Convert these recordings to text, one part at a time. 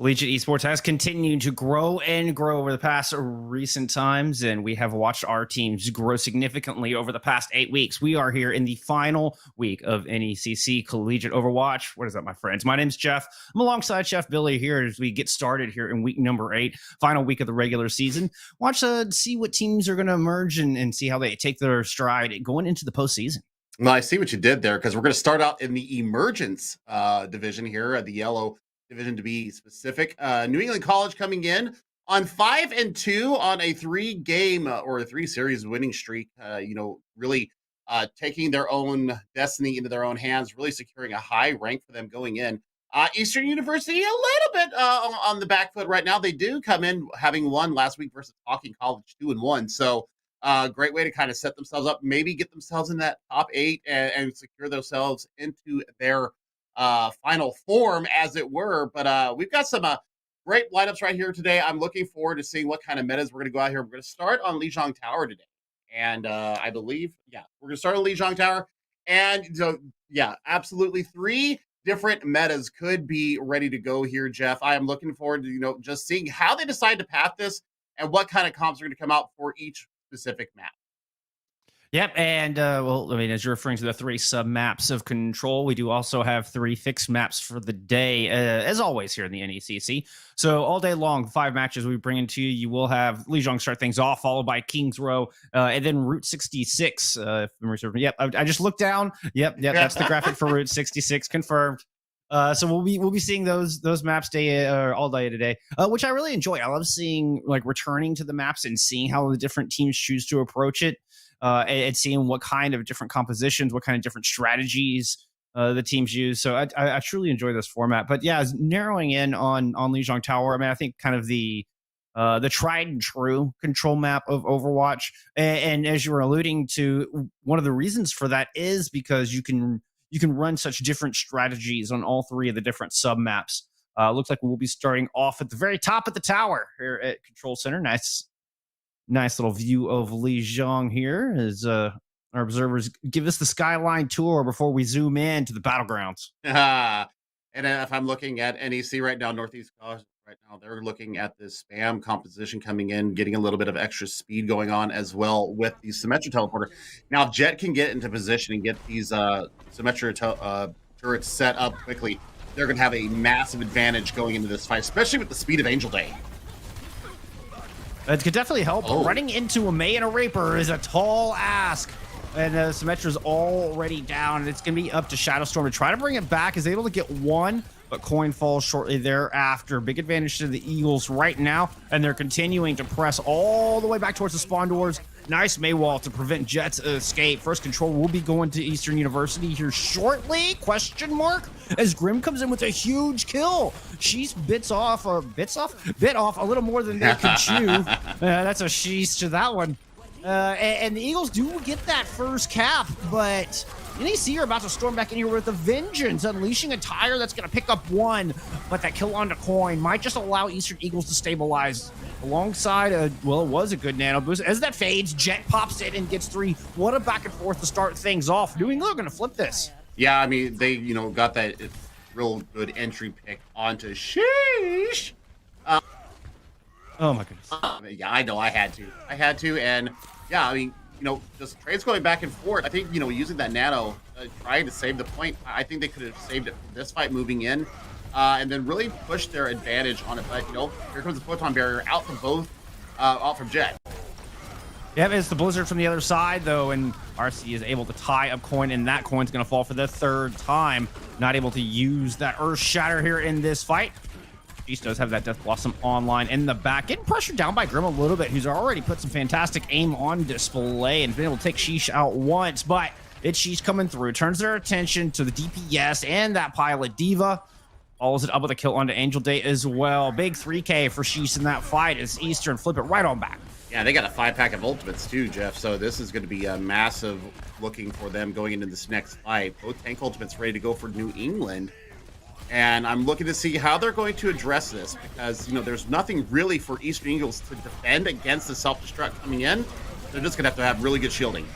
Collegiate esports has continued to grow and grow over the past recent times, and we have watched our teams grow significantly over the past 8 weeks. We are here in the final week of NECC Collegiate Overwatch. What is up, my friends? My name's Jeff. I'm alongside Chef Billy here as we get started here in week number 8, final week of the regular season. Watch see what teams are going to emerge and see how they take their stride going into the postseason. Well, I see what you did there, because we're going to start out in the emergence division here, the yellow division to be specific. New England College coming in on 5-2 on a 3-game or a 3-series winning streak. Really taking their own destiny into their own hands, really securing a high rank for them going in. Eastern University a little bit on the back foot right now. They do come in having won last week versus Talking College 2-1. So great way to kind of set themselves up, maybe get themselves in that top 8 and secure themselves into their final form, as it were. But we've got some great lineups right here today. I'm looking forward to seeing what kind of metas we're going to go out here. We're going to start on Lijiang Tower today. And I believe, we're going to start on Lijiang Tower. And so, absolutely 3 different metas could be ready to go here, Jeff. I am looking forward to, just seeing how they decide to path this and what kind of comps are going to come out for each specific map. Yep, and as you're referring to the 3 sub maps of control, we do also have 3 fixed maps for the day, as always here in the NECC. So all day long, 5 matches we bring into you. You will have Lijiang start things off, followed by King's Row, and then Route 66. If memory serves me. Yep, I just looked down. Yep, that's the graphic for Route 66 confirmed. So we'll be seeing those maps all day today, which I really enjoy. I love seeing, returning to the maps and seeing how the different teams choose to approach it. And seeing what kind of different compositions, what kind of different strategies the teams use. So I truly enjoy this format. But narrowing in on Lijiang Tower, I think kind of the tried and true control map of Overwatch. And as you were alluding to, one of the reasons for that is because you can run such different strategies on all 3 of the different sub maps. Looks like we'll be starting off at the very top of the tower here at Control Center. Nice little view of Lijiang here as our observers give us the skyline tour before we zoom in to the battlegrounds. And if I'm looking at NEC right now, Northeast College right now, they're looking at this spam composition coming in, getting a little bit of extra speed going on as well with the Symmetra teleporter. Now, if Jet can get into position and get these Symmetra turrets set up quickly, they're going to have a massive advantage going into this fight, especially with the speed of Angel Day. It could definitely help. Running into a May and a Raper is a tall ask. And Symmetra's already down. And it's going to be up to Shadowstorm to try to bring it back. Is able to get one, but Coin falls shortly thereafter. Big advantage to the Eagles right now. And they're continuing to press all the way back towards the spawn doors. Nice Maywall to prevent Jet's escape. First Control will be going to Eastern University here shortly, question mark, as Grim comes in with a huge kill. She's bit off a little more than they could chew. That's a sheesh to that one. And the Eagles do get that first cap, but NEC are about to storm back in here with a vengeance, unleashing a tire that's going to pick up 1, but that kill onto Coin might just allow Eastern Eagles to stabilize alongside it was a good nano boost. As that fades, Jet pops in and gets 3. What a back and forth to start things off. New England are going to flip this. Yeah, they got that real good entry pick onto Sheesh. Oh my goodness. I know I had to, and just trades going back and forth. I think using that nano, trying to save the point. I think they could have saved it from this fight moving in, and then really push their advantage on it. But here comes the photon barrier out from Jet. Yeah, it's the Blizzard from the other side, though, and RC is able to tie up Coin, and that Coin's going to fall for the 3rd time. Not able to use that Earth Shatter here in this fight. Sheesh does have that Death Blossom online in the back. Getting pressured down by Grim a little bit, who's already put some fantastic aim on display and been able to take Sheesh out once, but it's Sheesh coming through. Turns their attention to the DPS and that pilot Diva. Follows it up with a kill onto Angel Day as well. Big 3K for Sheesh in that fight as Eastern flip it right on back. Yeah, they got a 5-pack of ultimates too, Jeff. So this is going to be a massive looking for them going into this next fight. Both tank ultimates ready to go for New England. And I'm looking to see how they're going to address this, because, there's nothing really for Eastern Eagles to defend against the self-destruct coming in. They're just going to have really good shielding.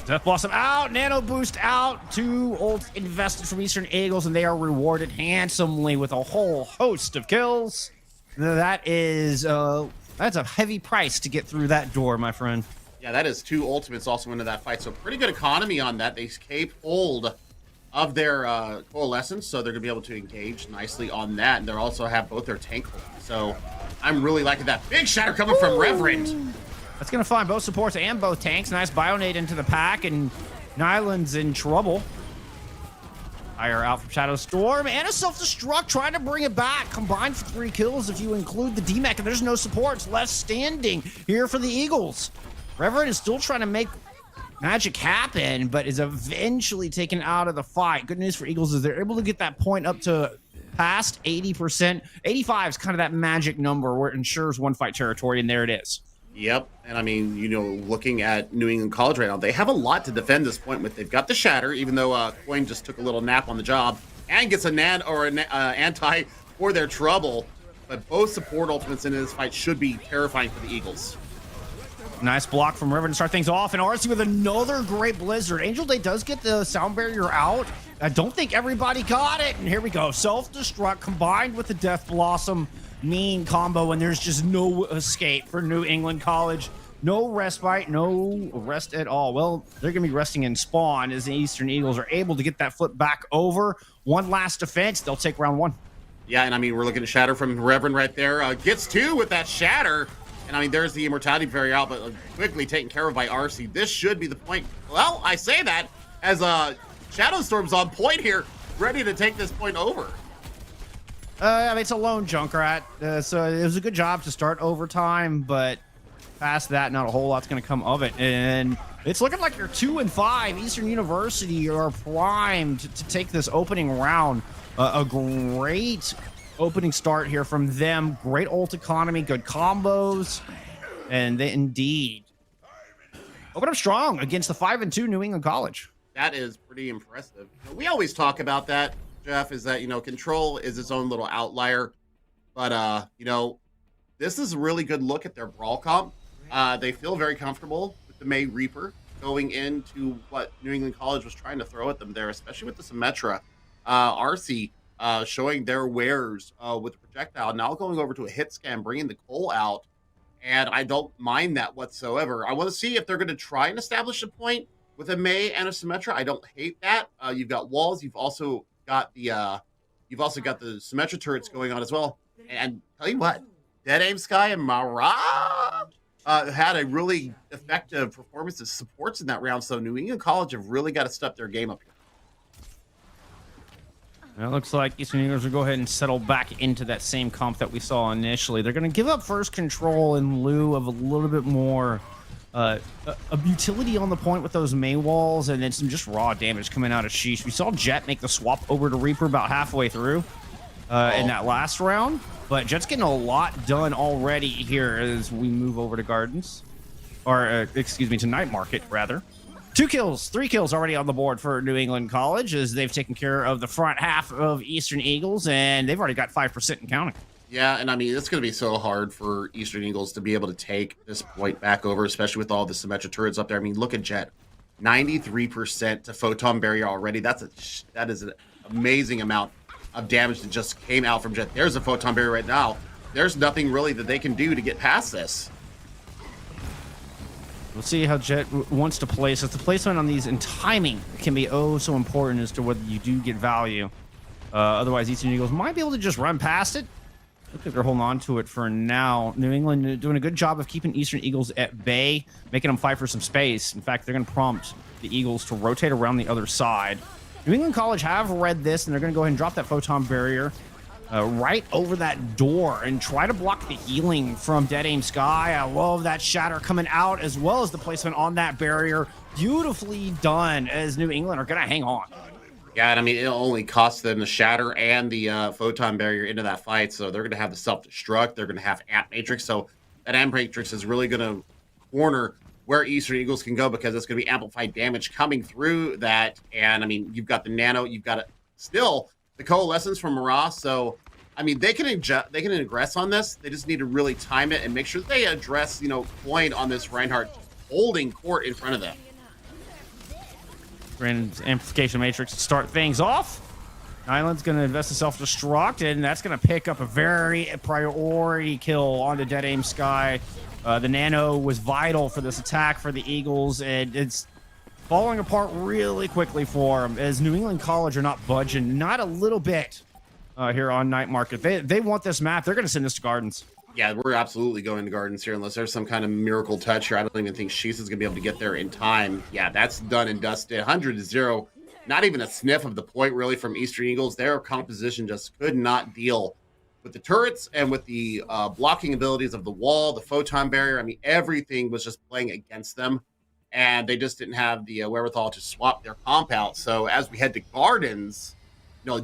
Death Blossom out, Nano Boost out, 2 ults invested from Eastern Eagles, and they are rewarded handsomely with a whole host of kills. That's a heavy price to get through that door, my friend. Yeah, that is 2 ultimates also into that fight. So pretty good economy on that. They keep hold of their coalescence, so they're going to be able to engage nicely on that. And they'll also have both their tank hold. So I'm really liking that. Big shatter coming from Reverend. That's going to find both supports and both tanks. Nice Bionade into the pack, and Nyland's in trouble. Fire out from Shadow Storm, and a self-destruct trying to bring it back. Combined for 3 kills if you include the DMAC, and there's no supports left standing here for the Eagles. Reverend is still trying to make magic happen, but is eventually taken out of the fight. Good news for Eagles is they're able to get that point up to past 80%. 85 is kind of that magic number where it ensures one fight territory, and there it is. Yep. And I mean, you know, looking at New England College right now, they have a lot to defend this point with. They've got the shatter, even though Coin just took a little nap on the job and gets an anti for their trouble. But both support ultimates in this fight should be terrifying for the Eagles. Nice block from River to start things off, and RC with another great Blizzard. Angel Day does get the sound barrier out. I don't think everybody got it, and here we go. Self-destruct combined with the Death Blossom. Mean combo, and there's just no escape for New England College. No respite, no rest at all. Well, they're going to be resting in spawn as the Eastern Eagles are able to get that flip back over. One last defense. They'll take round 1. Yeah, and I mean, we're looking at shatter from Reverend right there. Gets 2 with that shatter. And I mean, there's the immortality barrier out, but quickly taken care of by RC. This should be the point. Well, I say that as Shadow Storm's on point here, ready to take this point over. I mean, it's a lone Junkrat, so it was a good job to start overtime, but past that, not a whole lot's going to come of it. And it's looking like you're 2 and 5. Eastern University are primed to take this opening round. A great opening start here from them. Great ult economy, good combos, and they indeed open up strong against the 5-2 New England College. That is pretty impressive. You know, we always talk about that, Jeff, is that, you know, Control is its own little outlier. But, you know, this is a really good look at their brawl comp. They feel very comfortable with the May Reaper going into what New England College was trying to throw at them there, especially with the Symmetra. RC showing their wares with the projectile, now going over to a hit scan, bringing the Cole out. And I don't mind that whatsoever. I want to see if they're going to try and establish a point with a May and a Symmetra. I don't hate that. You've got walls. You've also got the Symmetra turrets going on as well. And tell you what, Dead Aim Sky and Mara had a really effective performance as supports in that round. So New England College have really got to step their game up here. It looks like Eastern Eagles will go ahead and settle back into that same comp that we saw initially. They're going to give up first control in lieu of a little bit more a utility on the point with those May walls, and then some just raw damage coming out of Sheesh. We saw Jet make the swap over to Reaper about halfway through in that last round, but Jet's getting a lot done already here as we move over to Gardens, or excuse me, to Night Market rather. 2 kills, 3 kills already on the board for New England College as they've taken care of the front half of Eastern Eagles, and they've already got 5% and counting. Yeah, and I mean, it's going to be so hard for Eastern Eagles to be able to take this point back over, especially with all the Symmetra turrets up there. I mean, look at Jet, 93% to Photon Barrier already. That is an amazing amount of damage that just came out from Jet. There's a Photon Barrier right now. There's nothing really that they can do to get past this. We'll see how Jet wants to place it. The placement on these and timing can be oh so important as to whether you do get value. Otherwise, Eastern Eagles might be able to just run past it. Looks like they're holding on to it for now. New England doing a good job of keeping Eastern Eagles at bay, making them fight for some space. In fact, they're going to prompt the Eagles to rotate around the other side. New England College have read this, and they're going to go ahead and drop that Photon Barrier right over that door and try to block the healing from Dead Aim Sky. I love that shatter coming out as well as the placement on that barrier. Beautifully done as New England are going to hang on. Yeah, and I mean, it only costs them the shatter and the Photon Barrier into that fight, so they're going to have the self-destruct. They're going to have Amp Matrix, so that Amp Matrix is really going to corner where Eastern Eagles can go because it's going to be amplified damage coming through that. And I mean, you've got the Nano, you've got still the Coalescence from Mara, so I mean, they can ingress on this. They just need to really time it and make sure that they address, you know, Coin on this Reinhardt holding court in front of them. Grand Amplification Matrix to start things off. Island's going to invest in self-destruct, and that's going to pick up a very priority kill on the Dead Aim Sky. The Nano was vital for this attack for the Eagles, and it's falling apart really quickly for them as New England College are not budging, not a little bit here on Night Market. They want this map. They're going to send this to Gardens. Yeah, we're absolutely going to Gardens here unless there's some kind of miracle touch here. I don't even think Sheets is going to be able to get there in time. Yeah, that's done and dusted. 100-0. Not even a sniff of the point, really, from Eastern Eagles. Their composition just could not deal with the turrets and with the blocking abilities of the wall, the photon barrier. I mean, everything was just playing against them, and they just didn't have the wherewithal to swap their comp out. So as we head to Gardens,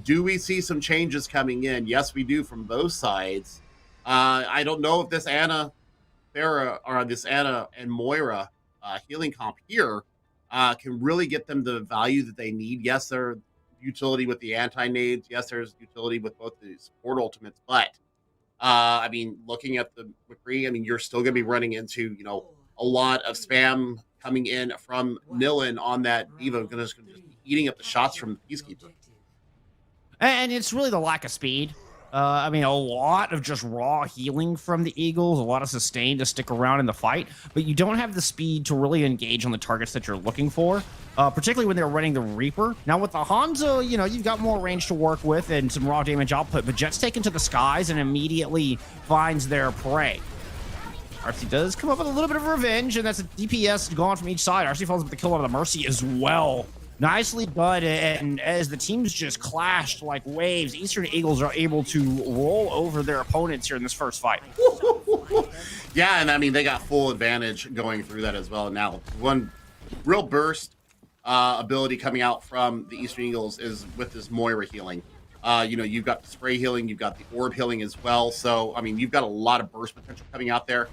do we see some changes coming in? Yes, we do from both sides. I don't know if this Anna and Moira healing comp here can really get them the value that they need. Yes, there's utility with the anti-nades. Yes, there's utility with both the support ultimates. But, I mean, looking at the McCree, I mean, you're still going to be running into, a lot of spam coming in from Nilin on that Diva. Going to just be eating up the shots from the Peacekeeper. And it's really the lack of speed. I mean, a lot of just raw healing from the Eagles, a lot of sustain to stick around in the fight, but you don't have the speed to really engage on the targets that you're looking for, particularly when they're running the Reaper. Now, with the Hanzo, you've got more range to work with and some raw damage output, but Jet's taken to the skies and immediately finds their prey. RC does come up with a little bit of revenge, and that's a DPS gone from each side. RC follows with the kill out of the Mercy as well. Nicely done, and as the teams just clashed like waves, Eastern Eagles are able to roll over their opponents here in this first fight. Yeah, and I mean, they got full advantage going through that as well. Now, one real burst ability coming out from the Eastern Eagles is with this Moira healing. You've got the spray healing, you've got the orb healing as well. So, I mean, you've got a lot of burst potential coming out there.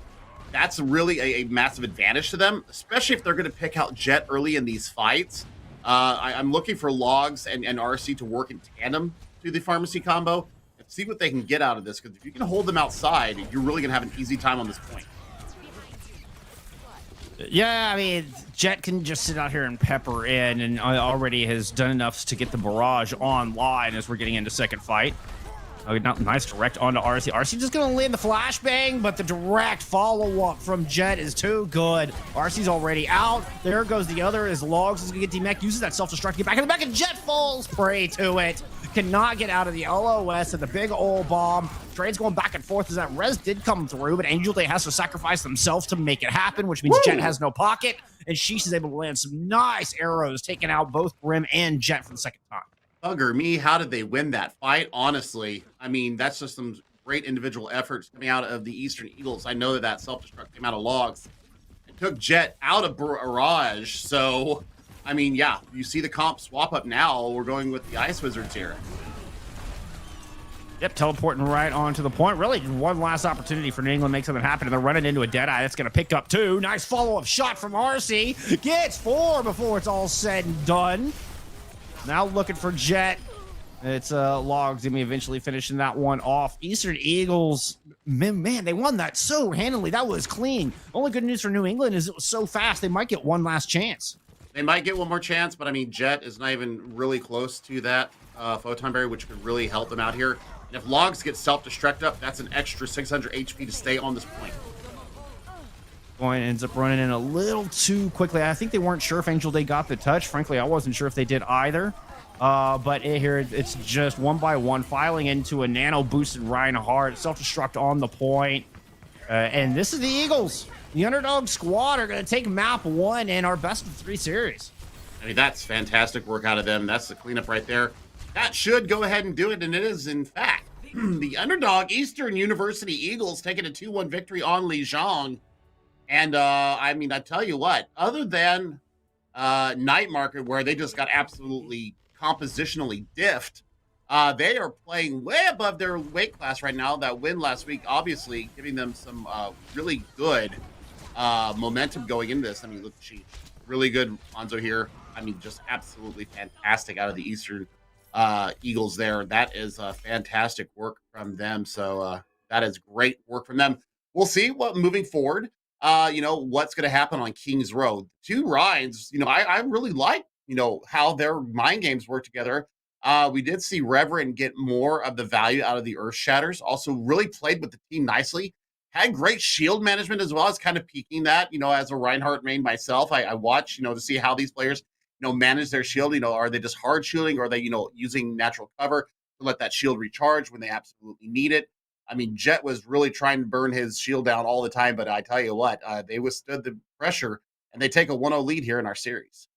That's really a massive advantage to them, especially if they're going to pick out Jet early in these fights. I'm looking for Logs and RC to work in tandem to the pharmacy combo and see what they can get out of this. Because if you can hold them outside, you're really going to have an easy time on this point. Yeah, I mean, Jet can just sit out here and pepper in and already has done enough to get the barrage online as we're getting into second fight. Nice direct onto RC. RC just going to land the flashbang, but the direct follow-up from Jet is too good. RC's already out. There goes the other as Logs is going to get DMEC, uses that self-destruct to get back in the back, and Jet falls prey to it. Cannot get out of the LOS and the big old bomb. Trade's going back and forth as that res did come through, but Angel Day has to sacrifice themselves to make it happen, which means Jet has no pocket, and Sheesh is able to land some nice arrows, taking out both Grim and Jet for the second time. Bugger me, how did they win that fight? Honestly, I mean, that's just some great individual efforts coming out of the Eastern Eagles. I know that self-destruct came out of Logs and took Jet out of Barrage. So, I mean, yeah, you see the comp swap up now. We're going with the Ice Wizards here. Yep, teleporting right onto the point. Really, one last opportunity for New England to make something happen, and they're running into a Deadeye that's going to pick up two. Nice follow-up shot from RC. Gets four before it's all said and done. Now looking for Jet. It's Logs going to be eventually finishing that one off. Eastern Eagles, man, they won that so handily. That was clean. Only good news for New England is it was so fast, they might get one last chance. They might get one more chance, but I mean, Jet is not even really close to that photon barrier, which could really help them out here. And if Logs get self-destruct up, that's an extra 600 HP to stay on this point. Point ends up running in a little too quickly. I think they weren't sure if Angel Day got the touch. Frankly, I wasn't sure if they did either. But here it's just one by one, filing into a nano boosted Reinhardt, self-destruct on the point. And this is the Eagles. The underdog squad are going to take map one in our best of three series. I mean, that's fantastic work out of them. That's the cleanup right there. That should go ahead and do it, and it is, in fact, the underdog Eastern University Eagles taking a 2-1 victory on Lijiang. And, I mean, I tell you what, other than Night Market, where they just got absolutely compositionally diffed, they are playing way above their weight class right now. That win last week, obviously, giving them some really good momentum going into this. I mean, look, really good Hanzo here. I mean, just absolutely fantastic out of the Eastern Eagles there. That is fantastic work from them. So that is great work from them. We'll see what moving forward. What's going to happen on Kings Road. Two rides, I really like how their mind games work together. We did see Reverend get more of the value out of the Earth Shatters. Also, really played with the team nicely. Had great shield management as well as kind of peaking that. As a Reinhardt main myself, I watch to see how these players manage their shield. Are they just hard shielding, or are they using natural cover to let that shield recharge when they absolutely need it? I mean, Jet was really trying to burn his shield down all the time, but I tell you what, they withstood the pressure, and they take a 1-0 lead here in our series.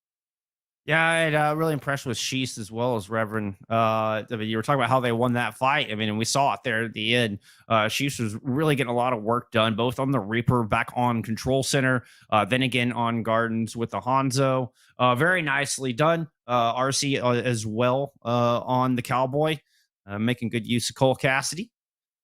Yeah, and really impressed with Sheest as well as Reverend. I mean, you were talking about how they won that fight. I mean, and we saw it there at the end. Sheest was really getting a lot of work done, both on the Reaper, back on Control Center, then again on Gardens with the Hanzo. Very nicely done. RC as well on the Cowboy, making good use of Cole Cassidy.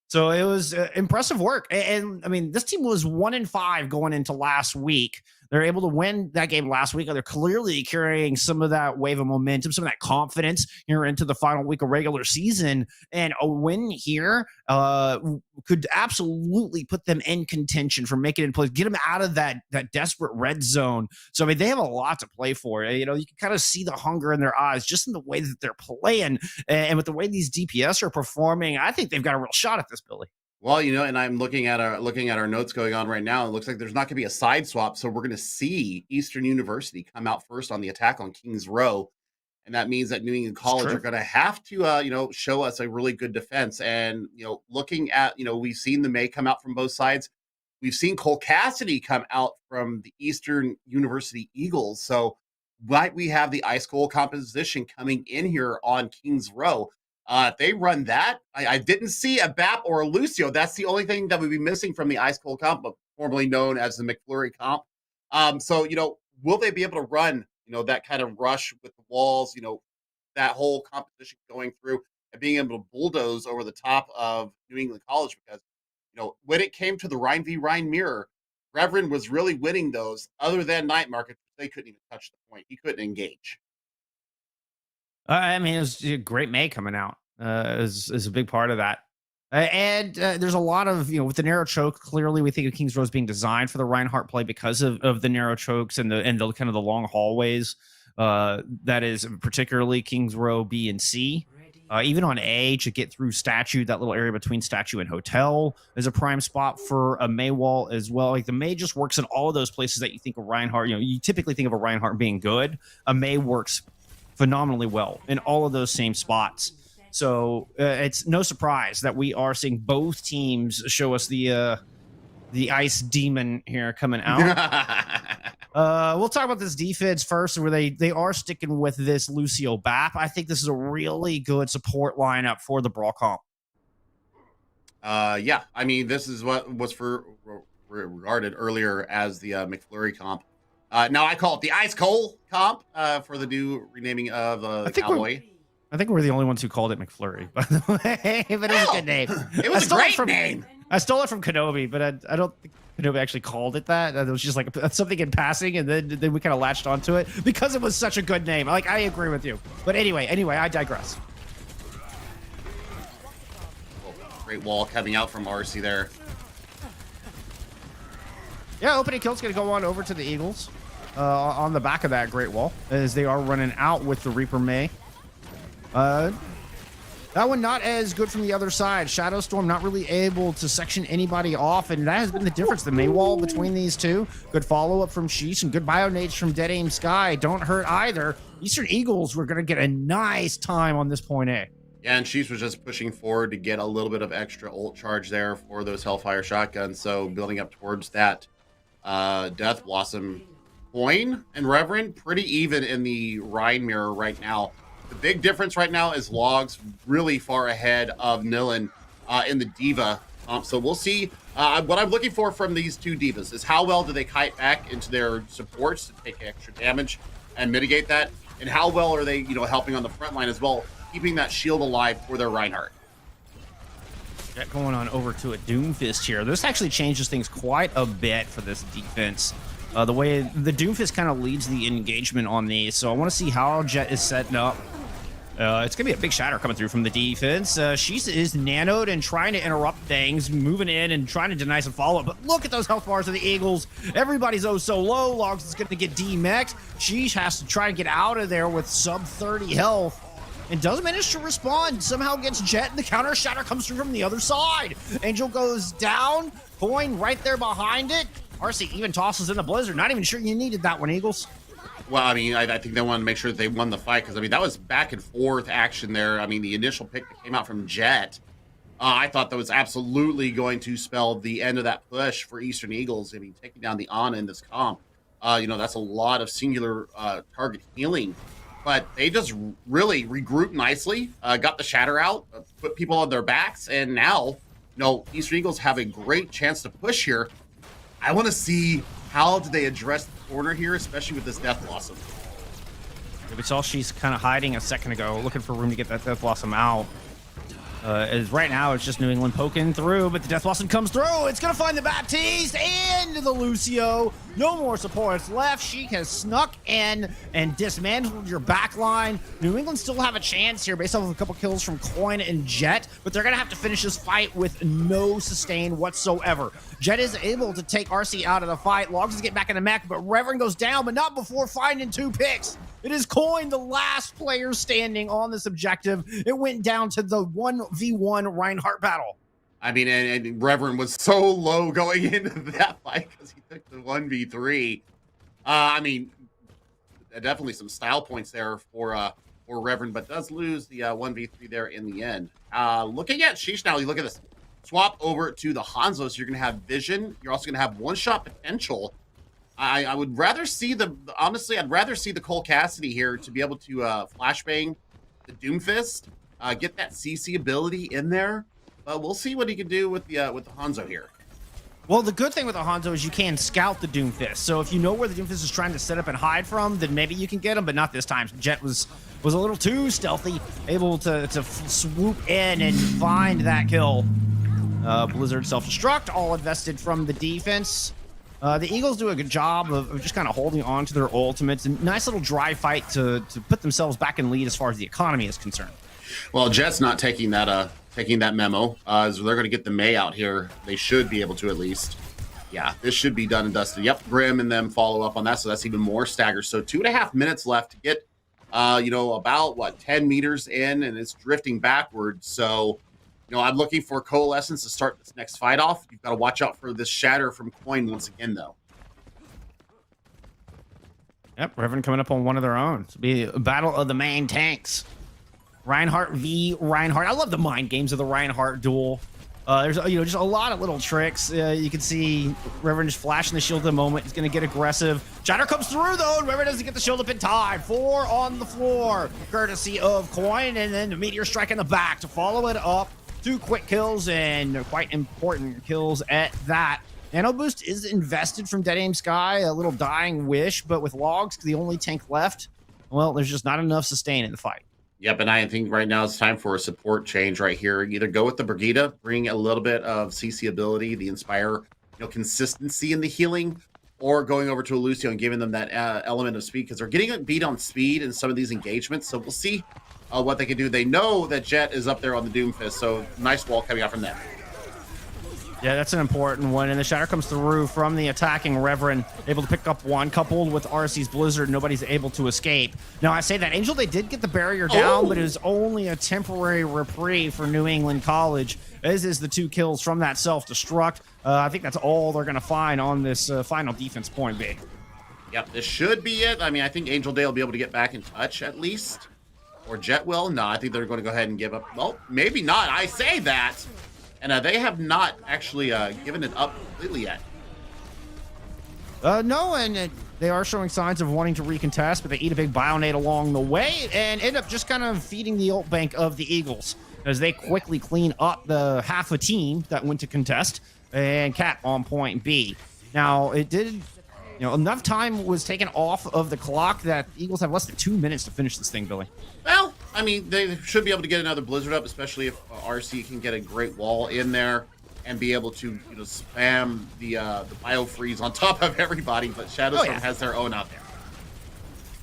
So it was impressive work. And I mean, this team was 1-5 going into last week. They're able to win that game last week. They're clearly carrying some of that wave of momentum, some of that confidence here into the final week of regular season. And a win here could absolutely put them in contention for making it in place, get them out of that desperate red zone. So I mean, they have a lot to play for. You can kind of see the hunger in their eyes just in the way that they're playing, and with the way these DPS are performing. I think they've got a real shot at this, Billy. Well, and I'm looking at our notes going on right now. It looks like there's not going to be a side swap, so we're going to see Eastern University come out first on the attack on Kings Row, and that means that New England College are going to have to, show us a really good defense. And looking at, we've seen the May come out from both sides. We've seen Cole Cassidy come out from the Eastern University Eagles. So might we have the Ice Cold composition coming in here on Kings Row? If they run that, I didn't see a BAP or a Lucio. That's the only thing that would be missing from the Ice Cold comp, formerly known as the McFlurry comp. So, will they be able to run, that kind of rush with the walls, that whole competition going through and being able to bulldoze over the top of New England College? Because, when it came to the Rhine v. Rhine mirror, Reverend was really winning those. Other than Night Market, they couldn't even touch the point. He couldn't engage. I mean, it was a great May coming out is a big part of that. And there's a lot of, with the narrow choke, clearly we think of Kings Row as being designed for the Reinhardt play because of the narrow chokes and the kind of the long hallways. That is particularly Kings Row B and C. Even on A, to get through Statue, that little area between Statue and Hotel is a prime spot for a May wall as well. Like the May just works in all of those places that you think of Reinhardt. You typically think of a Reinhardt being good. A May works phenomenally well in all of those same spots. So it's no surprise that we are seeing both teams show us the ice demon here coming out. We'll talk about this defense first, where they are sticking with this Lucio BAP. I think this is a really good support lineup for the Brawl comp. Yeah, I mean, this is what was regarded earlier as the McFlurry comp. Now I call it the Ice Cold comp for the new renaming of the Cowboy. I think we're the only ones who called it McFlurry, by the way. But it was a good name. It was a great name. I stole it from Kenobi, but I don't think Kenobi actually called it that. It was just like something in passing, and then we kind of latched onto it because it was such a good name. Like, I agree with you. But anyway, I digress. Great wall coming out from RC there. Yeah, opening kill's going to go on over to the Eagles on the back of that great wall as they are running out with the Reaper May. That one not as good from the other side. Shadow Storm not really able to section anybody off, and that has been the difference. The May wall between these two. Good follow-up from Sheesh and good bio nades from Dead Aim Sky. Don't hurt either. Eastern Eagles were going to get a nice time on this point A. Yeah, and Sheesh was just pushing forward to get a little bit of extra ult charge there for those Hellfire shotguns. So building up towards that Death Blossom coin. And Reverend, pretty even in the Rhine mirror right now. The big difference right now is Logs really far ahead of Nilin in the Diva. So we'll see. What I'm looking for from these two Divas is how well do they kite back into their supports to take extra damage and mitigate that, and how well are they, helping on the front line as well, keeping that shield alive for their Reinhardt. Jet going on over to a Doomfist here. This actually changes things quite a bit for this defense. The way the Doomfist kind of leads the engagement on these. So I want to see how Jet is setting up It's going to be a big shatter coming through from the defense. She is nanoed and trying to interrupt things, moving in and trying to deny some follow-up. But look at those health bars of the Eagles. Everybody's oh so low. Logs is going to get demexed. She has to try to get out of there with sub 30 health. And does manage to respond. Somehow gets Jet, and the counter shatter comes through from the other side. Angel goes down. Coin right there behind it. RC even tosses in the Blizzard. Not even sure you needed that one, Eagles. Well, I mean, I think they wanted to make sure that they won the fight because, I mean, that was back and forth action there. I mean, the initial pick that came out from Jet, I thought that was absolutely going to spell the end of that push for Eastern Eagles. I mean, taking down the Ana in this comp, that's a lot of singular target healing. But they just really regrouped nicely, got the shatter out, put people on their backs, and now, Eastern Eagles have a great chance to push here. I want to see how do they address the corner here, especially with this Death Blossom. We saw she's kind of hiding a second ago, looking for room to get that Death Blossom out. As right now, it's just New England poking through, but the Death Blossom comes through. It's going to find the Baptiste and the Lucio. No more supports left. She has snuck in and dismantled your back line. New England still have a chance here based off of a couple kills from Coin and Jet, but they're going to have to finish this fight with no sustain whatsoever. Jet is able to take RC out of the fight. Logs is getting back in the mech, but Reverend goes down, but not before finding 2 picks. It is Coin, the last player standing on this objective. It went down to the 1v1 Reinhardt battle. I mean, and Reverend was so low going into that fight because he took the 1v3. I mean, definitely some style points there for Reverend, but does lose the 1v3 there in the end. Looking at Sheesh now, you look at this. Swap over to the Hanzo, so you're going to have vision. You're also going to have one-shot potential. I would rather see honestly, I'd rather see the Cole Cassidy here to be able to flashbang the Doomfist, get that CC ability in there. We'll see what he can do with the Hanzo here. Well, the good thing with the Hanzo is you can scout the Doomfist. So if you know where the Doomfist is trying to set up and hide from, then maybe you can get him, but not this time. Jet was a little too stealthy, able to swoop in and find that kill. Blizzard self-destruct, all invested from the defense. The Eagles do a good job of just kind of holding on to their ultimates. And nice little dry fight to put themselves back in lead as far as the economy is concerned. Well, Jet's not taking that memo. So they're going to get the May out here. They should be able to at least. Yeah, this should be done and dusted. Yep, Grim and them follow up on that. So that's even more stagger. So 2.5 minutes left to get, about 10 meters in, and it's drifting backwards. So, I'm looking for Coalescence to start this next fight off. You've got to watch out for this shatter from Coin once again, though. Yep, Reverend coming up on one of their own. It'll be a battle of the main tanks. Reinhardt v. Reinhardt. I love the mind games of the Reinhardt duel. There's just a lot of little tricks. You can see Reverend just flashing the shield at the moment. He's going to get aggressive. Shatter comes through, though, and Reverend doesn't get the shield up in time. 4 on the floor, courtesy of Coin, and then the Meteor Strike in the back to follow it up. 2 quick kills and quite important kills at that. Nano Boost is invested from Dead Aim Sky, a little dying wish, but with Logs, the only tank left, well, there's just not enough sustain in the fight. Yep, and I think right now it's time for a support change right here. Either go with the Brigida, bring a little bit of CC ability, the Inspire, consistency in the healing, or going over to a Lucio and giving them that element of speed because they're getting beat on speed in some of these engagements. So we'll see what they can do. They know that Jet is up there on the Doomfist, so nice wall coming out from them. Yeah, that's an important one. And the shatter comes through from the attacking Reverend, able to pick up one, coupled with RC's Blizzard. Nobody's able to escape. Now, I say that Angel, they did get the barrier down, but it was only a temporary reprieve for New England College, as is the 2 kills from that self-destruct. I think that's all they're going to find on this final defense point B. Yep, this should be it. I mean, I think Angel Day will be able to get back in touch at least. Or Jet will. No, I think they're going to go ahead and give up. Well, maybe not. I say that. And they have not actually given it up completely yet. No, and they are showing signs of wanting to recontest, but they eat a big Bionate along the way and end up just kind of feeding the ult bank of the Eagles as they quickly clean up the half a team that went to contest and Cat on point B. Now, it did, enough time was taken off of the clock that the Eagles have less than 2 minutes to finish this thing, Billy. Well, I mean, they should be able to get another Blizzard up, especially if RC can get a great wall in there and be able to, spam the Bio Freeze on top of everybody. But Shadowstorm has their own out there.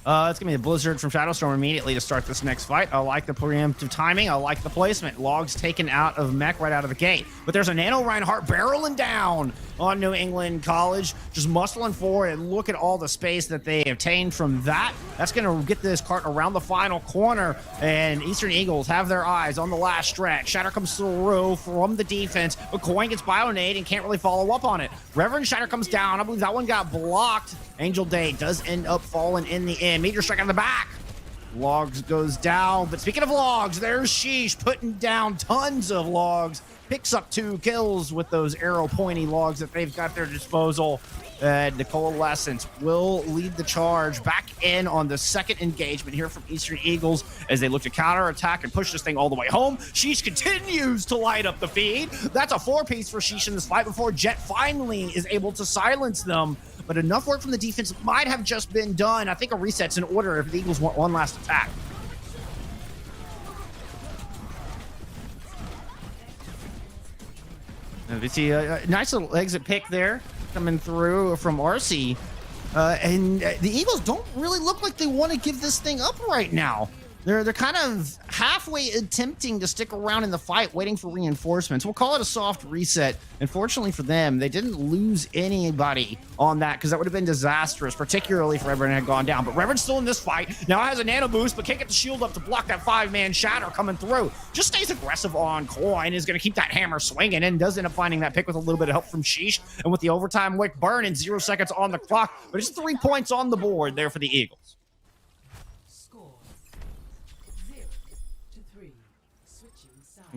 It's gonna be a blizzard from Shadowstorm immediately to start this next fight. I like the preemptive timing. I like the placement. Logs taken out of mech right out of the gate. But there's a Nano Reinhardt barreling down on New England College, just muscling forward, and look at all the space that they obtained from that. That's gonna get this cart around the final corner, and Eastern Eagles have their eyes on the last stretch. Shatter comes through from the defense, but Coin gets Bionade and can't really follow up on it. Reverend Shatter comes down. I believe that one got blocked. Angel Day does end up falling in the end. Meteor strike on the back. Logs goes down. But speaking of logs, there's Sheesh putting down tons of logs. Picks up 2 kills with those arrow pointy logs that they've got at their disposal. The Coalescence will lead the charge back in on the second engagement here from Eastern Eagles as they look to counterattack and push this thing all the way home. Sheesh continues to light up the feed. That's a 4-piece for Sheesh in this fight before Jet finally is able to silence them. But enough work from the defense might have just been done. I think a reset's in order if the Eagles want one last attack. And we see a nice little exit pick there coming through from RC. And the Eagles don't really look like they want to give this thing up right now. They're kind of halfway attempting to stick around in the fight, waiting for reinforcements. We'll call it a soft reset. And fortunately for them, they didn't lose anybody on that because that would have been disastrous, particularly if Reverend had gone down. But Reverend's still in this fight. Now has a nano boost, but can't get the shield up to block that 5-man shatter coming through. Just stays aggressive on Coin, is going to keep that hammer swinging, and does end up finding that pick with a little bit of help from Sheesh. And with the overtime wick burn and 0 seconds on the clock, but it's 3 points on the board there for the Eagles.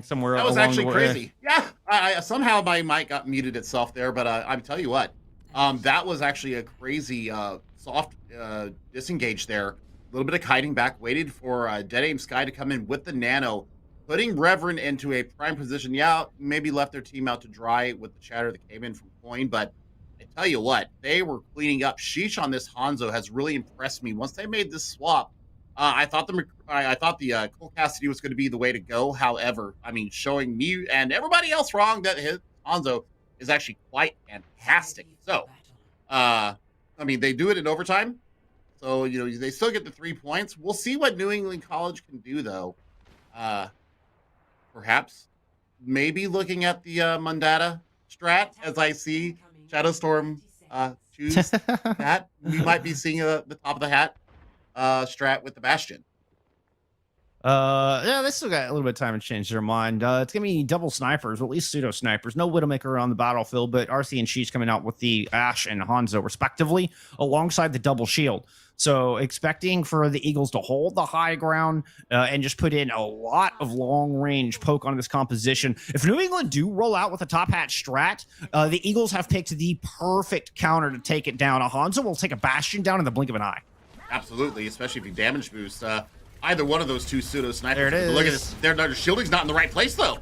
Somewhere that was along actually the way. crazy. Yeah, I somehow my mic got muted itself there, but I'm tell you what, that was actually a crazy soft disengage there. A little bit of kiting back, waited for Dead Aim Sky to come in with the nano, putting Reverend into a prime position. Yeah, maybe left their team out to dry with the chatter that came in from Coin, but I tell you what, they were cleaning up. Sheesh on this Hanzo has really impressed me. Once they made this swap, I thought the Cole Cassidy was going to be the way to go. However, I mean, showing me and everybody else wrong that his Hanzo is actually quite fantastic. So, I mean, they do it in overtime. So, you know, they still get the 3 points. We'll see what New England College can do, though. Perhaps, maybe looking at the Mundata strat, as I see Shadowstorm choose that. We might be seeing the top of the hat strat with the Bastion. Yeah, they still got a little bit of time to change their mind. It's gonna be double snipers, or at least pseudo snipers. No Widowmaker on the battlefield, but RC and Sheesh coming out with the Ash and Hanzo respectively, alongside the double shield. So expecting for the Eagles to hold the high ground and just put in a lot of long range poke on this composition. If New England do roll out with a top hat strat, the Eagles have picked the perfect counter to take it down. A Hanzo will take a Bastion down in the blink of an eye. Absolutely, especially if you damage boost. Either one of those 2 pseudo snipers. There it is. Look at this. Their shielding's not in the right place, though.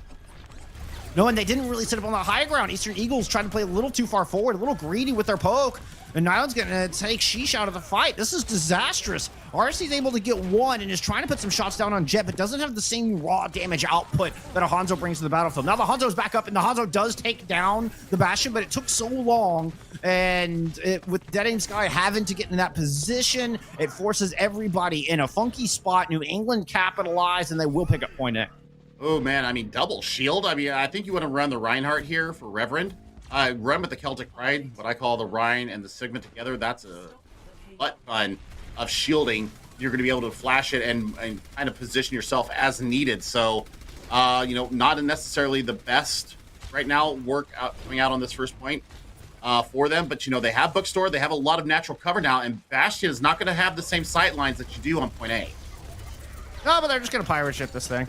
No, and they didn't really set up on the high ground. Eastern Eagles tried to play a little too far forward, a little greedy with their poke. And Nylon's going to take Sheesh out of the fight. This is disastrous. RC's able to get one and is trying to put some shots down on Jet, but doesn't have the same raw damage output that a Hanzo brings to the battlefield. Now the Hanzo's back up, and the Hanzo does take down the Bastion, but it took so long. And with Dead Aim Sky having to get in that position, it forces everybody in a funky spot. New England capitalized, and they will pick up point A. Oh, man. I mean, double shield. I mean, I think you want to run the Reinhardt here for Reverend. Run with the Celtic Pride, what I call the Rhine and the Sigma together. That's a butt ton of shielding. You're going to be able to flash it and kind of position yourself as needed. So, you know, not necessarily the best right now coming out on this first point for them. But, you know, they have Bookstore. They have a lot of natural cover now. And Bastion is not going to have the same sight lines that you do on point A. No, but they're just going to pirate ship this thing.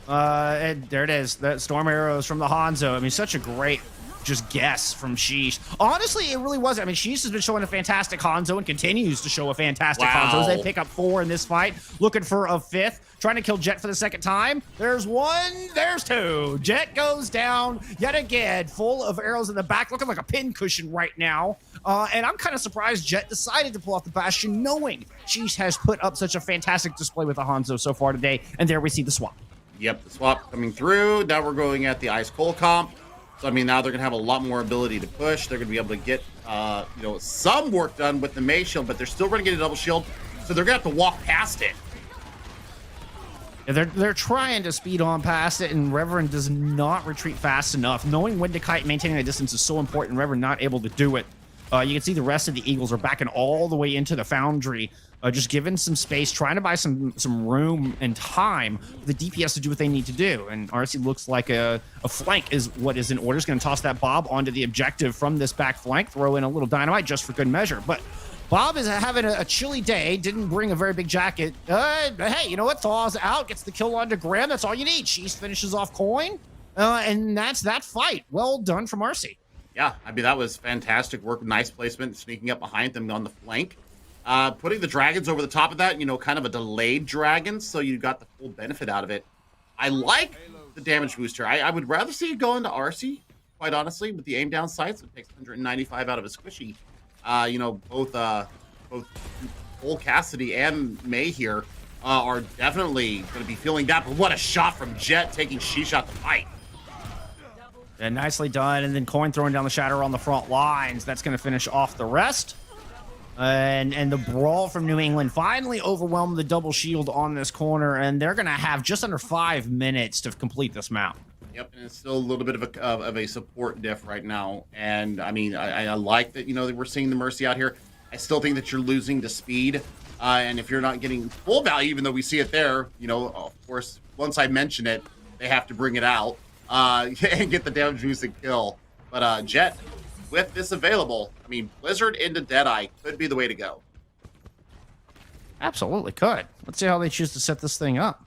And there it is. The Storm Arrows from the Hanzo. I mean, such a great just guess from Sheesh. Honestly, it really was. I mean, Sheesh has been showing a fantastic Hanzo and continues to show a fantastic Hanzo as they pick up 4 in this fight. Looking for a 5th. Trying to kill Jet for the second time. There's 1. There's 2. Jet goes down yet again, full of arrows in the back, looking like a pincushion right now. And I'm kind of surprised Jet decided to pull off the Bastion, knowing Sheesh has put up such a fantastic display with the Hanzo so far today. And there we see the swap. Yep, the swap coming through. Now we're going at the Ice Cold comp. So, I mean, now they're going to have a lot more ability to push. They're going to be able to get, you know, some work done with the Maze Shield, but they're still going to get a double shield. So they're going to have to walk past it. Yeah, they're trying to speed on past it, and Reverend does not retreat fast enough. Knowing when to kite and maintaining the distance is so important. Reverend not able to do it. You can see the rest of the Eagles are backing all the way into the Foundry, just giving some space, trying to buy some room and time for the DPS to do what they need to do. And RC looks like a flank is what is in order. Is going to toss that Bob onto the objective from this back flank, throw in a little dynamite just for good measure. But Bob is having a chilly day, didn't bring a very big jacket. Hey, you know what? Thaws out, gets the kill onto Graham. That's all you need. She's finishes off Coin, and that's that fight. Well done from RC. Yeah, I mean, that was fantastic work. Nice placement, sneaking up behind them on the flank. Putting the dragons over the top of that, kind of a delayed dragon, so you got the full benefit out of it. I like the damage booster. I would rather see it go into RC, quite honestly, with the aim down sights. It takes 195 out of a squishy. Both Cole Cassidy and May here are definitely going to be feeling that. But what a shot from Jet, taking She-Shot to fight. And nicely done. And then Coin throwing down the Shatter on the front lines. That's going to finish off the rest. And the brawl from New England finally overwhelmed the double shield on this corner. And they're going to have just under 5 minutes to complete this map. Yep, and it's still a little bit of a support diff right now. And I mean, I like that, that we're seeing the Mercy out here. I still think that you're losing to speed. And if you're not getting full value, even though we see it there, of course, once I mention it, they have to bring it out. And get the damage boost and kill. But Jet, with this available, I mean, Blizzard into Deadeye could be the way to go. Absolutely could. Let's see how they choose to set this thing up.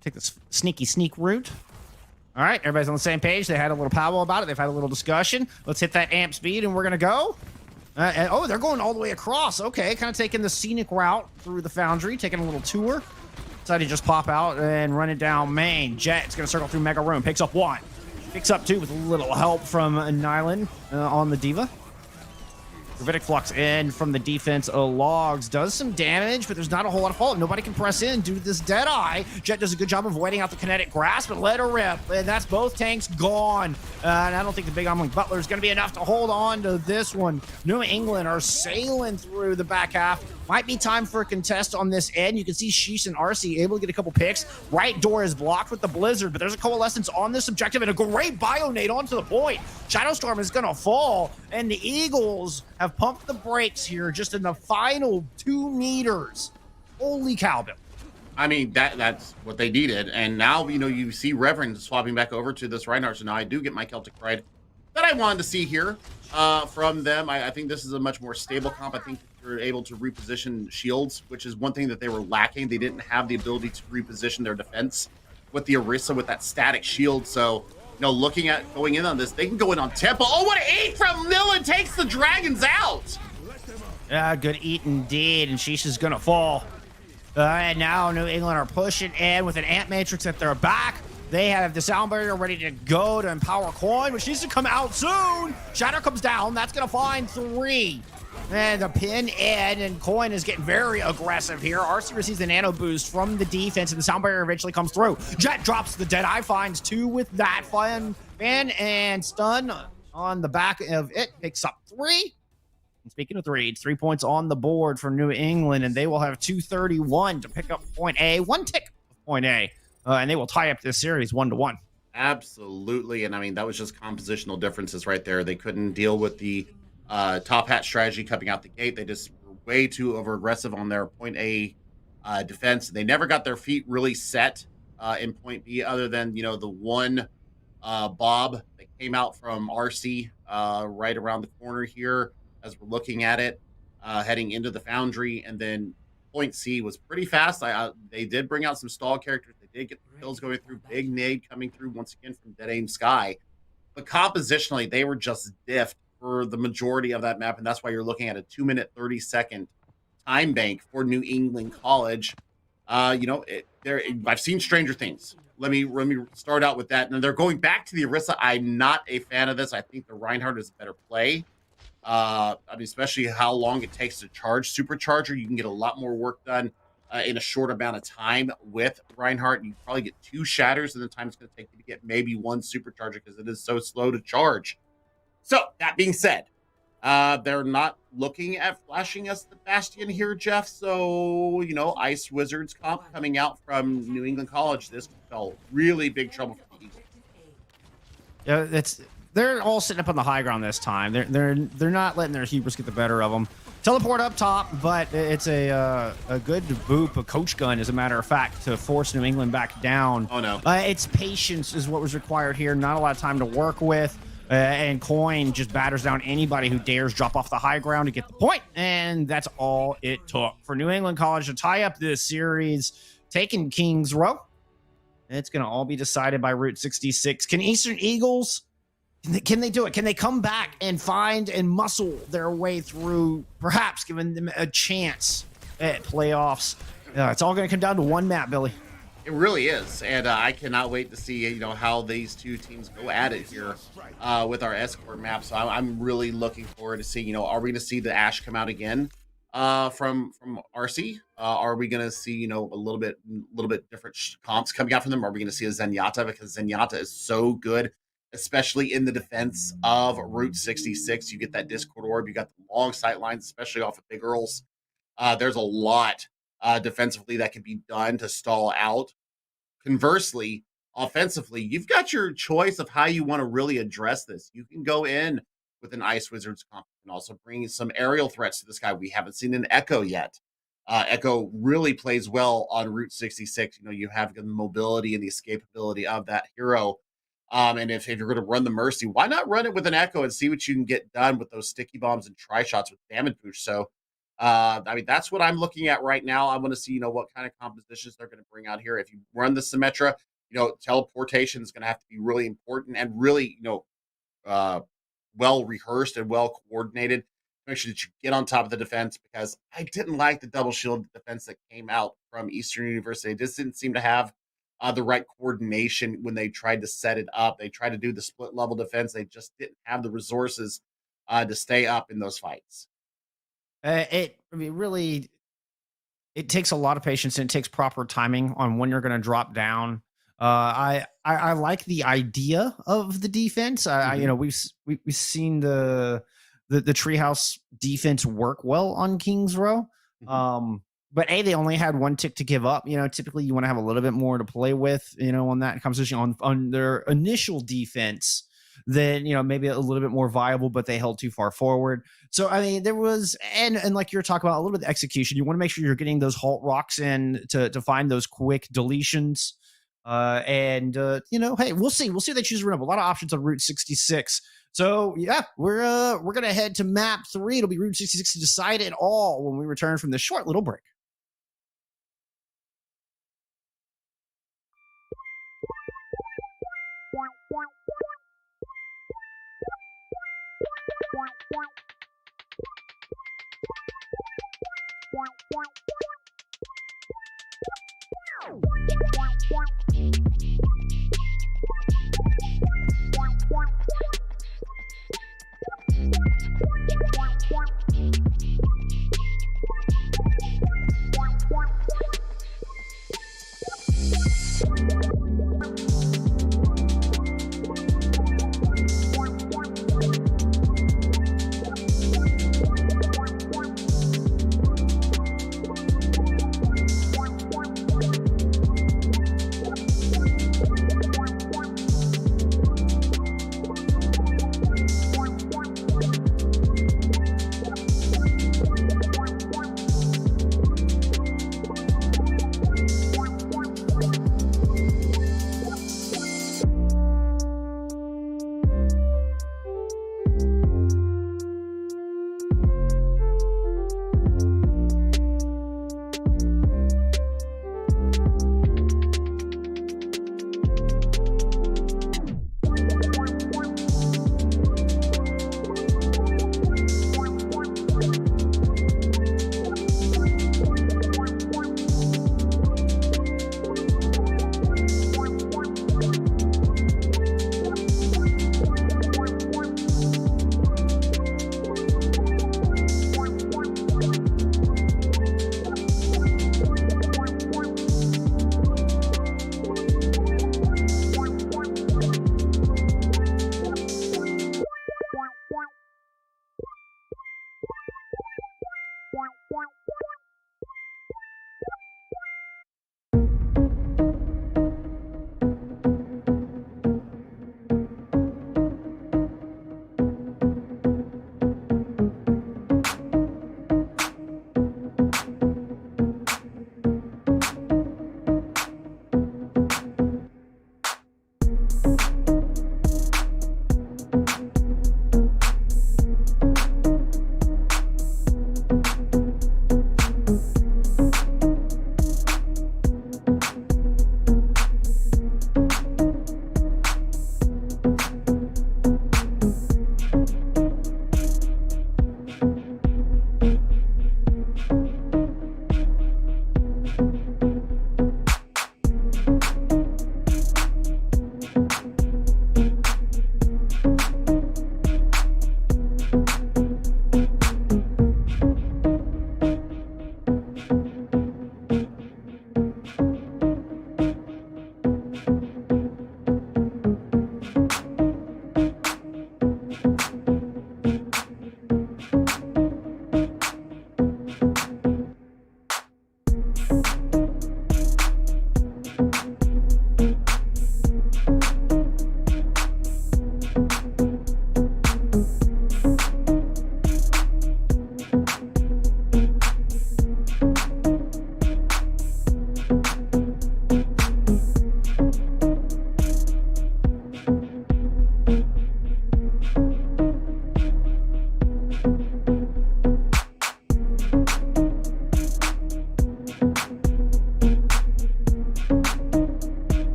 Take this sneak route. All right, everybody's on the same page. They had a little powwow about it. They've had a little discussion. Let's hit that amp speed, and we're going to go. They're going all the way across. Okay, kind of taking the scenic route through the Foundry, taking a little tour. Decided to just pop out and run it down main. Jet's going to circle through Mega Room. Picks up 1. Picks up 2 with a little help from Nyland on the Diva. Gravitic Flux in from the defense. Logs does some damage, but there's not a whole lot of fault. Nobody can press in due to this Deadeye. Jet does a good job of waiting out the kinetic grasp, but let her rip. And that's both tanks gone. And I don't think the big Omling Butler is going to be enough to hold on to this one. New England are sailing through the back half. Might be time for a contest on this end. You can see Sheesh and RC able to get a couple picks. Right door is blocked with the Blizzard, but there's a Coalescence on this objective and a great Bionade onto the point. Shadowstorm is going to fall, and the Eagles have pumped the brakes here just in the final 2 meters. Holy cow, Bill. I mean, that's what they needed. And now, you see Reverend swapping back over to this Reinhardt. So now I do get my Celtic Pride that I wanted to see here from them. I think this is a much more stable comp. I think they're able to reposition shields, which is one thing that they were lacking. They didn't have the ability to reposition their defense with the Orisa with that static shield. So, looking at going in on this, they can go in on tempo. Oh, what an 8 from Nilla, takes the dragons out. Yeah, good eat indeed, and Sheesh is gonna fall. And now New England are pushing in with an Ant Matrix at their back. They have the sound barrier ready to go to empower Coin, which needs to come out soon. Shatter comes down. That's going to find 3. And the pin in, and Coin is getting very aggressive here. RC receives the nano boost from the defense, and the sound barrier eventually comes through. Jet drops the Deadeye, finds 2 with that fan and stun on the back of it. Picks up 3. And speaking of 3, it's 3 points on the board for New England, and they will have 231 to pick up point A. 1 tick of point A. And they will tie up this series 1-1. Absolutely. And I mean, that was just compositional differences right there. They couldn't deal with the top hat strategy coming out the gate. They just were way too over aggressive on their point A defense. They never got their feet really set in point B, other than, the one Bob that came out from RC right around the corner here as we're looking at it, heading into the Foundry. And then point C was pretty fast. They did bring out some stall characters. They did get the kills going through. Big nade coming through once again from Dead Aim Sky. But compositionally, they were just diffed for the majority of that map. And that's why you're looking at a 2-minute, 30-second time bank for New England College. I've seen stranger things. Let me start out with that. And they're going back to the Orisa. I'm not a fan of this. I think the Reinhardt is a better play. Especially how long it takes to charge Supercharger. You can get a lot more work done in a short amount of time with Reinhardt. You probably get 2 shatters, and the time it's going to take you to get maybe 1 Supercharger because it is so slow to charge. So, that being said, They're not looking at flashing us the Bastion here, Jeff. So, Ice Wizards comp coming out from New England College. This could spell really big trouble for the Eagles. Yeah, they're all sitting up on the high ground this time. They're not letting their hubris get the better of them. Teleport up top, but it's a good boop, a coach gun, as a matter of fact, to force New England back down. Oh no! It's patience is what was required here. Not a lot of time to work with. And Coin just batters down anybody who dares drop off the high ground to get the point. And that's all it took for New England College to tie up this series, taking Kings Row. It's going to all be decided by Route 66. Can Eastern Eagles, can they do it? Can they come back and find and muscle their way through, perhaps giving them a chance at playoffs? It's all going to come down to one map, Billy. It really is, and I cannot wait to see how these two teams go at it here with our escort map. So I'm really looking forward to seeing. Are we going to see the Ash come out again from RC? Are we going to see a little bit different comps coming out from them? Are we going to see a Zenyatta, because Zenyatta is so good, especially in the defense of Route 66? You get that Discord orb, you got the long sight lines, especially off of Big Earls. There's a lot defensively that can be done to stall out. Conversely, offensively, you've got your choice of how you want to really address this. You can go in with an Ice Wizards comp and also bring some aerial threats to this guy. We haven't seen an Echo yet. Echo really plays well on Route 66. You have the mobility and the escapability of that hero. And if you're going to run the Mercy, why not run it with an Echo and see what you can get done with those sticky bombs and tri-shots with damage boost? So that's what I'm looking at right now. I want to see, what kind of compositions they're going to bring out here. If you run the Symmetra, teleportation is going to have to be really important and really, well rehearsed and well coordinated. Make sure that you get on top of the defense, because I didn't like the double shield defense that came out from Eastern University. It just didn't seem to have the right coordination when they tried to set it up. They tried to do the split level defense. They just didn't have the resources to stay up in those fights. Really, it takes a lot of patience, and it takes proper timing on when you're going to drop down. I like the idea of the defense. We've seen the treehouse defense work well on Kings Row. But they only had one tick to give up. Typically you want to have a little bit more to play with, on that composition on their initial defense. Then maybe a little bit more viable, but they held too far forward. So there was, and like you're talking about, a little bit of execution. You want to make sure you're getting those halt rocks in to find those quick deletions. Hey, we'll see what they choose to run up. A lot of options on Route 66. So yeah, we're gonna head to map 3. It'll be Route 66 to decide it all when we return from this short little break.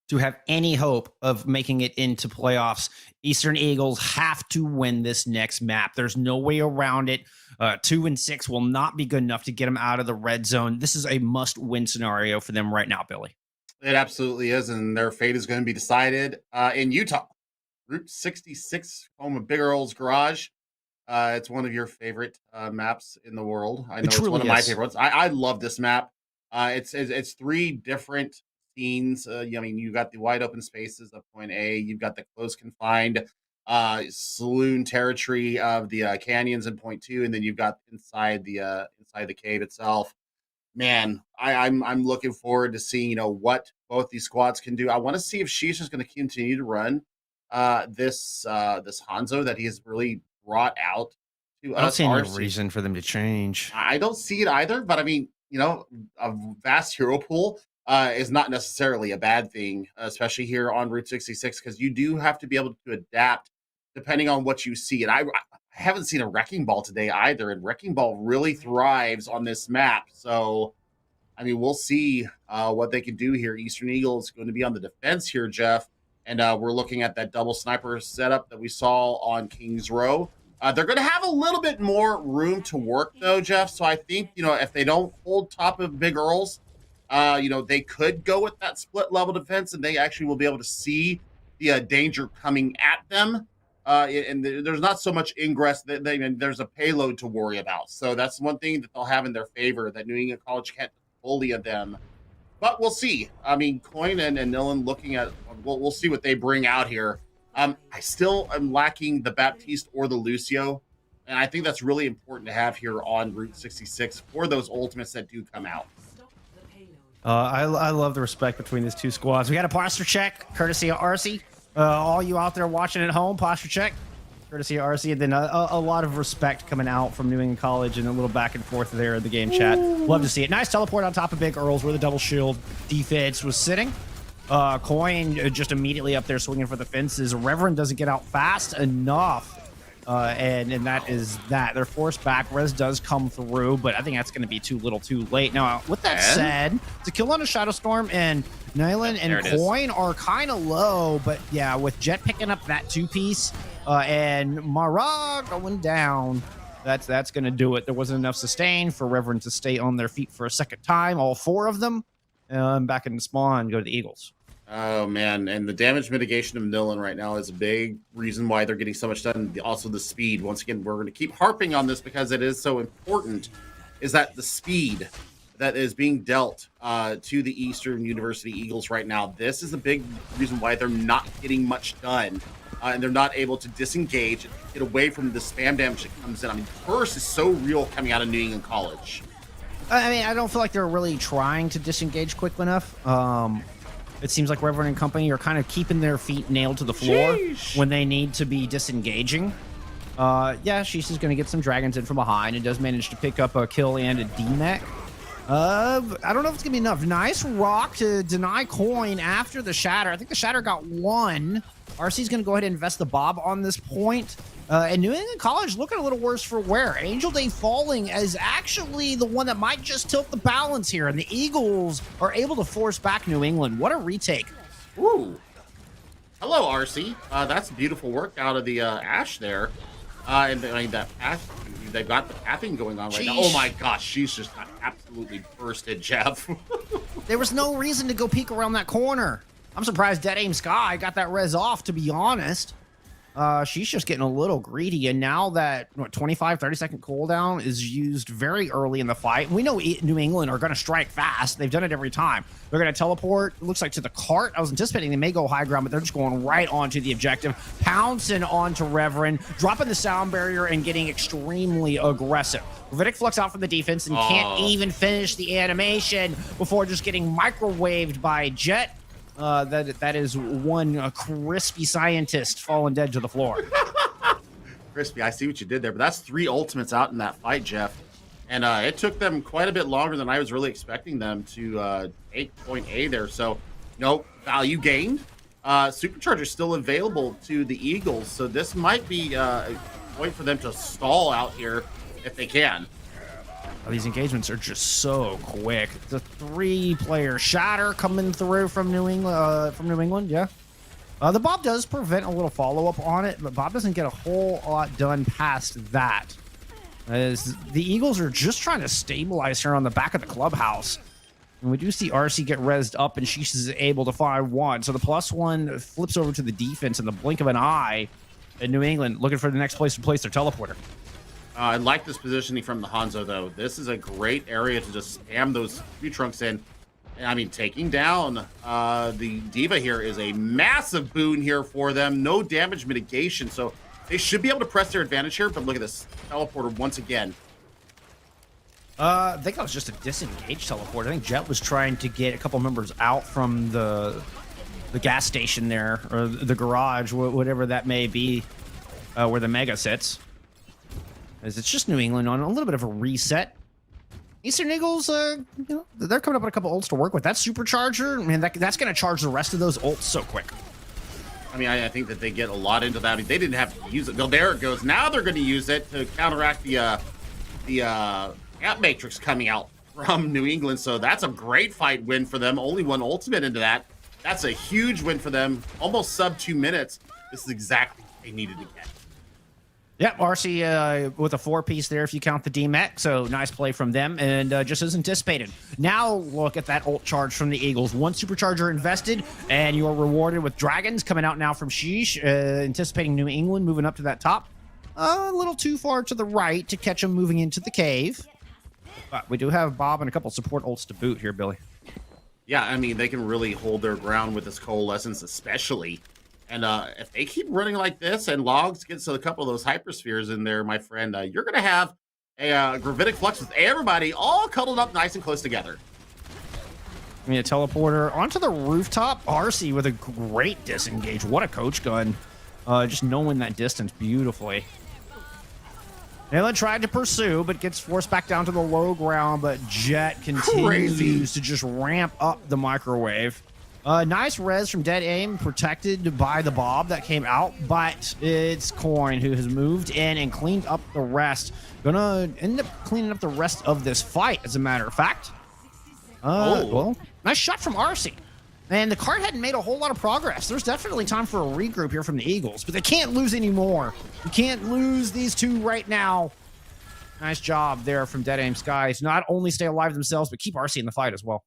to have any hope of making it into playoffs, Eastern Eagles have to win this next map. There's no way around it. 2-6 will not be good enough to get them out of the red zone. This is a must-win scenario for them right now, Billy. It absolutely is, and their fate is going to be decided in Utah. Route 66, home of Big Earl's Garage. It's one of your favorite maps in the world. I know it's one of my favorite ones. I love this map. It's three different scenes. I mean, you got the wide open spaces of point A. You've got the close confined saloon territory of the canyons in point 2, and then you've got inside the cave itself. Man, I'm looking forward to seeing what both these squads can do. I want to see if Sheesh is going to continue to run this Hanzo that he has really brought out to us. I don't see any reason for them to change. I don't see it either, but I mean, a vast hero pool is not necessarily a bad thing, especially here on Route 66, because you do have to be able to adapt depending on what you see. And I haven't seen a Wrecking Ball today either, and Wrecking Ball really thrives on this map. So, I mean, we'll see what they can do here. Eastern Eagles going to be on the defense here, Jeff, and we're looking at that double sniper setup that we saw on Kings Row. They're going to have a little bit more room to work, though, Jeff. So I think, if they don't hold top of Big Earls, they could go with that split level defense, and they actually will be able to see the danger coming at them. And there's not so much ingress. There's a payload to worry about. So that's one thing that they'll have in their favor, that New England College can't bully of them. But we'll see. I mean, Coin and Nilan looking at, we'll see what they bring out here. I still am lacking the Baptiste or the Lucio, and I think that's really important to have here on Route 66 for those ultimates that do come out. I love the respect between these two squads. We got a posture check, courtesy of RC. All you out there watching at home, posture check, courtesy of RC. And then a lot of respect coming out from New England College, and a little back and forth there in the game chat. Love to see it. Nice teleport on top of Big Earls where the double shield defense was sitting. Coin just immediately up there swinging for the fences. Reverend doesn't get out fast enough. And that is that. They're forced back. Rez does come through, but I think that's going to be too little too late. Now, with that said, the kill on a Shadow Storm and Nyland and Coin are kind of low, but yeah, with Jet picking up that 2-piece and Mara going down, that's going to do it. There wasn't enough sustain for Reverend to stay on their feet for a second time. All 4 of them back in the spawn, go to the Eagles. Oh, man. And the damage mitigation of Nilan right now is a big reason why they're getting so much done. Also, the speed. Once again, we're going to keep harping on this because it is so important, is that the speed that is being dealt to the Eastern University Eagles right now, this is a big reason why they're not getting much done. And they're not able to disengage and get away from the spam damage that comes in. I mean, Curse is so real coming out of New England College. I mean, I don't feel like they're really trying to disengage quick enough. It seems like Reverend and company are kind of keeping their feet nailed to the floor when they need to be disengaging. Yeah, Sheesh is going to get some dragons in from behind and does manage to pick up a kill and a DMAC. I don't know if it's going to be enough. Nice rock to deny Coin after the Shatter. I think the Shatter got 1. RC's going to go ahead and invest the Bob on this point. And New England College looking a little worse for wear. Angel Day falling is actually the one that might just tilt the balance here, and the Eagles are able to force back New England. What a retake. Ooh. Hello, RC. That's beautiful work out of the Ash there. And I mean, that path, they've got the pathing going on right now. Oh my gosh, she's just got absolutely bursted, Jeff. There was no reason to go peek around that corner. I'm surprised Dead Aim Sky got that res off, to be honest. She's just getting a little greedy, and now that 30 second cooldown is used very early in the fight, we know New England are going to strike fast. They've done it every time. They're going to teleport, it looks like, to the cart. I was anticipating they may go high ground, but they're just going right onto the objective, pouncing onto Reverend, dropping the sound barrier and getting extremely aggressive. Ravitic Flux out from the defense and can't even finish the animation before just getting microwaved by Jet. That is one crispy scientist falling dead to the floor. Crispy, I see what you did there, but that's 3 ultimates out in that fight, Jeff. And it took them quite a bit longer than I was really expecting them to take point A there. So, value gained. Supercharger still available to the Eagles, so this might be a point for them to stall out here if they can. Oh, these engagements are just so quick. The 3-player shatter coming through from New England. Yeah. The Bob does prevent a little follow-up on it, but Bob doesn't get a whole lot done past that. As the Eagles are just trying to stabilize her on the back of the clubhouse. And we do see RC get rezzed up, and she's able to find one. So the +1 flips over to the defense in the blink of an eye. In New England, looking for the next place to place their teleporter. I like this positioning from the Hanzo, though. This is a great area to just spam those tree trunks in. And, I mean, taking down the Diva here is a massive boon here for them. No damage mitigation, so they should be able to press their advantage here. But look at this teleporter once again. I think that was just a disengaged teleport. I think Jet was trying to get a couple members out from the gas station there, or the garage, whatever that may be, where the Mega sits. As it's just New England on a little bit of a reset. Eastern Eagles, you know, they're coming up with a couple ults to work with. That supercharger, man, that's going to charge the rest of those ults so quick. I mean, I think that they get a lot into that. I mean, they didn't have to use it. Well, there it goes. Now they're going to use it to counteract the Amp Matrix coming out from New England. So that's a great fight win for them. Only one ultimate into that. That's a huge win for them. Almost sub 2 minutes. This is exactly what they needed to get. Yep, RC with a 4-piece there if you count the DMEC, so nice play from them, and just as anticipated. Now look at that ult charge from the Eagles. 1 supercharger invested, and you are rewarded with dragons coming out now from Sheesh, anticipating New England moving up to that top. A little too far to the right to catch them moving into the cave. But we do have Bob and a couple support ults to boot here, Billy. Yeah, I mean, they can really hold their ground with this Coalescence especially. And if they keep running like this and Logs gets a couple of those hyperspheres in there, my friend, you're going to have a gravitic flux with everybody all cuddled up nice and close together. I mean, a teleporter onto the rooftop. RC with a great disengage. What a coach gun. Just knowing that distance beautifully. Nayla tried to pursue, but gets forced back down to the low ground, but Jet continues to just ramp up the microwave. Nice res from Dead Aim, protected by the Bob that came out, but it's Coin who has moved in and cleaned up the rest. Gonna end up cleaning up the rest of this fight, as a matter of fact. Well, nice shot from RC. And the card hadn't made a whole lot of progress. There's definitely time for a regroup here from the Eagles, but they can't lose anymore. You can't lose these two right now. Nice job there from Dead Aim Skies. Not only stay alive themselves, but keep RC in the fight as well.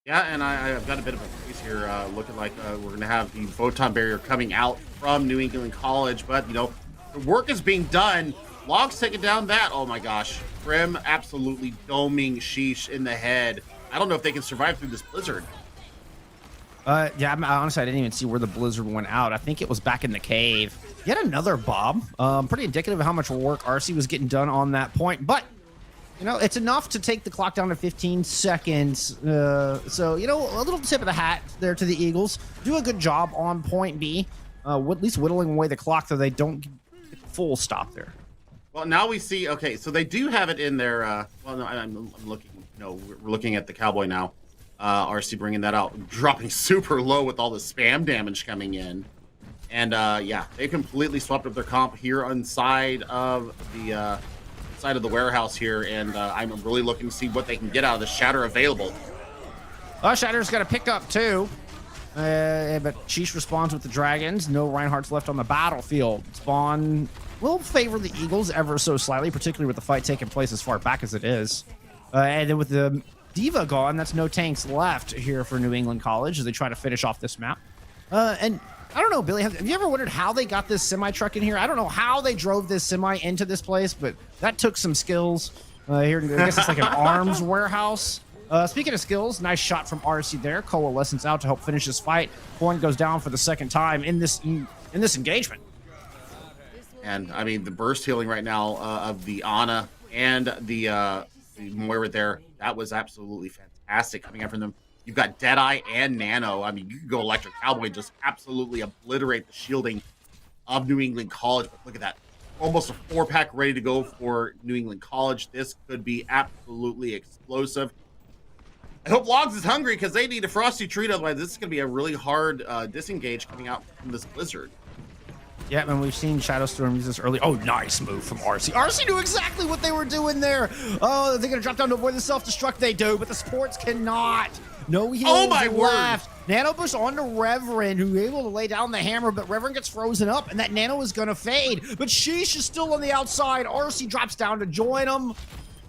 Yeah, and I've got a bit of a freeze here, looking like we're going to have the photon barrier coming out from New England College, but, you know, the work is being done. Logs taking down that. Oh, my gosh. Prim absolutely doming Sheesh in the head. I don't know if they can survive through this blizzard. Yeah, honestly, I didn't even see where the blizzard went out. I think it was back in the cave. Yet another Bob. Pretty indicative of how much work RC was getting done on that point, but you know, it's enough to take the clock down to 15 seconds. So, you know, a little tip of the hat there to the Eagles. Do a good job on point B. At least whittling away the clock so they don't get full stop there. Well, now we see, okay, so they do have it in there. Well, no, I'm looking, no, we're looking at the Cowboy now. RC bringing that out, dropping super low with all the spam damage coming in. And yeah, they completely swapped up their comp here inside of the side of the warehouse here, and I'm really looking to see what they can get out of the Shatter available. Shatter's got a pickup too, but Sheesh responds with the dragons. No Reinhardt's left on the battlefield. Spawn will favor the Eagles ever so slightly, particularly with the fight taking place as far back as it is. And then with the Diva gone, that's no tanks left here for New England College as they try to finish off this map. And I don't know, Billy, have you ever wondered how they got this semi-truck in here? I don't know how they drove this semi into this place, but that took some skills. Here, I guess it's like an arms warehouse. Speaking of skills, nice shot from RC there. Coalescence out to help finish this fight. Point goes down for the second time in this engagement. And, I mean, the burst healing right now of the Ana and the Moira there, that was absolutely fantastic coming out from them. You've got Deadeye and Nano. I mean, you could go Electric Cowboy and just absolutely obliterate the shielding of New England College. But look at that. Almost a 4-pack ready to go for New England College. This could be absolutely explosive. I hope Logs is hungry because they need a Frosty treat. Otherwise, this is going to be a really hard disengage coming out from this blizzard. Yeah, and we've seen Shadowstorm use this early. Oh, nice move from RC. RC knew exactly what they were doing there. Oh, they're going to drop down to avoid the self-destruct. They do, but the sports cannot. No heals left. Nano push onto Reverend, who able to lay down the hammer, but Reverend gets frozen up, and that Nano is going to fade. But Sheesh is still on the outside. RC drops down to join him.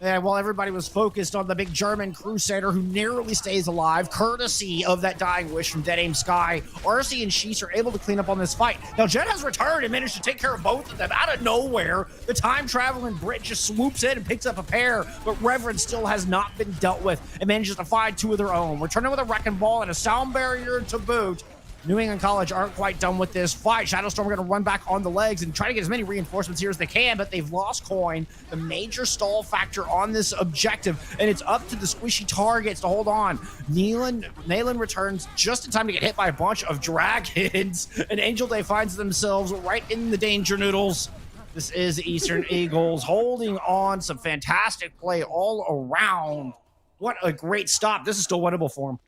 And while everybody was focused on the big German Crusader who narrowly stays alive, courtesy of that dying wish from Dead Aim Sky, RC and Sheesh are able to clean up on this fight. Now, Jet has returned and managed to take care of both of them out of nowhere. The time-traveling Brit just swoops in and picks up a pair, but Reverend still has not been dealt with and manages to find two of their own. Returning with a Wrecking Ball and a Sound Barrier to boot. New England College aren't quite done with this fight. Shadowstorm are going to run back on the legs and try to get as many reinforcements here as they can, but they've lost coin, the major stall factor on this objective, and it's up to the squishy targets to hold on. Nayland returns just in time to get hit by a bunch of dragons, and Angel Day finds themselves right in the danger noodles. This is the Eastern Eagles holding on. Some fantastic play all around. What a great stop. This is still winnable for them.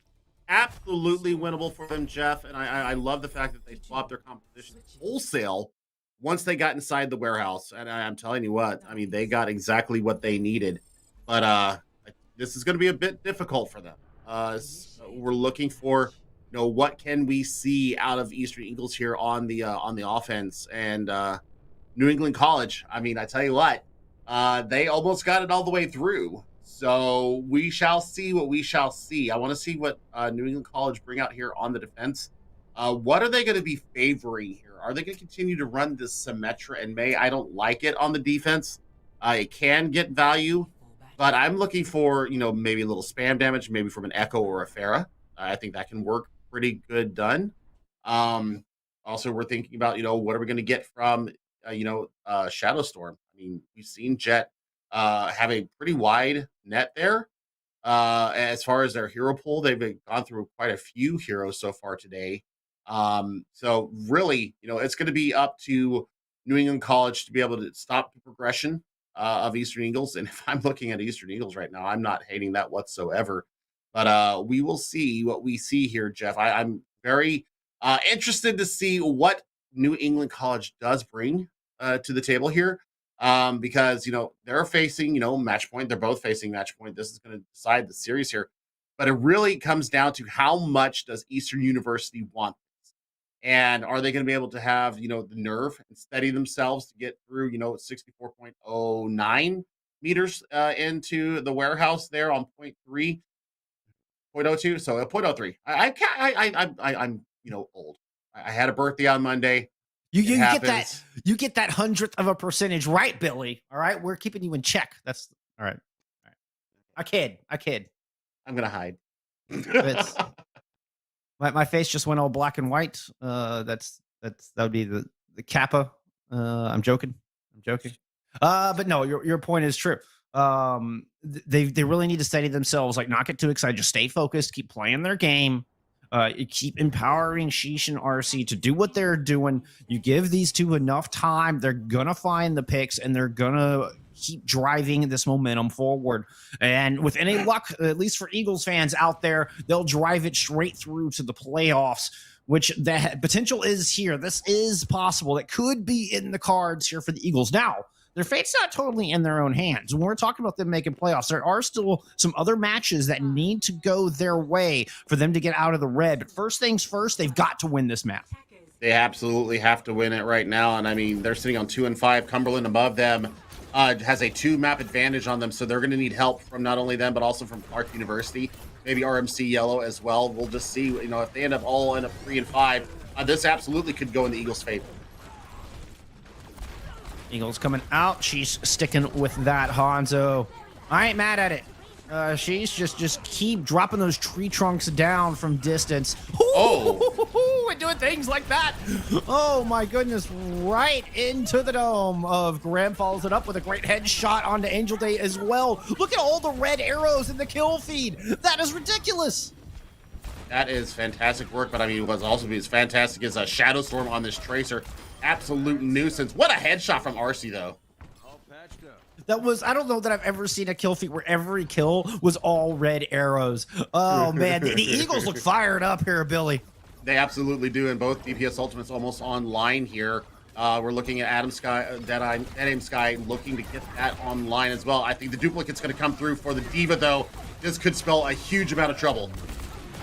Absolutely winnable for them, Jeff. And I love the fact that they swapped their composition wholesale once they got inside the warehouse. And I'm telling you what, I mean, they got exactly what they needed. But this is going to be a bit difficult for them. So we're looking for, what can we see out of Eastern Eagles here on the offense, and New England College. I mean, I tell you what, they almost got it all the way through. So we shall see what we shall see. I want to see what New England College bring out here on the defense. What are they going to be favoring here? Are they going to continue to run this Symmetra and May? I don't like it on the defense. It can get value, but I'm looking for, maybe a little spam damage, maybe from an Echo or a Pharah. I think that can work pretty good done. Also, we're thinking about, what are we going to get from, Shadowstorm? I mean, we've seen Jet have a pretty wide net there. As far as their hero pool, they've gone through quite a few heroes so far today. So really, it's going to be up to New England College to be able to stop the progression of Eastern Eagles. And if I'm looking at Eastern Eagles right now, I'm not hating that whatsoever. But we will see what we see here, Jeff. I'm very interested to see what New England College does bring to the table here. Because, they're facing, match point. They're both facing match point. This is going to decide the series here. But it really comes down to how much does Eastern University want this? And are they going to be able to have, the nerve and steady themselves to get through, 64.09 meters into the warehouse there on 0.3.02. So 0.03. I'm, old. I had a birthday on Monday. You get that. You get that 100th of a percentage, right, Billy? All right, we're keeping you in check. That's all right. All right. I kid. I'm gonna hide. My face just went all black and white. That would be the Kappa. I'm joking. But no, your point is true. They really need to steady themselves. Like, not get too excited. Just stay focused. Keep playing their game. You keep empowering Sheesh and RC to do what they're doing. You give these two enough time, they're gonna find the picks, and they're gonna keep driving this momentum forward. And with any luck, at least for Eagles fans out there, they'll drive it straight through to the playoffs, which the potential is here. This is possible. That could be in the cards here for the Eagles. Now, their fate's not totally in their own hands. When we're talking about them making playoffs, there are still some other matches that need to go their way for them to get out of the red. But first things first, they've got to win this map. They absolutely have to win it right now. And I mean, they're sitting on 2-5. Cumberland above them has a 2-map advantage on them. So they're going to need help from not only them, but also from Clark University, maybe RMC Yellow as well. We'll just see, if they end up 3-5, this absolutely could go in the Eagles' favor. Eagles coming out. She's sticking with that, Hanzo. I ain't mad at it. She's just keep dropping those tree trunks down from distance. Oh, and doing things like that. Oh my goodness! Right into the dome of Graham. Follows it up with a great headshot onto Angel Day as well. Look at all the red arrows in the kill feed. That is ridiculous. That is fantastic work. But I mean, what's also as fantastic is a Shadowstorm on this Tracer. Absolute nuisance. What a headshot from RC, though. That was, I don't know that I've ever seen a kill feed where every kill was all red arrows. Oh, man. The Eagles look fired up here, Billy. They absolutely do, and both DPS Ultimates almost online here. We're looking at Dead Aim Sky looking to get that online as well. I think the duplicate's going to come through for the Diva, though. This could spell a huge amount of trouble.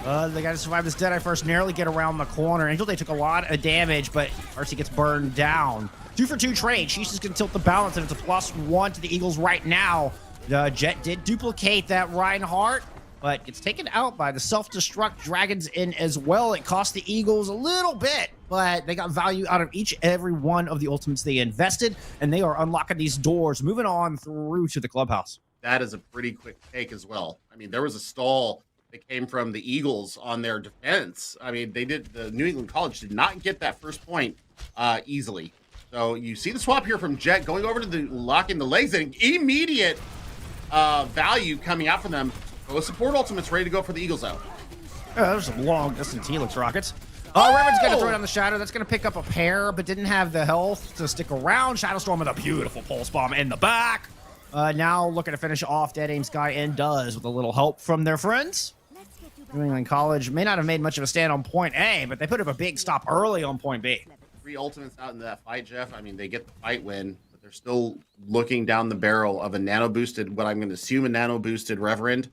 They got to survive this Deadeye first, narrowly get around the corner. Angel Day took a lot of damage, but RC gets burned down. 2-for-2 trade. She's just going to tilt the balance, and it's a +1 to the Eagles right now. Jet did duplicate that Reinhardt, but gets taken out by the self-destruct Dragons in as well. It cost the Eagles a little bit, but they got value out of every one of the ultimates they invested, and they are unlocking these doors, moving on through to the clubhouse. That is a pretty quick take as well. I mean, there was a stall that came from the Eagles on their defense. I mean, the New England College did not get that first point easily. So you see the swap here from Jet going over to the locking the legs, and immediate value coming out from them. So support ultimate's ready to go for the Eagles out. There's some long distance Helix rockets. Revan's going to throw down the Shadow. That's going to pick up a pair, but didn't have the health to stick around. Shadowstorm with a beautiful pulse bomb in the back. Now looking to finish off Dead Aim Sky, and does with a little help from their friends. New England College may not have made much of a stand on point A, but they put up a big stop early on point B. 3 ultimates out in that fight, Jeff. I mean, they get the fight win, but they're still looking down the barrel of a nano-boosted, what I'm going to assume a nano-boosted Reverend,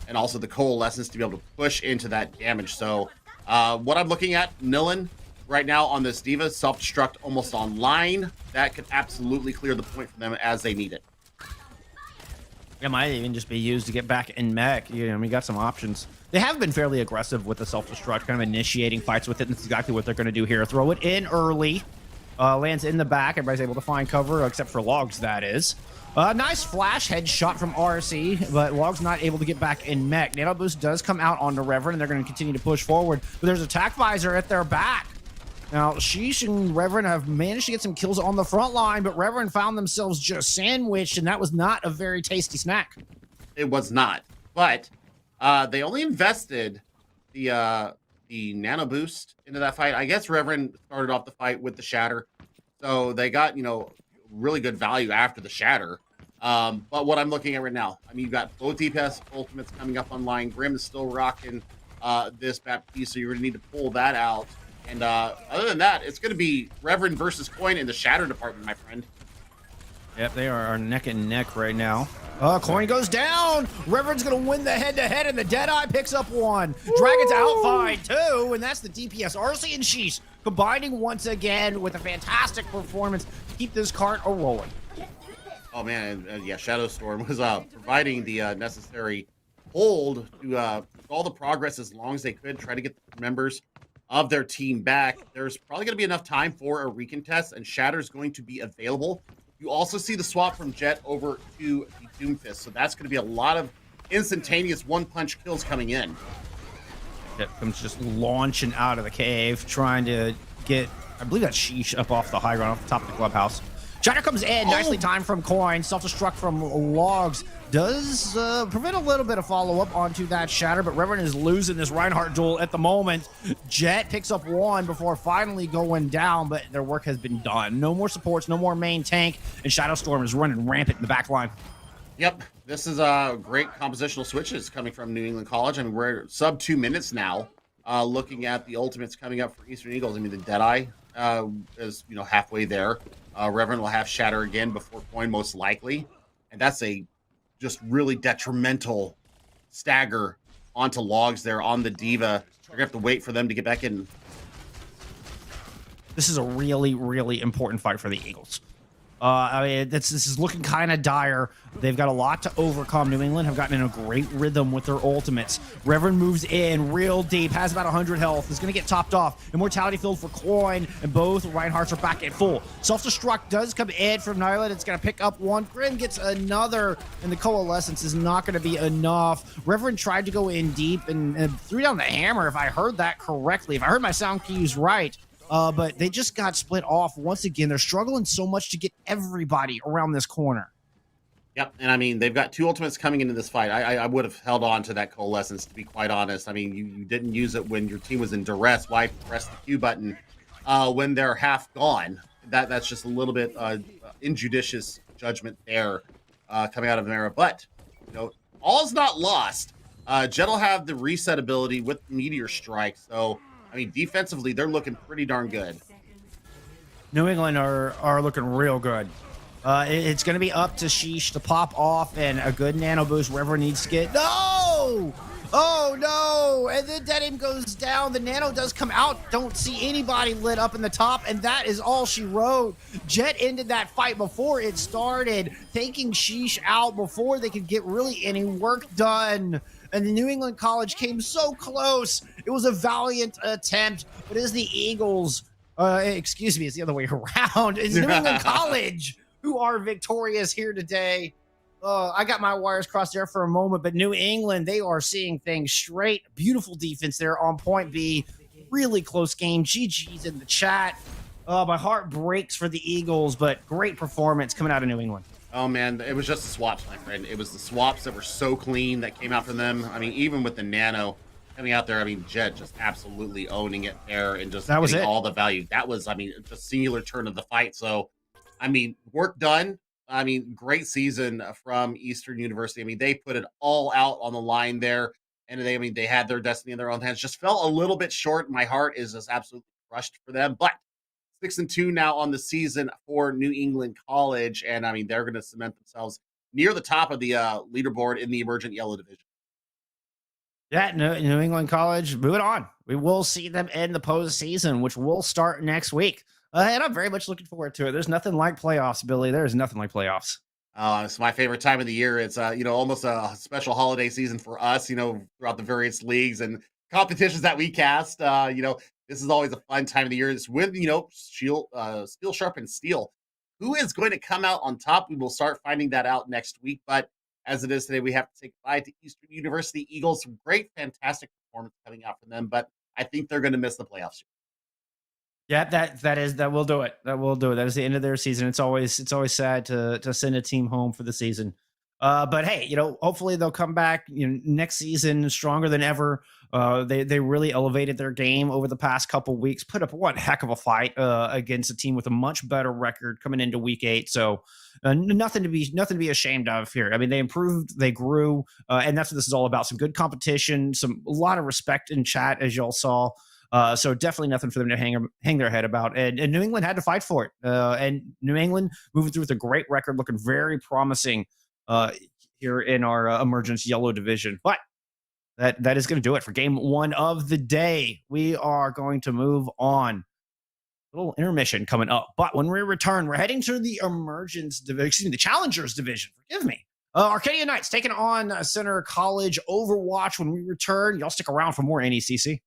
and also the Coalescence to be able to push into that damage. So what I'm looking at, Nilin, right now on this Diva, self-destruct almost online. That could absolutely clear the point for them as they need it. It might even just be used to get back in mech. You know, we got some options. They have been fairly aggressive with the self-destruct, kind of initiating fights with it, and that's exactly what they're going to do here. Throw it in early. Lands in the back. Everybody's able to find cover, except for Logs, that is. Nice flash headshot from RC, but Logs not able to get back in mech. Nano Boost does come out onto Reverend, and they're going to continue to push forward. But there's a attack visor at their back. Now, Sheesh and Reverend have managed to get some kills on the front line, but Reverend found themselves just sandwiched, and that was not a very tasty snack. It was not. But they only invested the nano boost into that fight. I guess Reverend started off the fight with the shatter, so they got, you know, really good value after the shatter. But what I'm looking at right now, I mean, you've got both DPS ultimates coming up online. Grim is still rocking this Baptiste, so you're going to need to pull that out. And other than that, it's going to be Reverend versus Coin in the shatter department, my friend. Yep, they are neck and neck right now. Coin goes down. Reverend's going to win the head-to-head, and the Deadeye picks up one. Dragon's outfight two, and that's the DPS. RC and Sheesh combining once again with a fantastic performance to keep this cart a-rolling. Oh, man. Yeah, Shadowstorm was providing the necessary hold to all the progress as long as they could, try to get the members of their team back. There's probably going to be enough time for a recontest, and Shatter's going to be available. You also see the swap from Jet over to the Doomfist, so that's going to be a lot of instantaneous one-punch kills coming in. It comes just launching out of the cave, trying to get, I believe that's Sheesh up off the high ground, off the top of the clubhouse. Shatter comes in, nicely timed from Coin. Self-destruct from Logs does prevent a little bit of follow-up onto that Shatter, but Reverend is losing this Reinhardt duel at the moment. Jet picks up one before finally going down, but their work has been done. No more supports, no more main tank, and Shadowstorm is running rampant in the back line. Yep, this is great compositional switches coming from New England College. I mean, we're sub 2 minutes now, looking at the ultimates coming up for Eastern Eagles. I mean, the Deadeye is, you know, halfway there. Reverend will have Shatter again before Coin, most likely. And that's a just really detrimental stagger onto Logs there on the Diva. They're going to have to wait for them to get back in. This is a really, really important fight for the Eagles. I mean, this is looking kind of dire. They've got a lot to overcome. New England have gotten in a great rhythm with their ultimates. Reverend moves in real deep, has about 100 health, is going to get topped off. Immortality field for Coin, and both Reinhardts are back at full. Self-destruct does come in from Nyland. It's going to pick up one. Grim gets another, and the Coalescence is not going to be enough. Reverend tried to go in deep and threw down the hammer, if I heard that correctly. If I heard my sound cues right. But they just got split off once again. They're struggling so much to get everybody around this corner. Yep, and I mean, they've got 2 ultimates coming into this fight. I would have held on to that Coalescence, to be quite honest. I mean, you didn't use it when your team was in duress. Why press the Q button when they're half gone? That's just a little bit injudicious judgment there coming out of Mara. But, you know, all's not lost. Jet will have the reset ability with Meteor Strike, so I mean, defensively, they're looking pretty darn good. New England are looking real good. It's going to be up to Sheesh to pop off and a good nano boost wherever it needs to get. No! Oh no! And then Denim goes down. The nano does come out. Don't see anybody lit up in the top, and that is all she wrote. Jet ended that fight before it started, taking Sheesh out before they could get really any work done. And the New England College came so close. It was a valiant attempt, but it is the Eagles. Excuse me, it's the other way around. It's New England College who are victorious here today. I got my wires crossed there for a moment, but New England, they are seeing things straight. Beautiful defense there on point B. Really close game. GG's in the chat. My heart breaks for the Eagles, but great performance coming out of New England. Oh man, it was just the swaps, my friend. It was the swaps that were so clean that came out from them. I mean, even with the nano coming out there, I mean, Jet just absolutely owning it there and just That was getting it. all the value. That was, I mean, just singular turn of the fight. So, I mean, work done. I mean, great season from Eastern University. I mean, they put it all out on the line there. And they, I mean, they had their destiny in their own hands. Just fell a little bit short. My heart is just absolutely crushed for them. But 6-2 now on the season for New England College, and I mean they're going to cement themselves near the top of the leaderboard in the Emergent Yellow division. Yeah, New England College, moving on. We will see them in the postseason, which will start next week. And I'm very much looking forward to it. There's nothing like playoffs, Billy. There's nothing like playoffs. It's my favorite time of the year. It's almost a special holiday season for us. Throughout the various leagues and competitions that we cast. This is always a fun time of the year. It's with Steel Sharp and Steel. Who is going to come out on top? We will start finding that out next week. But as it is today, we have to say goodbye to Eastern University Eagles. Some great, fantastic performance coming out from them. But I think they're going to miss the playoffs. Yeah, that will do it. That will do it. That is the end of their season. It's always sad to send a team home for the season. But hey, hopefully they'll come back next season stronger than ever. They really elevated their game over the past couple weeks. Put up one heck of a fight against a team with a much better record coming into week 8. So nothing to be ashamed of here. I mean, they improved, they grew, and that's what this is all about. Some good competition, a lot of respect in chat, as y'all saw. So definitely nothing for them to hang their head about. And New England had to fight for it. And New England moving through with a great record, looking very promising here in our Emergence Yellow division. But that is going to do it for game 1 of the day. We are going to move on. A little intermission coming up. But when we return, we're heading to the Emergence division, the Challengers division. Forgive me. Arcadia Knights taking on Center College Overwatch. When we return, y'all stick around for more NECC.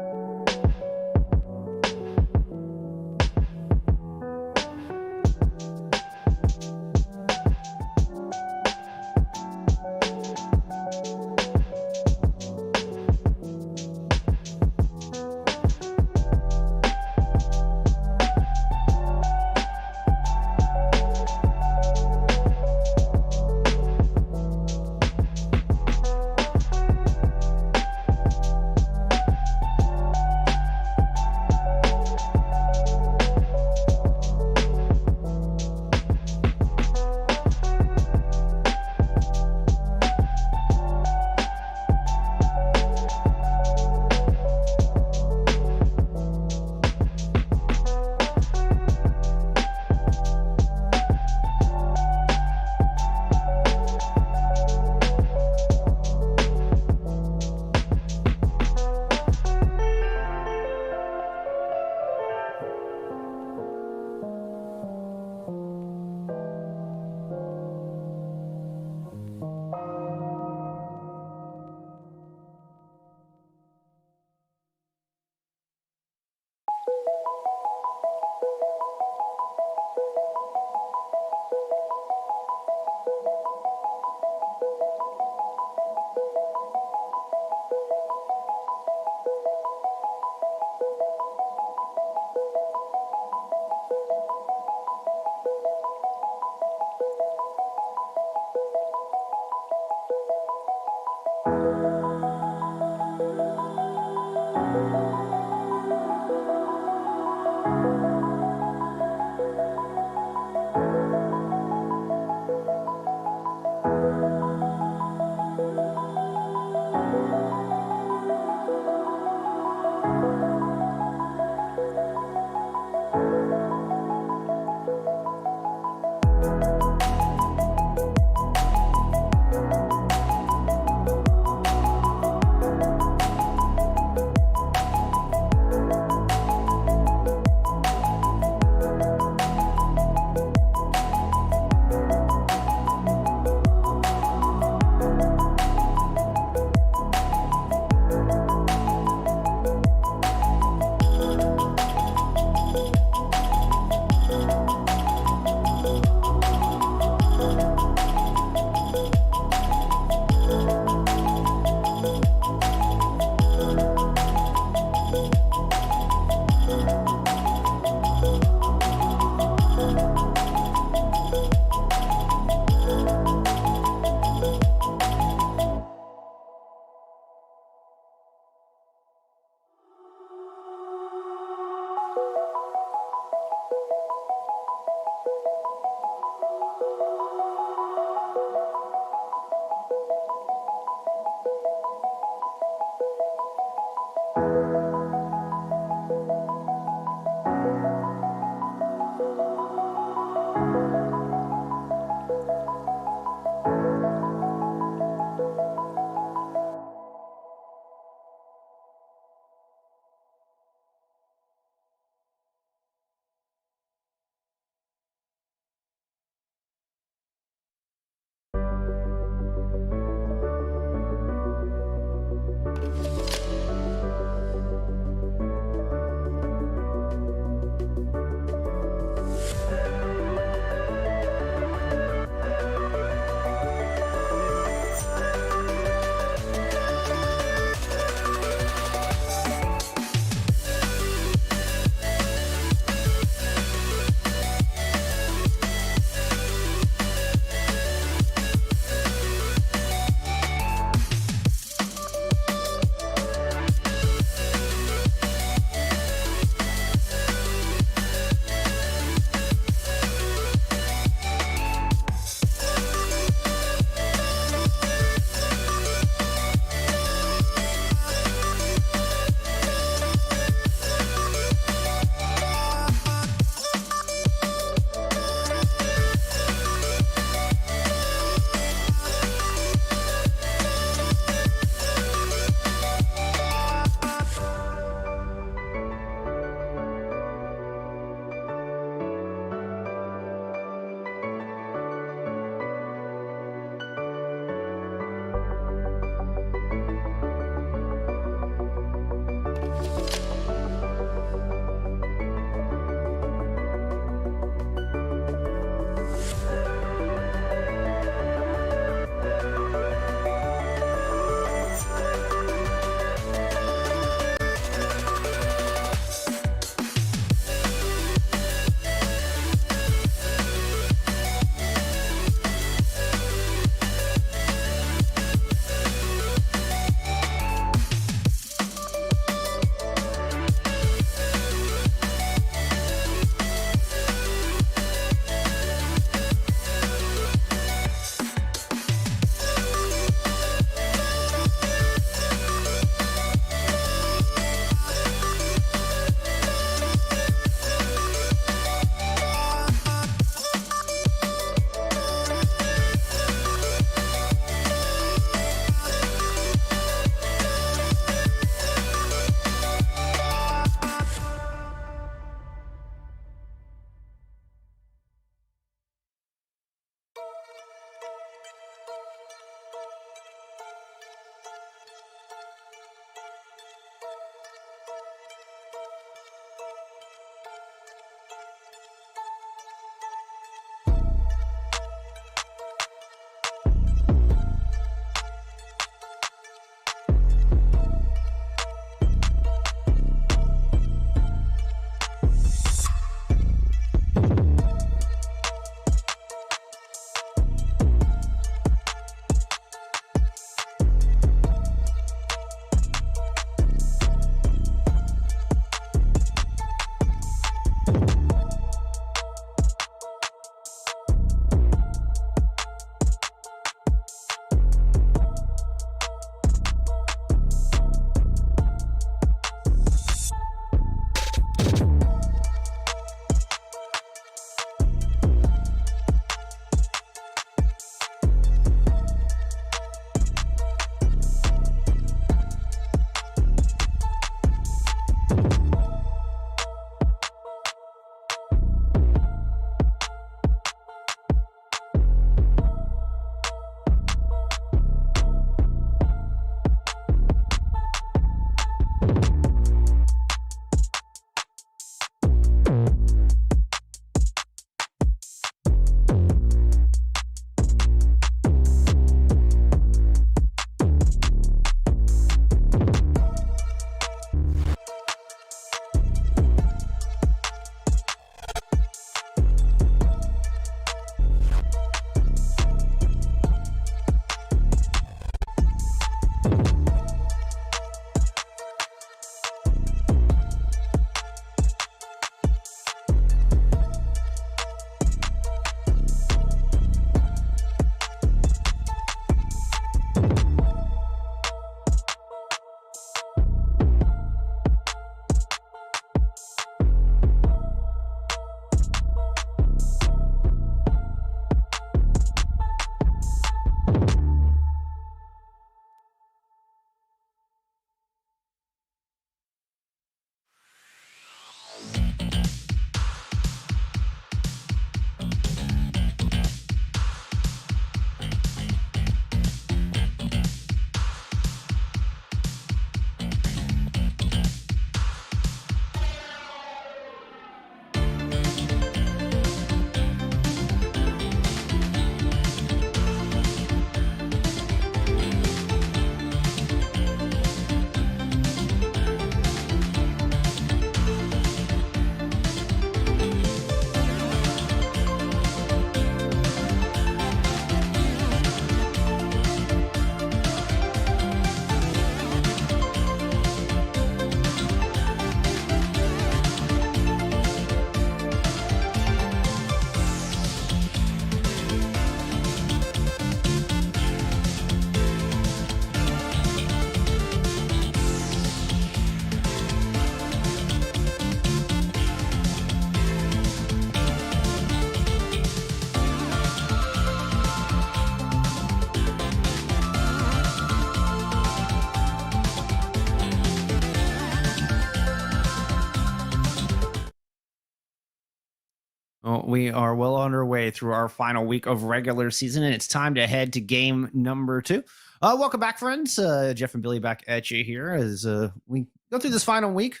Well, we are well on our way through our final week of regular season, and it's time to head to game number two. Welcome back, friends. Jeff and Billy back at you here as we go through this final week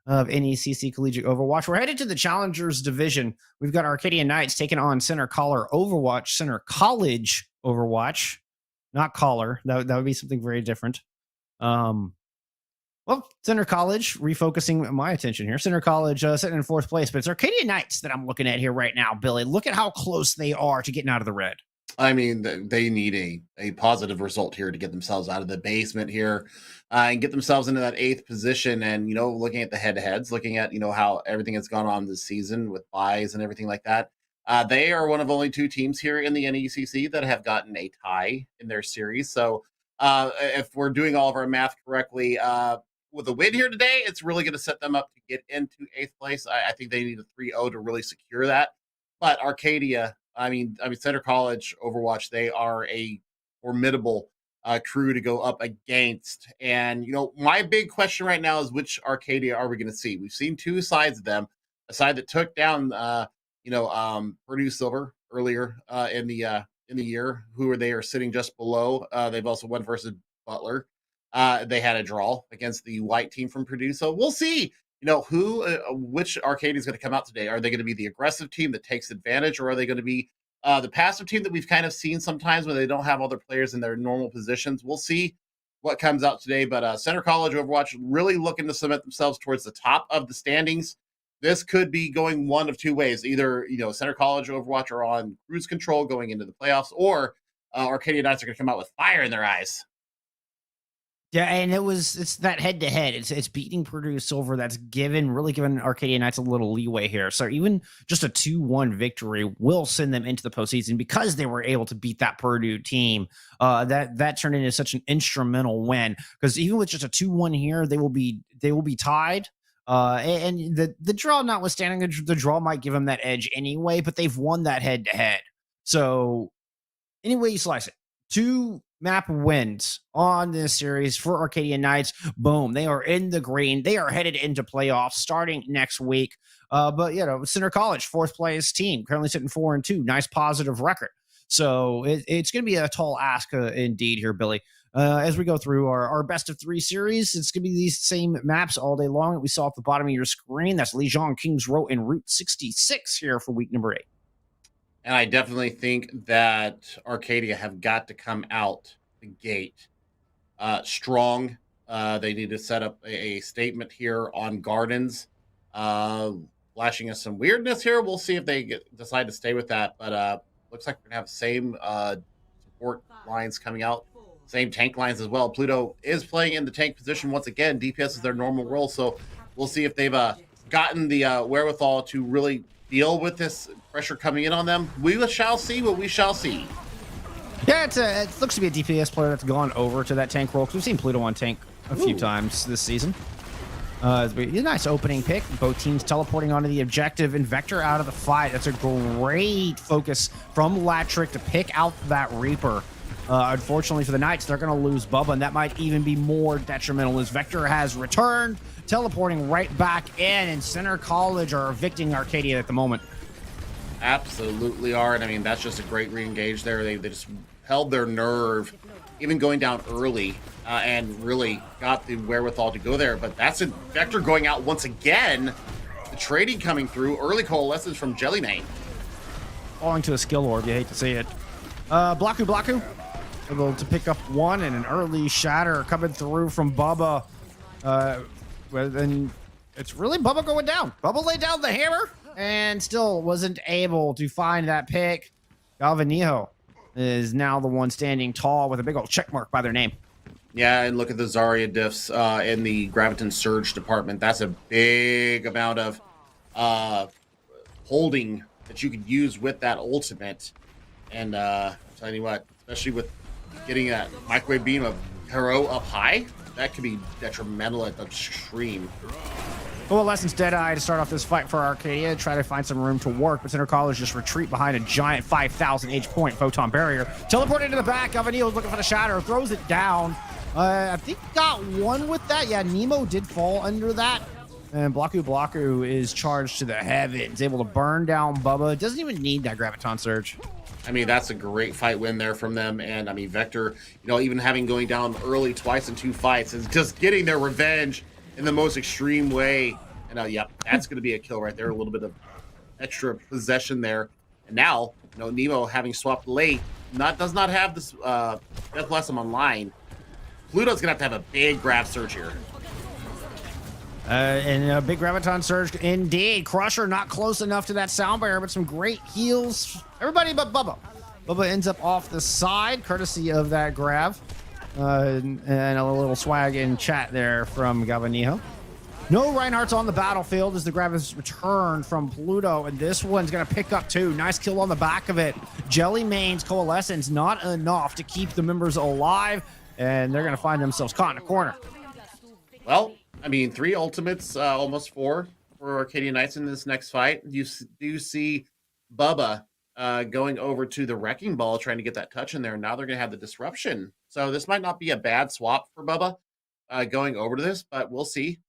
of NECC Collegiate Overwatch. We're headed to the Challengers Division. We've got Arcadia Knights taking on Center Collar Overwatch, Center College Overwatch, not Collar. That would be something very different. Well, Center College, refocusing my attention here. Center College sitting in fourth place, but it's Arcadia Knights that I'm looking at here right now, Billy. Look at how close they are to getting out of the red. I mean, they need a positive result here to get themselves out of the basement here and get themselves into that 8th position. And, looking at the head-to-heads, looking at, how everything has gone on this season with buys and everything like that. They are one of only 2 teams here in the NECC that have gotten a tie in their series. So if we're doing all of our math correctly, with a win here today, it's really going to set them up to get into 8th place. I think they need a 3-0 to really secure that. But Arcadia, I mean, Center College, Overwatch, they are a formidable crew to go up against. And, my big question right now is which Arcadia are we going to see? We've seen 2 sides of them. A side that took down, Purdue Silver earlier in the year, they are sitting just below. They've also won versus Butler. They had a draw against the white team from Purdue. So we'll see, which Arcadia is going to come out today. Are they going to be the aggressive team that takes advantage, or are they going to be the passive team that we've kind of seen sometimes when they don't have other players in their normal positions? We'll see what comes out today. But Center College Overwatch really looking to cement themselves towards the top of the standings. This could be going one of 2 ways. Either, Center College Overwatch are on cruise control going into the playoffs, or Arcadia Knights are going to come out with fire in their eyes. Yeah, and it's that head-to-head. It's beating Purdue Silver that's really given Arcadia Knights a little leeway here. So even just a 2-1 victory will send them into the postseason because they were able to beat that Purdue team. That turned into such an instrumental win, because even with just a 2-1 here, they will be tied. And the draw notwithstanding, the draw might give them that edge anyway, but they've won that head-to-head. So any way you slice it, 2 map wins on this series for Arcadia Knights. Boom, they are in the green. They are headed into playoffs starting next week. But Center College, 4th place team, currently sitting 4-2. Nice positive record. So it's going to be a tall ask indeed here, Billy. As we go through our best of 3 series, it's going to be these same maps all day long that we saw at the bottom of your screen. That's Legion, Kings Row, and Route 66 here for week number 8. And I definitely think that Arcadia have got to come out the gate strong. They need to set up a statement here on Gardens. Flashing us some weirdness here. We'll see if they decide to stay with that. But looks like we're going to have the same support lines coming out. Same tank lines as well. Pluto is playing in the tank position once again. DPS is their normal role. So we'll see if they've gotten the wherewithal to really deal with this pressure coming in on them. We shall see what we shall see. Yeah, it looks to be a DPS player that's gone over to that tank role, because we've seen Pluto on tank a few times this season. A nice opening pick. Both teams teleporting onto the objective, and Vector out of the fight. That's a great focus from Latrick to pick out that Reaper. Unfortunately for the Knights, they're going to lose Bubba, and that might even be more detrimental, as Vector has returned, teleporting right back in, and Center College are evicting Arcadia at the moment. Absolutely are. And I mean, that's just a great re-engage there. They just held their nerve, even going down early, and really got the wherewithal to go there. But that's a Vector going out once again. The trading coming through. Early coalescence from Jellymane. Falling to a skill orb. You hate to see it. Blaku. Able to pick up 1, and an early shatter coming through from Bubba. And it's really Bubba going down. Bubba laid down the hammer and still wasn't able to find that pick. Galvanillo is now the one standing tall with a big old check mark by their name. Yeah, and look at the Zarya diffs in the Graviton Surge department. That's a big amount of holding that you could use with that ultimate. And I'm telling you what, especially with getting that microwave beam of Hero up high, that could be detrimental at the extreme. Coalescence Deadeye to start off this fight for Arcadia, try to find some room to work, but Center College just retreat behind a giant 5,000 H point photon barrier. Teleport into the back, Galvanillo looking for the shatter, throws it down. I think got 1 with that. Yeah, Nemo did fall under that. And Blaku is charged to the heavens, able to burn down Bubba. Doesn't even need that Graviton Surge. I mean, that's a great fight win there from them. And I mean, Vector, even having going down early twice in 2 fights is just getting their revenge in the most extreme way. And yep, that's going to be a kill right there. A little bit of extra possession there. And now, Nemo having swapped late, does not have this Death Blossom online. Pluto's going to have a big grab surge here. And a big Graviton Surge indeed. Crusher not close enough to that sound barrier, but some great heals. Everybody but Bubba. Bubba ends up off the side, courtesy of that grab. And a little swag in chat there from Gavanijo. No Reinhardt's on the battlefield as the grab is returned from Pluto, and this one's going to pick up too. Nice kill on the back of it. Jelly Main's Coalescence not enough to keep the members alive, and they're going to find themselves caught in a corner. Well, I mean, 3 ultimates, almost 4 for Arcadia Knights in this next fight. You do see Bubba going over to the Wrecking Ball, trying to get that touch in there. Now they're going to have the disruption. So this might not be a bad swap for Bubba going over to this, but we'll see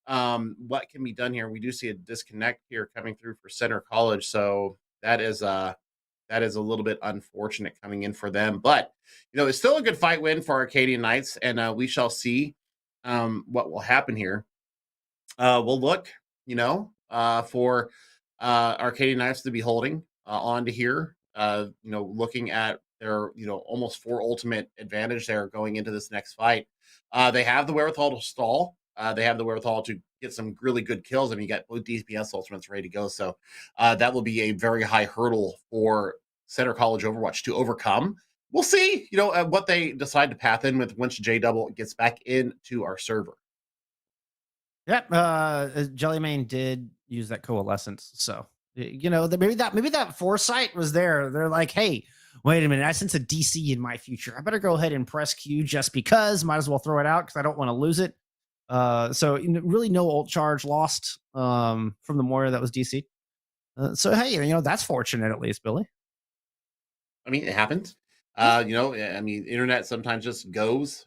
what can be done here. We do see a disconnect here coming through for Center College. So that is a little bit unfortunate coming in for them. But, it's still a good fight win for Arcadia Knights, and we shall see what will happen here. We'll look, for Arcadia Knights to be holding on to here, looking at their, almost 4 ultimate advantage there going into this next fight. They have the wherewithal to stall. They have the wherewithal to get some really good kills. I mean, you got both DPS ultimates ready to go. So that will be a very high hurdle for Center College Overwatch to overcome. We'll see, what they decide to path in with once J Double gets back into our server. Yep, Jellymain did use that Coalescence, so maybe that foresight was there. They're like, hey, wait a minute, I sense a DC in my future. I better go ahead and press Q just because. Might as well throw it out because I don't want to lose it. So really no ult charge lost from the Moira that was DC. So hey, that's fortunate at least, Billy. I mean, it happens. I mean, internet sometimes just goes.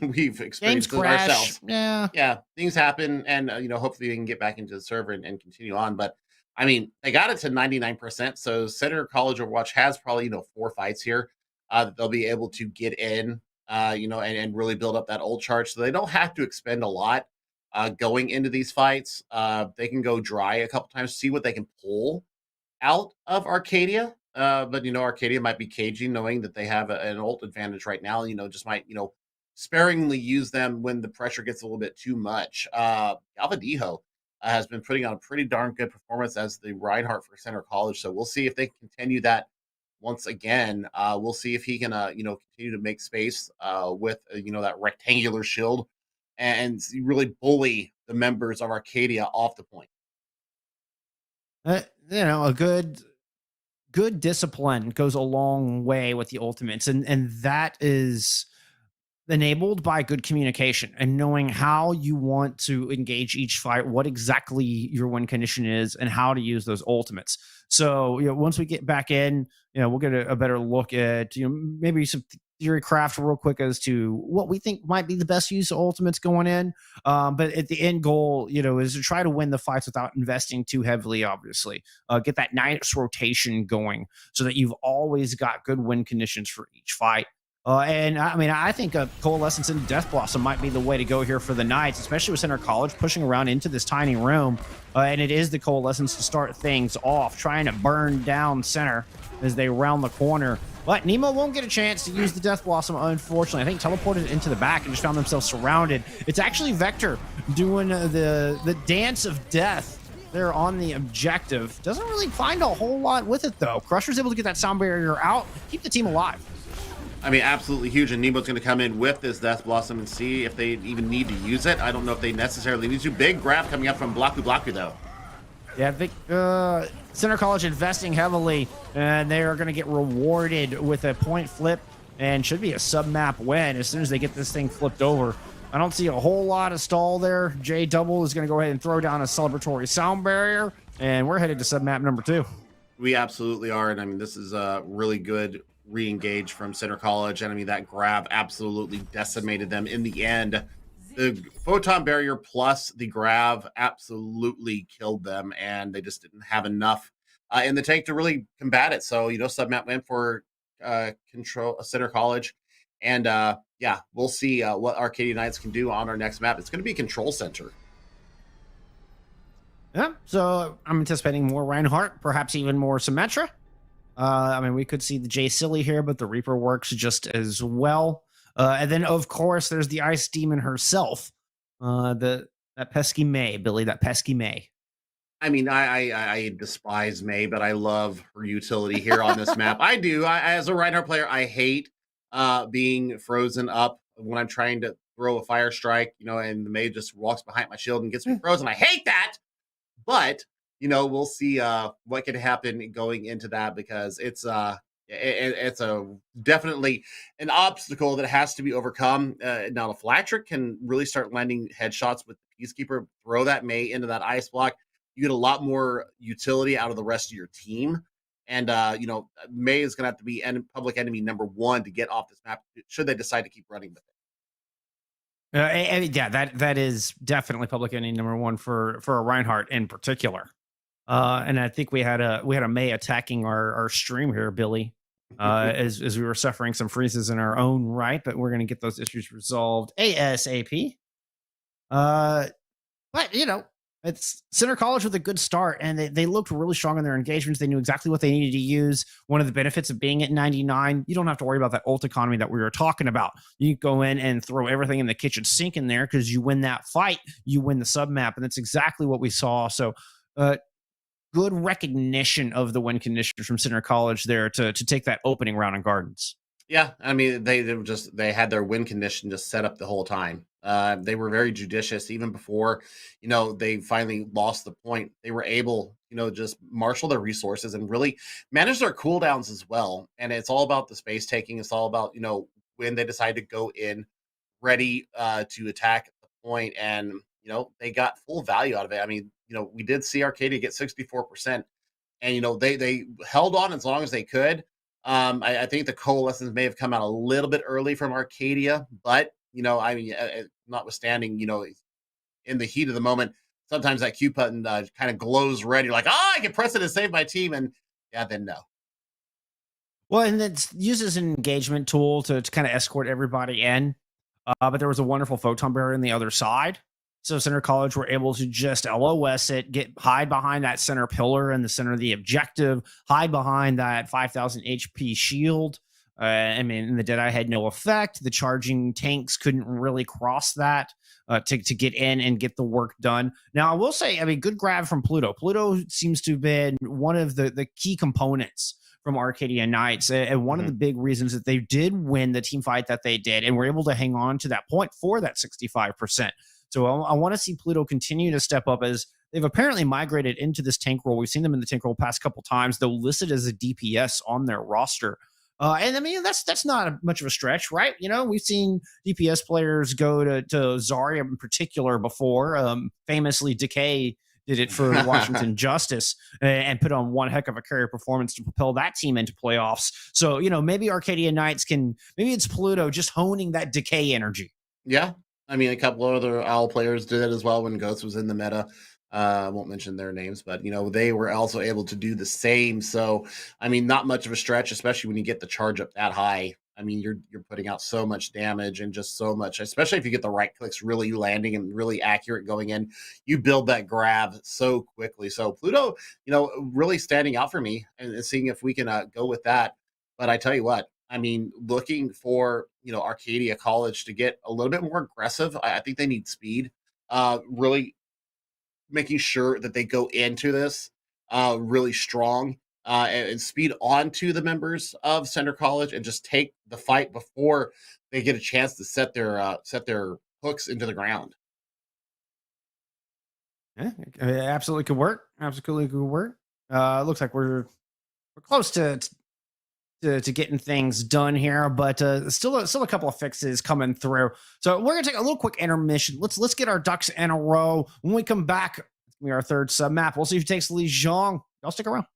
We've experienced it ourselves. Yeah, things happen, and hopefully we can get back into the server and continue on. But I mean, they got it to 99%. So Center College Overwatch has probably 4 fights here that they'll be able to get in, and really build up that ult charge. So they don't have to expend a lot going into these fights. They can go dry a couple times, see what they can pull out of Arcadia. But Arcadia might be cagey, knowing that they have an ult advantage right now. Just might sparingly use them when the pressure gets a little bit too much. Galvadijo has been putting on a pretty darn good performance as the Reinhardt for Center College. So we'll see if they continue that once again. We'll see if he can continue to make space with that rectangular shield and really bully the members of Arcadia off the point. A good discipline goes a long way with the ultimates, and that is enabled by good communication and knowing how you want to engage each fight, what exactly your win condition is, and how to use those ultimates. So once we get back in, we'll get a better look at maybe some theory craft real quick as to what we think might be the best use of ultimates going in. But at the end goal, is to try to win the fights without investing too heavily, obviously. Get that nice rotation going so that you've always got good win conditions for each fight. And I mean, I think a Coalescence and Death Blossom might be the way to go here for the Knights, especially with Center College pushing around into this tiny room. And it is the Coalescence to start things off, trying to burn down Center as they round the corner. But Nemo won't get a chance to use the Death Blossom, unfortunately. I think teleported into the back and just found themselves surrounded. It's actually Vector doing the dance of death there on the objective. Doesn't really find a whole lot with it, though. Crusher's able to get that sound barrier out, keep the team alive. I mean, absolutely huge. And Nemo's going to come in with this Death Blossom and see if they even need to use it. I don't know if they necessarily need to. Big grab coming up from Blaku, though. Yeah, I think Center College investing heavily, and they are going to get rewarded with a point flip and should be a sub-map win as soon as they get this thing flipped over. I don't see a whole lot of stall there. J Double is going to go ahead and throw down a celebratory sound barrier, and we're headed to sub-map number 2. We absolutely are, and I mean, this is a really good re-engage from Center College, and I mean, that grab absolutely decimated them in the end. the photon barrier plus the grav absolutely killed them, and they just didn't have enough in the tank to really combat it. So submap went for control center college, and yeah, we'll see what Arcadia Knights can do on our next map. It's going to be control center. Yeah, so I'm anticipating more Reinhardt, perhaps even more Symmetra. I mean, we could see the J Silly here, but the Reaper works just as well. And then, of course, there's the Ice Demon herself, that pesky May, Billy, that pesky May. I mean, I despise May, but I love her utility here on this map. I do. As a Reinhardt player, I hate being frozen up when I'm trying to throw a fire strike, and the May just walks behind my shield and gets me frozen. I hate that. But we'll see what could happen going into that, because it's it's a definitely an obstacle that has to be overcome. Now the Phylactric can really start landing headshots with the Peacekeeper. Throw that May into that ice block. You get a lot more utility out of the rest of your team. And May is going to have to be public enemy number 1 to get off this map, should they decide to keep running with it. Yeah, that is definitely public enemy number 1 for a Reinhardt in particular. And I think we had a May attacking our stream here, Billy, as we were suffering some freezes in our own right, but we're going to get those issues resolved ASAP. But it's Center College with a good start, and they looked really strong in their engagements. They knew exactly what they needed to use. One of the benefits of being at 99, you don't have to worry about that ult economy that we were talking about. You go in and throw everything in the kitchen sink in there, because you win that fight, you win the sub map, and that's exactly what we saw. So, good recognition of the win conditions from Center College there to take that opening round in Gardens. Yeah, I mean, they had their win condition just set up the whole time. They were very judicious even before, they finally lost the point. They were able, just marshal their resources and really manage their cooldowns as well. And it's all about the space taking. It's all about, when they decide to go in ready to attack the point, and, they got full value out of it. I mean, we did see Arcadia get 64%, and, they held on as long as they could. I think the coalescence may have come out a little bit early from Arcadia, but I mean, notwithstanding, in the heat of the moment, sometimes that Q button kind of glows red. You're like, I can press it to save my team, and then no. Well, and it's used as an engagement tool to kind of escort everybody in. But there was a wonderful photon barrier on the other side. So Center College were able to just LOS it, hide behind that center pillar in the center of the objective, hide behind that 5,000 HP shield. I mean, the Deadeye had no effect. The charging tanks couldn't really cross that to get in and get the work done. Now, I will say, I mean, good grab from Pluto. Pluto seems to have been one of the key components from Arcadia Knights, and one of the big reasons that they did win the team fight that they did and were able to hang on to that point for that 65%. So I want to see Pluto continue to step up, as they've apparently migrated into this tank role. We've seen them in the tank role past couple times, though listed as a DPS on their roster. And I mean, that's not much of a stretch, right? We've seen DPS players go to Zarya in particular before. Famously, Decay did it for Washington Justice and put on one heck of a carrier performance to propel that team into playoffs. So, maybe Arcadia Knights maybe it's Pluto just honing that Decay energy. Yeah. I mean, a couple of other OWL players did it as well when Ghost was in the meta. I won't mention their names, but, they were also able to do the same. So, I mean, not much of a stretch, especially when you get the charge up that high. I mean, you're putting out so much damage and just so much, especially if you get the right clicks really landing and really accurate going in. You build that grab so quickly. So Pluto, really standing out for me and seeing if we can go with that. But I tell you what, I mean, looking for, Arcadia College to get a little bit more aggressive. I think they need speed. Really making sure that they go into this really strong and speed onto the members of Center College and just take the fight before they get a chance to set their hooks into the ground. Yeah, absolutely could work. Absolutely could work. Looks like we're close to getting things done here, but still a couple of fixes coming through. So we're gonna take a little quick intermission. Let's get our ducks in a row. When we come back, it's gonna be our third sub map. We'll see if it takes Li Zhang. Y'all stick around.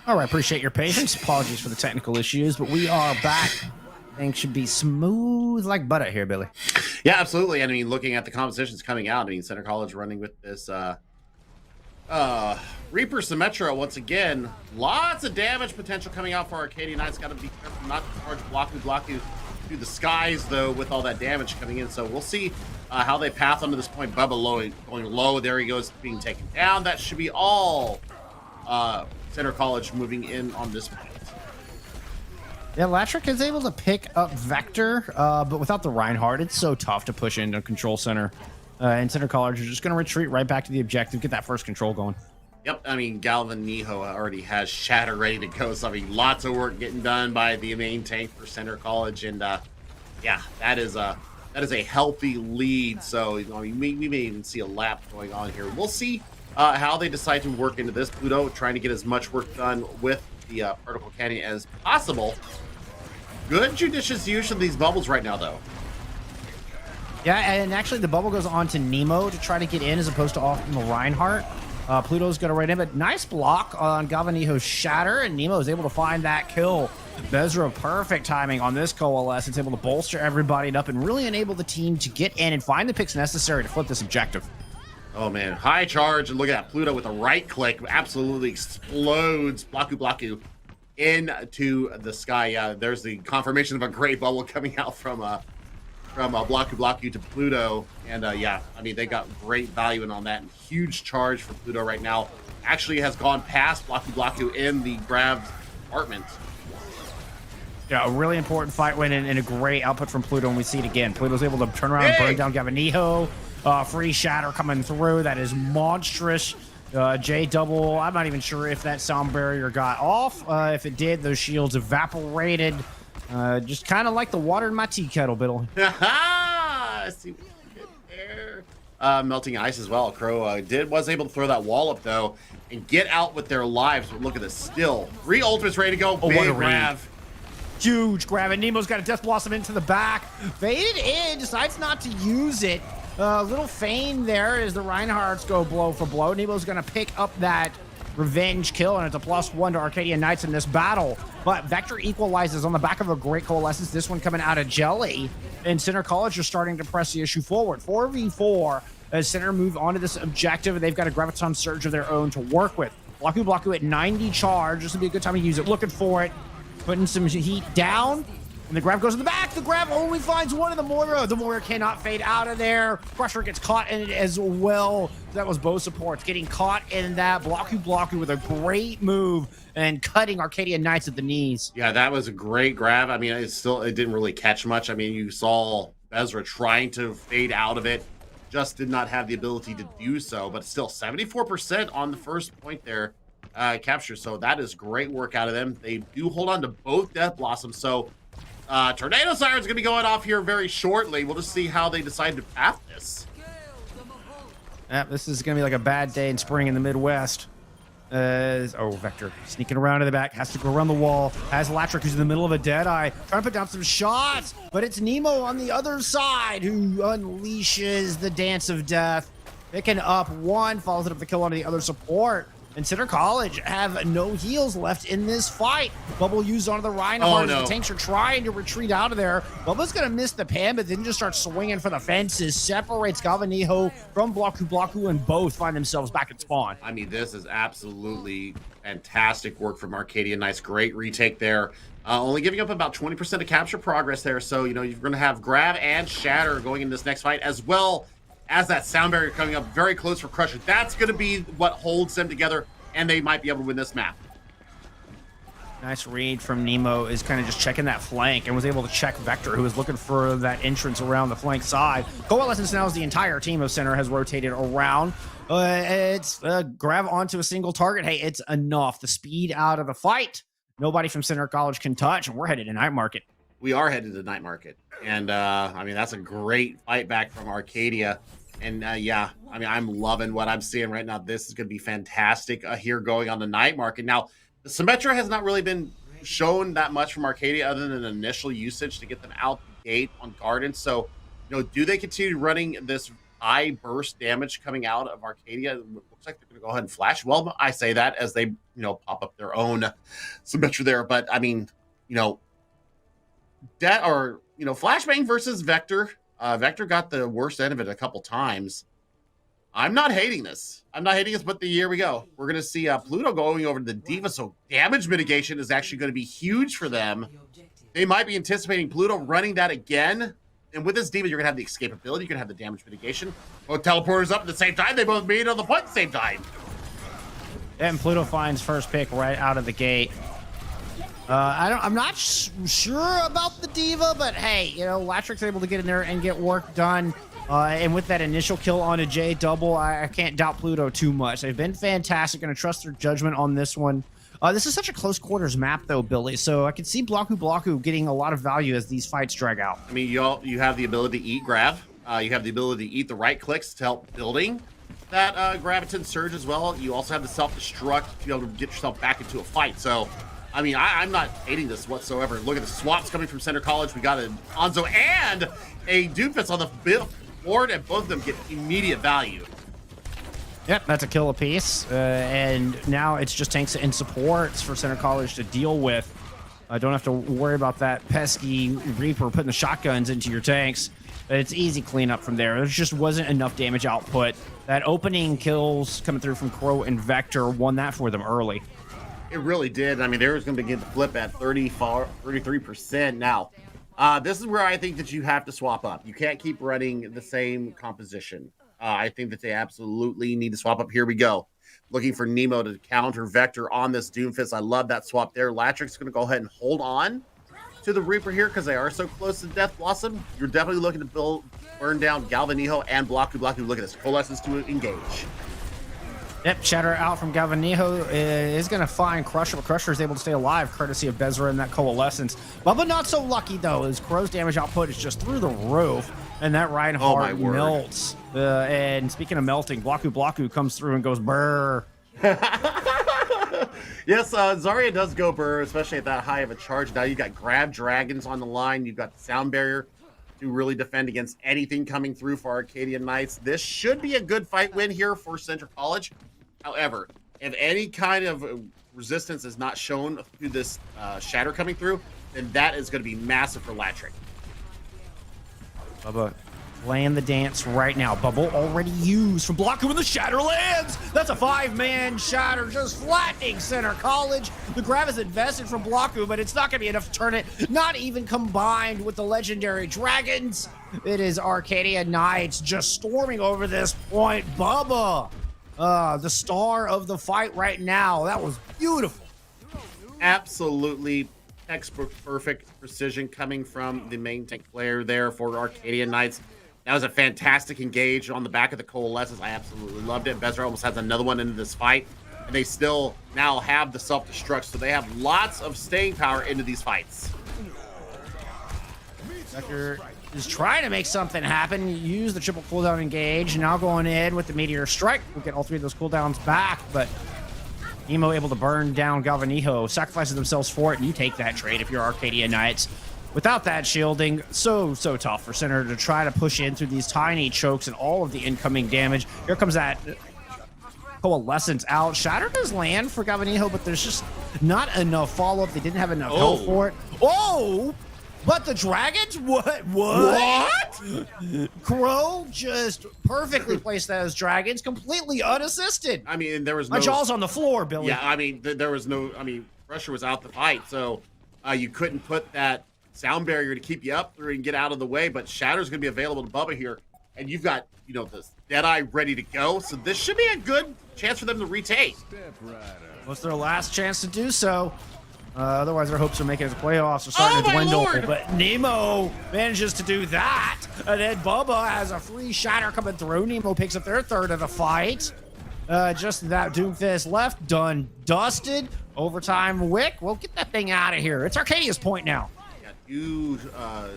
All right, appreciate your patience. Apologies for the technical issues, but we are back. Things should be smooth like butter here, Billy. Yeah, absolutely. I mean, looking at the compositions coming out, I mean, Center College running with this Reaper Symmetra once again. Lots of damage potential coming out for Arcadia Knights. Got to be careful not to charge Blocky through the skies though with all that damage coming in. So we'll see how they path onto this point. Bubba low, going low. There he goes, being taken down. That should be all Center College moving in on this point. Yeah, Latrick is able to pick up Vector, but without the Reinhardt, it's so tough to push into Control Center. And Center College are just going to retreat right back to the objective, get that first control going. Yep, I mean, Galvin Niho already has Shatter ready to go. So, I mean, lots of work getting done by the main tank for Center College. And, yeah, that is a healthy lead. So, you know, we may even see a lap going on here. We'll see how they decide to work into this. Pluto trying to get as much work done with the Particle Canyon as possible. Good judicious use of these bubbles right now, though. Yeah, and actually the bubble goes on to Nemo to try to get in as opposed to off from the Reinhardt. Pluto's got to right in, but nice block on Galvanijo's Shatter, and Nemo is able to find that kill. Bezra, perfect timing on this coalesce. It's able to bolster everybody up and really enable the team to get in and find the picks necessary to flip this objective. Oh, man. High charge, and look at that. Pluto with a right click absolutely explodes Blaku into the sky. Yeah, there's the confirmation of a great bubble coming out from Blaku to Pluto. And yeah, I mean, they got great value in on that. And huge charge for Pluto right now. Actually has gone past Blaku in the grab department. Yeah, a really important fight win and a great output from Pluto, and we see it again. Pluto's able to turn around and burn down Galvanijo. Free Shatter coming through. That is monstrous. J double. I'm not even sure if that sound barrier got off. If it did, those shields evaporated. Just kind of like the water in my tea kettle, Biddle. I see what you did there. Melting ice as well. Crow was able to throw that wall up though and get out with their lives. But look at this, still 3 ultimates ready to go. Oh, big grab. Huge grab, and Nemo's got a Death Blossom into the back. Faded in, decides not to use it. Little feign there as the Reinhardts go blow for blow. Nemo's going to pick up that revenge kill, and it's a +1 to Arcadia Knights in this battle. But Vector equalizes on the back of a great coalescence. This one coming out of Jelly, and Center College are starting to press the issue forward. 4v4 as Center move onto this objective, and they've got a Graviton Surge of their own to work with. Blaku at 90 charge. This would be a good time to use it. Looking for it. Putting some heat down. And the grab goes in the back. The grab only finds one of the Moira. The Moira cannot fade out of there. Crusher gets caught in it as well. That was bow supports getting caught in that. Blaku with a great move and cutting Arcadia Knights at the knees. Yeah, that was a great grab. I mean, it didn't really catch much. I mean, you saw Bezra trying to fade out of it. Just did not have the ability to do so. But still, 74% on the first point there. Capture. So that is great work out of them. They do hold on to both Death Blossoms. So Tornado Siren's going to be going off here very shortly. We'll just see how they decide to path this. This is going to be like a bad day in spring in the Midwest. Vector sneaking around to the back, has to go around the wall, has Latrick who's in the middle of a Deadeye, trying to put down some shots, but it's Nemo on the other side who unleashes the Dance of Death. Picking up one, follows it up the kill onto the other support. And Center College have no heals left in this fight. Bubble used onto the Reinhardt. Oh, no. The tanks are trying to retreat out of there. Bubba's going to miss the pan, but then just starts swinging for the fences. Separates Galvanijo from Blaku, and both find themselves back at spawn. I mean, this is absolutely fantastic work from Arcadia. Nice, great retake there. Only giving up about 20% of capture progress there. So, you know, you're going to have Grab and Shatter going in this next fight, as well as that sound barrier coming up very close for Crusher. That's going to be what holds them together, and they might be able to win this map. Nice read from Nemo, is kind of just checking that flank and was able to check Vector, who was looking for that entrance around the flank side. Coalescence now is the entire team of Center has rotated around. It's grab onto a single target. Hey, it's enough. The speed out of the fight, nobody from Center College can touch, and we're headed to Night Market. We are headed to Night Market. And, I mean, that's a great fight back from Arcadia. And, yeah, I mean, I'm loving what I'm seeing right now. This is going to be fantastic here going on the Night Market. Now, the Symmetra has not really been shown that much from Arcadia other than initial usage to get them out the gate on Garden. So, you know, do they continue running this high burst damage coming out of Arcadia. It looks like they're going to go ahead and flash. Well, I say that as they, pop up their own Symmetra there. But I mean, Flashbang versus Vector. Vector got the worst end of it a couple times. I'm not hating this. But here we go. We're going to see Pluto going over to the D.Va, so damage mitigation is actually going to be huge for them. They might be anticipating Pluto running that again. And with this D.Va, you're going to have the escapability. You're going to have the damage mitigation. Both teleporters up at the same time. They both made it on the point at the same time. And Pluto finds first pick right out of the gate. I'm not sure about the D.Va, but hey, Latric's able to get in there and get work done. And with that initial kill on a J double, I can't doubt Pluto too much. They've been fantastic. Going to trust their judgment on this one. This is such a close quarters map, though, Billy. So I can see Blaku getting a lot of value as these fights drag out. I mean, you have the ability to eat grab. You have the ability to eat the right clicks to help building that Graviton Surge as well. You also have the self-destruct to be able to get yourself back into a fight. So, I mean, I'm not hating this whatsoever. Look at the swaps coming from Center College. We got an Onzo and a Doofus on the board, and both of them get immediate value. Yep, that's a kill apiece. And now it's just tanks and supports for Center College to deal with. I don't have to worry about that pesky Reaper putting the shotguns into your tanks. It's easy cleanup from there. There just wasn't enough damage output. That opening kills coming through from Crow and Vector won that for them early. It really did. I mean, they were going to begin to flip at 33% now. This is where I think that you have to swap up. You can't keep running the same composition. I think that they absolutely need to swap up. Here we go. Looking for Nemo to counter Vector on this Doomfist. I love that swap there. Latric's going to go ahead and hold on to the Reaper here because they are so close to Death Blossom. You're definitely looking to burn down Galvanijo and Blaku. Look at this. Coalescence to engage. Yep, Shatter out from Galvanijo is going to find Crusher, but Crusher is able to stay alive courtesy of Bezra and that Coalescence. Bubba not so lucky, though, as Crow's damage output is just through the roof, and that Reinhardt melts. And speaking of melting, Blaku comes through and goes brr. Yes, Zarya does go burr, especially at that high of a charge. Now you've got Grab Dragons on the line. You've got the Sound Barrier to really defend against anything coming through for Arcadia Knights. This should be a good fight win here for Central College. However, if any kind of resistance is not shown through this Shatter coming through, then that is going to be massive for Latric. Bubba playing the dance right now. Bubble already used from Blaku and the Shatter lands. That's a 5-man Shatter just flattening Center College. The grab is invested from Blaku, but it's not going to be enough to turn it. Not even combined with the legendary Dragons. It is Arcadia Knights just storming over this point. Bubba, the star of the fight right now. That was beautiful. Absolutely textbook perfect precision coming from the main tank player there for Arcadia Knights. That was a fantastic engage on the back of the Coalescence. I absolutely loved it. Bezra almost has another one into this fight. And they still now have the self-destruct, so they have lots of staying power into these fights. Vector is trying to make something happen. Use the triple cooldown engage. Now going in with the Meteor Strike. We'll get all three of those cooldowns back, but Emo able to burn down Galvanijo, sacrifices themselves for it, and you take that trade if you're Arcadia Knights. Without that shielding, so tough for Center to try to push in through these tiny chokes and all of the incoming damage. Here comes that Coalescence out. Shatter does land for Galvanijo, but there's just not enough follow-up. They didn't have enough health for it. Oh! But the Dragons? What? Crow just perfectly placed that as Dragons, completely unassisted. I mean, there was no... My jaw's on the floor, Billy. Yeah, I mean, there was no... I mean, Pressure was out the fight, so you couldn't put that Sound Barrier to keep you up through and get out of the way, but Shatter's going to be available to Bubba here, and you've got, this Deadeye ready to go, so this should be a good chance for them to retake. What's their last chance to do so? Otherwise, their hopes of making it to the playoffs are starting to dwindle. Lord. But Nemo manages to do that. And then Bubba has a free Shatter coming through. Nemo picks up their third of the fight. Just that Doomfist left, done, dusted. Overtime Wick. Well, get that thing out of here. It's Arcadia's point now. Got huge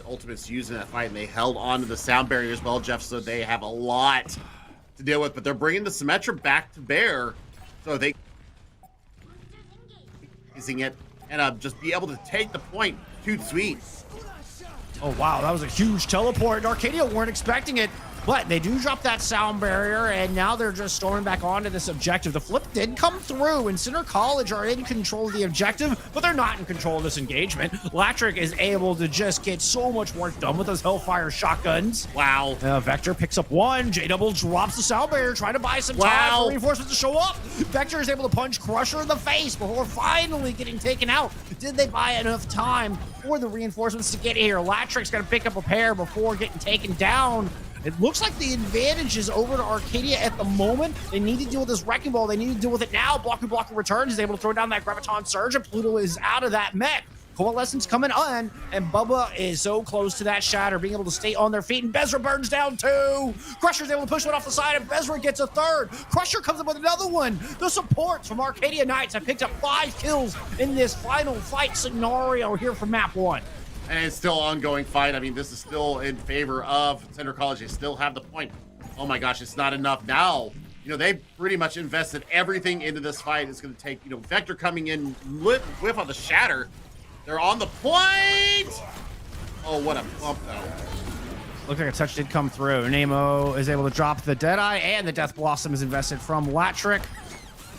ultimates using that fight, and they held on to the Sound Barrier as well, Jeff, so they have a lot to deal with. But they're bringing the Symmetra back to bear, so they using it. And just be able to take the point. Too sweet. Oh, wow. That was a huge teleport. Arcadia weren't expecting it. But they do drop that sound barrier, and now they're just storming back onto this objective. The flip did come through, and Center College are in control of the objective, but they're not in control of this engagement. Latrick is able to just get so much work done with those Hellfire shotguns. Wow. Vector picks up one. J-Double drops the sound barrier, trying to buy some time for reinforcements to show up. Vector is able to punch Crusher in the face before finally getting taken out. Did they buy enough time for the reinforcements to get here? Latrick's got to pick up a pair before getting taken down. It looks like the advantage is over to Arcadia at the moment. They need to deal with this Wrecking Ball. They need to deal with it now. Blocker returns. He's able to throw down that Graviton Surge, and Pluto is out of that mech. Coalescence coming on, and Bubba is so close to that shatter, being able to stay on their feet, and Bezra burns down two. Crusher's able to push one off the side, and Bezra gets a third. Crusher comes up with another one. The supports from Arcadia Knights have picked up 5 kills in this final fight scenario here from map 1. And it's still an ongoing fight. I mean, this is still in favor of Center College. They still have the point. Oh my gosh, it's not enough now. They pretty much invested everything into this fight. It's going to take, Vector coming in, whip on the shatter. They're on the point. Oh, what a bump, though. Looks like a touch did come through. Nemo is able to drop the Deadeye, and the Death Blossom is invested from Latrick.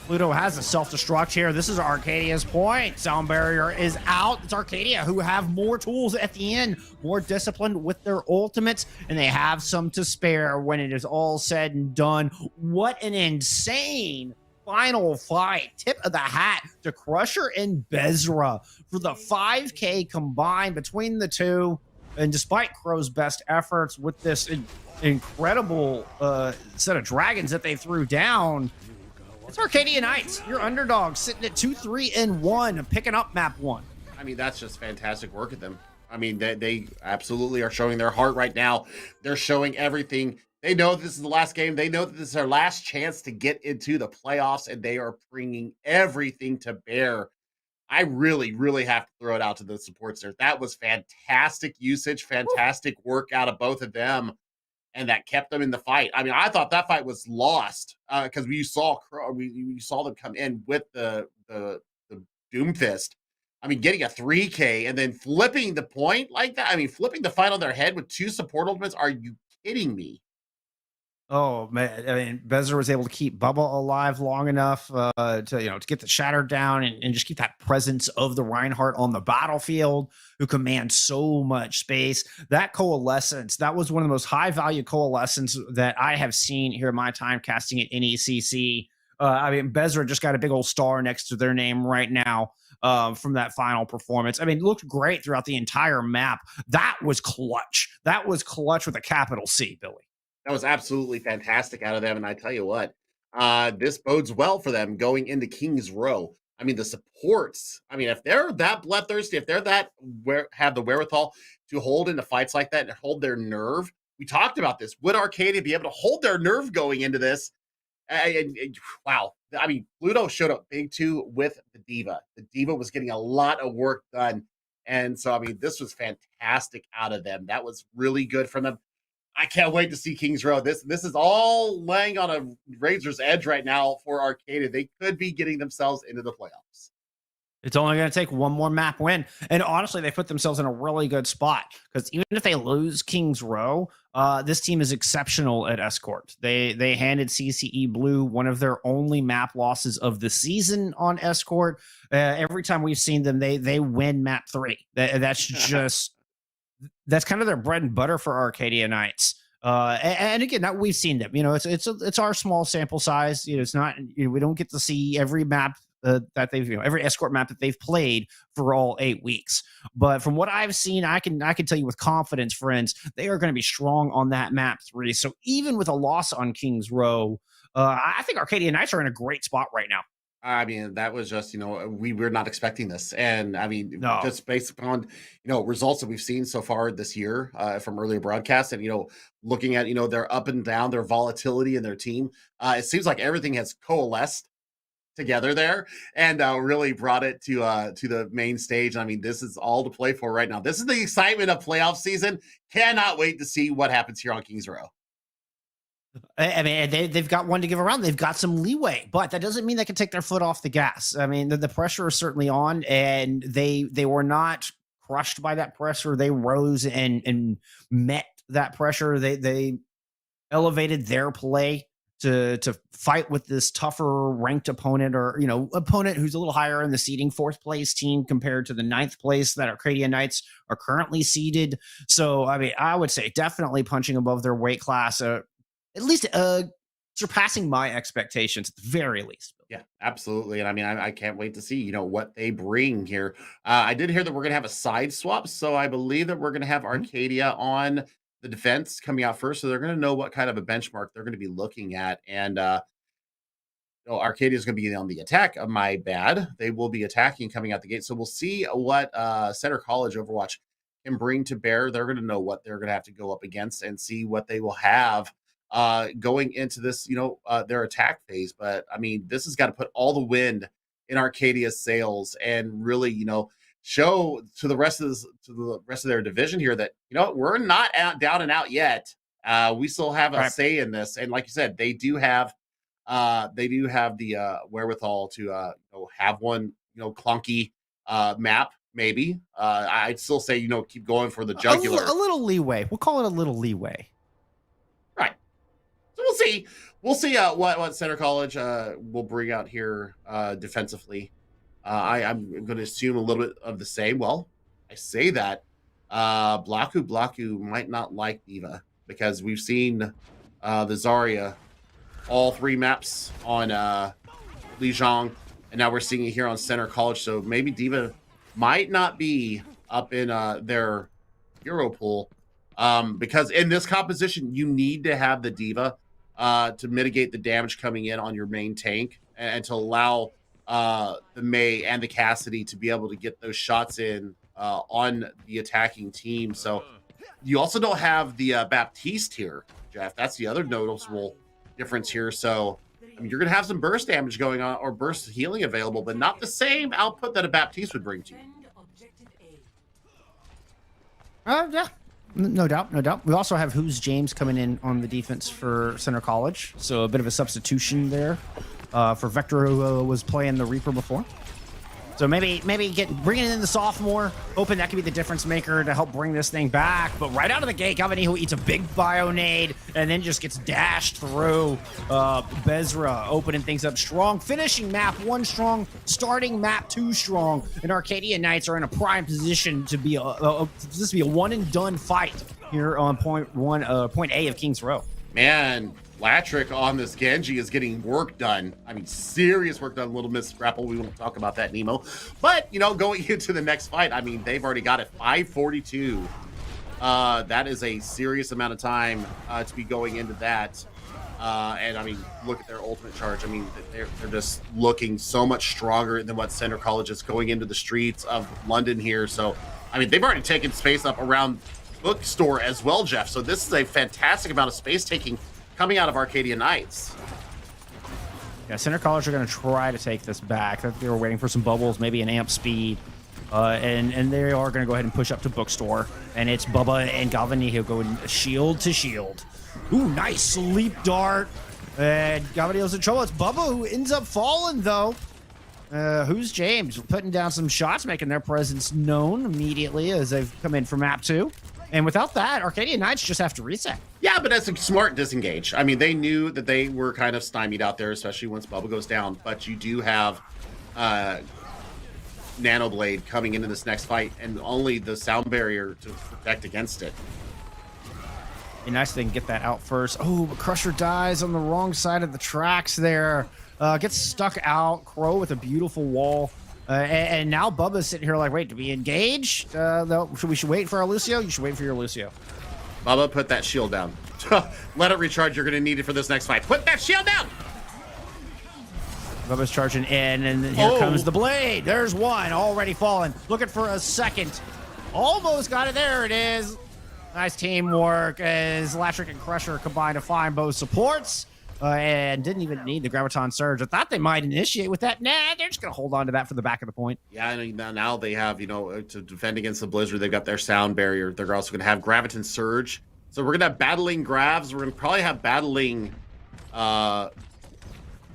Pluto has a self-destruct here. This is Arcadia's point. Sound barrier is out. It's Arcadia who have more tools at the end, more disciplined with their ultimates, and they have some to spare when it is all said and done. What an insane final fight. Tip of the hat to Crusher and Bezra for the 5K combined between the two. And despite Crow's best efforts with this incredible set of dragons that they threw down, it's Arcadia Knights, your underdogs, sitting at 2-3-1, picking up map 1. I mean, that's just fantastic work of them. I mean, they absolutely are showing their heart right now. They're showing everything. They know this is the last game. They know that this is their last chance to get into the playoffs, and they are bringing everything to bear. I really, really have to throw it out to the supports there. That was fantastic usage, fantastic work out of both of them. And that kept them in the fight. I mean, I thought that fight was lost because we saw them come in with the Doomfist. I mean, getting a 3K and then flipping the point like that. I mean, flipping the fight on their head with 2 support ultimates. Are you kidding me? Oh man! I mean, Bezra was able to keep Bubba alive long enough to get the shatter down and just keep that presence of the Reinhardt on the battlefield, who commands so much space. That coalescence, that was one of the most high value coalescence that I have seen here in my time casting at NECC. I mean, Bezra just got a big old star next to their name right now from that final performance. I mean, it looked great throughout the entire map. That was clutch. That was clutch with a capital C, Billy. That was absolutely fantastic out of them. And I tell you what, this bodes well for them going into King's Row. I mean, the supports, I mean, if they're that bloodthirsty, if they're that have the wherewithal to hold into fights like that and hold their nerve, we talked about this. Would Arcadia be able to hold their nerve going into this? Wow. I mean, Pluto showed up big too with the Diva. The Diva was getting a lot of work done. And so, I mean, this was fantastic out of them. That was really good from them. I can't wait to see Kings Row. This is all laying on a razor's edge right now for Arcadia. They could be getting themselves into the playoffs. It's only going to take one more map win. And honestly, they put themselves in a really good spot because even if they lose Kings Row, this team is exceptional at Escort. They handed CCE Blue one of their only map losses of the season on Escort. Every time we've seen them, they win map 3. That's just... that's kind of their bread and butter for Arcadia Knights. And again, that we've seen them. It's our small sample size. It's not. We don't get to see every map that they've every Escort map that they've played for all 8 weeks. But from what I've seen, I can tell you with confidence, friends, they are going to be strong on that map 3. So even with a loss on Kings Row, I think Arcadia Knights are in a great spot right now. I mean, that was just, we were not expecting this. And I mean, just based upon, results that we've seen so far this year from earlier broadcasts and, looking at, their up and down, their volatility in their team, it seems like everything has coalesced together there and really brought it to the main stage. I mean, this is all to play for right now. This is the excitement of playoff season. Cannot wait to see what happens here on Kings Row. I mean, they've got one to give around. They've got some leeway, but that doesn't mean they can take their foot off the gas. I mean, the pressure is certainly on, and they were not crushed by that pressure. They rose and met that pressure. They elevated their play to fight with this tougher ranked opponent, or opponent who's a little higher in the seeding, fourth place team compared to the ninth place that Arcadia Knights are currently seeded. So I mean, I would say definitely punching above their weight class, at least surpassing my expectations at the very least. Yeah, absolutely. And I mean, I can't wait to see, what they bring here. I did hear that we're going to have a side swap. So I believe that we're going to have Mhm. Arcadia on the defense coming out first. So they're going to know what kind of a benchmark they're going to be looking at. And, Arcadia is going to be on the attack. My bad. They will be attacking coming out the gate. So we'll see what Center College Overwatch can bring to bear. They're going to know what they're going to have to go up against and see what they will have going into this, their attack phase. But I mean, this has got to put all the wind in Arcadia's sails and really, show to the rest of their division here that we're not down and out yet. We still have a say in this, and like you said, they do have the wherewithal to have one clunky map maybe. I'd still say keep going for the jugular. A little leeway. We'll call it a little leeway. Right. So we'll see what Center College will bring out here defensively. I'm going to assume a little bit of the same. Well, I say that Blaku might not like Diva because we've seen the Zarya all 3 maps on Lijiang, and now we're seeing it here on Center College. So maybe Diva might not be up in their hero pool because in this composition, you need to have the Diva to mitigate the damage coming in on your main tank and to allow the Mei and the Cassidy to be able to get those shots in on the attacking team. So you also don't have the Baptiste here, Jeff. That's the other noticeable difference here. So I mean, you're gonna have some burst damage going on or burst healing available, but not the same output that a Baptiste would bring to you. Yeah, no doubt, no doubt. We also have Who's James coming in on the defense for Center College, so a bit of a substitution there for Vector, who was playing the Reaper before. So maybe bringing in the sophomore, hoping that could be the difference maker to help bring this thing back. But right out of the gate, Gavini, who eats a big Bionade and then just gets dashed through. Bezra opening things up strong, finishing map 1 strong, starting map 2 strong. And Arcadia Knights are in a prime position to be this be a one and done fight here on point A of King's Row. Man, Latrick on this Genji is getting work done. I mean, serious work done. Little Miss Grapple. We won't talk about that, Nemo. But, going into the next fight, I mean, they've already got it 542. That is a serious amount of time to be going into that. And, I mean, look at their ultimate charge. I mean, they're just looking so much stronger than what Center College is going into the streets of London here. So, I mean, they've already taken space up around Bookstore as well, Jeff. So this is a fantastic amount of space taking coming out of Arcadia Knights. Yeah, Center College are going to try to take this back. They were waiting for some bubbles, maybe an amp speed. And they are going to go ahead and push up to Bookstore. And it's Bubba and Gavini who go shield to shield. Ooh, nice sleep dart. And Gavini's in trouble. It's Bubba who ends up falling, though. Who's James? Putting down some shots, making their presence known immediately as they've come in for map 2. And without that, Arcadia Knights just have to reset. Yeah, but that's a smart disengage. I mean, they knew that they were kind of stymied out there, especially once Bubba goes down. But you do have Nanoblade coming into this next fight, and only the sound barrier to protect against it. Be nice they can get that out first. Oh, but Crusher dies on the wrong side of the tracks there. Gets stuck out. Crow with a beautiful wall. And now Bubba's sitting here like, wait, do we engage? We should wait for our Lucio? You should wait for your Lucio. Bubba, put that shield down. Let it recharge. You're going to need it for this next fight. Put that shield down! Bubba's charging in, and here comes the blade. There's one already fallen. Looking for a second. Almost got it. There it is. Nice teamwork as Latrick and Crusher combine to find both supports. And didn't even need the Graviton Surge. I thought they might initiate with that. Nah, they're just going to hold on to that for the back of the point. Yeah, and now they have, to defend against the Blizzard, they've got their sound barrier. They're also going to have Graviton Surge. So we're going to have battling Gravs. We're going to probably have battling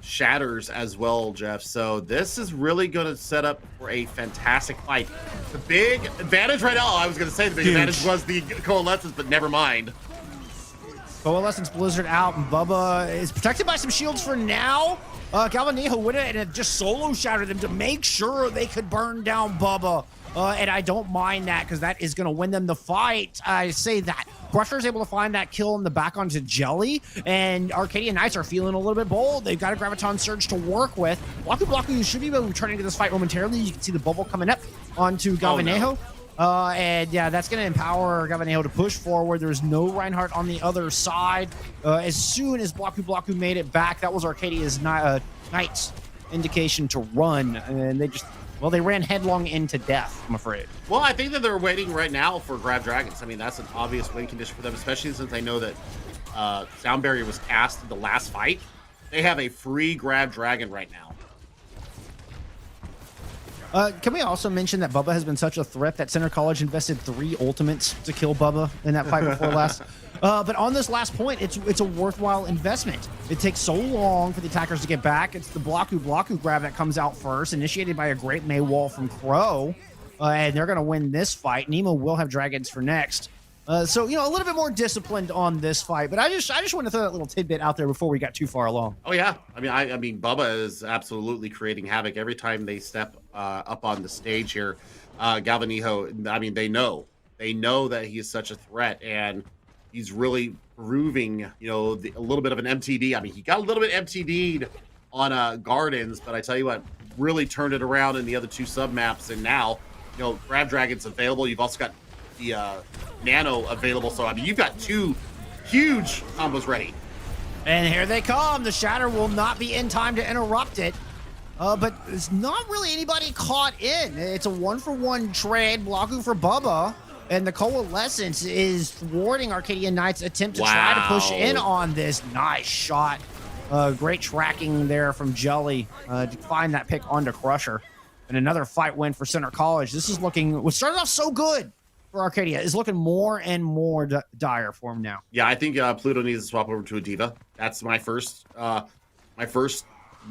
Shatters as well, Jeff. So this is really going to set up for a fantastic fight. The big advantage right now, I was going to say the big advantage was the Coalescence, but never mind. Coalescence Blizzard out, and Bubba is protected by some shields for now. Galvanijo with it, and it just solo shattered them to make sure they could burn down Bubba. And I don't mind that because that is going to win them the fight. I say that. Brusher is able to find that kill in the back onto Jelly, and Arcadia Knights are feeling a little bit bold. They've got a Graviton Surge to work with. Blaku should be able to return into this fight momentarily. You can see the bubble coming up onto Galvanijo. And yeah, that's going to empower Galvanijo to push forward. There's no Reinhardt on the other side. As soon as Blaku made it back, that was Arcadia's Knights indication to run, and they ran headlong into death, I'm afraid. Well, I think that they're waiting right now for Grab Dragons. I mean, that's an obvious win condition for them, especially since I know that Sound Barrier was cast in the last fight. They have a free Grab Dragon right now. Can we also mention that Bubba has been such a threat that Center College invested 3 ultimates to kill Bubba in that fight before last? But on this last point, it's a worthwhile investment. It takes so long for the attackers to get back. It's the Blaku grab that comes out first, initiated by a great May wall from Crow. And they're going to win this fight. Nemo will have dragons for next. So, a little bit more disciplined on this fight. But I just want to throw that little tidbit out there before we got too far along. Oh, yeah. I mean, Bubba is absolutely creating havoc every time they step up on the stage here. Galvanijo, I mean, they know that he is such a threat, and he's really proving, a little bit of an MTD. I mean, he got a little bit MTD'd on Gardens, but I tell you what, really turned it around in the other 2 sub maps. And now, Grab Dragon's available. You've also got the Nano available. So, I mean, you've got 2 huge combos ready. And here they come. The Shatter will not be in time to interrupt it. But there's not really anybody caught in. It's a 1-for-1 trade. Blaku for Bubba. And the Coalescence is thwarting Arcadia Knights' attempt to try to push in on this. Nice shot. Great tracking there from Jelly to find that pick onto Crusher. And another fight win for Center College. This is what started off so good for Arcadia is looking more and more dire for him now. Yeah, I think Pluto needs to swap over to a Diva. That's my first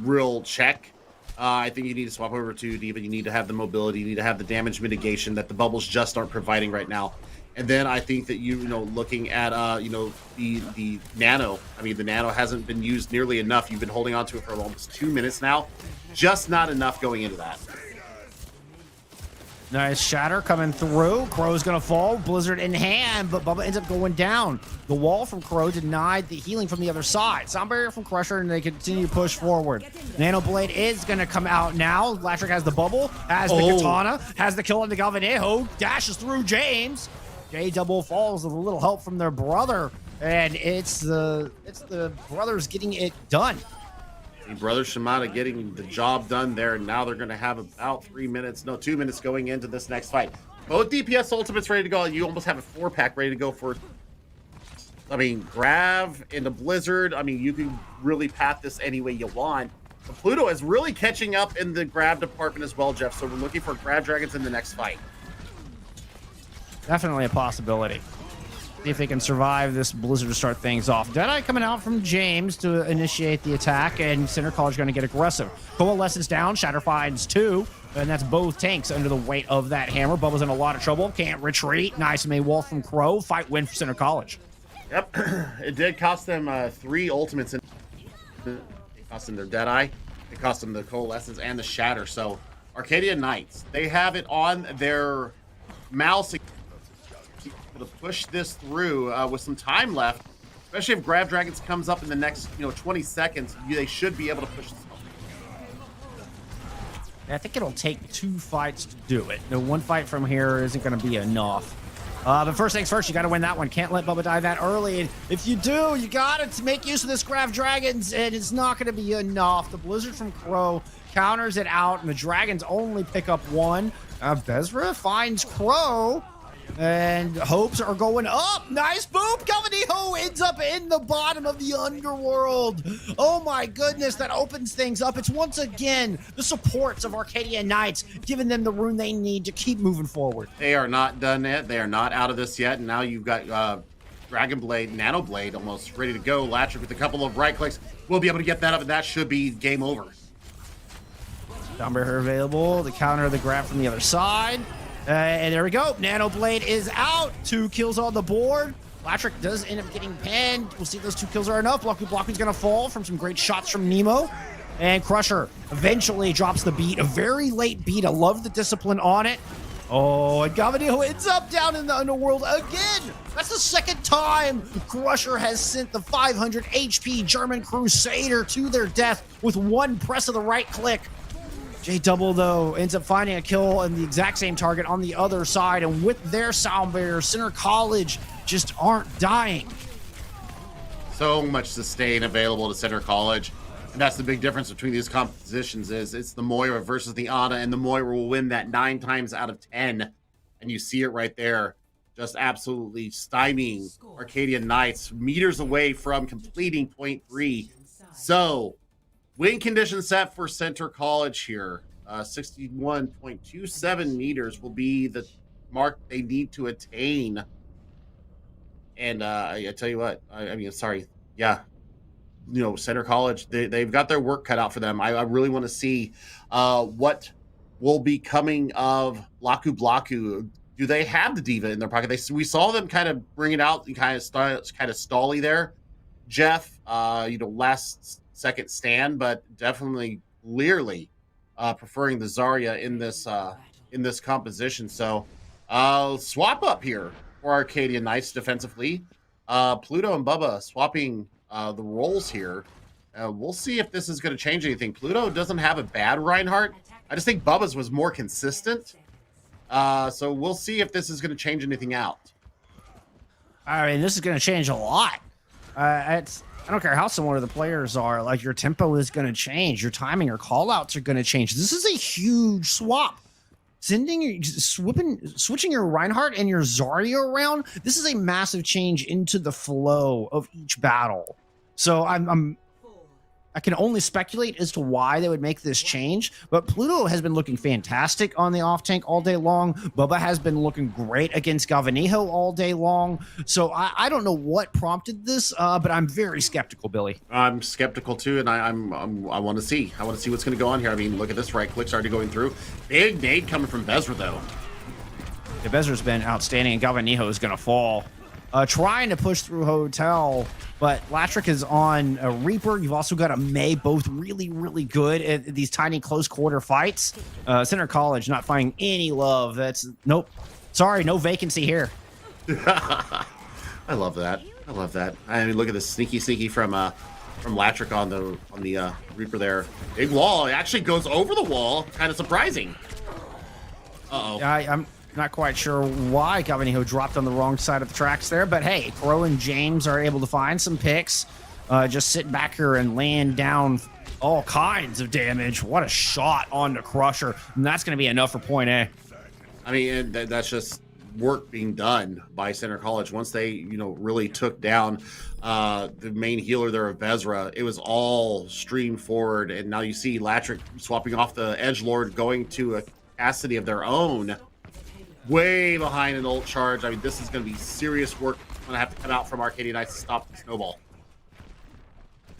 real check. I think you need to swap over to Diva. You need to have the mobility. You need to have the damage mitigation that the bubbles just aren't providing right now. And then I think that looking at the Nano. I mean, the Nano hasn't been used nearly enough. You've been holding on to it for almost 2 minutes now. Just not enough going into that. Nice Shatter coming through. Crow's going to fall. Blizzard in hand, but Bubba ends up going down. The wall from Crow denied the healing from the other side. Sound Barrier from Crusher, and they continue to push forward. Nano Blade is going to come out now. Latrick has the bubble, has the katana, has the kill on the Galvanijo, dashes through James. J double falls with a little help from their brother, and it's the brothers getting it done. The Brothers Shimada getting the job done there. Now they're going to have about 2 minutes going into this next fight. Both DPS ultimates ready to go. You almost have a 4-pack ready to go for, Grav into Blizzard. I mean, you can really path this any way you want. But Pluto is really catching up in the Grab department as well, Jeff. So we're looking for Grab Dragons in the next fight. Definitely a possibility. See if they can survive this Blizzard to start things off. Deadeye coming out from James to initiate the attack, and Center College going to get aggressive. Coalescence down, Shatter finds 2, and that's both tanks under the weight of that hammer. Bubba's in a lot of trouble, can't retreat. Nice May wall from Crow. Fight win for Center College. Yep, it did cost them 3 ultimates. It cost them their Deadeye, it cost them the Coalescence and the Shatter. So Arcadia Knights, they have it on their mouse to push this through with some time left, especially if Grab Dragons comes up in the next 20 seconds. They should be able to push this home. I think it'll take 2 fights to do it. The 1 fight from here isn't going to be enough. But first things first, you got to win that one. Can't let Bubba die that early. And if you do, you got to make use of this Grab Dragons, and it's not going to be enough. The Blizzard from Crow counters it out, and the Dragons only pick up 1. Bezra finds Crow. And hopes are going up. Nice boom. Galvanijo ends up in the bottom of the underworld. Oh my goodness, that opens things up. It's once again the supports of Arcadia Knights giving them the rune they need to keep moving forward. They are not done yet. They are not out of this yet. And now you've got Dragon Blade, Nano Blade almost ready to go. Latrick with a couple of right clicks. We'll be able to get that up, and that should be game over. Dumber available. The counter, the grab from the other side. And there we go. Nano Blade is out. 2 kills on the board. Latrick does end up getting pinned. We'll see if those 2 kills are enough. Blocky's gonna fall from some great shots from Nemo. And Crusher eventually drops the beat. A very late beat. I love the discipline on it. Oh, and Gavanillo ends up down in the underworld again. That's the 2nd time Crusher has sent the 500 HP German Crusader to their death with 1 press of the right click. J Double, though, ends up finding a kill on the exact same target on the other side. And with their sound barrier, Center College just aren't dying. So much sustain available to Center College. And that's the big difference between these compositions is it's the Moira versus the Ana, and the Moira will win that 9 times out of 10. And you see it right there, just absolutely stymieing Arcadian Knights, meters away from completing point 3. So, win condition set for Center College here. 61.27 meters will be the mark they need to attain. And I tell you what, I mean, sorry, yeah. You know, Center College, they've got their work cut out for them. I really want to see what will be coming of Blaku. Do they have the diva in their pocket? We saw them kind of bring it out and kind of stally there. Jeff, last second stand, but definitely clearly preferring the Zarya in this composition. So swap up here for Arcadian Knights defensively. Pluto and Bubba swapping the roles here. We'll see if this is going to change anything. Pluto doesn't have a bad Reinhardt. I just think Bubba's was more consistent. So we'll see if this is going to change anything out. I mean, this is going to change a lot. I don't care how similar the players are. Like, your tempo is going to change. Your timing or callouts are going to change. This is a huge swap. Switching your Reinhardt and your Zarya around, this is a massive change into the flow of each battle. So I can only speculate as to why they would make this change, but Pluto has been looking fantastic on the off tank all day long. Bubba has been looking great against Gavanillo all day long. So I don't know what prompted this, but I'm very skeptical, Billy. I'm skeptical too, and I want to see. I want to see what's going to go on here. I mean, look at this right click's already going through. Big nade coming from Bezra though. Yeah, Bezra's been outstanding, and Gavanillo is going to fall. Trying to push through Hotel, but Latrick is on a Reaper. You've also got a May, both really, really good at these tiny close quarter fights. Center College not finding any love. Nope. Sorry, no vacancy here. I love that. I love that. I mean, look at this sneaky from Latrick on the Reaper there. Big wall. It actually goes over the wall. Kind of surprising. Uh-oh. I'm not quite sure why Gavanillo dropped on the wrong side of the tracks there, but hey, Crow and James are able to find some picks. Just sit back here and land down all kinds of damage. What a shot on the Crusher. And that's going to be enough for point A. I mean, that's just work being done by Center College. Once they, really took down the main healer there of Bezra, it was all streamed forward. And now you see Latrick swapping off the Edgelord, going to a capacity of their own. Way behind an ult charge. I mean, this is going to be serious work. I'm going to have to cut out from Arcadia Knights to stop the snowball.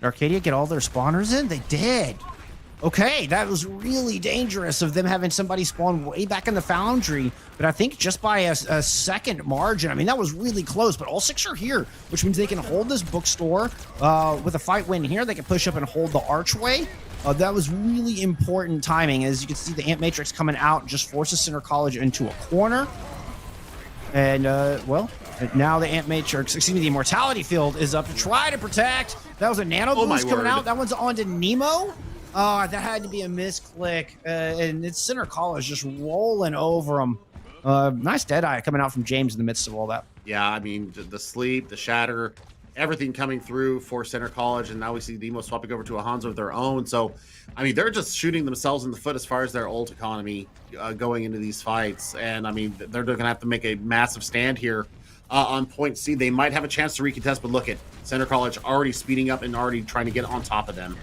Did Arcadia get all their spawners in? They did. Okay, that was really dangerous of them having somebody spawn way back in the Foundry, but I think just by a second margin. I mean, that was really close, but all 6 are here, which means they can hold this bookstore. With a fight win here, they can push up and hold the archway. That was really important timing. As you can see, the Amp Matrix coming out just forces Center College into a corner. And, now the Amp Matrix, the Immortality Field is up to try to protect. That was a Nano Boost coming out. That one's on to Nemo. That had to be a misclick. And it's Center College just rolling over them. Nice Deadeye coming out from James in the midst of all that. Yeah, I mean, the sleep, the shatter, everything coming through for Center College, and now we see Demo swapping over to a Hanzo of their own. So, I mean, they're just shooting themselves in the foot as far as their ult economy going into these fights. And, I mean, they're going to have to make a massive stand here on point C. They might have a chance to recontest, but look at Center College already speeding up and already trying to get on top of them.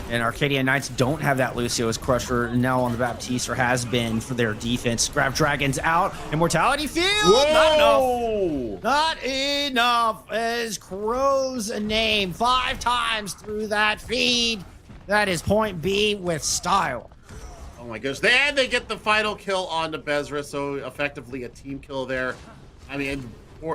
And Arcadia Knights don't have that Lucio as Crusher now on the Baptiste, or has been for their defense. Grab Dragons out. Immortality Field! Whoa! Not enough as Crow's a name 5 times through that feed. That is point B with style. Oh my gosh. Then they get the final kill on the Bezra, so effectively a team kill there. I mean,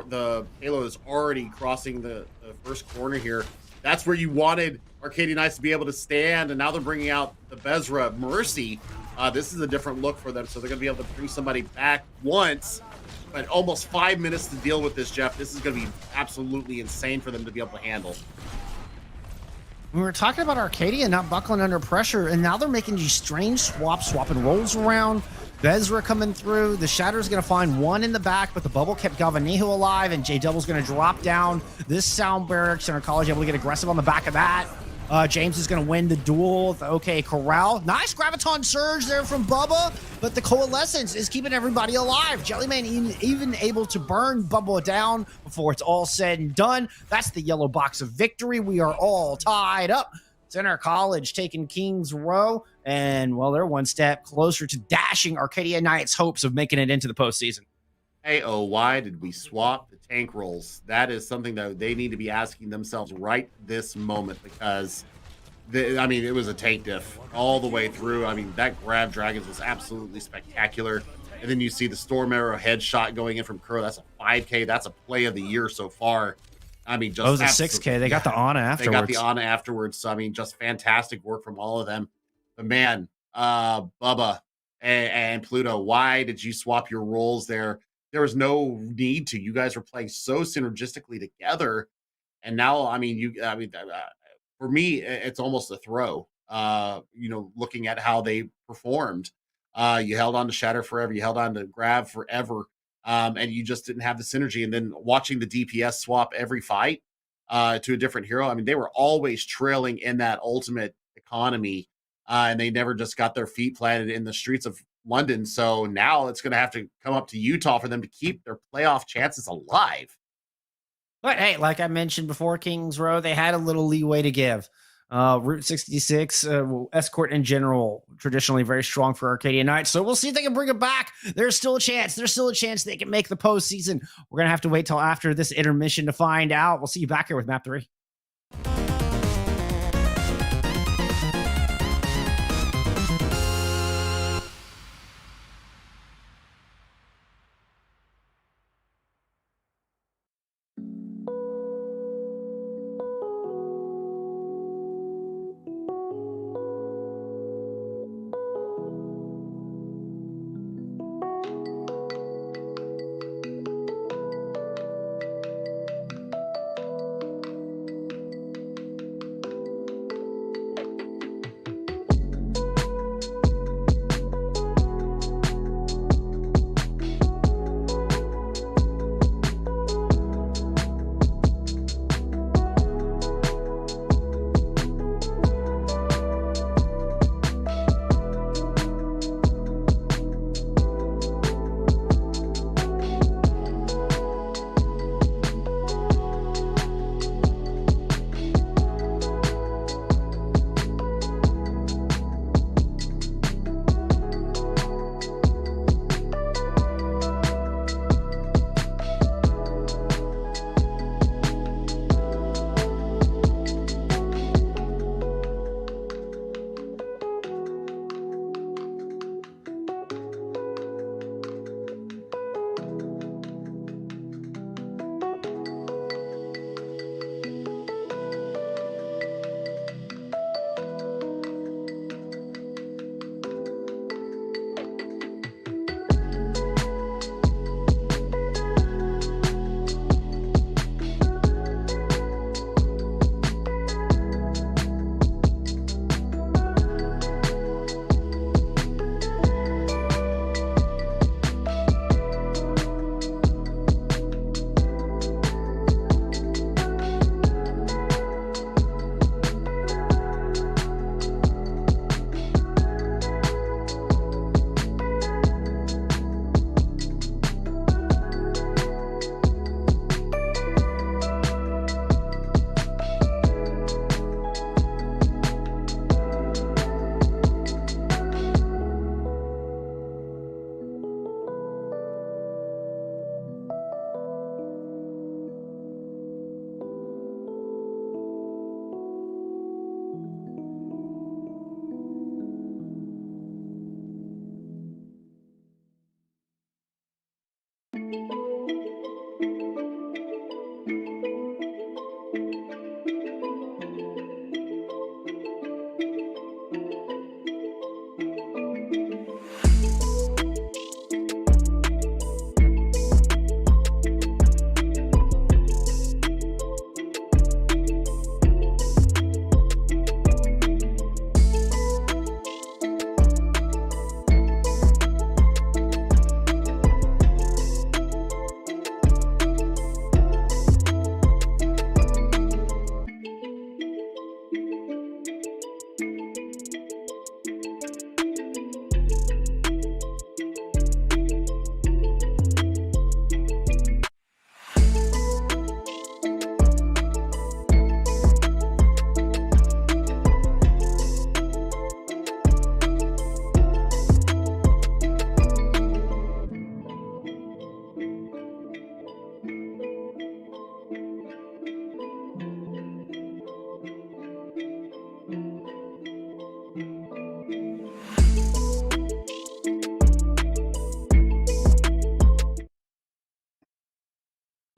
the Halo is already crossing the first corner here. That's where you wanted Arcadia Knights to be able to stand, and now they're bringing out the Bezra Mercy. This is a different look for them, so they're going to be able to bring somebody back once, but almost 5 minutes to deal with this, Jeff. This is going to be absolutely insane for them to be able to handle. We were talking about Arcadia not buckling under pressure, and now they're making these strange swapping rolls around. Bezra coming through. The Shatter's going to find one in the back, but the bubble kept Galvanijo alive, and J Double's going to drop down this sound barracks. Center College able to get aggressive on the back of that. James is going to win the duel with the OK Corral. Nice Graviton Surge there from Bubba, but the Coalescence is keeping everybody alive. Jellyman even able to burn Bubba down before it's all said and done. That's the yellow box of victory. We are all tied up. Center College taking Kings Row, and, well, they're one step closer to dashing Arcadia Knights' hopes of making it into the postseason. Hey, oh, why did we swap the tank rolls? That is something that they need to be asking themselves right this moment, because, it was a tank diff all the way through. I mean, that grab Dragons was absolutely spectacular. And then you see the Storm Arrow headshot going in from Kuro. That's a 5K. That's a play of the year so far. Just was a 6K. They got the Ana afterwards. They got the Ana afterwards. So, just fantastic work from all of them. But, man, Bubba and Pluto, why did you swap your roles there? There was no need to. You guys were playing so synergistically together, and now, for me, it's almost a throw. Looking at how they performed, you held on to Shatter forever, you held on to Grab forever, and you just didn't have the synergy. And then watching the DPS swap every fight to a different hero. They were always trailing in that ultimate economy, and they never just got their feet planted in the streets of London. So now it's going to have to come up to Utah for them to keep their playoff chances alive. But hey, like I mentioned before, Kings Row, they had a little leeway to give. Route 66, Escort in general, traditionally very strong for Arcadia Knights. So we'll see if they can bring it back. There's still a chance. There's still a chance they can make the postseason. We're going to have to wait till after this intermission to find out. We'll see you back here with Map 3.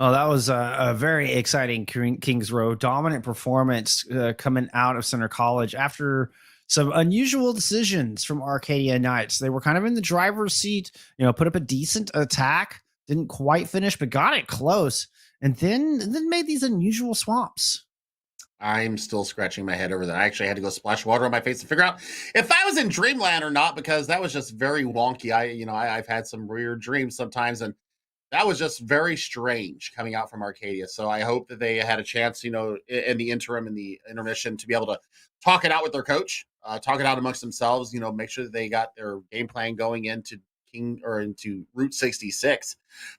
Oh, that was a very exciting Kings Row dominant performance coming out of Center College after some unusual decisions from Arcadia Knights. They were kind of in the driver's seat, put up a decent attack, didn't quite finish, but got it close, and then made these unusual swaps. I'm still scratching my head over that. I actually had to go splash water on my face to figure out if I was in dreamland or not, because that was just very wonky. I've had some weird dreams sometimes, and that was just very strange coming out from Arcadia. So I hope that they had a chance, in the interim, in the intermission, to be able to talk it out with their coach, talk it out amongst themselves, make sure that they got their game plan going into into Route 66,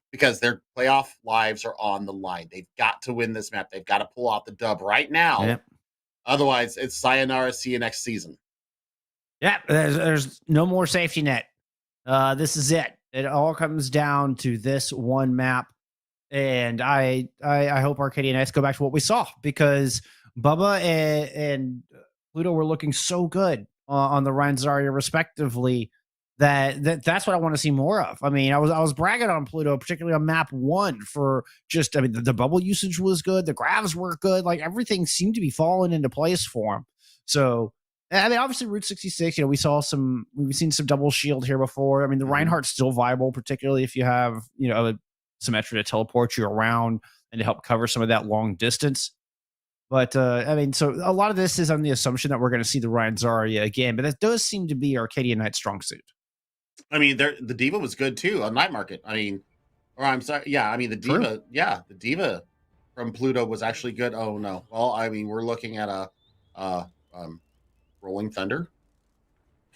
because their playoff lives are on the line. They've got to win this map. They've got to pull out the dub right now. Yep. Otherwise, it's sayonara. See you next season. Yeah, there's no more safety net. This is it. It all comes down to this one map, and I hope Arcadia Knights go back to what we saw, because Bubba and Pluto were looking so good on the Ryan Zarya respectively that's what I want to see more of. I mean, I was bragging on Pluto, particularly on map 1, for just, the bubble usage was good, the gravs were good, like everything seemed to be falling into place for him. So obviously Route 66, we've seen some double shield here before. The Reinhardt's still viable, particularly if you have, a Symmetra to teleport you around and to help cover some of that long distance. But so a lot of this is on the assumption that we're going to see the Ryan Zarya again, but that does seem to be Arcadia Knight's strong suit. The Diva was good too on Night Market. I'm sorry. Yeah, the Diva. True. Yeah, the Diva from Pluto was actually good. Oh no. Well, we're looking at a Rolling Thunder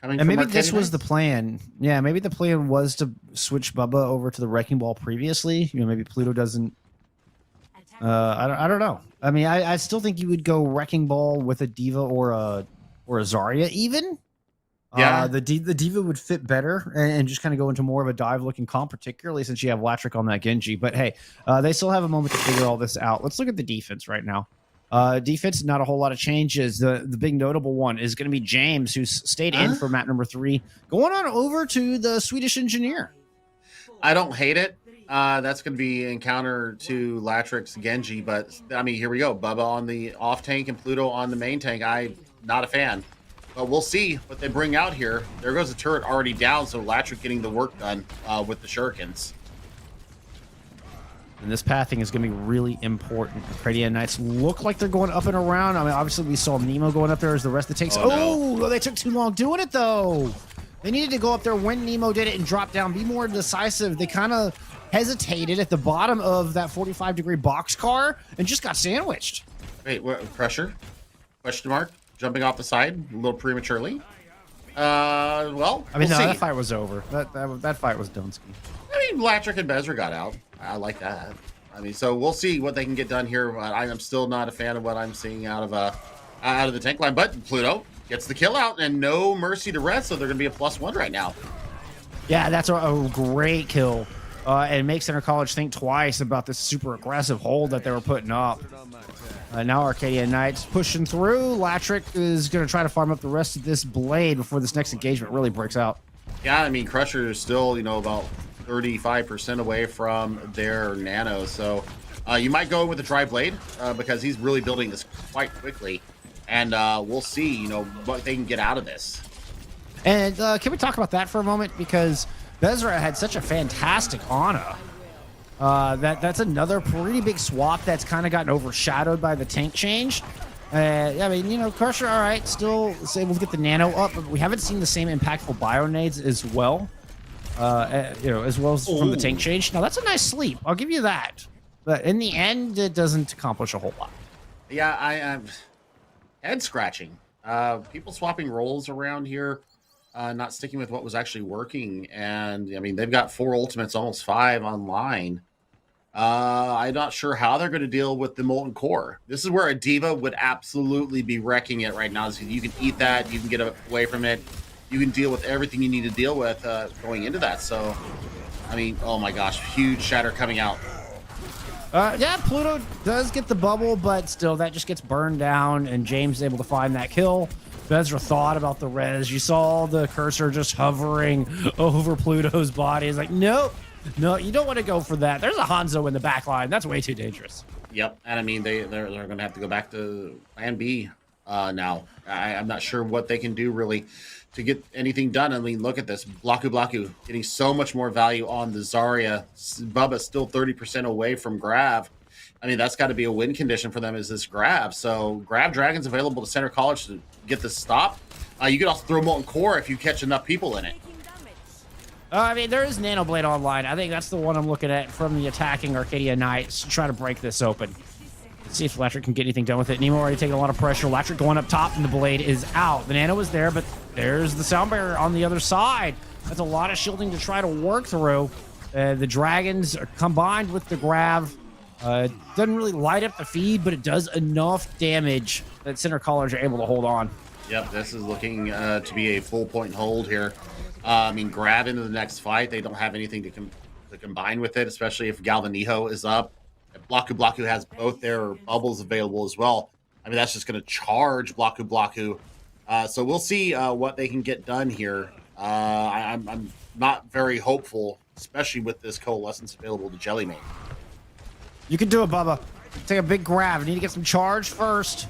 coming. And maybe this was the plan. Yeah, maybe the plan was to switch Bubba over to the Wrecking Ball previously. Maybe Pluto doesn't. I don't know. I still think you would go Wrecking Ball with a Diva or a Zarya even. Yeah, the Diva would fit better and just kind of go into more of a dive-looking comp, particularly since you have Latrick on that Genji. But hey, they still have a moment to figure all this out. Let's look at the defense right now. Defense, not a whole lot of changes. The big notable one is going to be James, who's stayed in for map number 3, going on over to the Swedish Engineer. I don't hate it. That's going to be encounter to Latrick's Genji, but here we go. Bubba on the off tank and Pluto on the main tank. I'm not a fan. But we'll see what they bring out here. There goes the turret already down, so Latrick getting the work done with the shurikens. And this pathing is going to be really important. Arcadia Knights look like they're going up and around. Obviously, we saw Nemo going up there as the rest of the takes. No. They took too long doing it, though. They needed to go up there when Nemo did it and drop down, be more decisive. They kind of hesitated at the bottom of that 45-degree boxcar and just got sandwiched. Wait, what? Pressure? Question mark? Jumping off the side a little prematurely. We'll see. That fight was over. That fight was Dunsky. Latrick and Bezra got out. I like that. So we'll see what they can get done here. I'm still not a fan of what I'm seeing out of the tank line. But Pluto gets the kill out, and no mercy to rest, so they're going to be a +1 right now. Yeah, that's a great kill. And makes Center College think twice about this super aggressive hold that they were putting up. Now Arcadia Knights pushing through. Latrick is going to try to farm up the rest of this blade before this next engagement really breaks out. Yeah, Crusher is still, about 35% away from their nano. So you might go with the Dry Blade because he's really building this quite quickly. And we'll see, what they can get out of this. And can we talk about that for a moment? Because Bezra had such a fantastic Ana. That's another pretty big swap that's kind of gotten overshadowed by the tank change. Crusher, all right, still able to get the nano up, but we haven't seen the same impactful bio nades as well. As well as from the tank change. Now that's a nice sleep. I'll give you that. But in the end, it doesn't accomplish a whole lot. Yeah, I'm head scratching. People swapping roles around here. Not sticking with what was actually working. And, they've got 4 ultimates, almost 5 online. I'm not sure how they're going to deal with the Molten Core. This is where a Diva would absolutely be wrecking it right now. So you can eat that. You can get away from it. You can deal with everything you need to deal with going into that. So, oh my gosh, huge shatter coming out. Pluto does get the bubble, but still, that just gets burned down, and James is able to find that kill. Bezra thought about the res. You saw the cursor just hovering over Pluto's body. It's like, nope, No, you don't want to go for that. There's a Hanzo in the back line. That's way too dangerous. Yep, and I mean they're going to have to go back to Plan B now. I'm not sure what they can do really to get anything done. I mean, look at this, Blaku getting so much more value on the Zarya. Bubba's still 30% away from grab. I mean, that's got to be a win condition for them, is this grab. So grab Dragon's available to Center College to get this stop. You could also throw Molten Core if you catch enough people in it. I mean, there is Nanoblade online. I think that's the one I'm looking at from the attacking Arcadia Knights to try to break this open. Let's see if Latrick can get anything done with it. Nemo already taking a lot of pressure. Latrick going up top, and the blade is out. The Nano is there, but there's the Sound Barrier on the other side. That's a lot of shielding to try to work through. The Dragons are combined with the grab. Doesn't really light up the feed, but it does enough damage that Center College are able to hold on. Yep, this is looking to be a full point hold here. I mean, grab into the next fight. They don't have anything to combine with it, especially if Galvanijo is up. If Blaku has both their bubbles available as well. I mean, that's just going to charge Blaku. So we'll see what they can get done here. I'm not very hopeful, especially with this Coalescence available to Jellymane. You can do it, Bubba. Take a big grab. You need to get some charge first.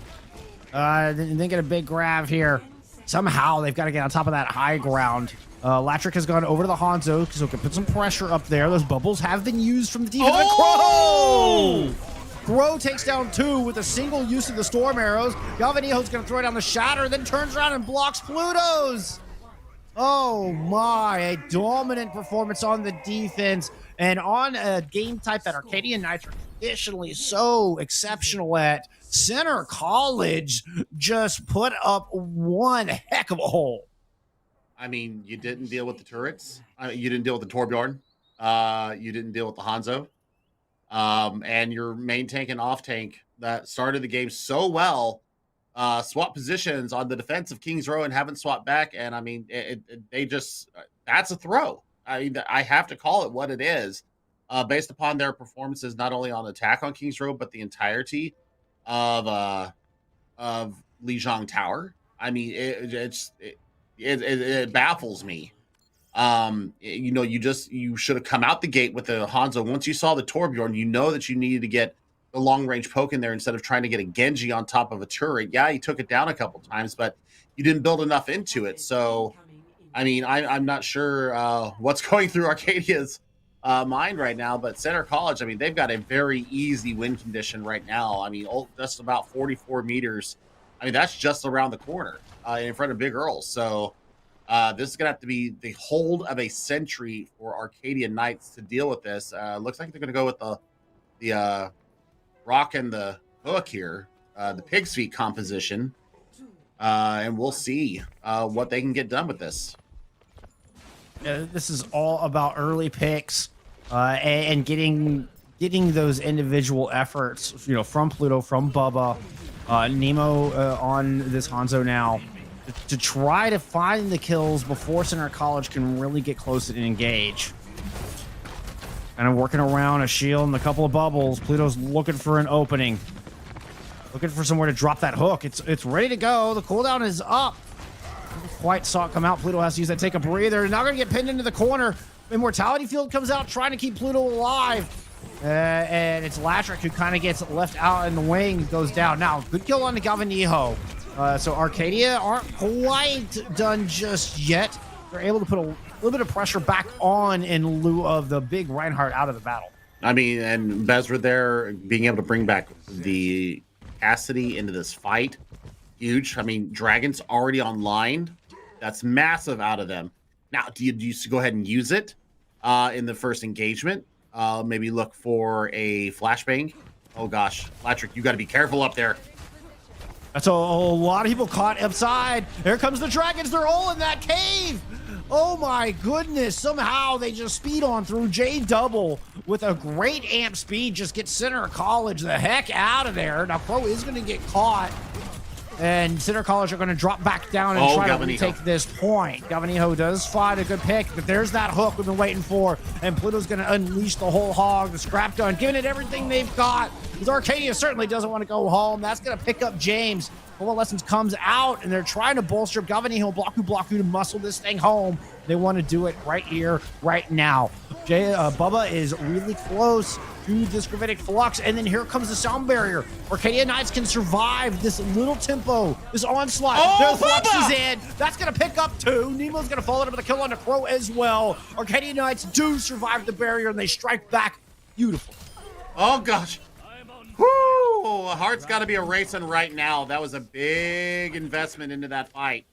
Then get a big grab here. Somehow they've got to get on top of that high ground. Latrick has gone over to the Hanzo, so he can put some pressure up there. Those bubbles have been used from the defense. Oh! Crow takes down 2 with a single use of the Storm Arrows. Galvanijo's going to throw down the Shatter, then turns around and blocks Pluto's. Oh my, a dominant performance on the defense. And on a game type that Arcadian Knights are traditionally so exceptional at, Center College just put up one heck of a hole. I mean, you didn't deal with the turrets. You didn't deal with the Torbjorn. You didn't deal with the Hanzo. And your main tank and off tank that started the game so well swap positions on the defense of Kings Row and haven't swapped back. And I mean, that's a throw. I mean, I have to call it what it is based upon their performances, not only on attack on Kings Row, but the entirety of Lijiang Tower. I mean, it baffles me. You should have come out the gate with the Hanzo. Once you saw the Torbjorn, you know that you needed to get the long range poke in there instead of trying to get a Genji on top of a turret. Yeah, you took it down a couple times, but you didn't build enough into it. So, I mean, I'm not sure what's going through Arcadia's mind right now, but Center College, I mean, they've got a very easy win condition right now. I mean, just about 44 meters. I mean, that's just around the corner in front of Big Earl. So this is going to have to be the hold of a century for Arcadia Knights to deal with this. Looks like they're going to go with the rock and the hook here, the pig's feet composition. And we'll see what they can get done with this. This is all about early picks and getting those individual efforts, from Pluto, from Bubba, Nemo on this Hanzo now, to try to find the kills before Center College can really get close and engage. Kind of working around a shield and a couple of bubbles. Pluto's looking for an opening. Looking for somewhere to drop that hook. It's ready to go. The cooldown is up. Quite saw it come out. Pluto has to use that, take a breather. Now going to get pinned into the corner. Immortality Field comes out trying to keep Pluto alive. And it's Latrick who kind of gets left out in the wing, goes down. Now, good kill on the Galvanijo. So Arcadia aren't quite done just yet. They're able to put a little bit of pressure back on in lieu of the big Reinhardt out of the battle. I mean, and Bezra there being able to bring back the Cassidy into this fight, huge. I mean, Dragon's already online. That's massive out of them. Now, do you go ahead and use it in the first engagement? Maybe look for a flashbang. Oh gosh, Latrick, you got to be careful up there. That's a lot of people caught upside. Here comes the Dragons. They're all in that cave. Oh my goodness. Somehow they just speed on through. J Double with a great amp speed just gets Center College the heck out of there. Now Crow is going to get caught. And Center College are going to drop back down and try to retake this point. Galvanijo does find a good pick, but there's that hook we've been waiting for. And Pluto's going to unleash the whole hog. The scrap gun, giving it everything they've got. Because Arcadia certainly doesn't want to go home. That's going to pick up James. Coalescence comes out, and they're trying to bolster up Galvani Blaku to muscle this thing home. They want to do it right here, right now. Bubba is really close to this Gravitic Flux, and then here comes the sound barrier. Arcadia Knights can survive this little tempo, this onslaught. Oh, the Flux Bubba! is in. That's going to pick up 2. Nemo's going to follow it up with a kill on the Crow as well. Arcadia Knights do survive the barrier, and they strike back. Beautiful. Oh, gosh. Whoo! Heart's got to be erasing right now. That was a big investment into that fight.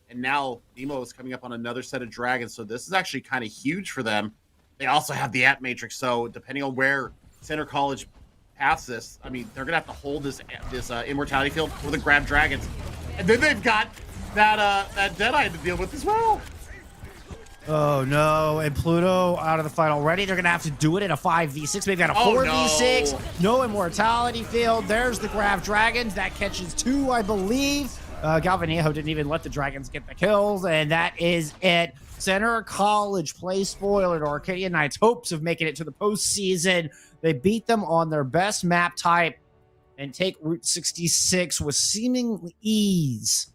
And now Nemo is coming up on another set of dragons, so this is actually kind of huge for them. They also have the App Matrix, so depending on where Center College paths this, I mean, they're going to have to hold this Immortality Field for the grab dragons. And then they've got that Deadeye to deal with as well. Oh, no. And Pluto out of the fight already. They're going to have to do it in a 5v6, maybe on a 4v6. No Immortality Field. There's the Grab Dragons. That catches 2, I believe. Galvanejo didn't even let the Dragons get the kills, and that is it. Center College plays spoiler to Arcadia Knights' hopes of making it to the postseason. They beat them on their best map type and take Route 66 with seeming ease.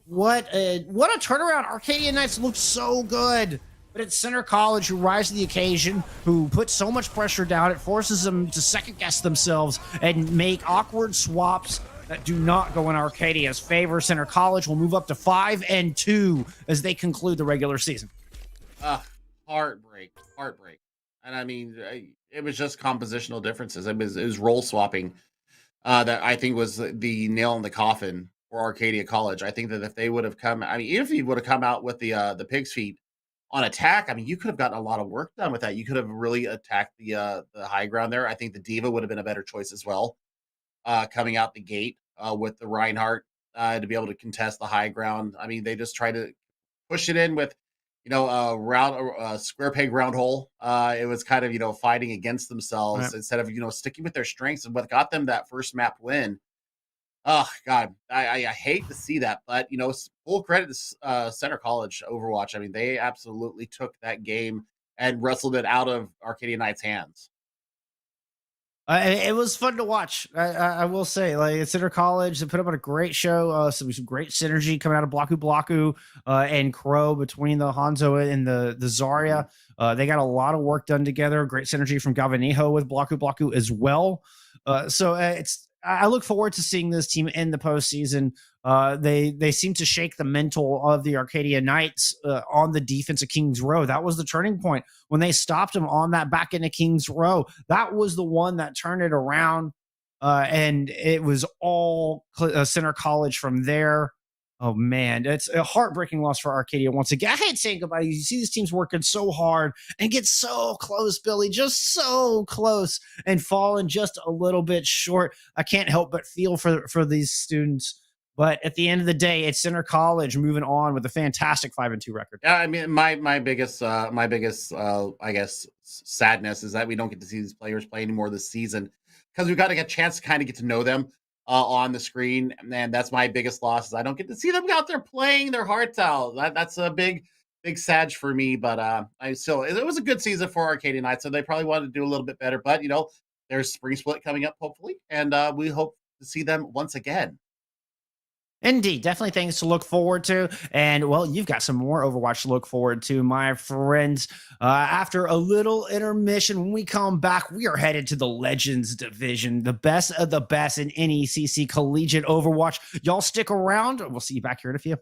What a turnaround. Arcadia Knights looked so good. But it's Center College who rise to the occasion, who put so much pressure down, it forces them to second-guess themselves and make awkward swaps that do not go in Arcadia's favor. Center College will move up to 5-2 as they conclude the regular season. Heartbreak. And I mean, it was just compositional differences. It was role swapping that I think was the nail in the coffin for Arcadia College. I think that if they would have come, I mean, even if you would have come out with the pig's feet on attack, I mean, you could have gotten a lot of work done with that. You could have really attacked the high ground there. I think the Diva would have been a better choice as well, coming out the gate with the Reinhardt to be able to contest the high ground. I mean, they just try to push it in with, square peg round hole. It was kind of, fighting against themselves instead of, sticking with their strengths and what got them that first map win. Oh God, I hate to see that, but full credit to Center College Overwatch. I mean, they absolutely took that game and wrestled it out of Arcadia Knights' hands. It was fun to watch. I will say, like, Center College, they put up on a great show. Some great synergy coming out of Blaku and Crow between the Hanzo and the Zarya. They got a lot of work done together. Great synergy from Galvanejo with Blaku as well. I look forward to seeing this team in the postseason. They seem to shake the mental of the Arcadia Knights on the defense of Kings Row. That was the turning point when they stopped them on that back end of Kings Row. That was the one that turned it around, and it was all Center College from there. Oh man, it's a heartbreaking loss for Arcadia once again. I hate saying goodbye. You see these teams working so hard and get so close, Billy, just so close, and falling just a little bit short. I can't help but feel for these students. But at the end of the day, it's Center College moving on with a fantastic 5-2 record. Yeah, I mean, my biggest I guess sadness is that we don't get to see these players play anymore this season because we've got to get a chance to kind of get to know them on the screen, and that's my biggest loss. Is I don't get to see them out there playing their hearts out. That's a big sad for me. But it was a good season for Arcadia Knights, so they probably wanted to do a little bit better. But there's spring split coming up hopefully, and we hope to see them once again. Indeed, definitely things to look forward to. And, well, you've got some more Overwatch to look forward to, my friends. After a little intermission, when we come back, we are headed to the Legends Division, the best of the best in NECC Collegiate Overwatch. Y'all stick around. We'll see you back here in a few.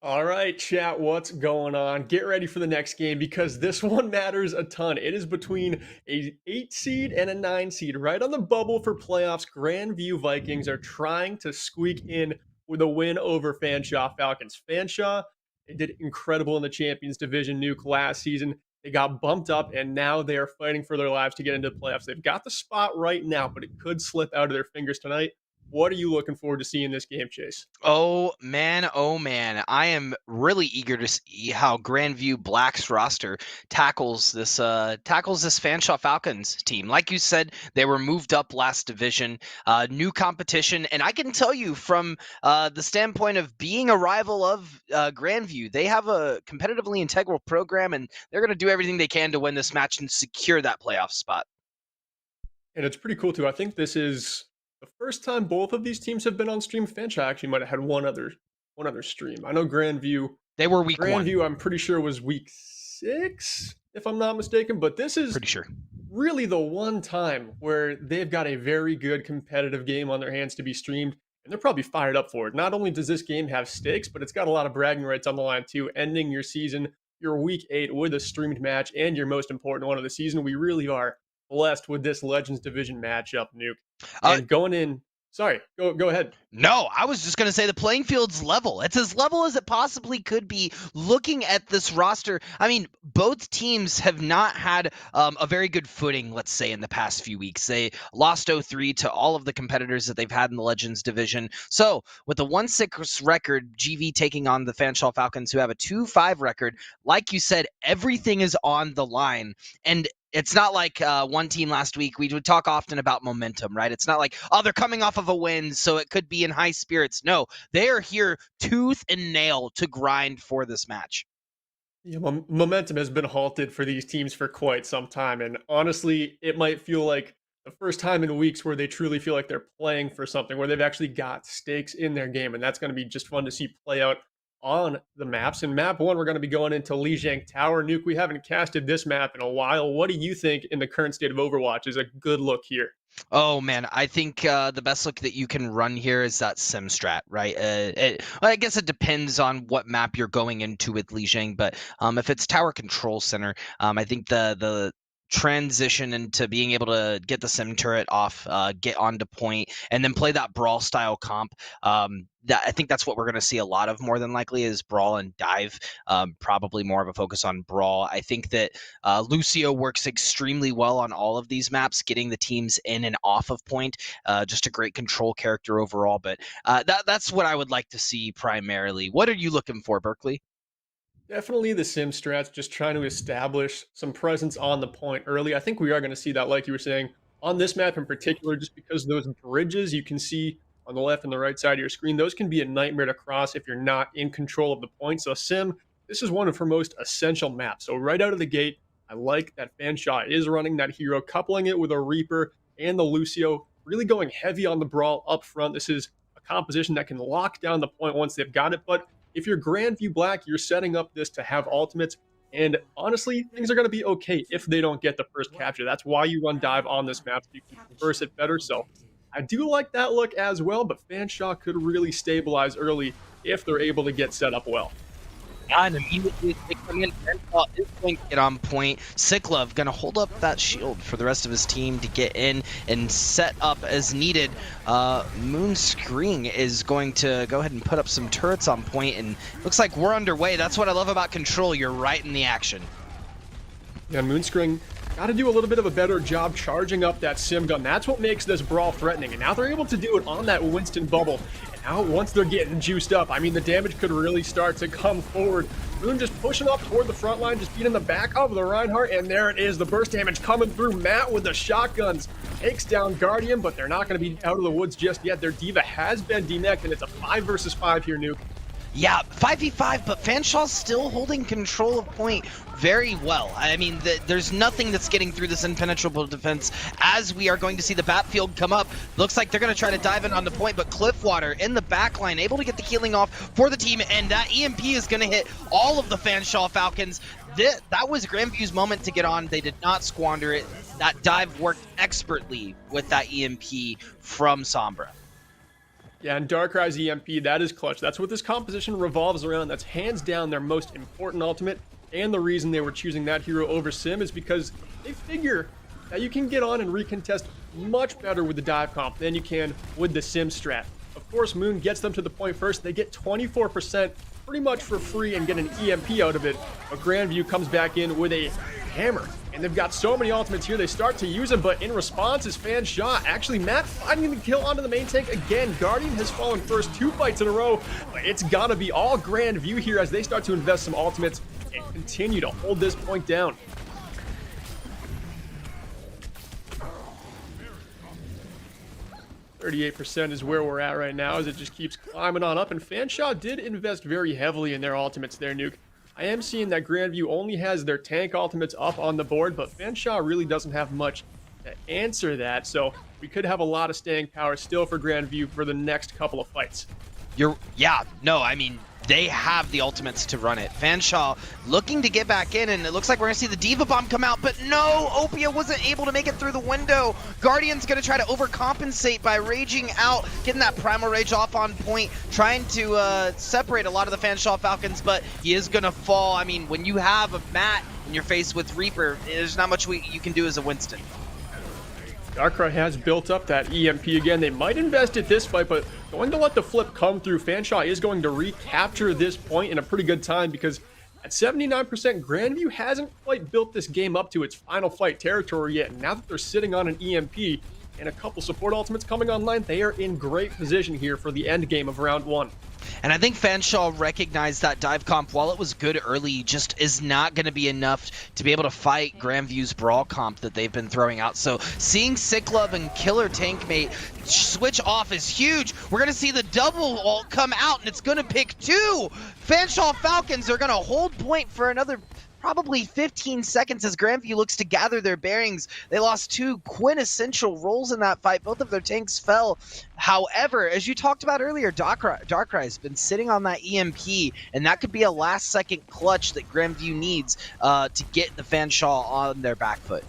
All right, chat, what's going on? Get ready for the next game because this one matters a ton. It is between a 8 seed and a 9 seed. Right on the bubble for playoffs, Grandview Vikings are trying to squeak in with a win over Fanshawe Falcons. Fanshawe, they did incredible in the Champions Division Nuke last season. They got bumped up, and now they are fighting for their lives to get into the playoffs. They've got the spot right now, but it could slip out of their fingers tonight. What are you looking forward to seeing in this game, Chase? Oh man, I am really eager to see how Grandview Black's roster tackles this Fanshawe Falcons team. Like you said, they were moved up last division, new competition, and I can tell you from the standpoint of being a rival of Grandview, they have a competitively integral program, and they're going to do everything they can to win this match and secure that playoff spot. And it's pretty cool too. I think this is the first time both of these teams have been on stream. Fanshawe actually might have had one other stream. I know Grandview. They were week Grandview, one. I'm pretty sure was week 6, if I'm not mistaken. But this is Pretty sure. really the one time where they've got a very good competitive game on their hands to be streamed, and they're probably fired up for it. Not only does this game have stakes, but it's got a lot of bragging rights on the line too. Ending your season, your week 8 with a streamed match, and your most important one of the season. We really are blessed with this Legends Division matchup, Nuke. And going in, sorry, go ahead. No, I was just going to say the playing field's level. It's as level as it possibly could be looking at this roster. I mean, both teams have not had a very good footing, let's say, in the past few weeks. They lost 0-3 to all of the competitors that they've had in the Legends division. So with a 1-6 record, GV taking on the Fanshawe Falcons, who have a 2-5 record, like you said, everything is on the line. And it's not like one team last week. We would talk often about momentum, right? It's not like, oh, they're coming off of a win, so it could be in high spirits. No, they are here tooth and nail to grind for this match. Yeah, momentum has been halted for these teams for quite some time. And honestly, it might feel like the first time in weeks where they truly feel like they're playing for something, where they've actually got stakes in their game. And that's going to be just fun to see play out on the maps. In map 1, we're going to be going into Lijiang Tower. Nuke, we haven't casted this map in a while. What do you think in the current state of Overwatch is a good look here? Oh man, I think the best look that you can run here is that sim strat, right? I guess it depends on what map you're going into with Lijiang, but if it's Tower Control Center, I think the transition into being able to get the sim turret off, get onto point, and then play that brawl style comp. I think that's what we're going to see a lot of more than likely is brawl and dive. Probably more of a focus on brawl. I think that Lucio works extremely well on all of these maps, getting the teams in and off of point. Just a great control character overall. But that's what I would like to see primarily. What are you looking for, Berkeley? Definitely the sim strats, just trying to establish some presence on the point early. I think we are going to see that, like you were saying, on this map in particular, just because those bridges you can see on the left and the right side of your screen, those can be a nightmare to cross if you're not in control of the point. So sim, this is one of her most essential maps. So right out of the gate, I like that Fanshawe is running that hero, coupling it with a Reaper and the Lucio, really going heavy on the brawl up front. This is a composition that can lock down the point once they've got it, but if you're Grandview Black, you're setting up this to have ultimates. And honestly, things are going to be okay if they don't get the first capture. That's why you run dive on this map, so you can converse it better. So I do like that look as well, but Fanshawe could really stabilize early if they're able to get set up well. And immediately they come in, Fanshawe is going to get on point. Siklov going to hold up that shield for the rest of his team to get in and set up as needed. Moonscreen is going to go ahead and put up some turrets on point, and looks like we're underway. That's what I love about Control. You're right in the action. Yeah, Moonscreen got to do a little bit of a better job charging up that sim gun. That's what makes this brawl threatening, and now they're able to do it on that Winston bubble. Now, once they're getting juiced up, I mean, the damage could really start to come forward. Moon just pushing up toward the front line, just being in the back of the Reinhardt, and there it is, the burst damage coming through. Matt with the shotguns takes down Guardian, but they're not going to be out of the woods just yet. Their diva has been deneked, and it's a 5 versus 5 here, Nuke. Yeah, 5v5, but Fanshaw's still holding control of point very well. I mean, there's nothing that's getting through this impenetrable defense as we are going to see the battlefield come up. Looks like they're going to try to dive in on the point, but Cliffwater in the back line, able to get the healing off for the team, and that EMP is going to hit all of the Fanshawe Falcons. That was Grandview's moment to get on. They did not squander it. That dive worked expertly with that EMP from Sombra. Yeah, and Darkrai's EMP, that is clutch. That's what this composition revolves around. That's hands down their most important ultimate. And the reason they were choosing that hero over Sim is because they figure that you can get on and recontest much better with the dive comp than you can with the Sim strat. Of course, Moon gets them to the point first. They get 24% pretty much for free and get an EMP out of it. But Grandview comes back in with a hammer. And they've got so many ultimates here, they start to use them, but in response is Fan Shaw. Actually, Matt finding the kill onto the main tank again. Guardian has fallen first 2 fights in a row, but it's gotta be all Grandview here as they start to invest some ultimates and continue to hold this point down. %38 is where we're at right now as it just keeps climbing on up, and Fanshaw did invest very heavily in their ultimates there, Nuke. I am seeing that Grandview only has their tank ultimates up on the board, but Fanshaw really doesn't have much to answer that, so we could have a lot of staying power still for Grandview for the next couple of fights. I mean, they have the ultimates to run it. Fanshaw looking to get back in, and it looks like we're gonna see the Diva Bomb come out, but no, Opia wasn't able to make it through the window. Guardian's gonna try to overcompensate by raging out, getting that Primal Rage off on point, trying to separate a lot of the Fanshaw Falcons, but he is gonna fall. I mean, when you have a Matt in your face with Reaper, there's not much you can do as a Winston. Darkrai has built up that EMP again. They might invest it this fight, but going to let the flip come through. Fanshaw is going to recapture this point in a pretty good time because at 79%, Grandview hasn't quite built this game up to its final fight territory yet. And now that they're sitting on an EMP and a couple support ultimates coming online, they are in great position here for the end game of round 1. And I think Fanshaw recognized that dive comp, while it was good early, just is not going to be enough to be able to fight Grandview's brawl comp that they've been throwing out. So seeing Sicklove and Killer Tankmate switch off is huge. We're going to see the double ult come out, and it's going to pick 2. Fanshaw Falcons are going to hold point for another probably 15 seconds as Grandview looks to gather their bearings. They lost 2 quintessential roles in that fight. Both of their tanks fell. However, as you talked about earlier, Darkrai has been sitting on that EMP, and that could be a last-second clutch that Grandview needs to get the Fanshaw on their back foot.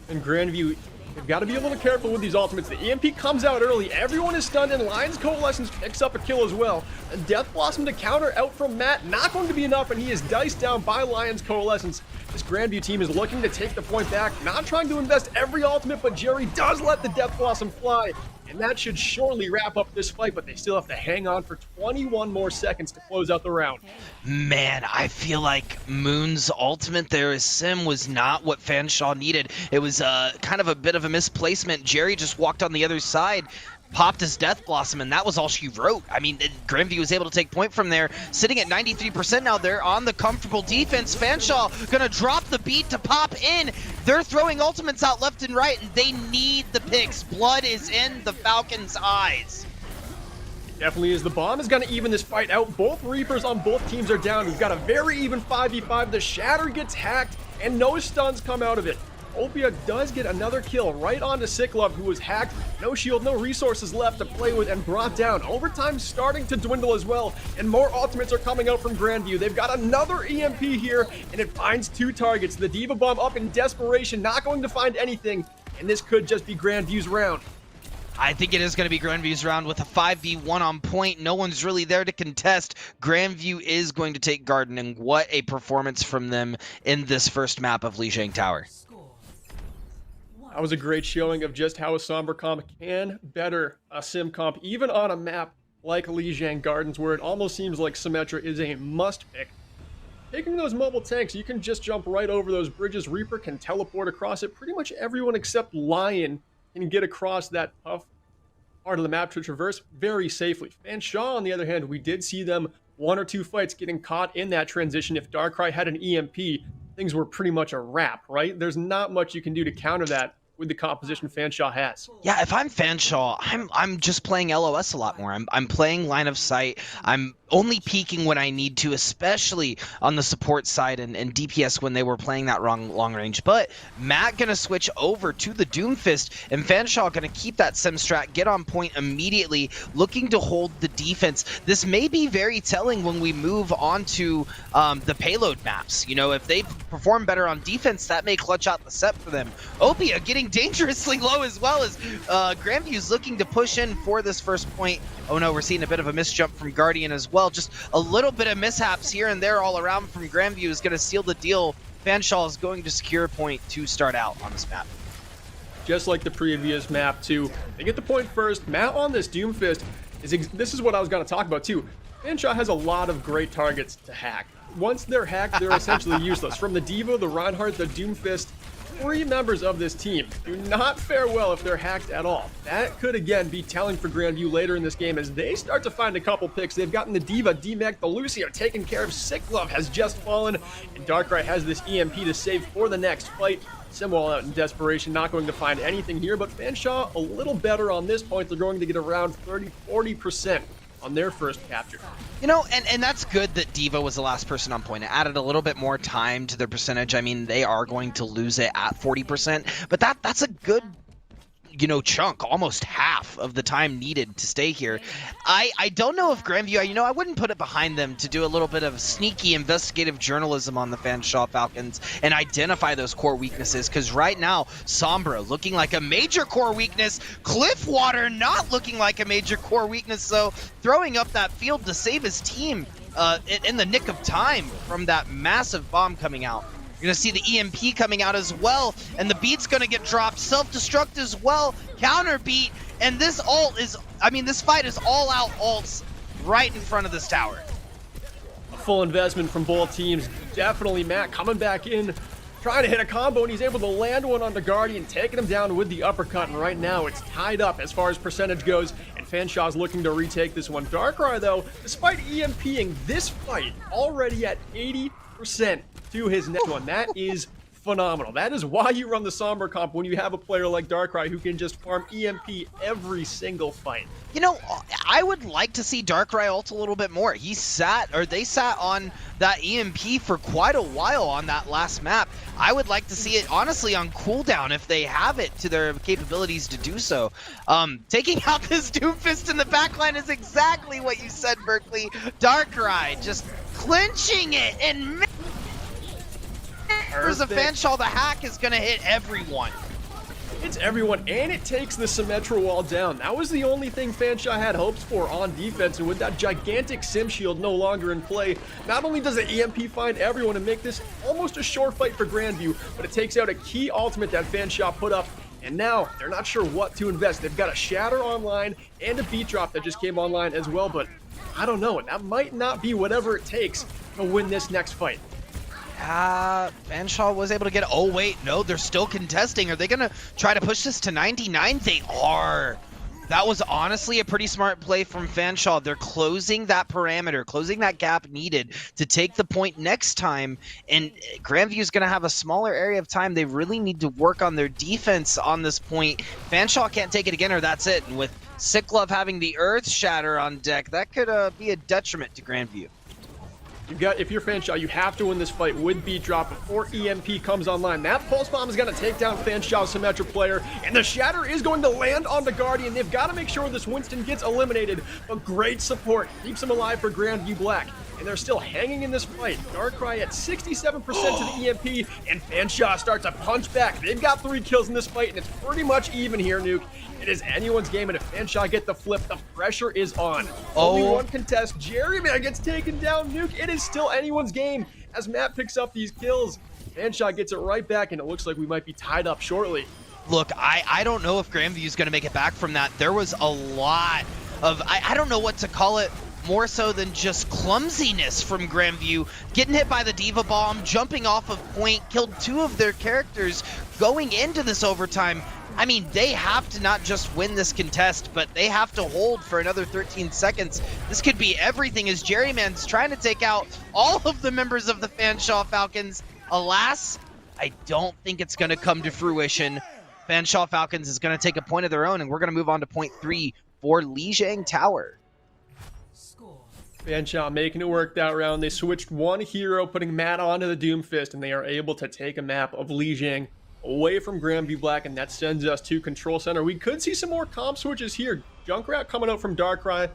And Grandview, they've got to be a little careful with these ultimates. The EMP comes out early. Everyone is stunned, and Lion's Coalescence picks up a kill as well. And Death Blossom to counter out from Matt. Not going to be enough, and he is diced down by Lion's Coalescence. This Grandview team is looking to take the point back. Not trying to invest every ultimate, but Jerry does let the Death Blossom fly. And that should surely wrap up this fight, but they still have to hang on for 21 more seconds to close out the round. Man, I feel like Moon's ultimate there as Sim was not what Fanshaw needed. It was kind of a bit of a misplacement. Jerry just walked on the other side, popped his Death Blossom, and that was all she wrote. I mean, Grandview was able to take point from there. Sitting at 93% now, they're on the comfortable defense. Fanshaw gonna drop the beat to pop in. They're throwing ultimates out left and right, and they need the picks. Blood is in the Falcons' eyes. Definitely is. The bomb is going to even this fight out. Both Reapers on both teams are down. We've got a very even 5v5. The Shatter gets hacked, and no stuns come out of it. Opia does get another kill right onto Sicklove, who was hacked. No shield, no resources left to play with, and brought down. Overtime starting to dwindle as well, and more ultimates are coming out from Grandview. They've got another EMP here, and it finds 2 targets. The Diva Bomb up in desperation, not going to find anything, and this could just be Grandview's round. I think it is going to be Grandview's round with a 5v1 on point. No one's really there to contest. Grandview is going to take Garden, and what a performance from them in this first map of Lijiang Tower. That was a great showing of just how a Somber comp can better a Sim comp, even on a map like Lijiang Gardens, where it almost seems like Symmetra is a must-pick. Taking those mobile tanks, you can just jump right over those bridges. Reaper can teleport across it. Pretty much everyone except Lion can get across that tough part of the map to traverse very safely. Fanshaw, on the other hand, we did see them 1 or 2 fights getting caught in that transition. If Darkrai had an EMP, things were pretty much a wrap, right? There's not much you can do to counter that with the composition Fanshaw has. Yeah, if I'm Fanshaw, I'm just playing LOS a lot more. I'm playing line of sight. I'm only peeking when I need to, especially on the support side and DPS when they were playing that long range. But Matt gonna switch over to the Doomfist, and Fanshaw gonna keep that Sim strat, get on point immediately, looking to hold the defense. This may be very telling when we move on to the payload maps. You know, if they perform better on defense, that may clutch out the set for them. Opia getting getting dangerously low as well as Grandview's looking to push in for this first point. Oh no, we're seeing a bit of a misjump from Guardian as well. Just a little bit of mishaps here and there all around from Grandview is going to seal the deal. Fanshawe is going to secure a point to start out on this map. Just like the previous map too. They get the point first. Matt on this Doomfist, this is what I was going to talk about too. Fanshawe has a lot of great targets to hack. Once they're hacked, they're essentially useless. From the D.Va, the Reinhardt, the Doomfist, 3 members of this team do not fare well if they're hacked at all. That could again be telling for Grandview later in this game as they start to find a couple picks. They've gotten the D.Va, D-Mac, the Lucio taken care of. Sicklove has just fallen, and Darkrai has this EMP to save for the next fight. Simwall out in desperation, not going to find anything here, but Fanshawe a little better on this point. They're going to get around 30-40% on their first capture. You know, and that's good that D.Va was the last person on point. It added a little bit more time to their percentage. I mean, they are going to lose it at 40%, but that's a good, you know, chunk, almost half of the time needed to stay here. I don't know if Grandview, you know, I wouldn't put it behind them to do a little bit of sneaky investigative journalism on the Fanshawe Falcons and identify those core weaknesses, because right now, Sombra looking like a major core weakness, Cliffwater not looking like a major core weakness, so throwing up that field to save his team in the nick of time from that massive bomb coming out. You're going to see the EMP coming out as well, and the beat's going to get dropped. Self-destruct as well, counter beat, and this ult is, I mean, this fight is all out ults right in front of this tower. A full investment from both teams. Definitely Matt coming back in, trying to hit a combo, and he's able to land one on the Guardian, taking him down with the uppercut, and right now it's tied up as far as percentage goes, and Fanshawe's looking to retake this one. Darkrai, though, despite EMPing this fight, already at 80% to his next one. That is phenomenal. That is why you run the Sombra comp when you have a player like Darkrai who can just farm EMP every single fight. You know, I would like to see Darkrai ult a little bit more. They sat on that EMP for quite a while on that last map. I would like to see it, honestly, on cooldown if they have it to their capabilities to do so. Taking out this Doomfist in the backline is exactly what you said, Berkeley. Darkrai just clinching it, and there's a Fanshawe, the hack is going to hit everyone. It's everyone, and it takes the Symmetra wall down. That was the only thing Fanshawe had hopes for on defense, and with that gigantic Sim Shield no longer in play, not only does the EMP find everyone and make this almost a short fight for Grandview, but it takes out a key ultimate that Fanshawe put up, and now they're not sure what to invest. They've got a Shatter online and a Beat Drop that just came online as well, but I don't know, that might not be whatever it takes to win this next fight. Fanshawe was able to get, oh wait, no, they're still contesting. Are they gonna try to push this to 99? They are. That was honestly a pretty smart play from Fanshawe. They're closing that parameter, closing that gap needed to take the point next time, and Grandview's gonna have a smaller area of time. They really need to work on their defense on this point. Fanshawe can't take it again, or that's it. And with Sicklove having the Earth Shatter on deck, that could be a detriment to Grandview. If you're Fanshawe, you have to win this fight with Beat Drop before EMP comes online. That Pulse Bomb is going to take down Fanshawe's Symmetra player, and the Shatter is going to land on the Guardian. They've got to make sure this Winston gets eliminated, but great support keeps him alive for Grandview Black, and they're still hanging in this fight. Darkrai at 67% to the EMP, and Fanshawe starts to punch back. They've got 3 kills in this fight, and it's pretty much even here, Nuke. It is anyone's game, and if Fanshawe get the flip, the pressure is on. Only one contest. Jerryman gets taken down. Nuke, it is still anyone's game as Matt picks up these kills. Fanshawe gets it right back, and it looks like we might be tied up shortly. Look, I don't know if Grandview is going to make it back from that. There was a lot of, I don't know what to call it, more so than just clumsiness from Grandview. Getting hit by the D.Va bomb, jumping off of point, killed 2 of their characters going into this overtime. I mean, they have to not just win this contest, but they have to hold for another 13 seconds. This could be everything as Jerryman's trying to take out all of the members of the Fanshawe Falcons. Alas, I don't think it's going to come to fruition. Fanshawe Falcons is going to take a point of their own, and we're going to move on to point 3 for Lijiang Tower. Fanshawe making it work that round. They switched one hero, putting Matt onto the Doomfist, and they are able to take a map of Lijiang away from Grandview Black, and that sends us to Control Center. We could see some more comp switches here. Junkrat coming out from Darkrai,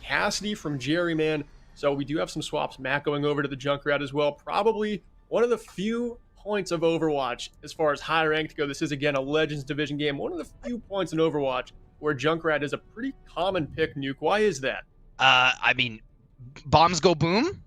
Cassidy from Jerryman. So we do have some swaps. Matt going over to the Junkrat as well. Probably one of the few points of Overwatch as far as high ranked go. This is, again, a Legends Division game. One of the few points in Overwatch where Junkrat is a pretty common pick, Nuke. Why is that? I mean, bombs go boom.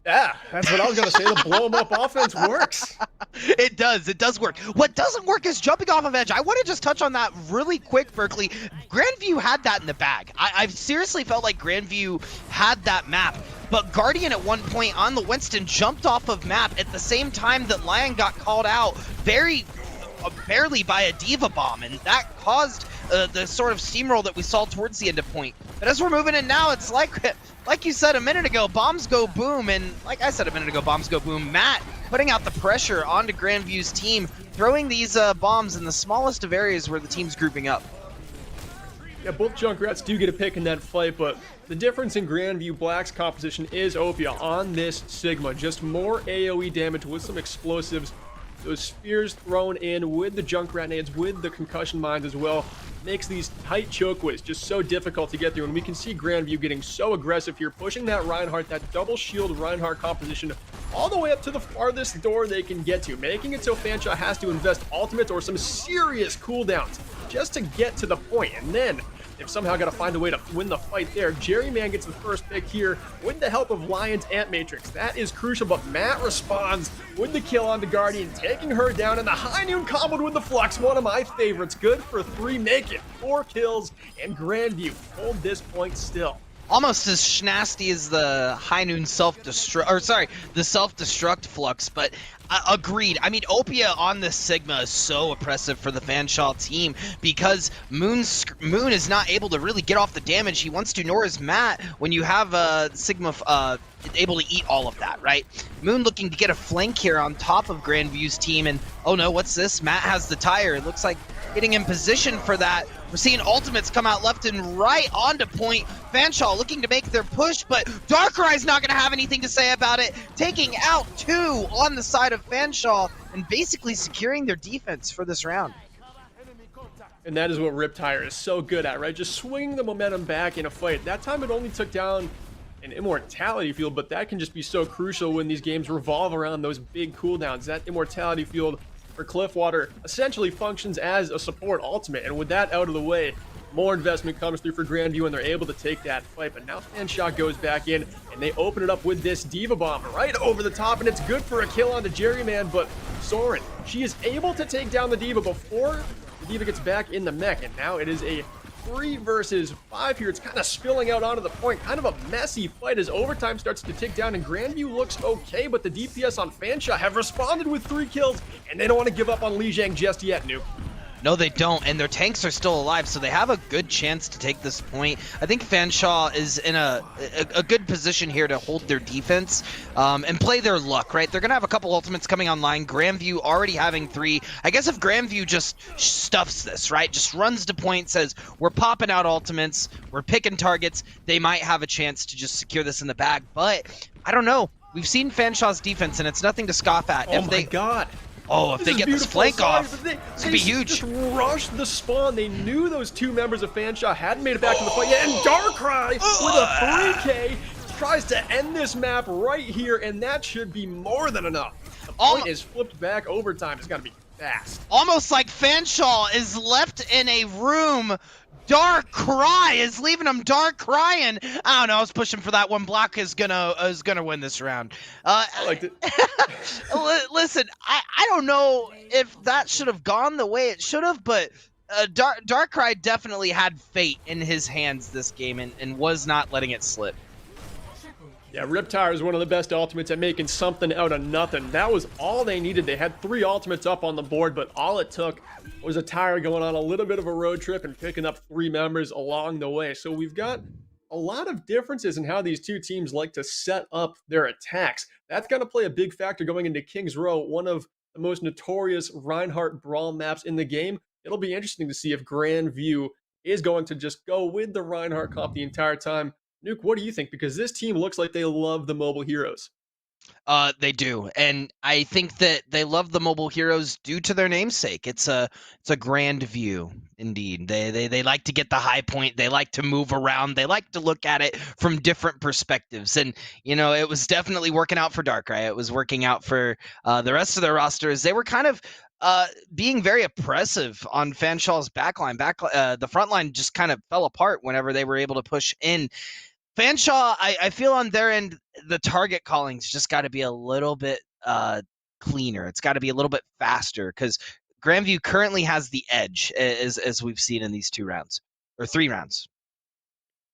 Yeah, that's what I was going to say. The blow 'em up offense works. It does work. What doesn't work is jumping off of edge. I want to just touch on that really quick, Berkeley. Grandview had that in the bag. I've seriously felt like Grandview had that map. But Guardian at one point on the Winston jumped off of map at the same time that Lion got called out very barely by a Diva Bomb, and that caused the sort of steamroll that we saw towards the end of point. But as we're moving in now, it's like you said a minute ago, bombs go boom, and like I said a minute ago, bombs go boom. Matt putting out the pressure onto Grandview's team, throwing these bombs in the smallest of areas where the team's grouping up. Yeah, both Junkrats do get a pick in that fight, but the difference in Grandview Black's composition is Opia on this Sigma. Just more AoE damage with some explosives. Those spears thrown in with the Junkrat nades, with the concussion mines as well, makes these tight chokeways just so difficult to get through. And we can see Grandview getting so aggressive here, pushing that Reinhardt, that double shield Reinhardt composition, all the way up to the farthest door they can get to, making it so Fanshawe has to invest ultimates or some serious cooldowns just to get to the point. And then they've somehow got to find a way to win the fight there. Jerryman gets the first pick here with the help of Lion's Ant Matrix. That is crucial, but Matt responds with the kill on the Guardian, taking her down, and the High Noon comboed with the Flux, one of my favorites. Good for 3, make it 4 kills, and Grandview hold this point still. Almost as schnasty as the High Noon the self-destruct Flux, but agreed. I mean, Opia on the Sigma is so oppressive for the Fanshawe team because Moon is not able to really get off the damage he wants to, nor is Matt when you have Sigma able to eat all of that, right? Moon looking to get a flank here on top of Grandview's team, and oh no, what's this? Matt has the tire. It looks like getting in position for that. We're seeing ultimates come out left and right onto point. Fanshawe looking to make their push, but Darkrai's not going to have anything to say about it, taking out 2 on the side of Fanshawe and basically securing their defense for this round. And that is what Riptire is so good at, right? Just swinging the momentum back in a fight. That time it only took down an immortality field, but that can just be so crucial when these games revolve around those big cooldowns. That immortality field for Cliffwater essentially functions as a support ultimate, and with that out of the way, more investment comes through for Grandview and they're able to take that fight. But now Fanshawe goes back in and they open it up with this Diva Bomb right over the top, and it's good for a kill onto Jerryman, but Soren, she is able to take down the Diva before the Diva gets back in the mech, and now it is a 3 versus 5 here. It's kind of spilling out onto the point. Kind of a messy fight as overtime starts to tick down, and Grandview looks okay, but the DPS on Fanshawe have responded with 3 kills, and they don't want to give up on Lijiang just yet, Nuke. No, they don't, and their tanks are still alive, so they have a good chance to take this point. I think Fanshawe is in a good position here to hold their defense and play their luck, right? They're going to have a couple ultimates coming online. Grandview already having 3. I guess if Grandview just stuffs this, right? Just runs to point, says, we're popping out ultimates, we're picking targets, they might have a chance to just secure this in the bag. But, I don't know. We've seen Fanshawe's defense, and it's nothing to scoff at. Oh my God. Oh, if they get this flank off, it's going to be huge. Just rushed the spawn. They knew those 2 members of Fanshawe hadn't made it back to the fight yet. And Darkrai with a 3K tries to end this map right here, and that should be more than enough. The point is flipped back overtime. It's got to be fast. Almost like Fanshawe is left in a room. Darkrai is leaving him dark crying. I don't know. I was pushing for that one. Black is gonna win this round. I liked it. Listen, I don't know if that should have gone the way it should have, but Darkrai definitely had fate in his hands this game and was not letting it slip. Yeah, Riptire is one of the best ultimates at making something out of nothing. That was all they needed. They had 3 ultimates up on the board, but all it took was a tire going on a little bit of a road trip and picking up 3 members along the way. So we've got a lot of differences in how these 2 teams like to set up their attacks. That's going to play a big factor going into King's Row, one of the most notorious Reinhardt brawl maps in the game. It'll be interesting to see if Grandview is going to just go with the Reinhardt comp the entire time. Nuke, what do you think? Because this team looks like they love the mobile heroes. They do, and I think that they love the mobile heroes due to their namesake. It's a grand view, indeed. They like to get the high point. They like to move around. They like to look at it from different perspectives. And it was definitely working out for Darkrai. It was working out for the rest of their rosters. They were kind of being very oppressive on Fanshaw's backline. The front line just kind of fell apart whenever they were able to push in. Fanshawe, I feel on their end, the target calling's just got to be a little bit cleaner. It's got to be a little bit faster because Grandview currently has the edge, as we've seen in these 2 rounds or 3 rounds.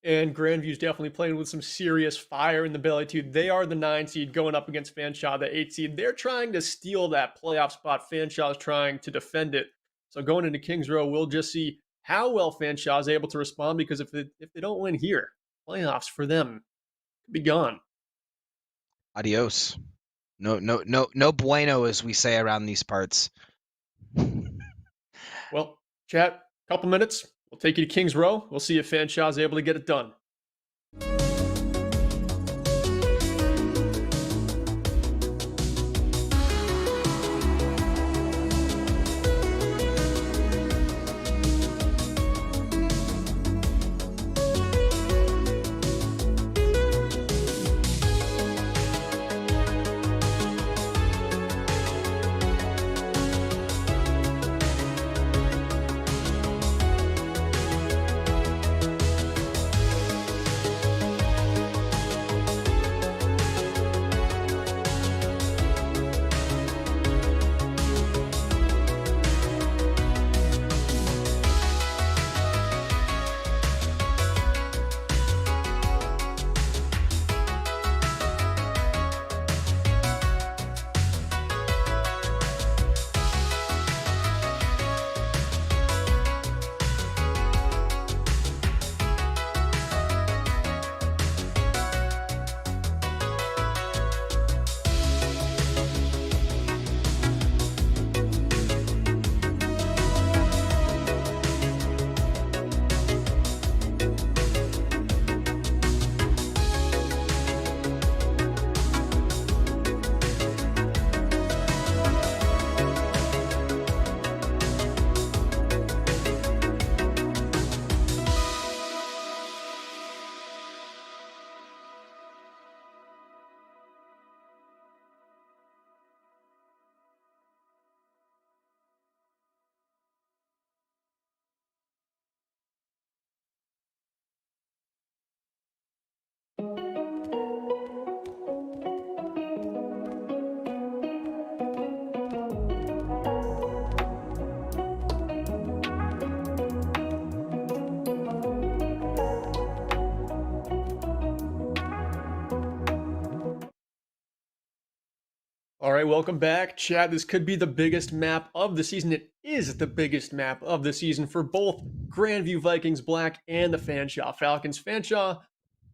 And Grandview's definitely playing with some serious fire in the belly, too. They are the 9 seed going up against Fanshawe, the 8 seed. They're trying to steal that playoff spot. Fanshawe is trying to defend it. So going into Kings Row, we'll just see how well Fanshawe is able to respond, because if they don't win here, playoffs for them could be gone. Adios. No bueno, as we say around these parts. Well, chat, couple minutes. We'll take you to Kings Row. We'll see if Fanshawe is able to get it done. All right, welcome back, chat. This could be the biggest map of the season. It is the biggest map of the season for both Grandview Vikings Black and the Fanshawe Falcons. Fanshawe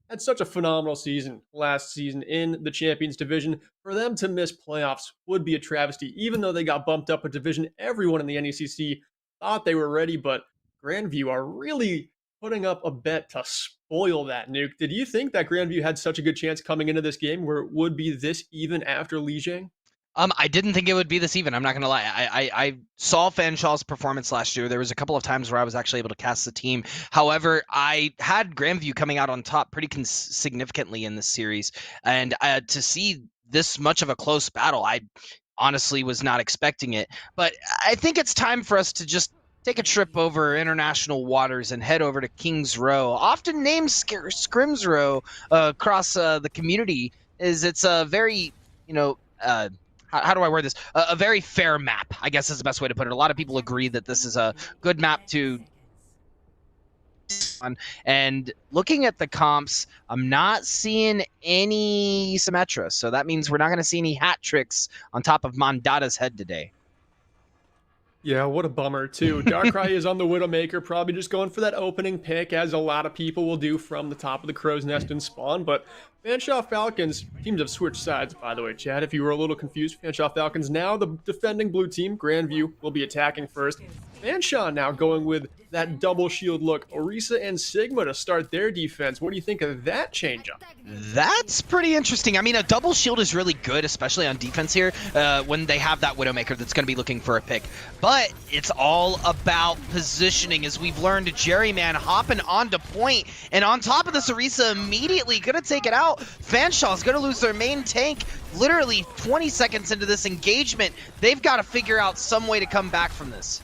had such a phenomenal season last season in the Champions Division. For them to miss playoffs would be a travesty. Even though they got bumped up a division, everyone in the NECC thought they were ready, but Grandview are really putting up a bet to spoil that, Nuke. Did you think that Grandview had such a good chance coming into this game where it would be this even after Lijiang? I didn't think it would be this even. I'm not going to lie. I saw Fanshaw's performance last year. There was a couple of times where I was actually able to cast the team. However, I had Grandview coming out on top pretty significantly in this series. And to see this much of a close battle, I honestly was not expecting it. But I think it's time for us to just take a trip over international waters and head over to Kings Row, often named Scrims Row across the community. It's a very, how do I word this? A very fair map, I guess is the best way to put it. A lot of people agree that this is a good map to on. And looking at the comps, I'm not seeing any Symmetra. So that means we're not going to see any hat tricks on top of Mondada's head today. Yeah, what a bummer, too. Darkrai is on the Widowmaker, probably just going for that opening pick, as a lot of people will do from the top of the Crow's Nest and Spawn. But Fanshawe Falcons, teams have switched sides, by the way, Chad. If you were a little confused, Fanshawe Falcons now the defending blue team. Grandview will be attacking first. Fanshawe now going with that double shield look. Orisa and Sigma to start their defense. What do you think of that changeup? That's pretty interesting. I mean, a double shield is really good, especially on defense here, when they have that Widowmaker that's going to be looking for a pick. But it's all about positioning, as we've learned. Jerryman hopping onto point, and on top of this, Orisa immediately going to take it out. Fanshawe's going to lose their main tank literally 20 seconds into this engagement. They've got to figure out some way to come back from this.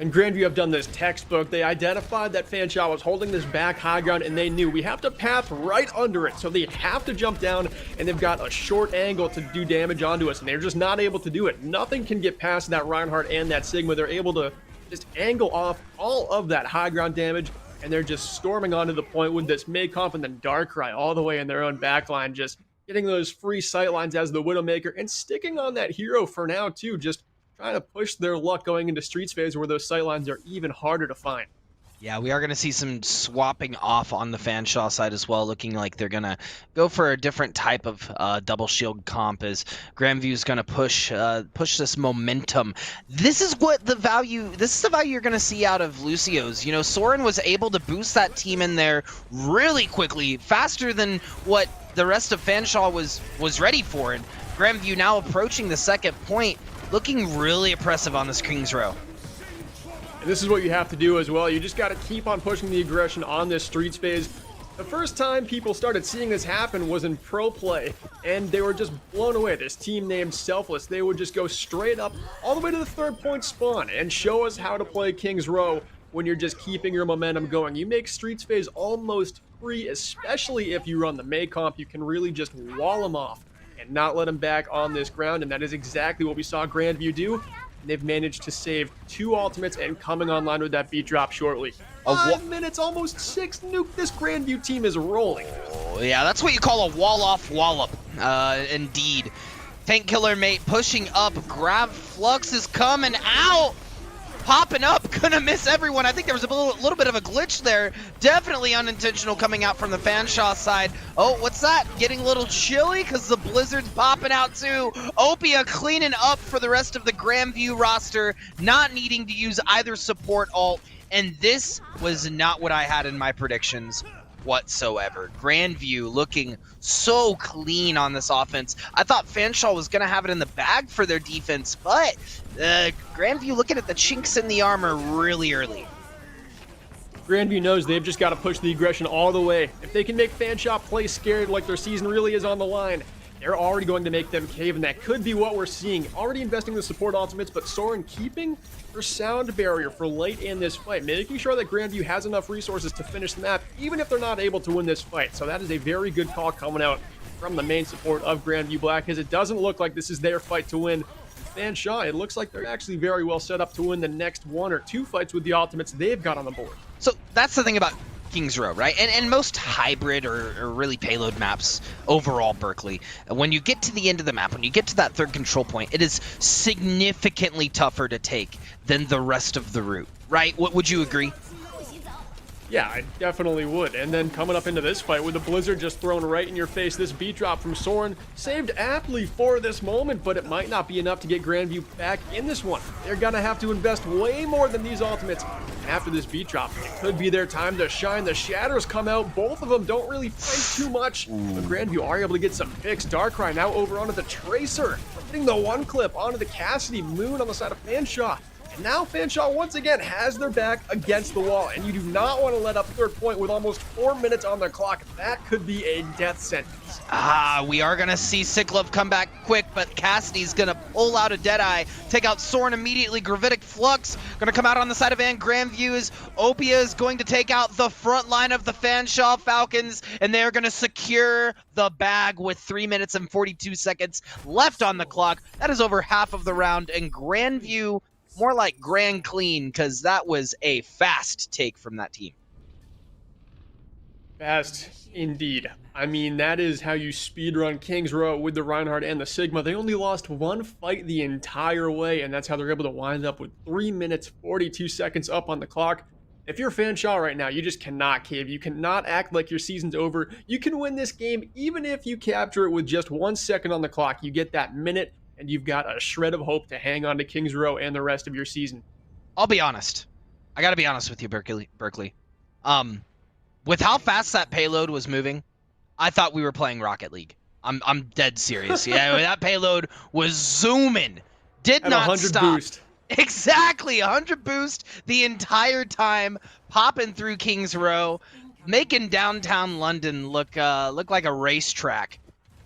And Grandview have done this textbook. They identified that Fanshawe was holding this back high ground, and they knew we have to path right under it. So they have to jump down, and they've got a short angle to do damage onto us, and they're just not able to do it. Nothing can get past that Reinhardt and that Sigma. They're able to just angle off all of that high ground damage, and they're just storming onto the point with this Maycomp and then Darkrai all the way in their own backline, just getting those free sightlines as the Widowmaker and sticking on that hero for now too, just trying to push their luck going into Streets phase where those sightlines are even harder to find. Yeah, we are going to see some swapping off on the Fanshawe side as well, looking like they're going to go for a different type of double shield comp, as Grandview is going to push this momentum. This is the value you're going to see out of Lucio's. You know, Soren was able to boost that team in there really quickly, faster than what the rest of Fanshawe was ready for, and Grandview now approaching the second point, looking really impressive on this King's Row. And this is what you have to do as well. You just got to keep on pushing the aggression on this Streets phase. The first time people started seeing this happen was in pro play, and they were just blown away. This team named Selfless, they would just go straight up all the way to the third point spawn and show us how to play King's Row when you're just keeping your momentum going. You make Streets phase almost free, especially if you run the Maycomp. You can really just wall them off and not let them back on this ground, and that is exactly what we saw Grandview do. And they've managed to save 2 ultimates and coming online with that beat drop shortly. 5 minutes, almost 6 nuke. This Grandview team is rolling. Oh, yeah, that's what you call a wall-off wallop, indeed. Tank Killer Mate pushing up, Grab Flux is coming out. Popping up, gonna miss everyone. I think there was a little bit of a glitch there. Definitely unintentional coming out from the Fanshawe side. Oh, what's that? Getting a little chilly because the blizzard's popping out too. Opia cleaning up for the rest of the Grandview roster, not needing to use either support ult. And this was not what I had in my predictions whatsoever. Grandview looking so clean on this offense. I thought Fanshawe was going to have it in the bag for their defense, but Grandview looking at the chinks in the armor really early. Grandview knows they've just got to push the aggression all the way. If they can make Fanshawe play scared like their season really is on the line, they're already going to make them cave, and that could be what we're seeing. Already investing in the support ultimates, but Soren keeping her sound barrier for late in this fight, making sure that Grandview has enough resources to finish the map, even if they're not able to win this fight. So that is a very good call coming out from the main support of Grandview Black, as it doesn't look like this is their fight to win. Fanshawe, it looks like they're actually very well set up to win the next 1 or 2 fights with the ultimates they've got on the board. So that's the thing about King's Row, right? And most hybrid or really payload maps overall, Berkeley, when you get to the end of the map, when you get to that third control point, it is significantly tougher to take than the rest of the route, right? What would you agree? Yeah, I definitely would. And then coming up into this fight with the blizzard just thrown right in your face, this beat drop from Soren saved aptly for this moment, but it might not be enough to get Grandview back in this one. They're gonna have to invest way more than these ultimates after this beat drop. It could be their time to shine. The Shatters come out. Both of them don't really fight too much, but Grandview are able to get some picks. Darkrai now over onto the Tracer, getting the 1 clip onto the Cassidy. Moon on the side of Fanshawe. And now Fanshawe once again has their back against the wall, and you do not want to let up third point with almost 4 minutes on the clock. That could be a death sentence. We are going to see Siglov come back quick, but Cassidy's going to pull out a Deadeye, take out Soren immediately. Gravitic Flux going to come out on the side of Van Grandview's. Opia is going to take out the front line of the Fanshawe Falcons, and they're going to secure the bag with 3 minutes and 42 seconds left on the clock. That is over half of the round, and Grandview more like grand clean, because that was a fast take from that team. Fast indeed. I mean, that is how you speedrun King's Row with the Reinhardt and the Sigma. They only lost 1 fight the entire way, and that's how they're able to wind up with 3 minutes, 42 seconds up on the clock. If you're Fanshawe right now, you just cannot cave. You cannot act like your season's over. You can win this game even if you capture it with just 1 second on the clock. You get that minute, and you've got a shred of hope to hang on to Kings Row and the rest of your season. I'll be honest. I got to be honest with you, Berkeley. With how fast that payload was moving, I thought we were playing Rocket League. I'm dead serious. Yeah, that payload was zooming. Did At not 100 stop. boost. Exactly, 100 boost the entire time, popping through Kings Row, making downtown London look like a racetrack.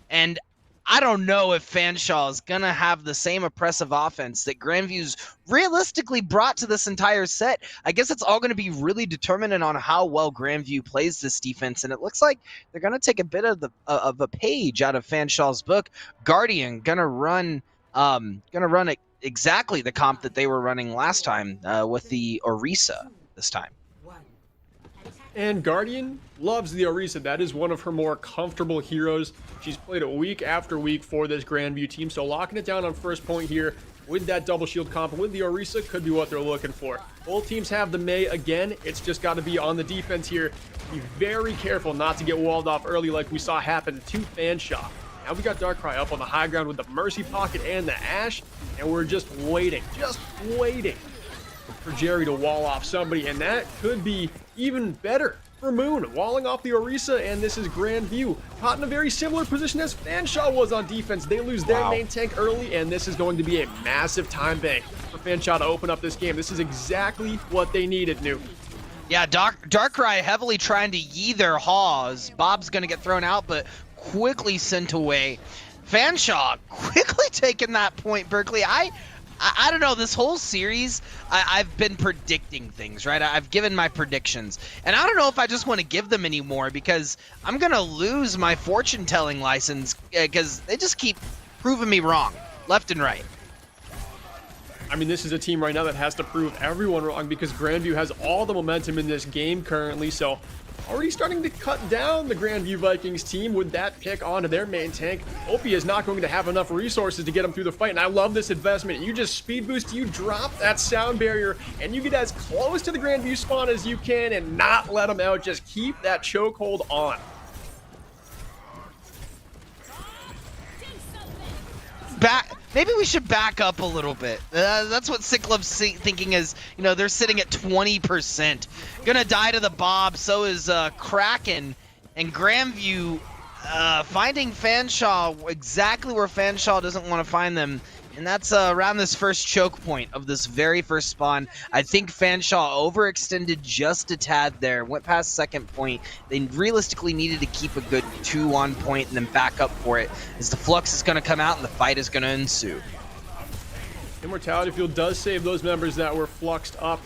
And I don't know if Fanshawe is going to have the same oppressive offense that Grandview's realistically brought to this entire set. I guess it's all going to be really determinant on how well Grandview plays this defense, and it looks like they're going to take a bit of a page out of Fanshawe's book. Guardian going to run exactly the comp that they were running last time with the Orisa this time. And Guardian loves the Orisa. That is one of her more comfortable heroes. She's played it week after week for this Grandview team. So locking it down on first point here with that double shield comp with the Orisa could be what they're looking for. Both teams have the Mei again. It's just got to be on the defense here. Be very careful not to get walled off early like we saw happen to Fanshawe. Now we got Darkrai up on the high ground with the Mercy Pocket and the Ash. And we're just waiting for Jerry to wall off somebody, and that could be even better for Moon, walling off the Orisa, and this is Grandview, caught in a very similar position as Fanshawe was on defense. They lose their main tank early, and this is going to be a massive time bank for Fanshawe to open up this game. This is exactly what they needed, New. Yeah, Darkrai heavily trying to yee their Haws. Bob's going to get thrown out, but quickly sent away. Fanshawe quickly taking that point, Berkeley. I don't know, this whole series, I've been predicting things, right? I've given my predictions. And I don't know if I just want to give them anymore because I'm going to lose my fortune-telling license because they just keep proving me wrong, left and right. I mean, this is a team right now that has to prove everyone wrong because Grandview has all the momentum in this game currently, so already starting to cut down the Grandview Vikings team with that pick onto their main tank. Opie is not going to have enough resources to get him through the fight, and I love this investment. You just speed boost, you drop that sound barrier, and you get as close to the Grandview spawn as you can and not let them out. Just keep that chokehold on. Maybe we should back up a little bit. That's what Sick Love's thinking is, you know, they're sitting at 20%. Gonna die to the Bob, so is Kraken. And Grandview finding Fanshawe exactly where Fanshawe doesn't want to find them. And that's around this first choke point of this very first spawn. I think Fanshawe overextended just a tad there, went past second point. They realistically needed to keep a good 2 on point and then back up for it, as the flux is going to come out and the fight is going to ensue. Immortality Field does save those members that were fluxed up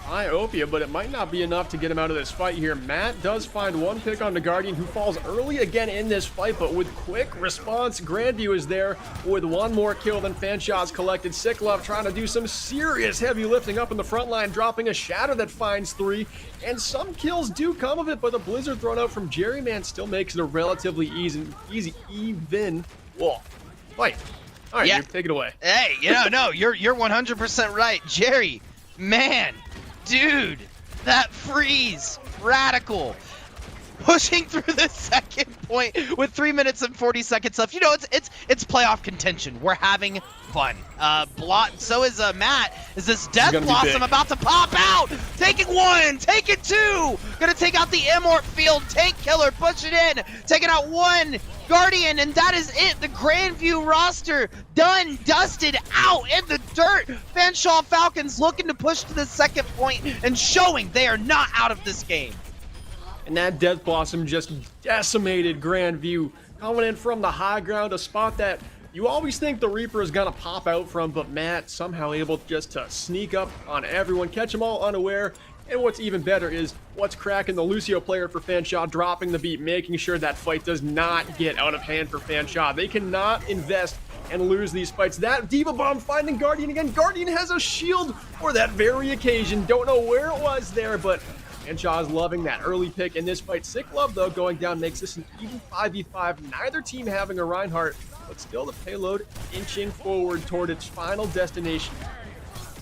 by Opia, but it might not be enough to get him out of this fight here. Matt does find one pick on the Guardian, who falls early again in this fight, but with quick response, Grandview is there with one more kill than Fanshawe's collected. Sick Love trying to do some serious heavy lifting up in the front line, dropping a Shadow that finds 3, and some kills do come of it, but the Blizzard thrown out from Jerry Man still makes it a relatively even fight. All right, Yeah. you take it away. Hey, no, you're 100% right. Jerry, man, dude, that freeze, radical. Pushing through the second point with 3 minutes and 40 seconds left. You know, it's playoff contention. We're having fun. So is Matt. Is this Death Blossom about to pop out? Taking 1, taking 2. Gonna take out the Immort Field tank killer, push it in, taking out 1 Guardian, and that is it. The Grandview roster done, dusted, out in the dirt. Fanshawe Falcons looking to push to the second point and showing they are not out of this game. And that Death Blossom just decimated Grandview, coming in from the high ground, a spot that you always think the Reaper is gonna pop out from, but Matt somehow able just to sneak up on everyone, catch them all unaware. And what's even better is what's cracking the Lucio player for Fanshawe, dropping the beat, making sure that fight does not get out of hand for Fanshawe. They cannot invest and lose these fights. That Diva Bomb finding Guardian again. Guardian has a shield for that very occasion. Don't know where it was there, but Fanshawe is loving that early pick in this fight. Sick Love, though, going down makes this an even 5v5. Neither team having a Reinhardt, but still the payload inching forward toward its final destination.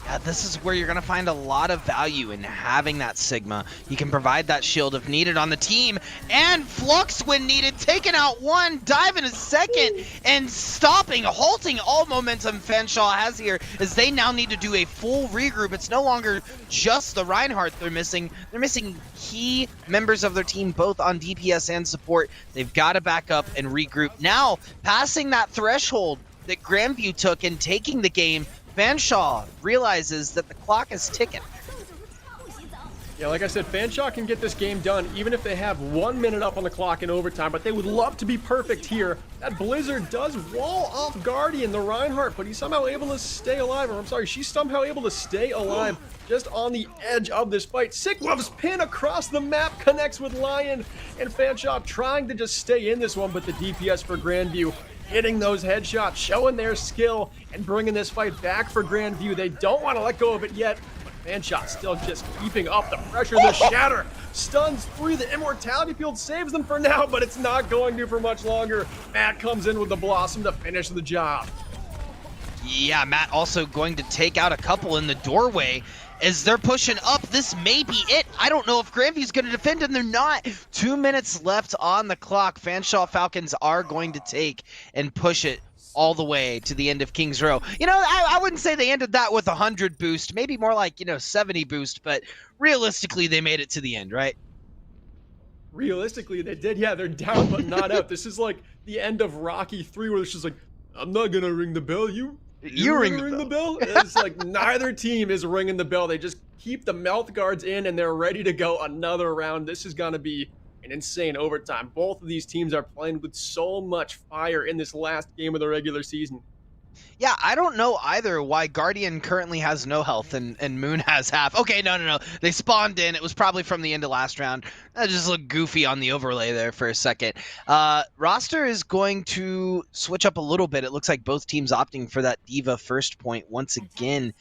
Yeah, this is where you're going to find a lot of value in having that Sigma. He can provide that shield if needed on the team, and Flux when needed, taking out one, diving a second, and stopping, halting all momentum Fanshawe has here, as they now need to do a full regroup. It's no longer just the Reinhardt they're missing. They're missing key members of their team, both on DPS and support. They've got to back up and regroup. Now, passing that threshold that Grandview took and taking the game, Fanshawe realizes that the clock is ticking. Yeah, like I said, Fanshawe can get this game done even if they have 1 minute up on the clock in overtime, but they would love to be perfect here. That Blizzard does wall off Guardian, the Reinhardt, but he's somehow able to stay alive, or I'm sorry, she's somehow able to stay alive just on the edge of this fight. Sicklove's pin across the map connects with Lion, and Fanshawe trying to just stay in this one, but the DPS for Grandview hitting those headshots, showing their skill, and bringing this fight back for Grandview. They don't want to let go of it yet, but Fanshawe still just keeping up the pressure. The Shatter stuns 3. The Immortality Field saves them for now, but it's not going to for much longer. Matt comes in with the Blossom to finish the job. Yeah, Matt also going to take out a couple in the doorway. As they're pushing up, this may be it. I don't know if Grandview's going to defend, and they're not. 2 minutes left on the clock. Fanshawe Falcons are going to take and push it all the way to the end of Kings Row. You know, I wouldn't say they ended that with 100 boost, maybe more like, 70 boost, but realistically, they made it to the end, right? Realistically, they did. Yeah, they're down but not out. This is like the end of Rocky 3, where it's just like, I'm not going to ring the bell. You ring the bell? It's like neither team is ringing the bell. They just keep the mouth guards in, and they're ready to go another round. This is going to be an insane overtime. Both of these teams are playing with so much fire in this last game of the regular season. Yeah, I don't know either why Guardian currently has no health and Moon has half. Okay, no. They spawned in. It was probably from the end of last round. That just looked goofy on the overlay there for a second. Roster is going to switch up a little bit. It looks like both teams opting for that D.Va first point once again,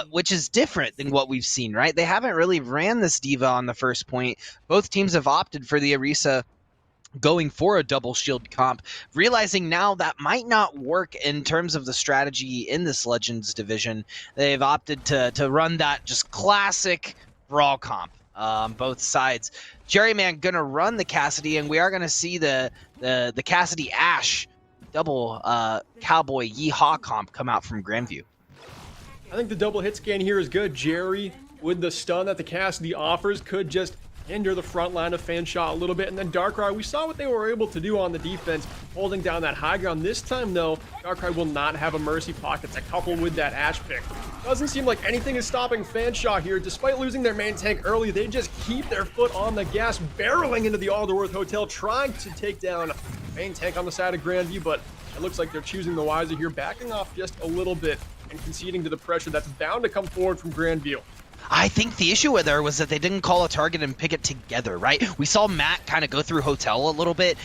which is different than what we've seen, right? They haven't really ran this D.Va on the first point. Both teams have opted for the Orisa going for a double shield comp, realizing now that might not work in terms of the strategy in this Legends division. They've opted to run that just classic brawl comp on both sides. Jerryman gonna run the Cassidy, and we are gonna see the Cassidy Ashe double Cowboy Yeehaw comp come out from Grandview. I think the double hit scan here is good. Jerry, with the stun that the Cassidy offers, could just hinder the front line of Fanshawe a little bit. And then Darkrai, we saw what they were able to do on the defense, holding down that high ground. This time, though, Darkrai will not have a Mercy Pocket to couple with that Ashe pick. Doesn't seem like anything is stopping Fanshawe here. Despite losing their main tank early, they just keep their foot on the gas, barreling into the Alderworth Hotel, trying to take down main tank on the side of Grandview, but it looks like they're choosing the wiser here, backing off just a little bit and conceding to the pressure that's bound to come forward from Grandview. I think the issue with her was that they didn't call a target and pick it together, right? We saw Matt kind of go through Hotel a little bit,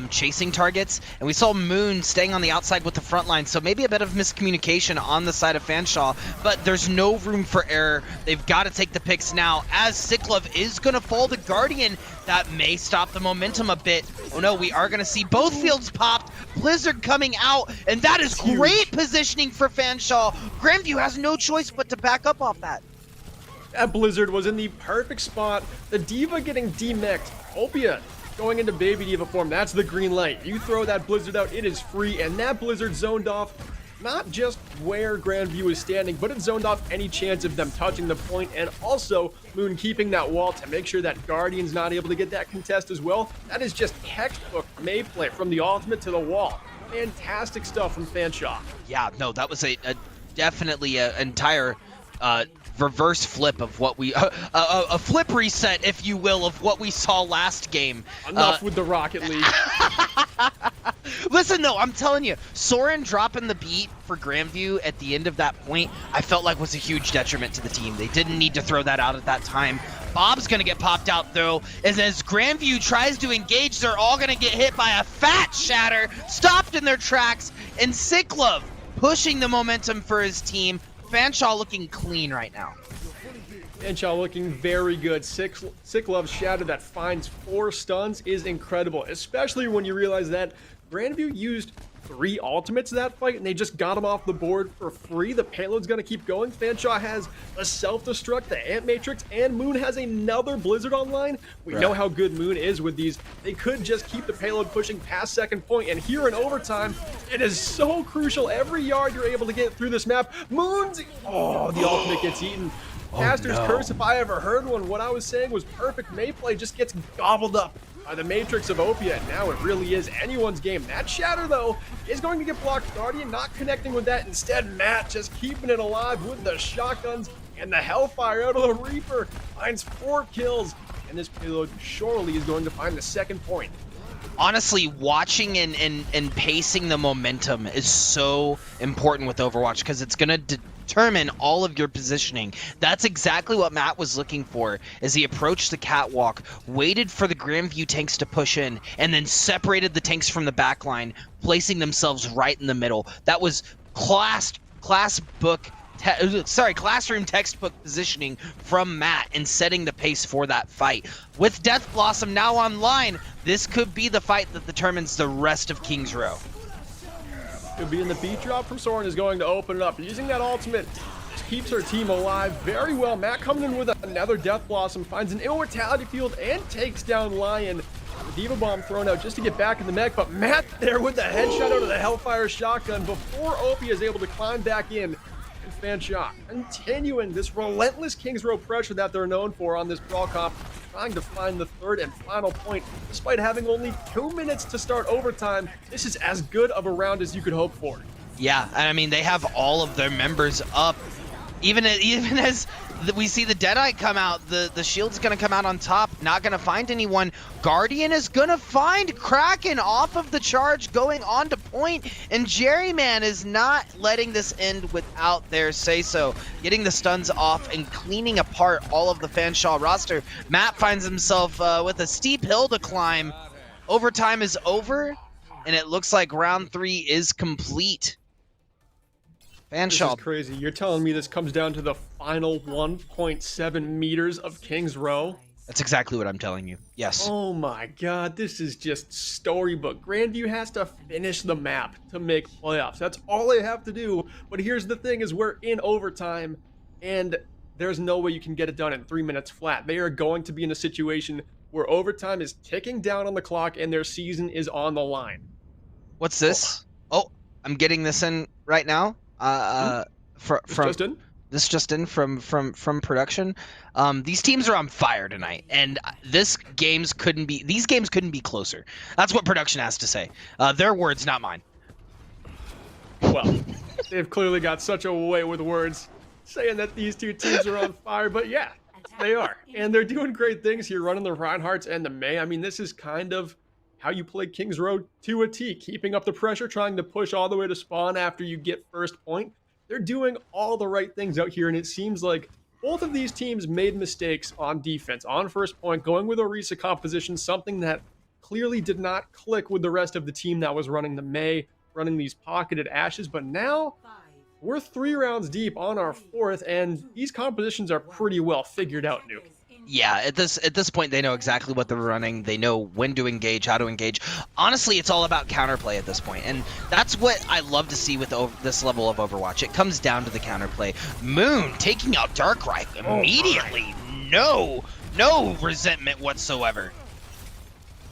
chasing targets, and we saw Moon staying on the outside with the front line, so maybe a bit of miscommunication on the side of Fanshawe, but there's no room for error. They've got to take the picks now, as Sicklove is going to fall to Guardian. That may stop the momentum a bit. Oh no, we are going to see both fields popped, Blizzard coming out, and that is great positioning for Fanshawe. Grandview has no choice but to back up off that. That Blizzard was in the perfect spot. The D.Va getting demech'd. Opia going into Baby D.Va form. That's the green light. You throw that Blizzard out, it is free. And that Blizzard zoned off not just where Grandview is standing, but it zoned off any chance of them touching the point. And also Moon keeping that wall to make sure that Guardian's not able to get that contest as well. That is just textbook Mayplay from the ultimate to the wall. Fantastic stuff from Fanshawe. Yeah, no, that was a definitely an entire reverse flip of what we a flip reset, if you will, of what we saw last game. Enough with the Rocket League. Listen though, I'm telling you, Soren dropping the beat for Grandview at the end of that point, I felt like was a huge detriment to the team. They didn't need to throw that out at that time. Bob's gonna get popped out though, as Grandview tries to engage, they're all gonna get hit by a fat Shatter, stopped in their tracks, and Sicklove pushing the momentum for his team. Fanshawe looking clean right now. Fanshawe looking very good. Sicklove's Shatter that finds 4 stuns is incredible, especially when you realize that Grandview used 3 ultimates that fight, and they just got him off the board for free. The payload's going to keep going. Fanshawe has a self-destruct, the Ant Matrix, and Moon has another Blizzard online. We know how good Moon is with these. They could just keep the payload pushing past second point, and here in overtime, it is so crucial. Every yard you're able to get through this map, Moon's... Oh, the ultimate gets eaten. Master's Curse, if I ever heard one, what I was saying was perfect Mayplay, just gets gobbled up by the Matrix of Opia, and now it really is anyone's game. That Shatter, though, is going to get blocked. Guardian not connecting with that. Instead, Matt just keeping it alive with the shotguns and the Hellfire out of the Reaper. Finds 4 kills, and this payload surely is going to find the second point. Honestly, watching and pacing the momentum is so important with Overwatch because it's going to determine all of your positioning. That's exactly what Matt was looking for as he approached the catwalk, waited for the Grandview tanks to push in, and then separated the tanks from the backline, placing themselves right in the middle. That was classroom textbook positioning from Matt and setting the pace for that fight. With Death Blossom now online, this could be the fight that determines the rest of King's Row. Could be in the beat drop from Soren is going to open it up. Using that ultimate just keeps her team alive very well. Matt coming in with another Death Blossom, finds an immortality field and takes down Lion. The Diva Bomb thrown out just to get back in the mech, but Matt there with the headshot out of the Hellfire shotgun before Opie is able to climb back in. Fanshawe continuing this relentless Kings Row pressure that they're known for on this Brawl Comp, trying to find the third and final point despite having only 2 minutes to start overtime. This is as good of a round as you could hope for. Yeah, I mean, they have all of their members up. Even as we see the Deadeye come out, the Shield's going to come out on top, not going to find anyone. Guardian is going to find Kraken off of the charge, going on to point, and Jerryman is not letting this end without their say-so. Getting the stuns off and cleaning apart all of the Fanshawe roster. Matt finds himself with a steep hill to climb. Overtime is over, and it looks like round 3 is complete. This is crazy. You're telling me this comes down to the final 1.7 meters of King's Row? That's exactly what I'm telling you. Yes. Oh my god, this is just storybook. Grandview has to finish the map to make playoffs. That's all they have to do. But here's the thing is we're in overtime, and there's no way you can get it done in 3 minutes flat. They are going to be in a situation where overtime is ticking down on the clock and their season is on the line. What's this? Oh, I'm getting this in right now. This just in from production. These teams are on fire tonight, and these games couldn't be closer. That's what production has to say. Their words, not mine. Well, they've clearly got such a way with words, saying that these two teams are on fire, but yeah, they are, and they're doing great things here, running the Reinhardts and the May. I mean, this is kind of how you play King's Row to a T, keeping up the pressure, trying to push all the way to spawn after you get first point. They're doing all the right things out here, and it seems like both of these teams made mistakes on defense. On first point, going with Orisa composition, something that clearly did not click with the rest of the team that was running the May, running these pocketed Ashes, but now we're 3 rounds deep on our 4th, and these compositions are pretty well figured out, Nuke. Yeah, at this point, they know exactly what they're running. They know when to engage, how to engage. Honestly, it's all about counterplay at this point, and that's what I love to see with this level of Overwatch. It comes down to the counterplay. Moon taking out Darkrai immediately. No resentment whatsoever.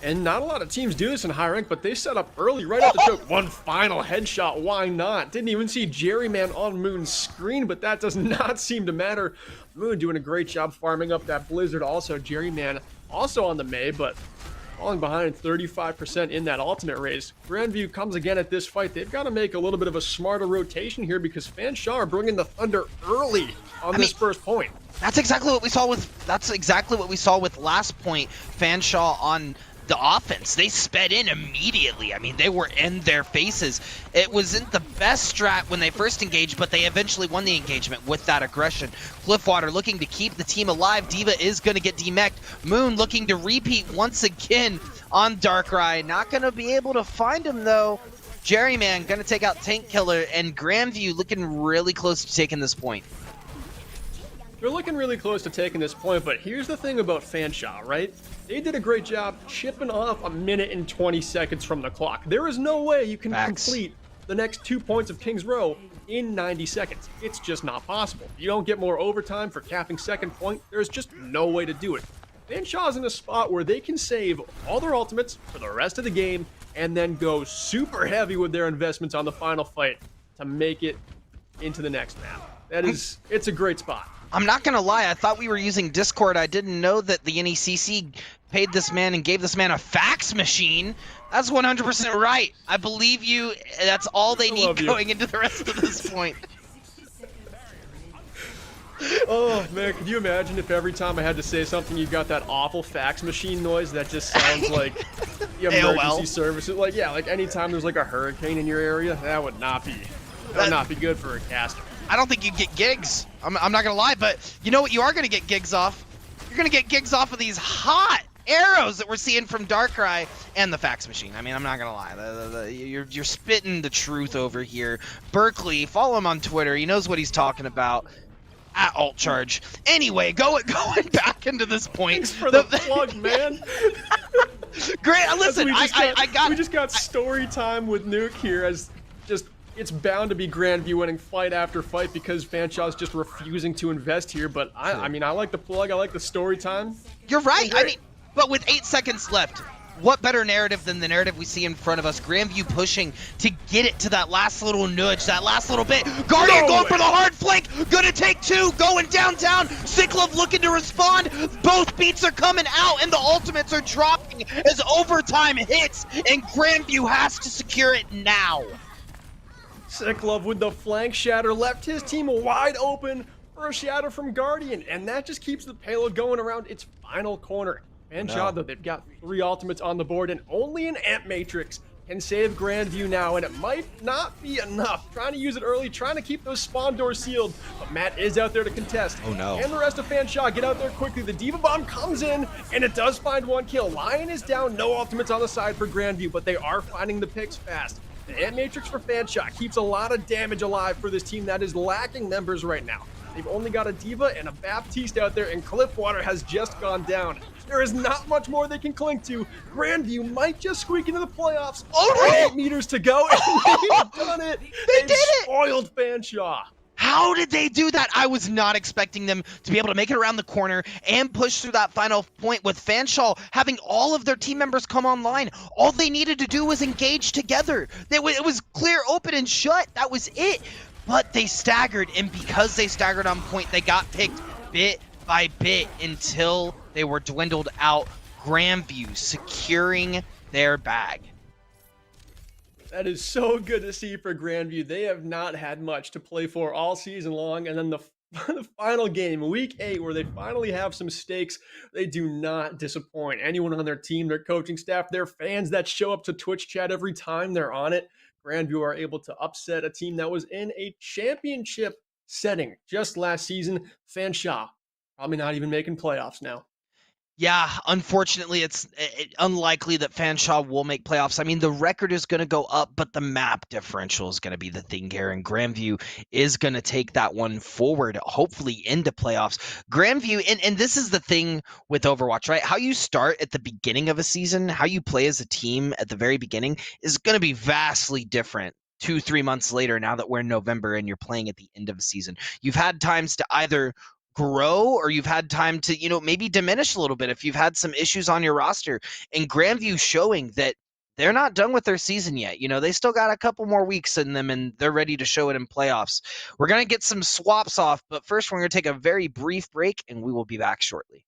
And not a lot of teams do this in high rank, but they set up early right at the choke. One final headshot, why not? Didn't even see Jerryman on Moon's screen, but that does not seem to matter. Moon doing a great job farming up that Blizzard. Also, Jerryman also on the May, but falling behind 35% in that ultimate race. Grandview comes again at this fight. They've got to make a little bit of a smarter rotation here because Fanshawe are bringing the Thunder early on this first point. That's exactly what we saw with last point. Fanshawe on the offense, they sped in immediately. I mean, they were in their faces. It wasn't the best strat when they first engaged, but they eventually won the engagement with that aggression. Cliffwater looking to keep the team alive. Diva is going to get demeched. Moon looking to repeat once again on Darkrai. Not going to be able to find him, though. Jerryman going to take out Tank Killer, and Grandview looking really close to taking this point. They're looking really close to taking this point, but here's the thing about Fanshawe, right? They did a great job chipping off a minute and 20 seconds from the clock. There is no way you can complete the next 2 points of King's Row in 90 seconds. It's just not possible. You don't get more overtime for capping second point. There's just no way to do it. Fanshawe's in a spot where they can save all their ultimates for the rest of the game and then go super heavy with their investments on the final fight to make it into the next map. It's a great spot. I'm not gonna lie, I thought we were using Discord. I didn't know that the NECC paid this man and gave this man a fax machine. That's 100% right. I believe you. That's all they need going into the rest of this point. Oh man, could you imagine if every time I had to say something you got that awful fax machine noise that just sounds like the emergency services? Like, yeah, like anytime there's like a hurricane in your area, that would not be good for a caster. I don't think you get gigs. I'm not gonna lie, but you know what you are gonna get gigs off? You're gonna get gigs off of these hot arrows that we're seeing from Darkrai and the fax machine. I mean, I'm not gonna lie. You're spitting the truth over here. Berkeley, follow him on Twitter. He knows what he's talking about. At alt charge. Anyway, going back into this point. Thanks for the plug, man. Great. Listen, we just got story time with Nuke here as just. It's bound to be Grandview winning fight after fight because Fanshawe's just refusing to invest here. But I mean, I like the plug. I like the story time. You're right. I mean, but with 8 seconds left, what better narrative than the narrative we see in front of us? Grandview pushing to get it to that last little nudge, that last little bit. Guardian going for the hard flank. Gonna take 2. Going downtown. Cyclone looking to respond. Both beats are coming out, and the ultimates are dropping as overtime hits, and Grandview has to secure it now. Cyclone with the flank shatter left his team wide open for a shatter from Guardian, and that just keeps the payload going around its final corner. Fanshawe, though, they've got 3 ultimates on the board, and only an Amp Matrix can save Grandview now, and it might not be enough. Trying to use it early, trying to keep those spawn doors sealed, but Matt is out there to contest. Oh no. And the rest of Fanshawe get out there quickly. The Diva Bomb comes in, and it does find 1 kill. Lion is down, no ultimates on the side for Grandview, but they are finding the picks fast. The Amp Matrix for Fanshawe keeps a lot of damage alive for this team that is lacking members right now. They've only got a Diva and a Baptiste out there, and Cliffwater has just gone down. There is not much more they can cling to. Grandview might just squeak into the playoffs. Only 8 meters to go, and they've done it. They did it. Spoiled Fanshawe. How did they do that? I was not expecting them to be able to make it around the corner and push through that final point with Fanshawe having all of their team members come online. All they needed to do was engage together. It was clear, open, and shut. That was it. But they staggered, and because they staggered on point, they got picked bit by bit until they were dwindled out. Grandview securing their bag. That is so good to see for Grandview. They have not had much to play for all season long, and then the final game, week 8, where they finally have some stakes, they do not disappoint. Anyone on their team, their coaching staff, their fans that show up to Twitch chat every time they're on it, Grandview are able to upset a team that was in a championship setting just last season. Fanshawe probably not even making playoffs now. Yeah, unfortunately, it's unlikely that Fanshawe will make playoffs. I mean, the record is going to go up, but the map differential is going to be the thing here, and Grandview is going to take that one forward, hopefully into playoffs. Grandview, and this is the thing with Overwatch, right? How you start at the beginning of a season, how you play as a team at the very beginning is going to be vastly different 2-3 months later now that we're in November and you're playing at the end of a season. You've had times to either grow or you've had time to, maybe diminish a little bit if you've had some issues on your roster. And Grandview showing that they're not done with their season yet. They still got a couple more weeks in them and they're ready to show it in playoffs. We're going to get some swaps off, but first we're going to take a very brief break and we will be back shortly.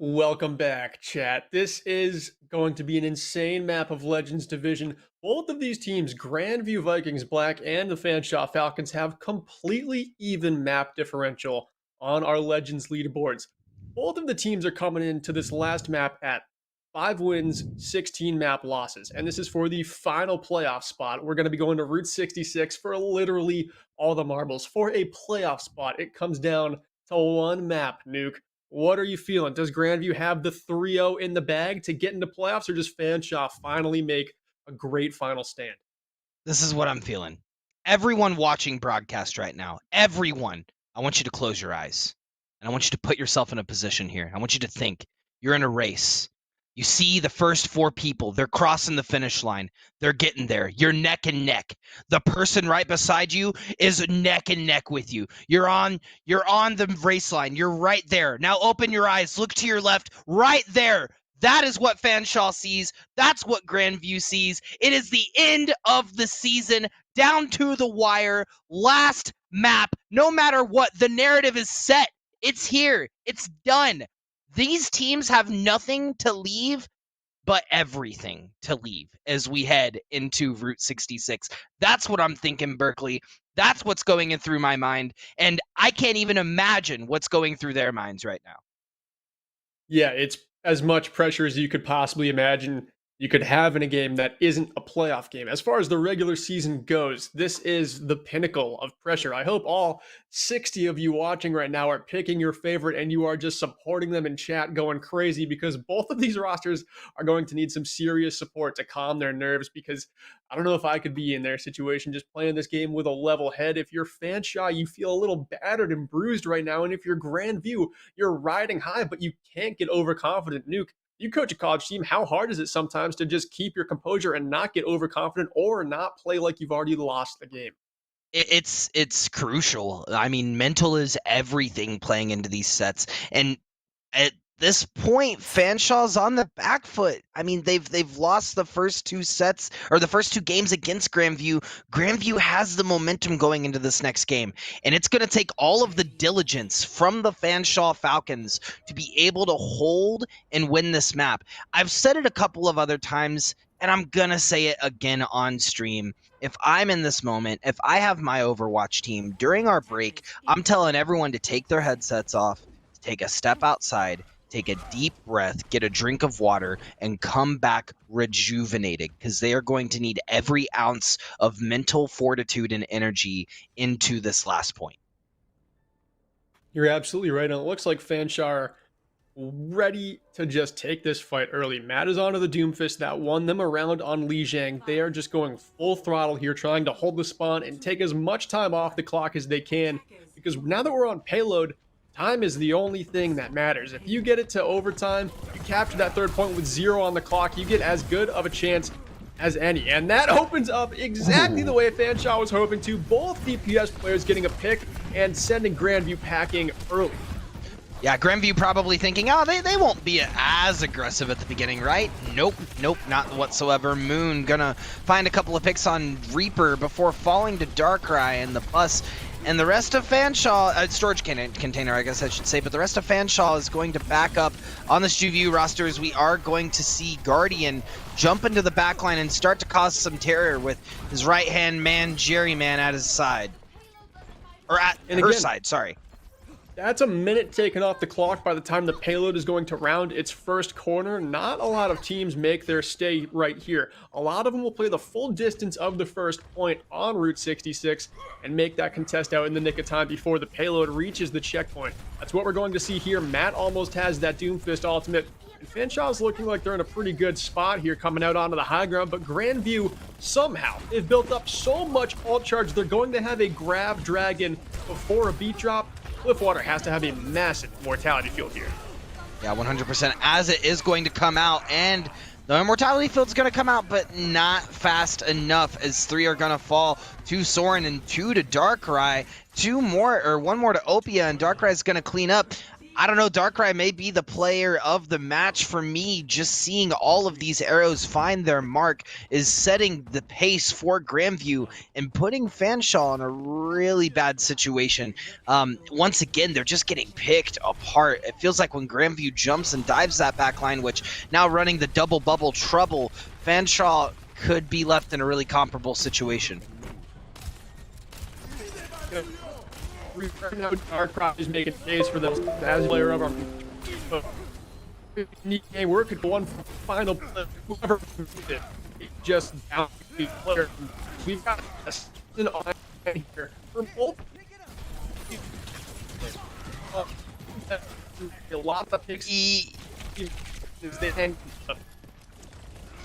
Welcome back, chat. This is going to be an insane map of Legends Division. Both of these teams, Grandview Vikings Black and the Fanshawe Falcons, have completely even map differential on our Legends leaderboards. Both of the teams are coming into this last map at 5 wins, 16 map losses. And this is for the final playoff spot. We're going to be going to Route 66 for literally all the marbles. For a playoff spot, it comes down to one map, Nuke. What are you feeling? Does Grandview have the 3-0 in the bag to get into playoffs, or does Fanshawe finally make a great final stand? This is what I'm feeling. Everyone watching broadcast right now, everyone, I want you to close your eyes. And I want you to put yourself in a position here. I want you to think. You're in a race. You see the first 4 people. They're crossing the finish line. They're getting there. You're neck and neck. The person right beside you is neck and neck with you. You're on the race line. You're right there. Now open your eyes. Look to your left. Right there. That is what Fanshawe sees. That's what Grandview sees. It is the end of the season, down to the wire. Last map. No matter what, the narrative is set. It's here. It's done. These teams have nothing to leave but everything to leave as we head into Route 66. That's what I'm thinking, Berkeley. That's what's going in through my mind. And I can't even imagine what's going through their minds right now. Yeah, it's as much pressure as you could possibly imagine you could have in a game that isn't a playoff game. As far as the regular season goes, this is the pinnacle of pressure. I hope all 60 of you watching right now are picking your favorite and you are just supporting them in chat going crazy, because both of these rosters are going to need some serious support to calm their nerves, because I don't know if I could be in their situation just playing this game with a level head. If you're Fanshawe, you feel a little battered and bruised right now. And if you're Grandview, you're riding high, but you can't get overconfident. Nuke, you coach a college team. How hard is it sometimes to just keep your composure and not get overconfident or not play like you've already lost the game? It's crucial. I mean, mental is everything playing into these sets. And at this point, Fanshawe's on the back foot. I mean, they've lost the first 2 sets, or the first 2 games against Grandview. Grandview has the momentum going into this next game, and it's going to take all of the diligence from the Fanshawe Falcons to be able to hold and win this map. I've said it a couple of other times, and I'm going to say it again on stream. If I'm in this moment, if I have my Overwatch team during our break, I'm telling everyone to take their headsets off, take a step outside, take a deep breath, get a drink of water, and come back rejuvenated, because they are going to need every ounce of mental fortitude and energy into this last point. You're absolutely right. And it looks like Fanshawe are ready to just take this fight early. Matt is onto the Doomfist that won them around on Lijiang. They are just going full throttle here, trying to hold the spawn and take as much time off the clock as they can, because now that we're on payload, time is the only thing that matters. If you get it to overtime, you capture that 3rd point with 0 on the clock, you get as good of a chance as any. And that opens up exactly the way Fanshawe was hoping to. Both DPS players getting a pick and sending Grandview packing early. Yeah, Grandview probably thinking, oh, they won't be as aggressive at the beginning, right? Nope, not whatsoever. Moon gonna find a couple of picks on Reaper before falling to Darkrai and the bus. And the rest of Fanshawe, storage container, I guess I should say, but the rest of Fanshawe is going to back up on the StuView roster, as we are going to see Guardian jump into the backline and start to cause some terror with his right-hand man, Jerry Man, at his side. Or at her side, sorry. That's a minute taken off the clock by the time the payload is going to round its first corner. Not a lot of teams make their stay right here. A lot of them will play the full distance of the first point on Route 66 and make that contest out in the nick of time before the payload reaches the checkpoint. That's what we're going to see here. Matt almost has that Doomfist ultimate, and Fanshawe's looking like they're in a pretty good spot here coming out onto the high ground, but Grandview, somehow, they've built up so much ult charge, they're going to have a grab dragon before a beat drop. Cliffwater has to have a massive mortality field here. Yeah, 100%, as it is going to come out, and the mortality field's going to come out, but not fast enough, as 3 are going to fall to Soren and 2 to Darkrai. 1 more to Opia, and Darkrai's going to clean up. I don't know, Darkrai may be the player of the match for me. Just seeing all of these arrows find their mark is setting the pace for Grandview and putting Fanshawe in a really bad situation. Once again, they're just getting picked apart. It feels like when Grandview jumps and dives that backline, which now running the double bubble trouble, Fanshawe could be left in a really comparable situation. Right now, Darkrai is making a case for them as a player of our game. Work could go one final play. Whoever it just down the player. We've got a season on here for both. A lot of picks.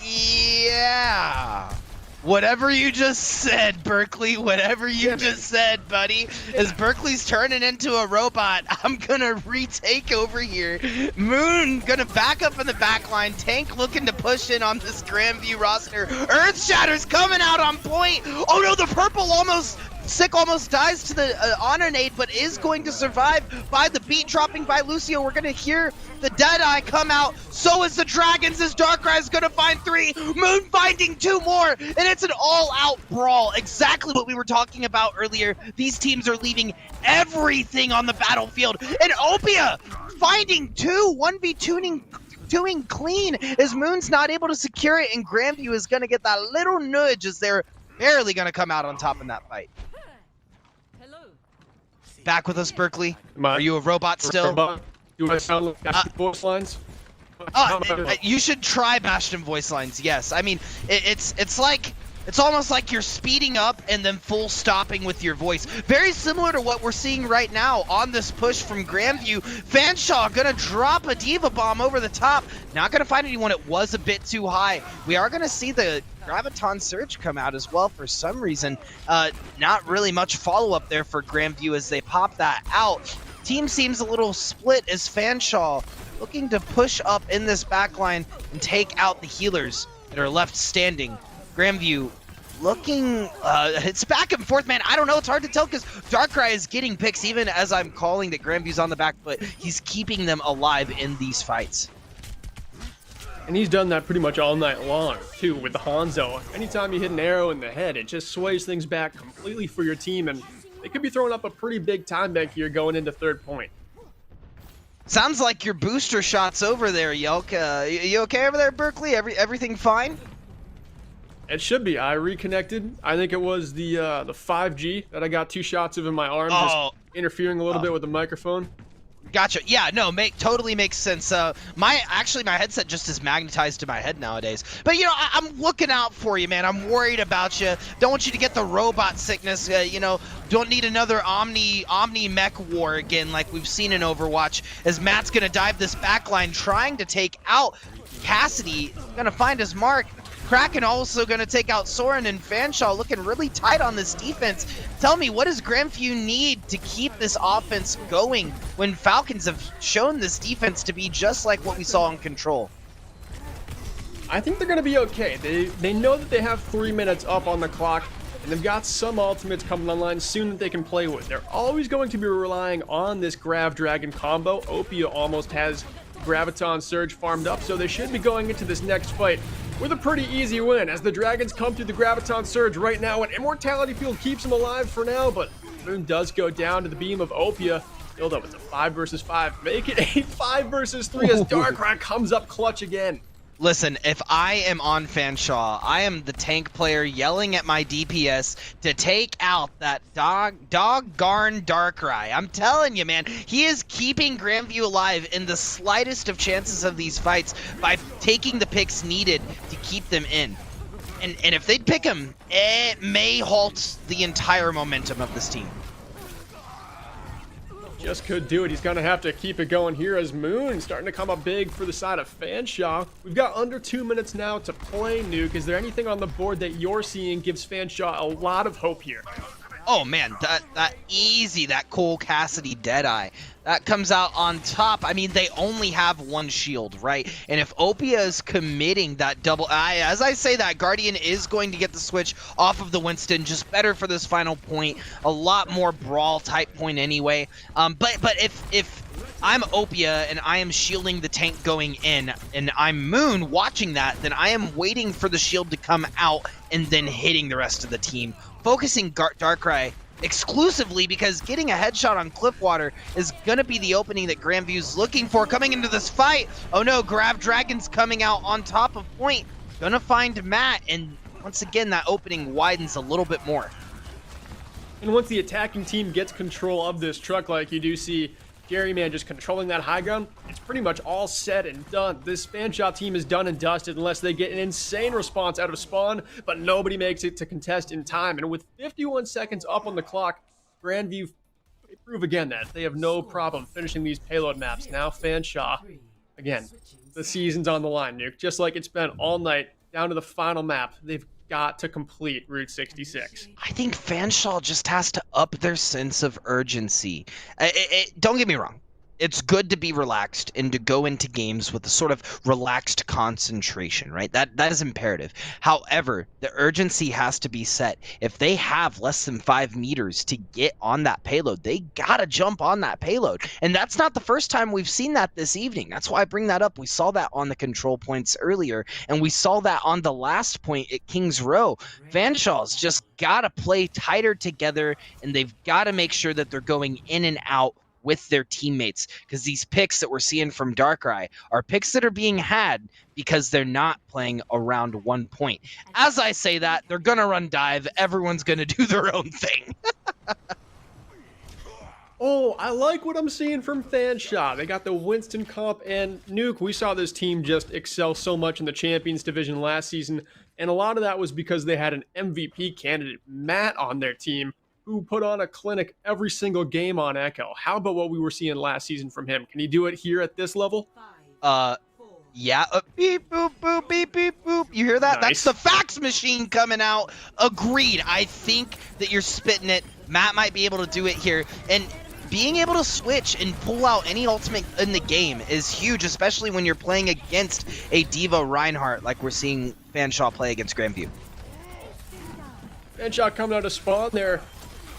Yeah. Whatever you just said, Berkeley, whatever you just said, buddy, as Berkeley's turning into a robot, I'm gonna retake over here. Moon gonna back up in the back line, Tank looking to push in on this Grandview roster. Earthshatter's coming out on point. Oh no, the purple Sick almost dies to the honor nade, but is going to survive by the beat dropping by Lucio. We're going to hear the Deadeye come out. So is the Dragons as Darkrai is going to find 3. Moon finding 2 more, and it's an all-out brawl. Exactly what we were talking about earlier. These teams are leaving everything on the battlefield. And Opia finding 2, 1v2ing doing clean as Moon's not able to secure it, and Grandview is going to get that little nudge as they're barely going to come out on top in that fight. Back with us, Berkeley. Are you a robot still? Do I sound like voice lines? You should try Bastion voice lines. Yes, I mean it's almost like you're speeding up and then full stopping with your voice. Very similar to what we're seeing right now on this push from Grandview. Fanshawe gonna drop a Diva Bomb over the top. Not gonna find anyone. It was a bit too high. We are gonna see the Graviton Surge come out as well for some reason. Not really much follow-up there for Grandview as they pop that out. Team seems a little split as Fanshawe looking to push up in this backline and take out the healers that are left standing. Grandview looking, it's back and forth, man. I don't know, it's hard to tell because Darkrai is getting picks even as I'm calling that Grandview's on the back foot. He's keeping them alive in these fights. And he's done that pretty much all night long, too, with the Hanzo. Anytime you hit an arrow in the head, it just sways things back completely for your team, and they could be throwing up a pretty big time back here going into third point. Sounds like your booster shot's over there, Yelk. You okay over there, Berkeley? Everything fine? It should be. I reconnected. I think it was the 5G that I got 2 shots of in my arm, just interfering a little bit with the microphone. Gotcha. Yeah, no, totally makes sense. My headset just is magnetized to my head nowadays. But you know, I'm looking out for you, man. I'm worried about you. Don't want you to get the robot sickness. You know, don't need another Omni mech war again like we've seen in Overwatch. As Matt's gonna dive this backline, trying to take out Cassidy. Gonna find his mark. Kraken also going to take out Soren, and Fanshawe looking really tight on this defense. Tell me, what does Grandview need to keep this offense going when Falcons have shown this defense to be just like what we saw in Control? I think they're going to be okay. They know that they have 3 minutes up on the clock, and they've got some ultimates coming online soon that they can play with. They're always going to be relying on this Grav Dragon combo. Opia almost has Graviton Surge farmed up, so they should be going into this next fight with a pretty easy win as the Dragons come through the Graviton Surge right now, and Immortality Field keeps them alive for now, but Moon does go down to the beam of Opia. Build up, it's a 5 versus 5. Make it a 5 versus 3 as Darkrai comes up clutch again. Listen, if I am on Fanshawe, I am the tank player yelling at my DPS to take out that doggarn Darkrai. I'm telling you, man, he is keeping Grandview alive in the slightest of chances of these fights by taking the picks needed to keep them in. And if they pick him, it may halt the entire momentum of this team. Just could do it. He's going to have to keep it going here as Moon starting to come up big for the side of Fanshawe. We've got under 2 minutes now to play, Nuke. Is there anything on the board that you're seeing gives Fanshawe a lot of hope here? Oh man, that easy, that Cole Cassidy Deadeye. That comes out on top. I mean, they only have 1 shield, right? And if Opia is committing that double, as I say that, Guardian is going to get the switch off of the Winston, just better for this final point. A lot more brawl type point anyway. But if I'm Opia and I am shielding the tank going in, and I'm Moon watching that, then I am waiting for the shield to come out and then hitting the rest of the team. Focusing Darkrai exclusively because getting a headshot on Cliffwater is going to be the opening that Grandview's looking for coming into this fight. Oh no, Grav Dragon's coming out on top of point. Gonna find Matt, and once again, that opening widens a little bit more. And once the attacking team gets control of this truck, like you do see Jerryman just controlling that high ground, it's pretty much all said and done. This Fanshawe team is done and dusted unless they get an insane response out of spawn, but nobody makes it to contest in time. And with 51 seconds up on the clock, Grandview prove again that they have no problem finishing these payload maps. Now Fanshawe, again, the season's on the line, Nuke. Just like it's been all night, down to the final map, they've got to complete Route 66. I think Fanshawe just has to up their sense of urgency. Don't get me wrong. It's good to be relaxed and to go into games with a sort of relaxed concentration, right? That is imperative. However, the urgency has to be set. If they have less than 5 meters to get on that payload, they gotta jump on that payload. And that's not the first time we've seen that this evening. That's why I bring that up. We saw that on the control points earlier, and we saw that on the last point at Kings Row. Fanshaw's just gotta play tighter together, and they've gotta make sure that they're going in and out with their teammates, because these picks that we're seeing from Darkrai are picks that are being had because they're not playing around 1 point. As I say that, they're gonna run dive. Everyone's gonna do their own thing. Oh, I like what I'm seeing from Fanshawe. They got the Winston comp, and Nuke, we saw this team just excel so much in the Champions Division last season, and a lot of that was because they had an MVP candidate, Matt, on their team, who put on a clinic every single game on Echo. How about what we were seeing last season from him? Can he do it here at this level? Yeah. Beep, boop, boop, beep, beep, boop. You hear that? Nice. That's the fax machine coming out. Agreed. I think that you're spitting it. Matt might be able to do it here. And being able to switch and pull out any ultimate in the game is huge, especially when you're playing against a Diva Reinhardt like we're seeing Fanshawe play against Grandview. Fanshawe coming out of spawn there,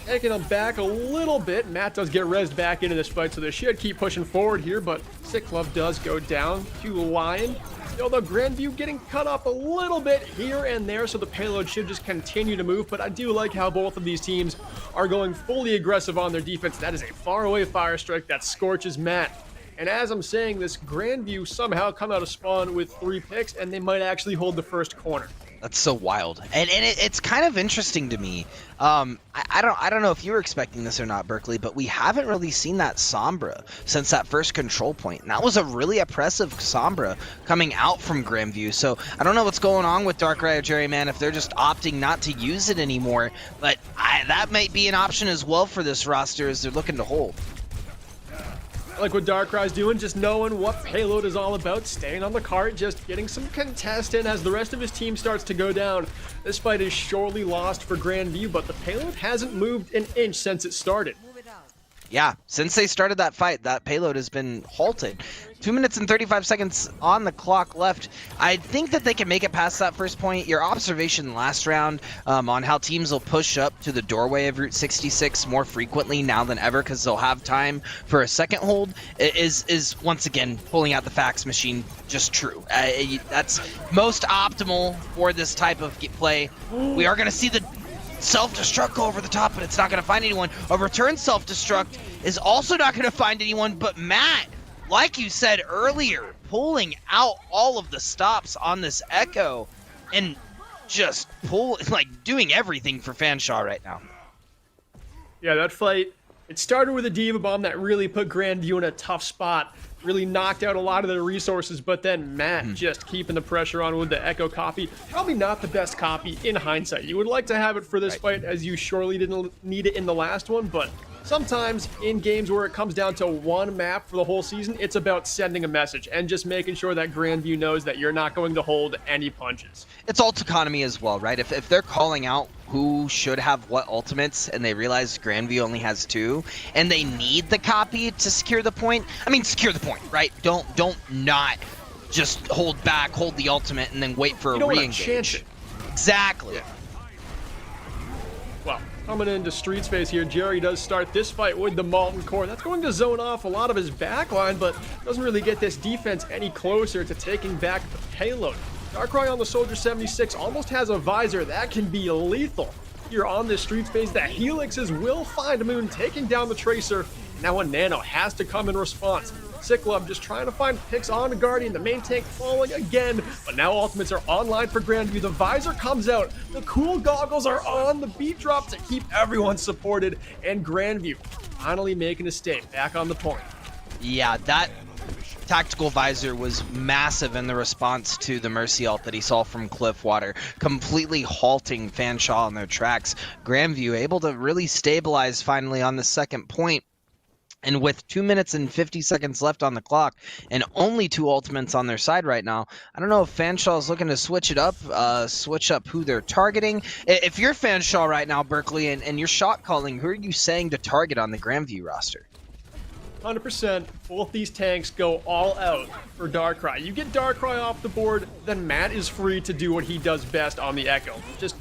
taking them back a little bit. Matt does get rezzed back into this fight, so they should keep pushing forward here, but Sick Love does go down to Lion. Although Grandview getting cut off a little bit here and there, so the payload should just continue to move, but I do like how both of these teams are going fully aggressive on their defense. That is a faraway fire strike that scorches Matt. And as I'm saying this, Grandview somehow come out of spawn with 3 picks, and they might actually hold the first corner. That's so wild, and it's kind of interesting to me. I don't know if you were expecting this or not, Berkeley, but we haven't really seen that Sombra since that first control point, and that was a really oppressive Sombra coming out from Grandview. So I don't know what's going on with Darkrai or Jerryman if they're just opting not to use it anymore, but that might be an option as well for this roster as they're looking to hold. I like what Darkrai's doing, just knowing what payload is all about, staying on the cart, just getting some contest in as the rest of his team starts to go down. This fight is surely lost for Grandview, but the payload hasn't moved an inch since it started. Yeah, since they started that fight, that payload has been halted. 2 minutes and 35 seconds on the clock left. I think that they can make it past that first point. Your observation last round on how teams will push up to the doorway of Route 66 more frequently now than ever because they'll have time for a second hold is once again pulling out the fax machine just true. That's most optimal for this type of play. We are going to see the self-destruct go over the top, but it's not going to find anyone. A return self-destruct is also not going to find anyone, but Matt, like you said earlier, pulling out all of the stops on this Echo and just doing everything for Fanshawe right now. Yeah, that fight, it started with a Diva Bomb that really put Grandview in a tough spot, really knocked out a lot of their resources, but then Matt just keeping the pressure on with the Echo copy. Probably not the best copy in hindsight. You would like to have it for this fight, as you surely didn't need it in the last one, but sometimes in games where it comes down to one map for the whole season, it's about sending a message and just making sure that Grandview knows that you're not going to hold any punches. It's ult economy as well, right? If they're calling out who should have what ultimates and they realize Grandview only has 2 and they need the copy to secure the point, I mean secure the point, right? Don't not just hold back, hold the ultimate and then wait for a re-engage. Chance it. Exactly. Yeah. Well, coming into Street Space here. Jerry does start this fight with the Molten Core. That's going to zone off a lot of his backline, but doesn't really get this defense any closer to taking back the payload. Darkrai on the Soldier 76 almost has a visor that can be lethal. Here on this Street Space, the Helixes will find Moon taking down the Tracer. Now a Nano has to come in response. Cyclops just trying to find picks on the Guardian, the main tank falling again, but now ultimates are online for Grandview. The visor comes out, the cool goggles are on, the beat drop to keep everyone supported, and Grandview finally making a stay back on the point. Yeah, that tactical visor was massive in the response to the Mercy ult that he saw from Cliffwater, completely halting Fanshawe in their tracks. Grandview able to really stabilize finally on the second point. And with 2 minutes and 50 seconds left on the clock and only 2 ultimates on their side right now, I don't know if Fanshawe is looking to switch it up, switch up who they're targeting. If you're Fanshawe right now, Berkeley, and you're shot calling, who are you saying to target on the Grandview roster? 100%, both these tanks go all out for Darkrai. You get Darkrai off the board, then Matt is free to do what he does best on the Echo. Just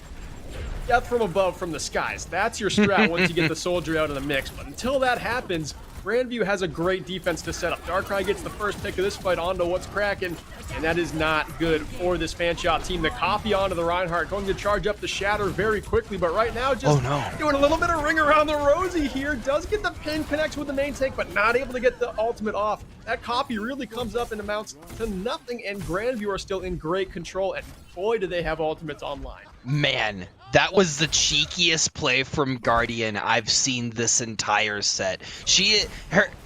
death from above from the skies. That's your strat once you get the Soldier out of the mix. But until that happens, Grandview has a great defense to set up. Darkrai gets the first pick of this fight onto what's cracking, and that is not good for this Fanshawe team. The copy onto the Reinhardt, going to charge up the Shatter very quickly, but right now just doing a little bit of ring around the rosy here. Does get the pin, connects with the main tank, but not able to get the ultimate off. That copy really comes up and amounts to nothing, and Grandview are still in great control, and boy, do they have ultimates online. Man, that was the cheekiest play from Guardian I've seen this entire set.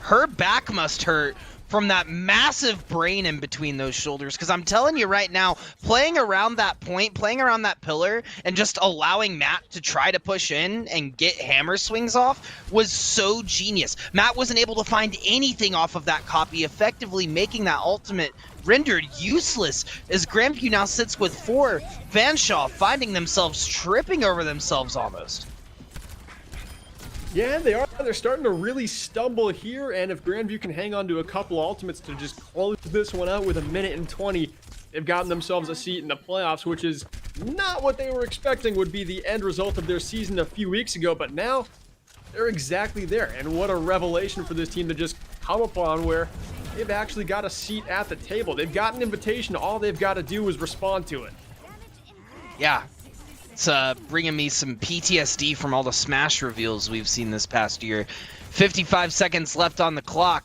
Her back must hurt from that massive brain in between those shoulders, because I'm telling you right now, playing around that point, playing around that pillar, and just allowing Matt to try to push in and get hammer swings off was so genius. Matt wasn't able to find anything off of that copy, effectively making that ultimate rendered useless, as Grandview now sits with 4. Fanshawe finding themselves tripping over themselves almost. Yeah, they are. They're starting to really stumble here, and if Grandview can hang on to a couple ultimates to just close this one out with 1:20, they've gotten themselves a seat in the playoffs, which is not what they were expecting would be the end result of their season a few weeks ago, but now they're exactly there. And what a revelation for this team to just come upon, where they've actually got a seat at the table. They've got an invitation. All they've got to do is respond to it. Yeah. It's bringing me some PTSD from all the Smash reveals we've seen this past year. 55 seconds left on the clock.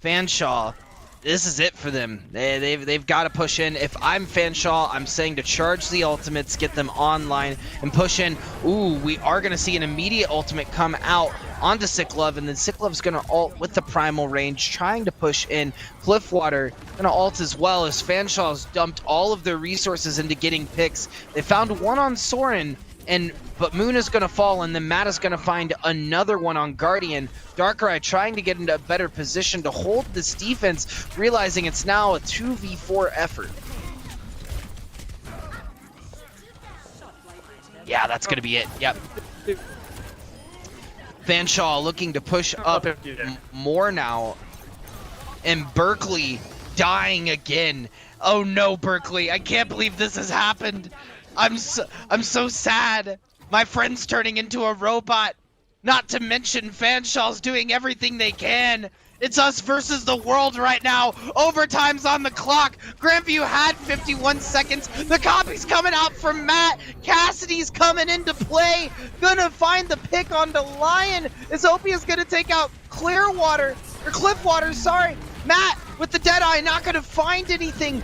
Fanshawe, this is it for them. They've got to push in. If I'm Fanshawe, I'm saying to charge the ultimates, get them online, and push in. Ooh, we are going to see an immediate ultimate come out onto Cyclove, and then Cyclove's going to ult with the primal range, trying to push in. Cliffwater going to ult as well, as Fanshaw's dumped all of their resources into getting picks. They found one on Soren, but Moon is going to fall, and then Matt is going to find another one on Guardian. Darkrai trying to get into a better position to hold this defense, realizing it's now a 2v4 effort. Yeah, that's going to be it. Yep. Fanshawe looking to push up more now. And Berkeley dying again. Oh no, Berkeley. I can't believe this has happened. I'm so sad. My friend's turning into a robot. Not to mention Fanshaw's doing everything they can. It's us versus the world right now. Overtime's on the clock. Grandview had 51 seconds. The copy's coming out from Matt. Cassidy's coming into play. Gonna find the pick onto Lion. Isopia's gonna take out Cliffwater, sorry. Matt with the Deadeye, not gonna find anything.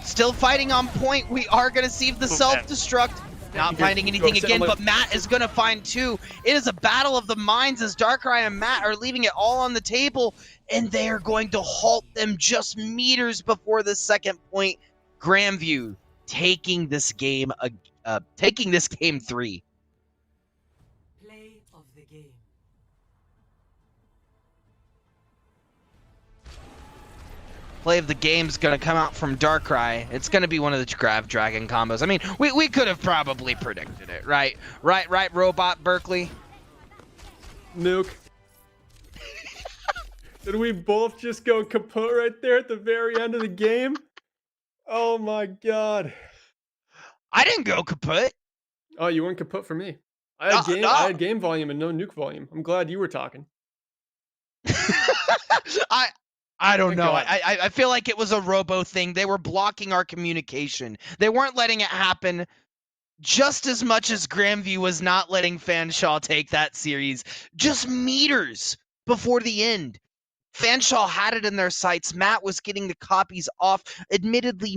Still fighting on point. We are gonna see the self-destruct. Not finding anything again, but Matt is going to find 2. It is a battle of the minds, as Darkrai and Matt are leaving it all on the table, and they are going to halt them just meters before the second point. Grandview taking this game 3. Play of the game. Play of the game's going to come out from Darkrai. It's going to be one of the Grav Dragon combos. I mean, we could have probably predicted it, right? Right, Robot Berkeley? Nuke. Did we both just go kaput right there at the very end of the game? Oh my god. I didn't go kaput. Oh, you went kaput for me. I had game volume and no nuke volume. I'm glad you were talking. I don't Thank know. God. I feel like it was a robo thing. They were blocking our communication. They weren't letting it happen just as much as Grandview was not letting Fanshawe take that series. Just meters before the end. Fanshawe had it in their sights. Matt was getting the copies off. Admittedly,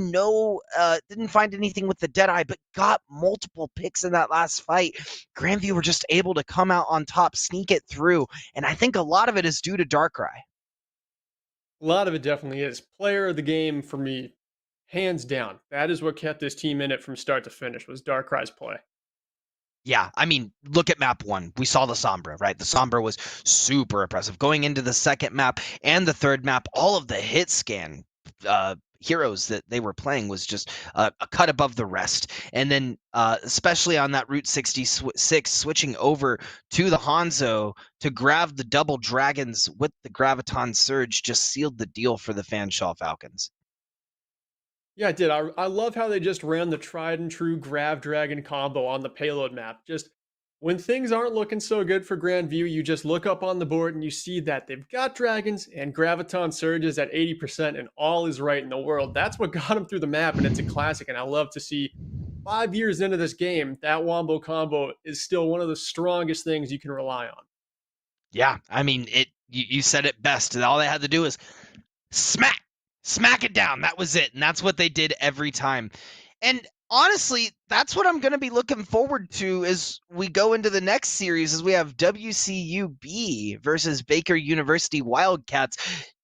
didn't find anything with the Deadeye, but got multiple picks in that last fight. Grandview were just able to come out on top, sneak it through, and I think a lot of it is due to Darkrai. A lot of it definitely is. Player of the game for me, hands down. That is what kept this team in it from start to finish, was Darkrai's play. Yeah, I mean, look at map 1. We saw the Sombra, right? The Sombra was super impressive. Going into the second map and the third map, all of the hit scan heroes that they were playing was just a cut above the rest. And then especially on that Route 66, switching over to the Hanzo to grab the double dragons with the Graviton Surge just sealed the deal for the Fanshawe Falcons. Yeah, it did. I love how they just ran the tried and true Grav Dragon combo on the payload map. Just when things aren't looking so good for Grandview, you just look up on the board and you see that they've got dragons and Graviton Surges at 80% and all is right in the world. That's what got them through the map, and it's a classic. And I love to see 5 years into this game, that Wombo combo is still one of the strongest things you can rely on. Yeah, I mean, you said it best. All they had to do is smack it down. That was it. And that's what they did every time. And honestly, that's what I'm going to be looking forward to as we go into the next series, as we have WCUB versus Baker University Wildcats.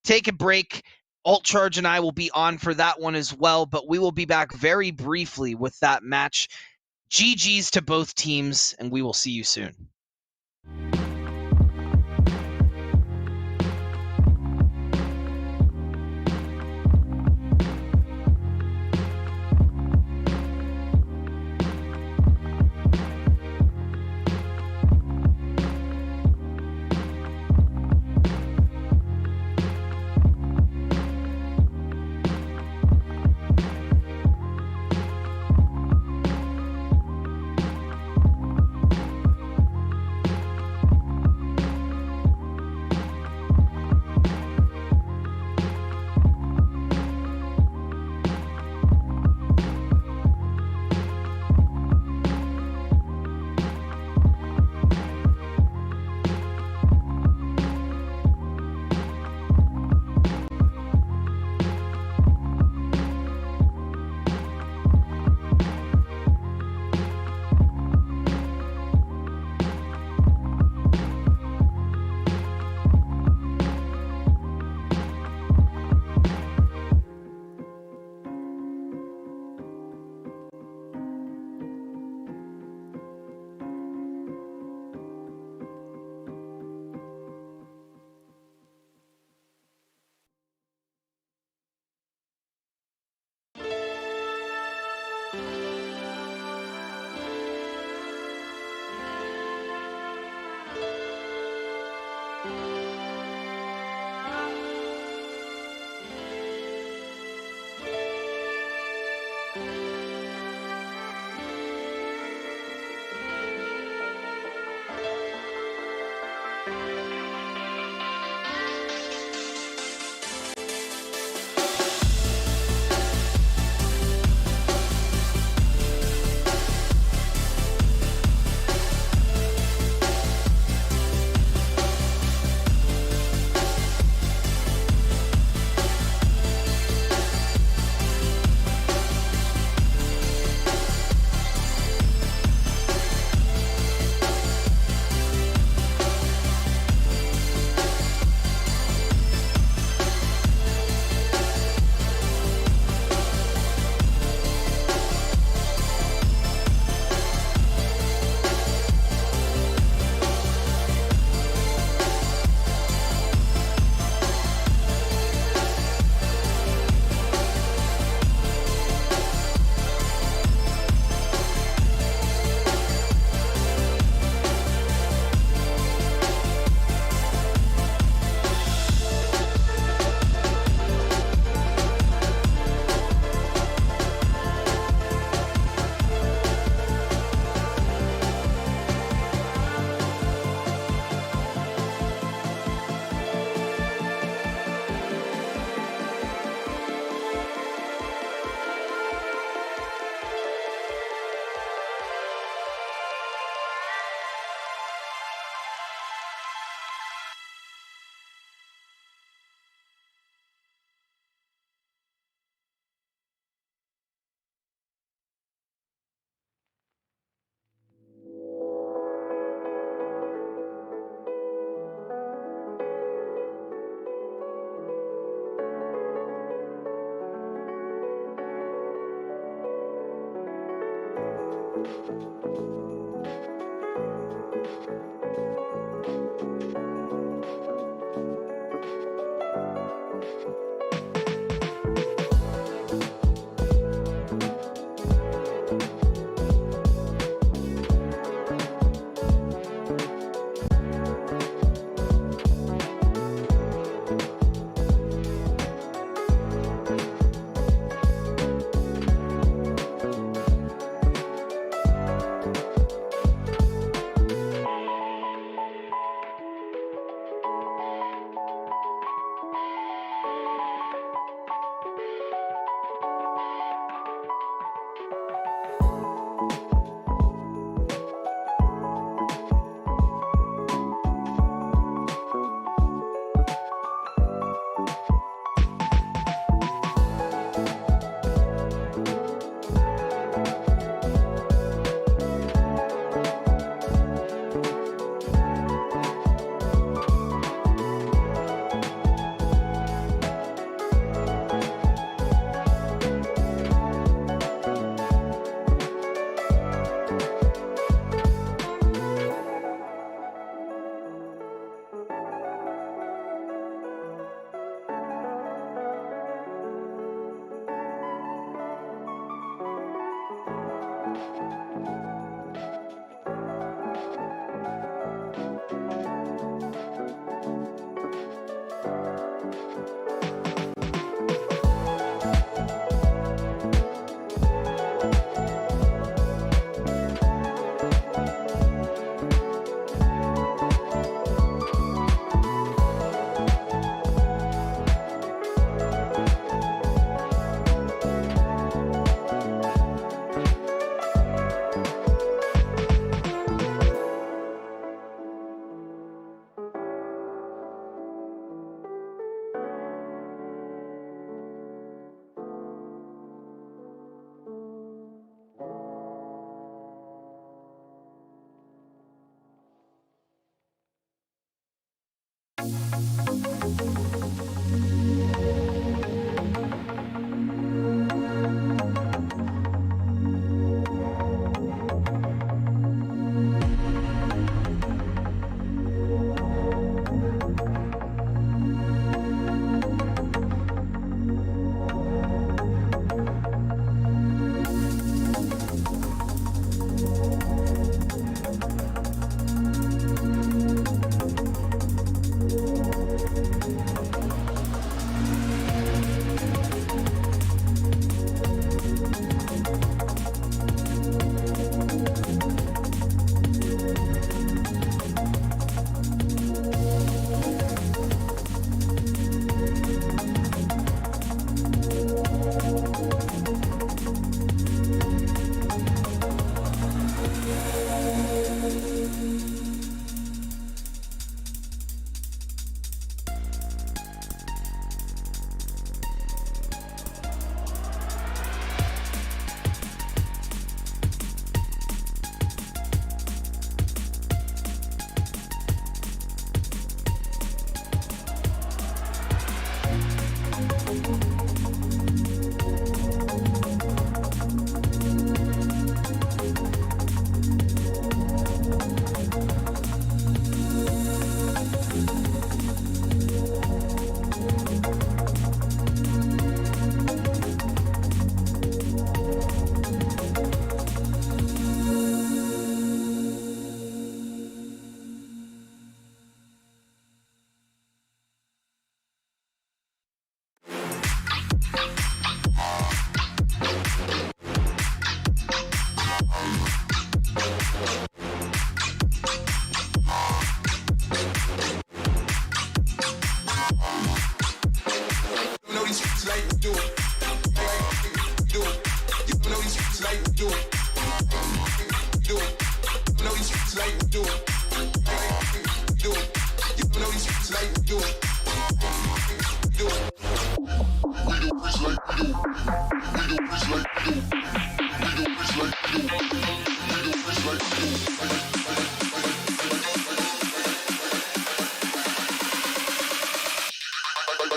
Take a break. Alt Charge and I will be on for that one as well, but we will be back very briefly with that match. GG's to both teams, and we will see you soon.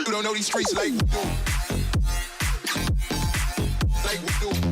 You don't know these streets like we do. Like we do.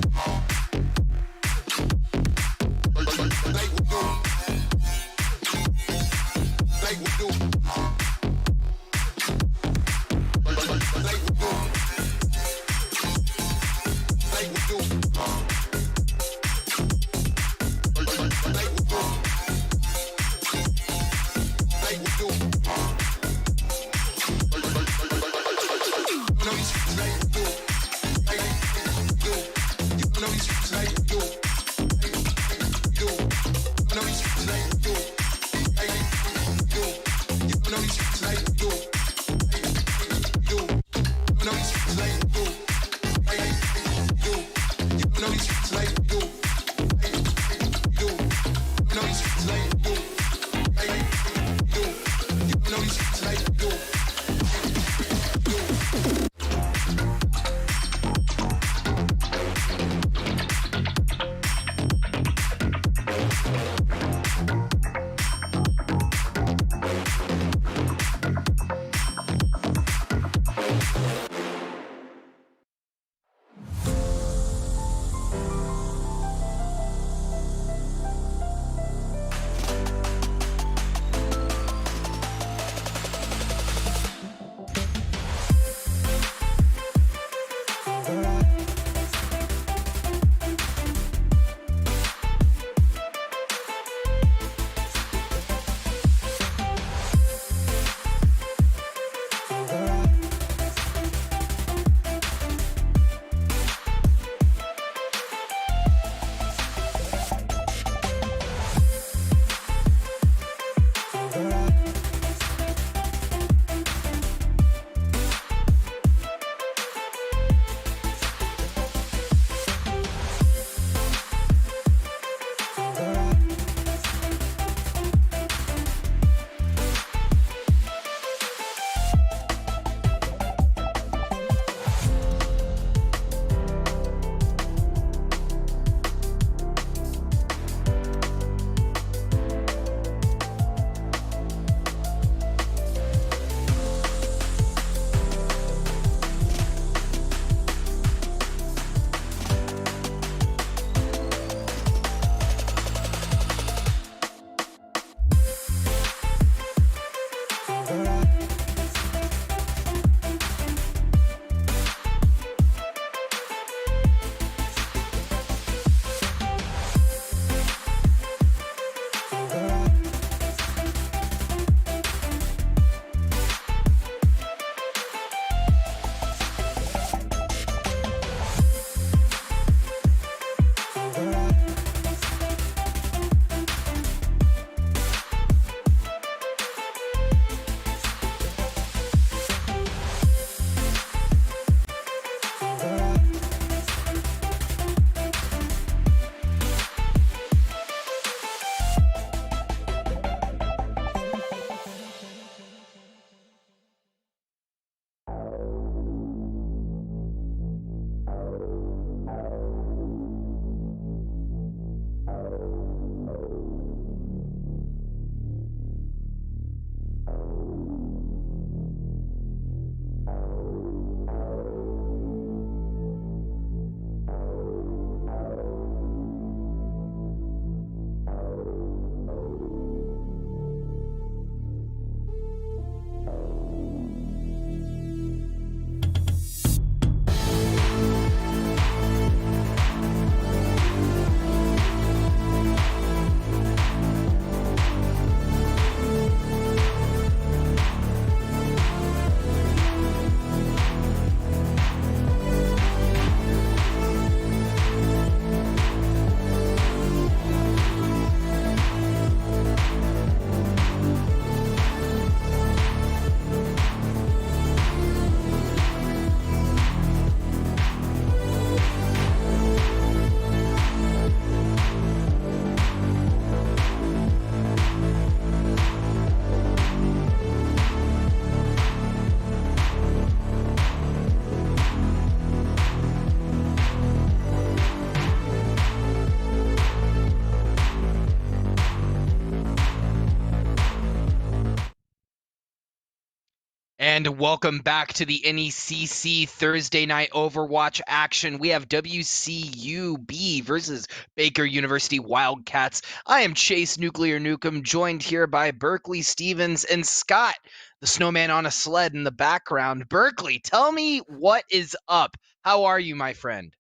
And welcome back to the NECC Thursday night Overwatch action. We have WCUB versus Baker University Wildcats. I am Chase Nuclear Nukem, joined here by Berkeley Stevens and Scott, the snowman on a sled in the background. Berkeley, tell me what is up. How are you, my friend?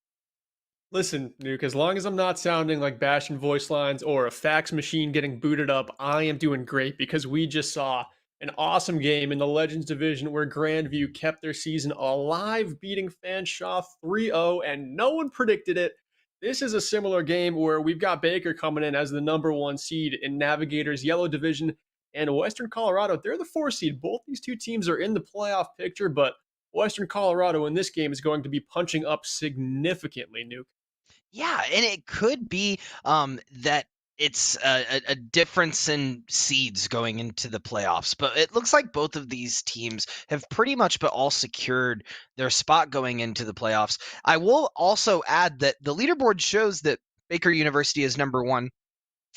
Listen, Nuke, as long as I'm not sounding like bashing voice lines or a fax machine getting booted up, I am doing great because we just saw an awesome game in the Legends division where Grandview kept their season alive, beating Fanshawe 3-0, and no one predicted it. This is a similar game where we've got Baker coming in as the #1 seed in Navigator's Yellow division, and Western Colorado, they're the 4 seed. Both these two teams are in the playoff picture, but Western Colorado in this game is going to be punching up significantly, Nuke. Yeah, and it could be that it's a difference in seeds going into the playoffs, but it looks like both of these teams have pretty much but all secured their spot going into the playoffs. I will also add that the leaderboard shows that Baker University is #1.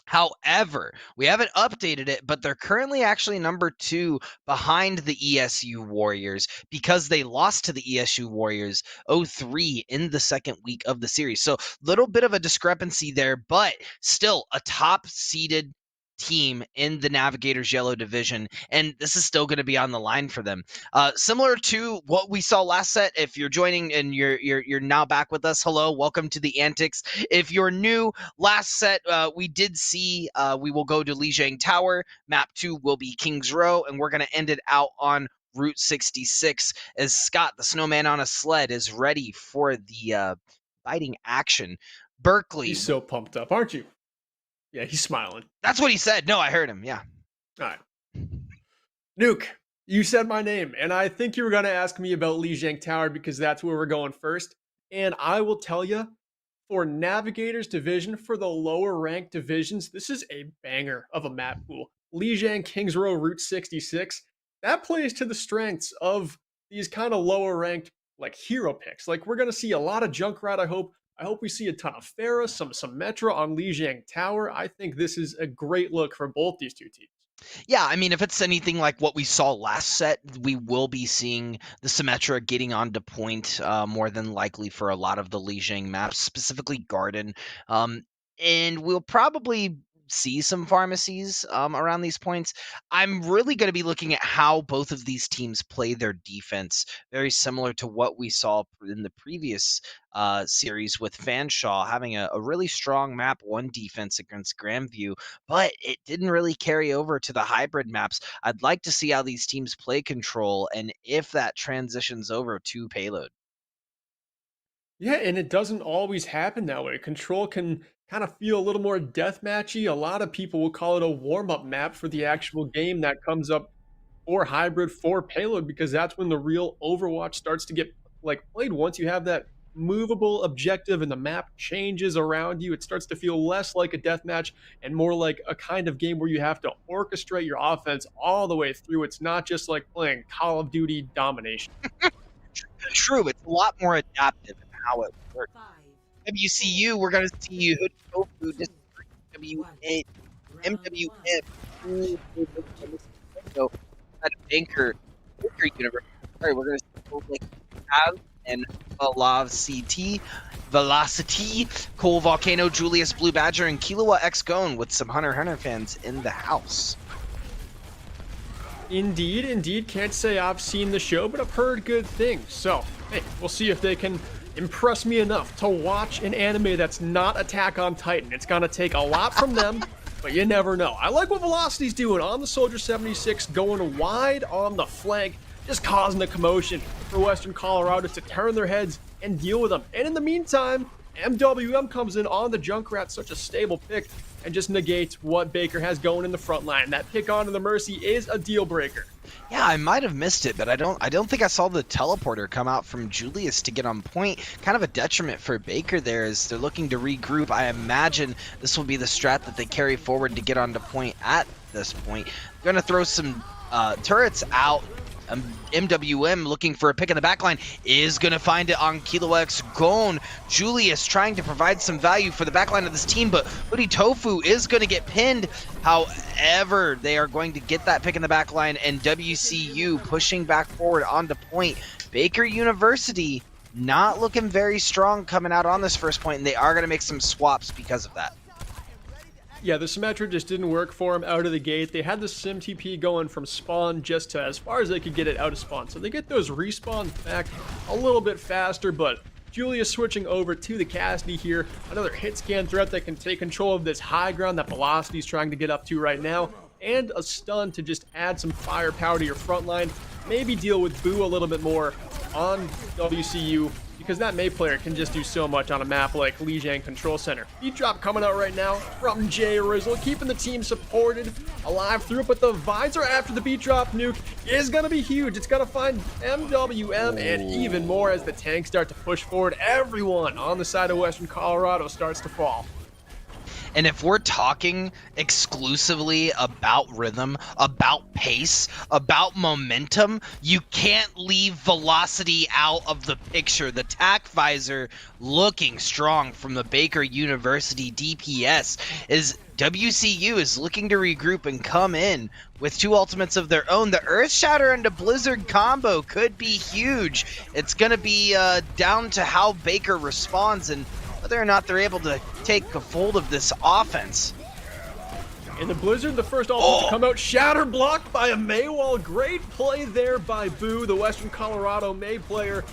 However, we haven't updated it, but they're currently actually #2 behind the ESU Warriors because they lost to the ESU Warriors 0-3 in the second week of the series. So little bit of a discrepancy there, but still a top seeded team in the Navigators Yellow division, and this is still going to be on the line for them. Similar to what we saw last set, if you're joining and you're now back with us, hello, welcome to the Antics. If you're new, last set we did see we will go to Lijiang Tower, map 2 will be Kings Row, and we're going to end it out on Route 66 as Scott, the snowman on a sled, is ready for the fighting action. Berkeley. He's so pumped up, aren't you? Yeah, he's smiling. That's what he said. No, I heard him. Yeah. All right. Nuke, you said my name, and I think you were going to ask me about Lijiang Tower because that's where we're going first. And I will tell you, for Navigators division, for the lower ranked divisions, this is a banger of a map pool. Lijiang Kings Row Route 66, that plays to the strengths of these kind of lower ranked like hero picks. Like we're going to see a lot of Junkrat, I hope. I hope we see a ton of Pharah, some Symmetra on Lijiang Tower. I think this is a great look for both these two teams. Yeah, I mean, if it's anything like what we saw last set, we will be seeing the Symmetra getting onto point more than likely for a lot of the Lijiang maps, specifically Garden. And we'll probably see some pharmacies around these points. I'm really going to be looking at how both of these teams play their defense, very similar to what we saw in the previous series with Fanshawe having a really strong map 1 defense against Grandview, but it didn't really carry over to the hybrid maps. I'd like to see how these teams play control and if that transitions over to payload. Yeah, and it doesn't always happen that way. Control can kind of feel a little more deathmatchy. A lot of people will call it a warm-up map for the actual game that comes up for hybrid, for payload, because that's when the real Overwatch starts to get like played. Once you have that movable objective and the map changes around you, it starts to feel less like a deathmatch and more like a kind of game where you have to orchestrate your offense all the way through. It's not just like playing Call of Duty domination. True, it's a lot more adaptive in how it works. 5, WCU, we're going to see you Hood Tofu, this is WA, MWM, so at Baker University. Sorry, we're going to see both like Av and Velocity, Cole Volcano, Julius Blue Badger, and Killua X Gone with some Hunter x Hunter fans in the house. Indeed. Can't say I've seen the show, but I've heard good things. So, hey, we'll see if they can impress me enough to watch an anime that's not Attack on Titan. It's gonna take a lot from them, but you never know. I like what Velocity's doing on the Soldier 76, going wide on the flank, just causing a commotion for Western Colorado to turn their heads and deal with them. And in the meantime, MWM comes in on the Junkrat, such a stable pick, and just negates what Baker has going in the front line. That pick onto the Mercy is a deal breaker. Yeah, I might have missed it, but I don't think I saw the teleporter come out from Julius to get on point. Kind of a detriment for Baker there as they're looking to regroup. I imagine this will be the strat that they carry forward to get onto point at this point. Going to throw some turrets out MWM looking for a pick in the backline is going to find it on KiloX Gon. Julius trying to provide some value for the backline of this team, but Hoodie Tofu is going to get pinned. However, they are going to get that pick in the backline, and WCU pushing back forward onto point. Baker University not looking very strong coming out on this first point, and they are going to make some swaps because of that. Yeah, the Symmetra just didn't work for them out of the gate. They had the Sim TP going from spawn just to as far as they could get it out of spawn. So they get those respawns back a little bit faster, but Julius switching over to the Cassidy here. Another hit scan threat that can take control of this high ground that Velocity's trying to get up to right now. And a stun to just add some firepower to your front line. Maybe deal with Boo a little bit more on WCU, because that Mei player can just do so much on a map like Lijiang Control Center. Beat drop coming out right now from Jay Rizzle, keeping the team supported, alive through it, but the visor after the beat drop nuke is going to be huge. It's going to find MWM and even more as the tanks start to push forward. Everyone on the side of Western Colorado starts to fall. And if we're talking exclusively about rhythm, about pace, about momentum, you can't leave velocity out of the picture. The tac visor looking strong from the Baker University DPS is WCU is looking to regroup and come in with two ultimates of their own. The Earth Shatter and the Blizzard combo could be huge. It's going to be down to how Baker responds and whether or not they're able to take a fold of this offense. In the Blizzard, the first ultimate to come out, Shatter blocked by a Maywall. Great play there by Boo, the Western Colorado May player.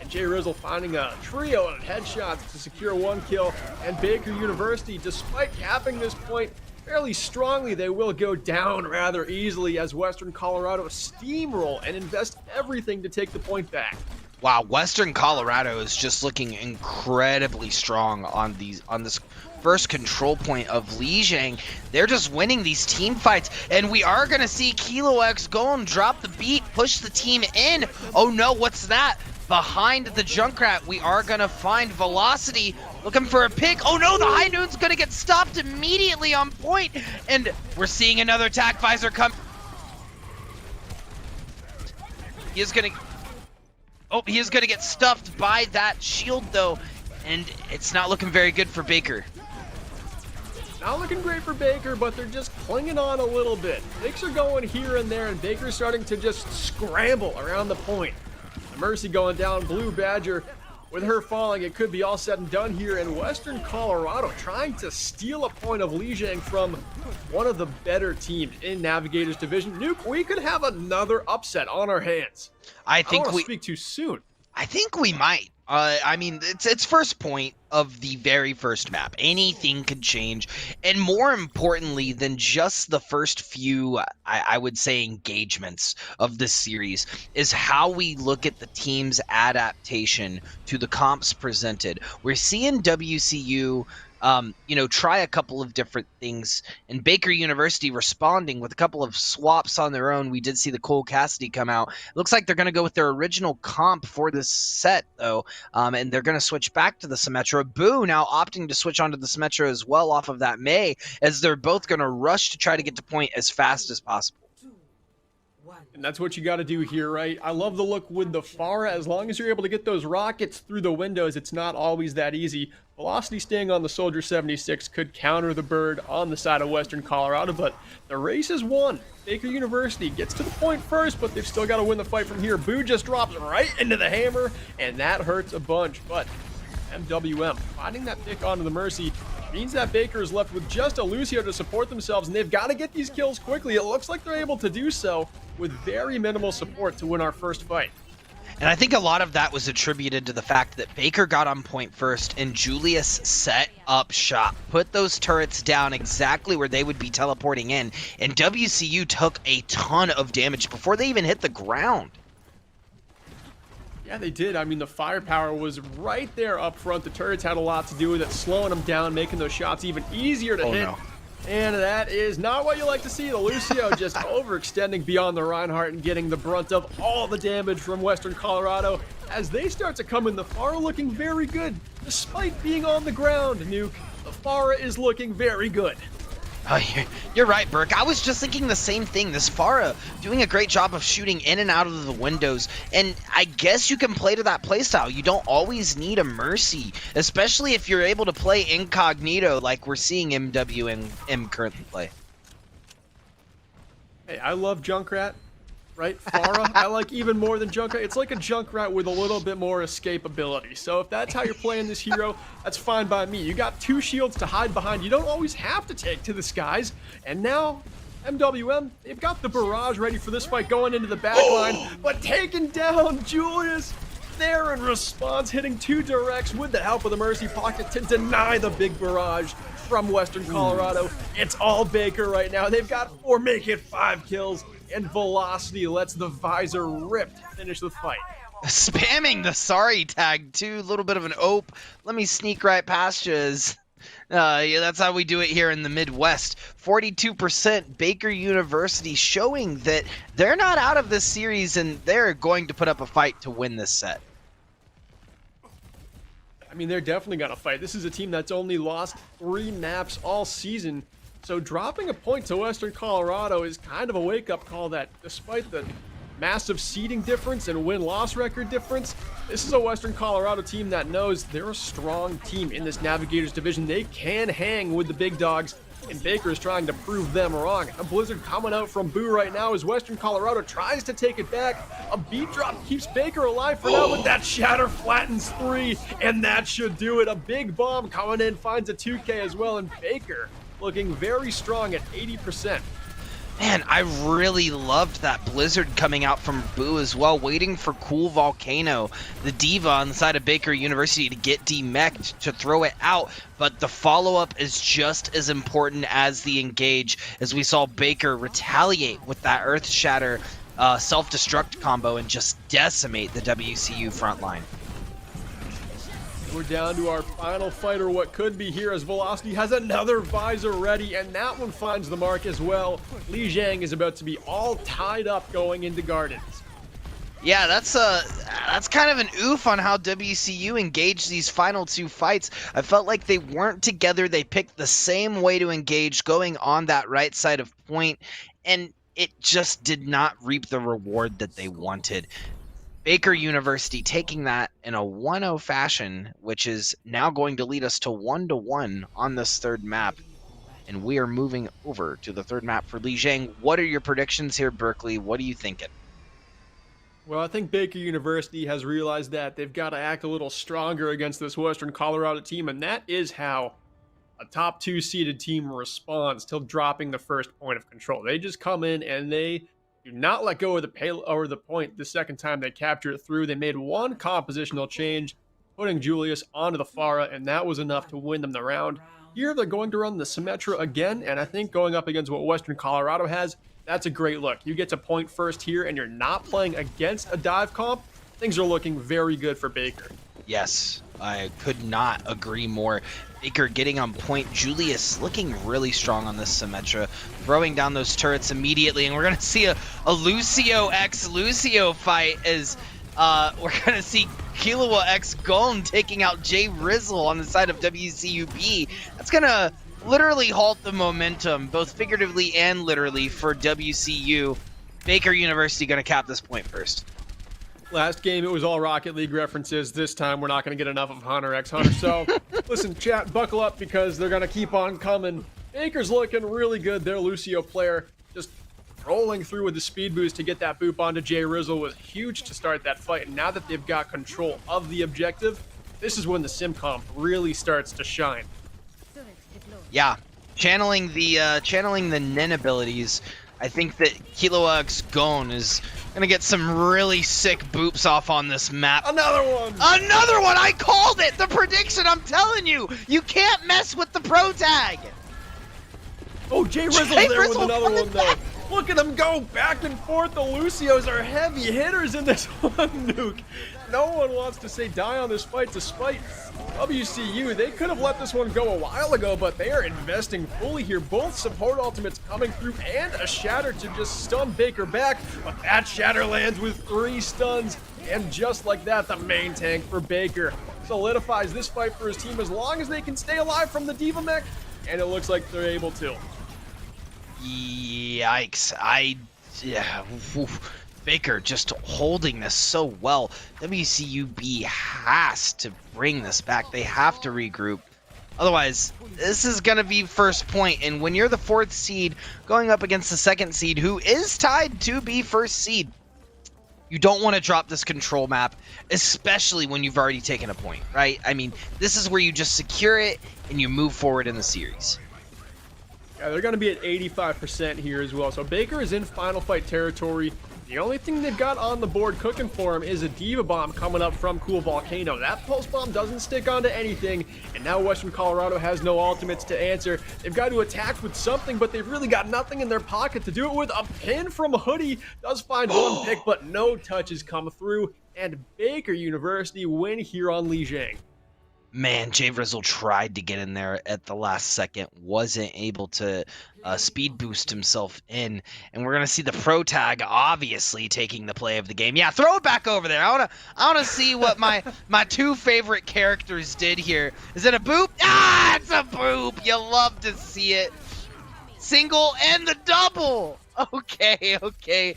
And Jay Rizzle finding a trio of headshots to secure one kill. And Baker University, despite capping this point fairly strongly, they will go down rather easily as Western Colorado steamroll and invest everything to take the point back. Wow, Western Colorado is just looking incredibly strong on this first control point of Lijiang. They're just winning these team fights, and we are going to see Kilo X go and drop the beat, push the team in. Oh no, what's that? Behind the Junkrat, we are going to find Velocity looking for a pick. Oh no, the High Noon's going to get stopped immediately on point, and we're seeing another attack visor come. He is going to get stuffed by that shield, though, and it's not looking very good for Baker. Not looking great for Baker, but they're just clinging on a little bit. Picks are going here and there, and Baker's starting to just scramble around the point. Mercy going down, Blue Badger. With her falling, it could be all said and done here in Western Colorado, trying to steal a point of Lijiang from one of the better teams in Navigators Division. Nuke, we could have another upset on our hands. I don't want to speak too soon. I think we might. I mean, it's first point of the very first map. Anything could change. And more importantly than just the first few, I would say, engagements of this series is how we look at the team's adaptation to the comps presented. We're seeing WCU try a couple of different things, and Baker University responding with a couple of swaps on their own. We did see the Cole Cassidy come out. It looks like they're going to go with their original comp for this set, though, and they're going to switch back to the Symmetra. Boo now opting to switch onto the Symmetra as well off of that Mei, as they're both going to rush to try to get to point as fast as possible. And that's what you got to do here, right? I love the look with the Pharah. As long as you're able to get those rockets through the windows, it's not always that easy. Velocity staying on the Soldier 76 could counter the bird on the side of Western Colorado, but the race is won. Baker University gets to the point first, but they've still got to win the fight from here. Boo just drops right into the hammer, and that hurts a bunch. But MWM finding that pick onto the Mercy means that Baker is left with just a Lucio to support themselves, and they've got to get these kills quickly. It looks like they're able to do so with very minimal support to win our first fight. And I think a lot of that was attributed to the fact that Baker got on point first and Julius set up shop, put those turrets down exactly where they would be teleporting in, and WCU took a ton of damage before they even hit the ground. Yeah, they did. I mean, the firepower was right there up front. The turrets had a lot to do with it, slowing them down, making those shots even easier to hit. No. And that is not what you like to see. The Lucio just overextending beyond the Reinhardt and getting the brunt of all the damage from Western Colorado as they start to come in. The Pharah looking very good, despite being on the ground, Nuke. The Pharah is looking very good. Oh, you're right, Burke. I was just thinking the same thing. This Pharah doing a great job of shooting in and out of the windows, and I guess you can play to that playstyle. You don't always need a Mercy, especially if you're able to play incognito like we're seeing MW and M currently play. Hey, I love Junkrat, right? Pharah, I like even more than Junkrat. It's like a Junkrat with a little bit more escapability. So if that's how you're playing this hero, that's fine by me. You got 2 shields to hide behind. You don't always have to take to the skies. And now, MWM, they've got the barrage ready for this fight going into the backline, but taking down Julius there in response, hitting 2 directs with the help of the Mercy Pocket to deny the big barrage from Western Colorado. It's all Baker right now. They've got 4, make it 5 kills, and Velocity lets the visor rip to finish the fight. Spamming the sorry tag too, a little bit of an ope. Let me sneak right past you. Yeah, that's how we do it here in the Midwest. 42% Baker University showing that they're not out of this series and they're going to put up a fight to win this set. I mean, they're definitely going to fight. This is a team that's only lost 3 maps all season. So dropping a point to Western Colorado is kind of a wake-up call that despite the massive seeding difference and win-loss record difference, this is a Western Colorado team that knows they're a strong team in this Navigators division. They can hang with the big dogs, and Baker is trying to prove them wrong. A Blizzard coming out from Boo right now as Western Colorado tries to take it back. A beat drop keeps Baker alive for now, but that shatter flattens 3, and that should do it. A big bomb coming in, finds a 2K as well, and Baker looking very strong at 80%. Man, I really loved that Blizzard coming out from Boo as well, waiting for Cool Volcano, the diva on the side of Baker University, to get demech'd to throw it out, but the follow-up is just as important as the engage, as we saw Baker retaliate with that Earth Shatter self-destruct combo and just decimate the WCU front line. We're down to our final fight, or what could be here, as Velocity has another visor ready, and that one finds the mark as well. Li Jiang is about to be all tied up going into Gardens. Yeah, that's kind of an oof on how WCU engaged these final 2 fights. I felt like they weren't together. They picked the same way to engage, going on that right side of point, and it just did not reap the reward that they wanted. Baker University taking that in a 1-0 fashion, which is now going to lead us to 1-1 on this 3rd map. And we are moving over to the 3rd map for Li Jiang. What are your predictions here, Berkeley? What are you thinking? Well, I think Baker University has realized that they've got to act a little stronger against this Western Colorado team, and that is how a top 2 seeded team responds till dropping the first point of control. They just come in and they do not let go of the point the second time they capture it through. They made 1 compositional change, putting Julius onto the Pharah, and that was enough to win them the round. Here they're going to run the Symmetra again, and I think going up against what Western Colorado has, that's a great look. You get to point first here, and you're not playing against a dive comp. Things are looking very good for Baker. Yes, I could not agree more. Baker getting on point. Julius looking really strong on this Symmetra, throwing down those turrets immediately, and we're going to see a Lucio x Lucio fight as we're going to see Killua x Gon taking out Jay Rizzle on the side of WCUB. That's going to literally halt the momentum, both figuratively and literally, for WCU. Baker University going to cap this point first. Last game, it was all Rocket League references. This time, we're not going to get enough of Hunter x Hunter. So, listen, chat, buckle up because they're going to keep on coming. Baker's looking really good. Their Lucio player just rolling through with the speed boost to get that boop onto Jay Rizzle was huge to start that fight. And now that they've got control of the objective, this is when the sim comp really starts to shine. Yeah, channeling the Nen abilities. I think that Killua x Gon is gonna get some really sick boops off on this map. Another one! Another one! I called it! The prediction, I'm telling you! You can't mess with the pro tag! Oh, Jay Rizzle's there with another one, though. Look at them go back and forth. The Lucios are heavy hitters in this one, Nuke. No one wants to say die on this fight despite WCU. They could have let this one go a while ago, but they are investing fully here. Both support ultimates coming through and a shatter to just stun Baker back. But that shatter lands with 3 stuns. And just like that, the main tank for Baker solidifies this fight for his team as long as they can stay alive from the Diva mech. And it looks like they're able to. Yikes. Yeah. Oof. Baker just holding this so well. WCUB has to bring this back. They have to regroup. Otherwise, this is going to be first point. And when you're the 4th seed going up against the 2nd seed, who is tied to be 1st seed, you don't want to drop this control map, especially when you've already taken a point, right? I mean, this is where you just secure it and you move forward in the series. Yeah, they're going to be at 85% here as well. So Baker is in final fight territory. The only thing they've got on the board cooking for him is a Diva Bomb coming up from Cool Volcano. That Pulse Bomb doesn't stick onto anything, and now Western Colorado has no ultimates to answer. They've got to attack with something, but they've really got nothing in their pocket to do it with. A pin from Hoodie does find one pick, but no touches come through, and Baker University win here on Lijiang. Man, Jay Rizzle tried to get in there at the last second, wasn't able to speed boost himself in, and we're gonna see the pro tag obviously taking the play of the game. Yeah, throw it back over there. I wanna see what my 2 favorite characters did here. Is it a boop? Ah, it's a boop. You love to see it. Single and the double. Okay.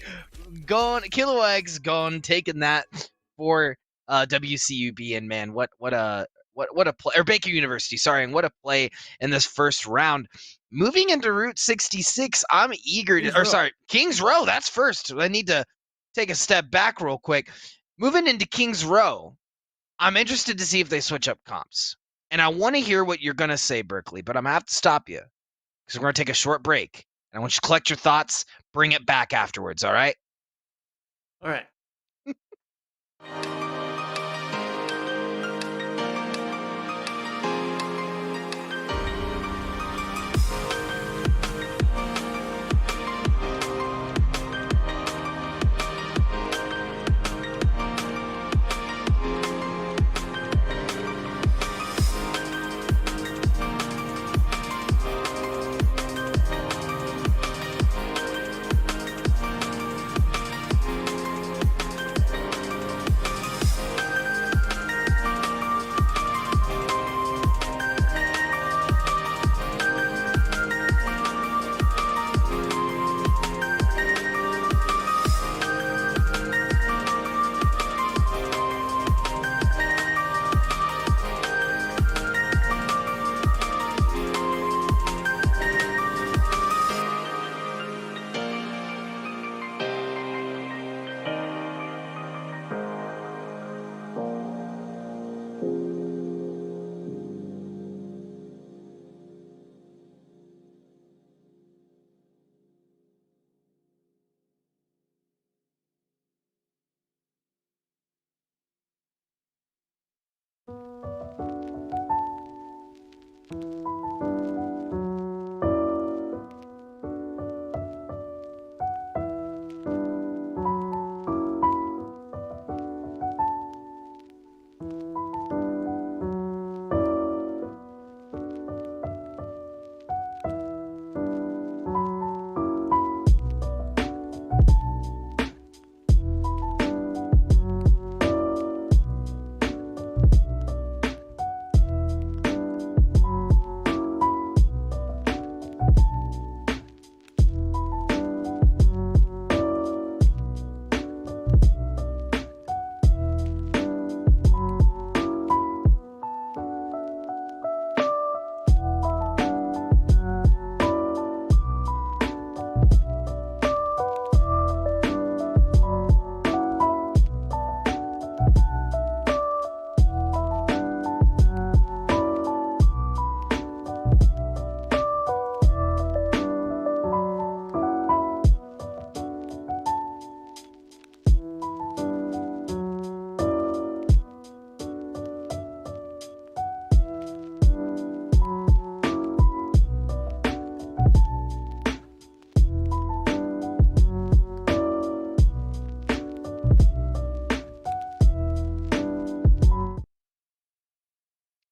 Gone. Kilo Eggs gone, taking that for WCUB, and man, what a play, or Baker University, sorry, and what a play in this first round. Moving into Route 66, I'm eager to, Kings Row, that's first. I need to take a step back real quick. Moving into Kings Row, I'm interested to see if they switch up comps. And I want to hear what you're going to say, Berkeley, but I'm going to have to stop you because we're going to take a short break. And I want you to collect your thoughts, bring it back afterwards, all right? All right.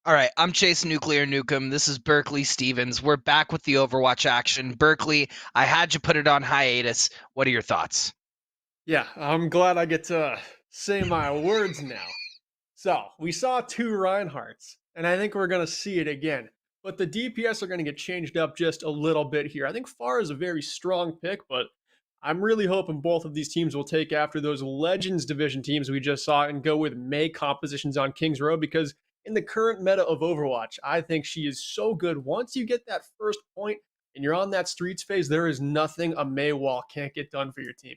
All right, I'm Chase Nuclear Nukem. This is Berkeley Stevens. We're back with the Overwatch action. Berkeley, I had you put it on hiatus. What are your thoughts? Yeah, I'm glad I get to say my words now. So, we saw 2 Reinhardts, and I think we're going to see it again. but the DPS are going to get changed up just a little bit here. I think Far is a very strong pick, but I'm really hoping both of these teams will take after those Legends Division teams we just saw and go with Mei compositions on Kings Row, because in the current meta of Overwatch, I think she is so good. Once you get that first point and you're on that streets phase, there is nothing a Mei wall can't get done for your team.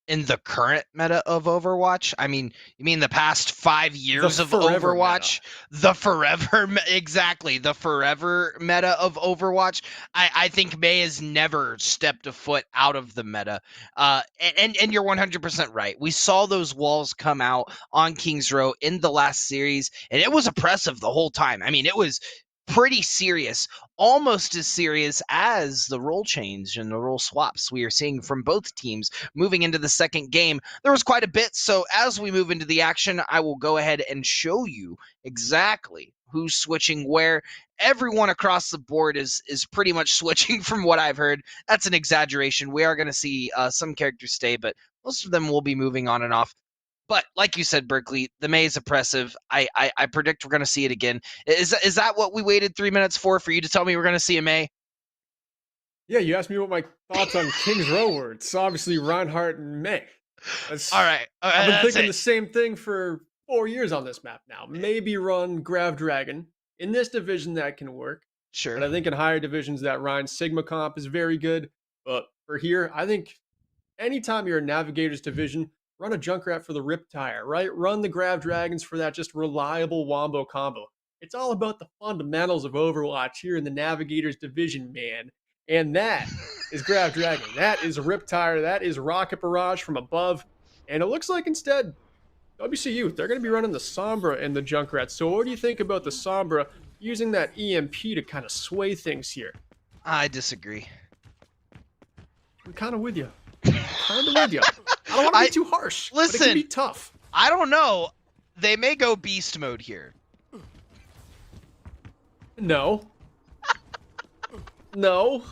In the current meta of Overwatch? I mean, you mean the past 5 years of forever Overwatch? The exactly, the forever meta of Overwatch. I think Mei has never stepped a foot out of the meta. And you're 100% right. We saw those walls come out on Kings Row in the last series, and it was oppressive the whole time. I mean, it was pretty serious, almost as serious as the role change and the role swaps we are seeing from both teams moving into the second game. There was quite a bit, so as we move into the action, I will go ahead and show you exactly who's switching where. Everyone across the board is pretty much switching from what I've heard. That's an exaggeration. We are going to see some characters stay, but most of them will be moving on and off. But like you said, Berkeley, the Mei is oppressive. I predict we're going to see it again. Is that what we waited 3 minutes for you to tell me we're going to see a Mei? Yeah, you asked me what my thoughts on Kings Row were. It's obviously Reinhardt and Mei. All right. I've been thinking the same thing for 4 years on this map now. Maybe run Grav Dragon. In this division, that can work. Sure. But I think in higher divisions, that Ryan Sigma comp is very good. But for here, I think anytime you're a Navigator's division, run a Junkrat for the Rip Tire, right? Run the Grav Dragons for that just reliable wombo combo. It's all about the fundamentals of Overwatch here in the Navigators division, man. And that is Grav Dragon. That is Rip Tire. That is Rocket Barrage from above. And it looks like instead, WCU, they're going to be running the Sombra and the Junkrat. So what do you think about the Sombra using that EMP to kind of sway things here? I disagree. I'm kind of with you. I don't want to be too harsh. Listen, but it can be tough. I don't know. They may go beast mode here. No. No.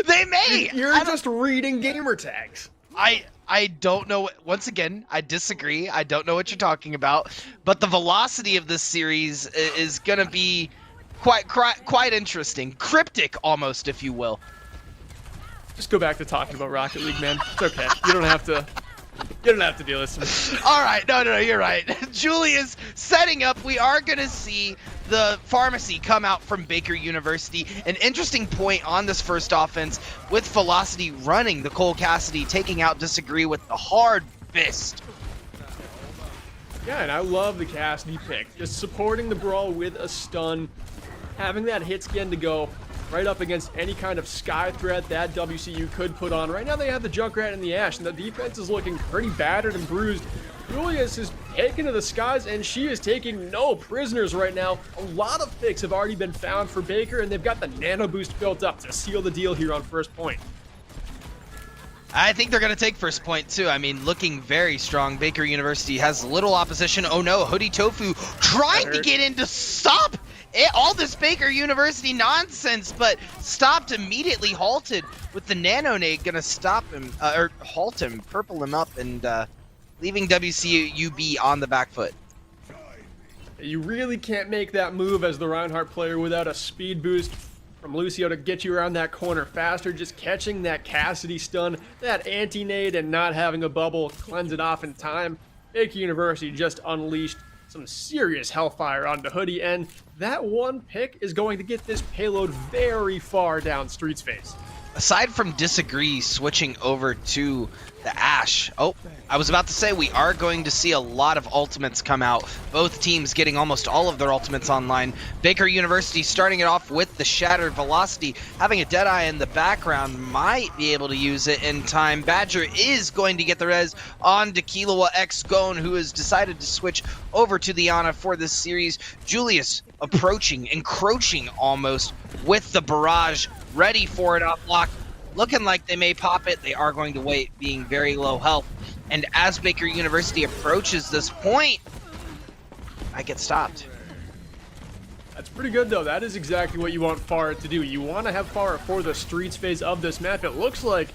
They may. You're just reading gamer tags. I don't know. Once again, I disagree. I don't know what you're talking about. But the velocity of this series is going to be quite interesting. Cryptic, almost, if you will. Just go back to talking about Rocket League, man. It's okay. You don't have to do this. All right. No, you're right. Julius setting up. We are going to see the pharmacy come out from Baker University. An interesting point on this first offense with Velocity running the Cole Cassidy, taking out Disagree with the hard fist. Yeah, and I love the Cassidy pick. Just supporting the brawl with a stun, having that hit skin to go right up against any kind of sky threat that WCU could put on. Right now they have the Junkrat and the Ashe, and the defense is looking pretty battered and bruised. Julius is taken to the skies, and she is taking no prisoners right now. A lot of picks have already been found for Baker, and they've got the nano boost built up to seal the deal here on first point. I think they're going to take first point, too. I mean, looking very strong. Baker University has little opposition. Oh, no. Hoodie Tofu trying to get in to stop all this Baker University nonsense, but stopped immediately, halted with the nano nade. Going to stop him, or halt him, purple him up, and leaving WCUB on the back foot. You really can't make that move as the Reinhardt player without a speed boost from Lucio to get you around that corner faster. Just catching that Cassidy stun, that anti-nade, and not having a bubble cleanse it off in time. Baker University just unleashed some serious hellfire onto Hoodie, and that one pick is going to get this payload very far down Street's face. Aside from Disagree switching over to the Ashe, I was about to say we are going to see a lot of ultimates come out. Both teams getting almost all of their ultimates online. Baker University starting it off with the Shattered Velocity. Having a Deadeye in the background might be able to use it in time. Badger is going to get the res on Tequilawa X Gone, who has decided to switch over to the Ana for this series. Julius approaching, encroaching almost with the barrage, ready for it off block. Looking like they may pop it. They are going to wait, being very low health. And as Baker University approaches this point, I get stopped. That's pretty good, though. That is exactly what you want Farah to do. You want to have Farah for the streets phase of this map. It looks like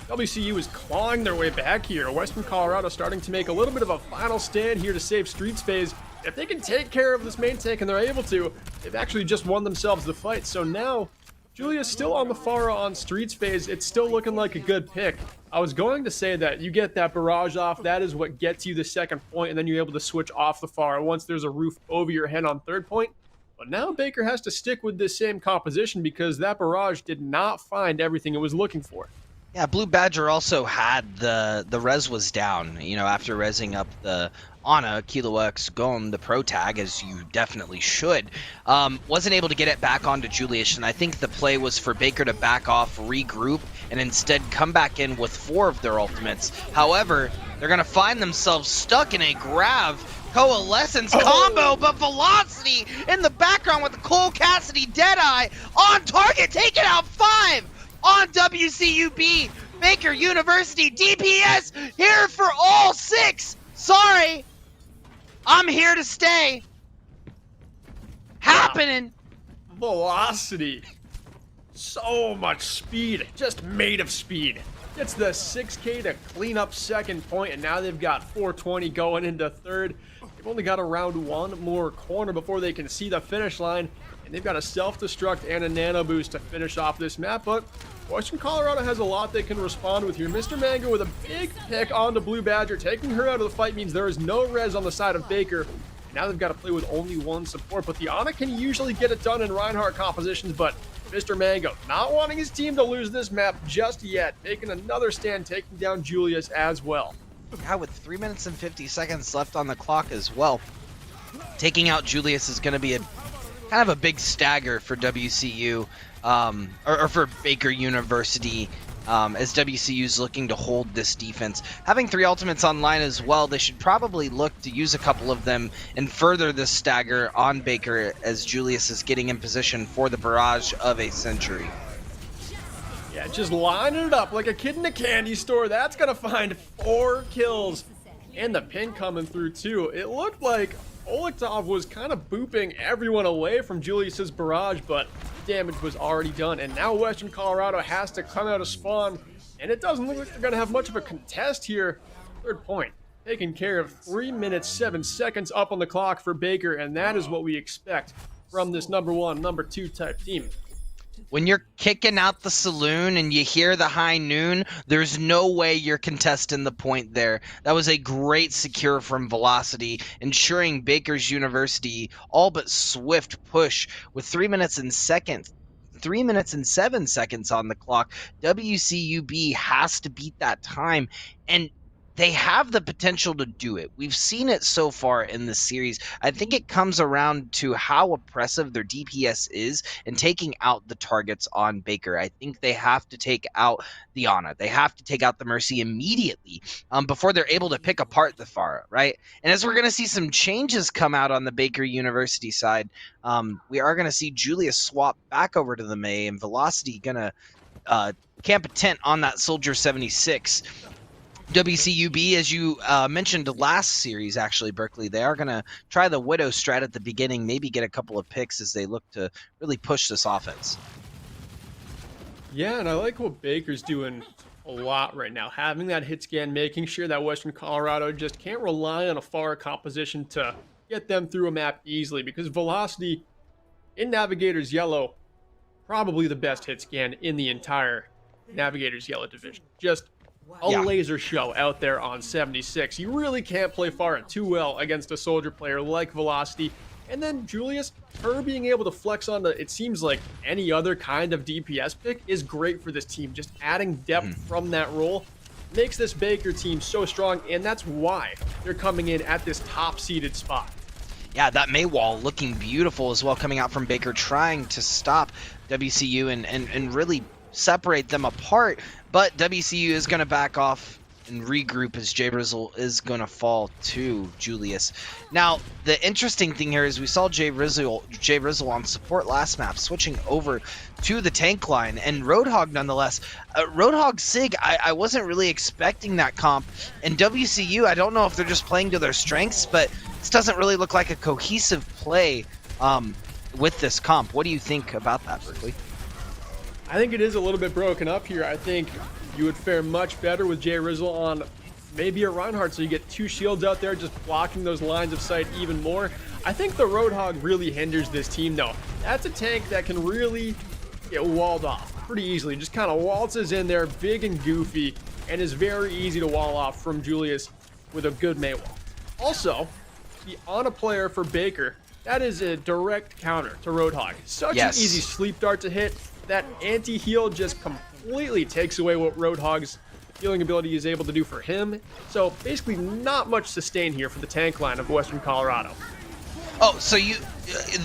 WCU is clawing their way back here. Western Colorado starting to make a little bit of a final stand here to save streets phase. if they can take care of this main tank, and they're able to, they've actually just won themselves the fight. So now, Julia's still on the Pharah on Streets phase. It's still looking like a good pick. I was going to say that you get that barrage off. That is what gets you the second point, and then you're able to switch off the Pharah once there's a roof over your head on third point. But now Baker has to stick with this same composition because that barrage did not find everything it was looking for. Yeah, Blue Badger also had the res was down, you know, after resing up the Ana, Kilo X, Golem, the pro tag, as you definitely should. Wasn't able to get it back onto Julius, and I think the play was for Baker to back off, regroup, and instead come back in with 4 of their ultimates. However, they're going to find themselves stuck in a Grav Coalescence combo, but Velocity in the background with the Cole Cassidy Deadeye on target, taking out 5 on WCUB. Baker University DPS here for all 6. Sorry, I'm here to stay. Happening. Velocity. So much speed. Just made of speed. Gets the 6K to clean up second point, and now they've got 420 going into third. They've only got around 1 more corner before they can see the finish line, and they've got a self-destruct and a nano boost to finish off this map, but Western Colorado has a lot they can respond with here. Mr. Mango with a big pick onto Blue Badger. Taking her out of the fight means there is no res on the side of Baker. And now they've got to play with only 1 support, but the Ana can usually get it done in Reinhardt compositions, but Mr. Mango not wanting his team to lose this map just yet, making another stand, taking down Julius as well. Yeah, with 3 minutes and 50 seconds left on the clock as well. Taking out Julius is going to be a kind of a big stagger for WCU, or for Baker University, as WCU is looking to hold this defense. Having 3 ultimates online as well, they should probably look to use a couple of them and further this stagger on Baker as Julius is getting in position for the barrage of a century. Yeah, just lining it up like a kid in a candy store. That's going to find 4 kills. And the pin coming through too. It looked like Olektov was kind of booping everyone away from Julius's barrage, but damage was already done. And now Western Colorado has to come out of spawn. And it doesn't look like they're going to have much of a contest here. Third point, taking care of 3 minutes, 7 seconds up on the clock for Baker. And that is what we expect from this number 1, number 2 type team. When you're kicking out the saloon and you hear the high noon, there's no way you're contesting the point there. That was a great secure from Velocity, ensuring Baker's University all but swift push with 3 minutes and 7 seconds on the clock. WCUB has to beat that time, and they have the potential to do it. We've seen it so far in the series. I think it comes around to how oppressive their DPS is and taking out the targets on Baker. I think they have to take out the Ana. They have to take out the Mercy immediately before they're able to pick apart the Pharah, right? And as we're going to see some changes come out on the Baker University side, we are going to see Julius swap back over to the May, and Velocity going to camp a tent on that Soldier 76. WCUB, as you mentioned last series, actually, Berkeley, they are going to try the Widow strat at the beginning, maybe get a couple of picks as they look to really push this offense. Yeah, and I like what Baker's doing a lot right now. Having that hit scan, making sure that Western Colorado just can't rely on a Pharah composition to get them through a map easily, because Velocity in Navigator's Yellow, probably the best hit scan in the entire Navigator's Yellow division. Just a laser show out there on 76. You really can't play Pharah too well against a soldier player like Velocity. And then Julius, her being able to flex onto, it seems like any other kind of DPS pick is great for this team. Just adding depth from that role makes this Baker team so strong, and that's why they're coming in at this top-seeded spot. Yeah, that May wall looking beautiful as well, coming out from Baker, trying to stop WCU and really separate them apart. But WCU is going to back off and regroup as Jay Rizzle is going to fall to Julius. Now, the interesting thing here is we saw Jay Rizzle on support last map, switching over to the tank line, and Roadhog nonetheless. Roadhog Sig, I wasn't really expecting that comp. And WCU, I don't know if they're just playing to their strengths, but this doesn't really look like a cohesive play with this comp. What do you think about that, Berkeley? I think it is a little bit broken up here. I think you would fare much better with Jay Rizzle on maybe a Reinhardt, so you get 2 shields out there just blocking those lines of sight even more. I think the Roadhog really hinders this team, though. That's a tank that can really get walled off pretty easily. Just kind of waltzes in there, big and goofy, and is very easy to wall off from Julius with a good Mei wall. Also, the Ana player for Baker, that is a direct counter to Roadhog. Such an easy sleep dart to hit. That anti-heal just completely takes away what Roadhog's healing ability is able to do for him. So basically not much sustain here for the tank line of Western Colorado. Oh, so you,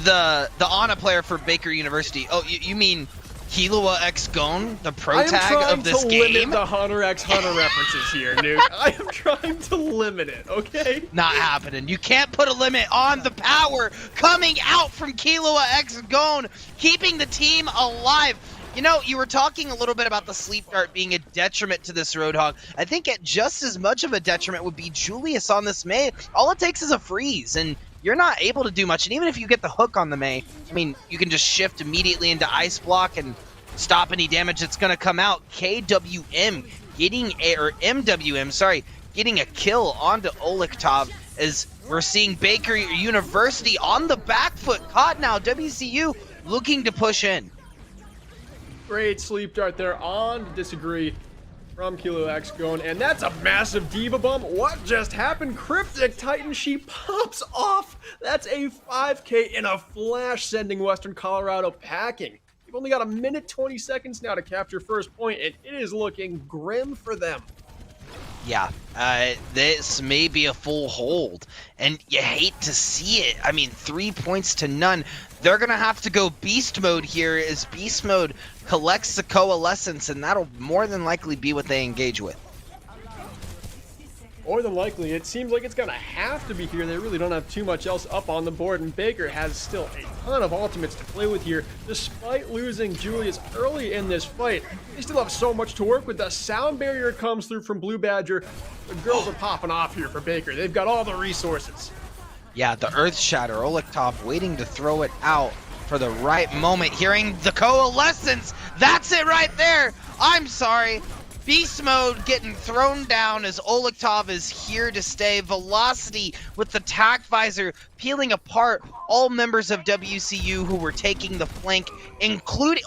the Ana player for Baker University. Oh, you mean Killua X Gon, the pro tag of this game? I am trying to limit the Hunter x Hunter references here, Nuke. I am trying to limit it, okay? Not happening. You can't put a limit on the power coming out from Killua X Gon, keeping the team alive. You know, you were talking a little bit about the sleep dart being a detriment to this Roadhog. I think at just as much of a detriment would be Julius on this Mei. All it takes is a freeze, and you're not able to do much. And even if you get the hook on the Mei, I mean, you can just shift immediately into Ice Block and stop any damage that's going to come out. KWM getting getting a kill onto Olektov as we're seeing Baker University on the back foot. Caught now. WCU looking to push in. Great sleep dart there on to disagree from Killua X Gon, and that's a massive Diva Bomb. What just happened? Cryptic Titan, she pops off. That's a 5K in a flash, sending Western Colorado packing. You've only got a minute 20 seconds now to capture first point, and it is looking grim for them. Yeah, this may be a full hold, and you hate to see it. I mean, 3 points to none. They're going to have to go beast mode here as beast mode collects the coalescence, and that'll more than likely be what they engage with. More than likely, it seems like it's going to have to be here. They really don't have too much else up on the board, and Baker has still a ton of ultimates to play with here. Despite losing Julius early in this fight, they still have so much to work with. The sound barrier comes through from Blue Badger. The girls are popping off here for Baker. They've got all the resources. Yeah, the Earth Shatter. Olektov waiting to throw it out for the right moment. Hearing the coalescence. That's it right there. I'm sorry. Beast mode getting thrown down as Olektov is here to stay. Velocity with the tack visor peeling apart all members of WCU who were taking the flank, including,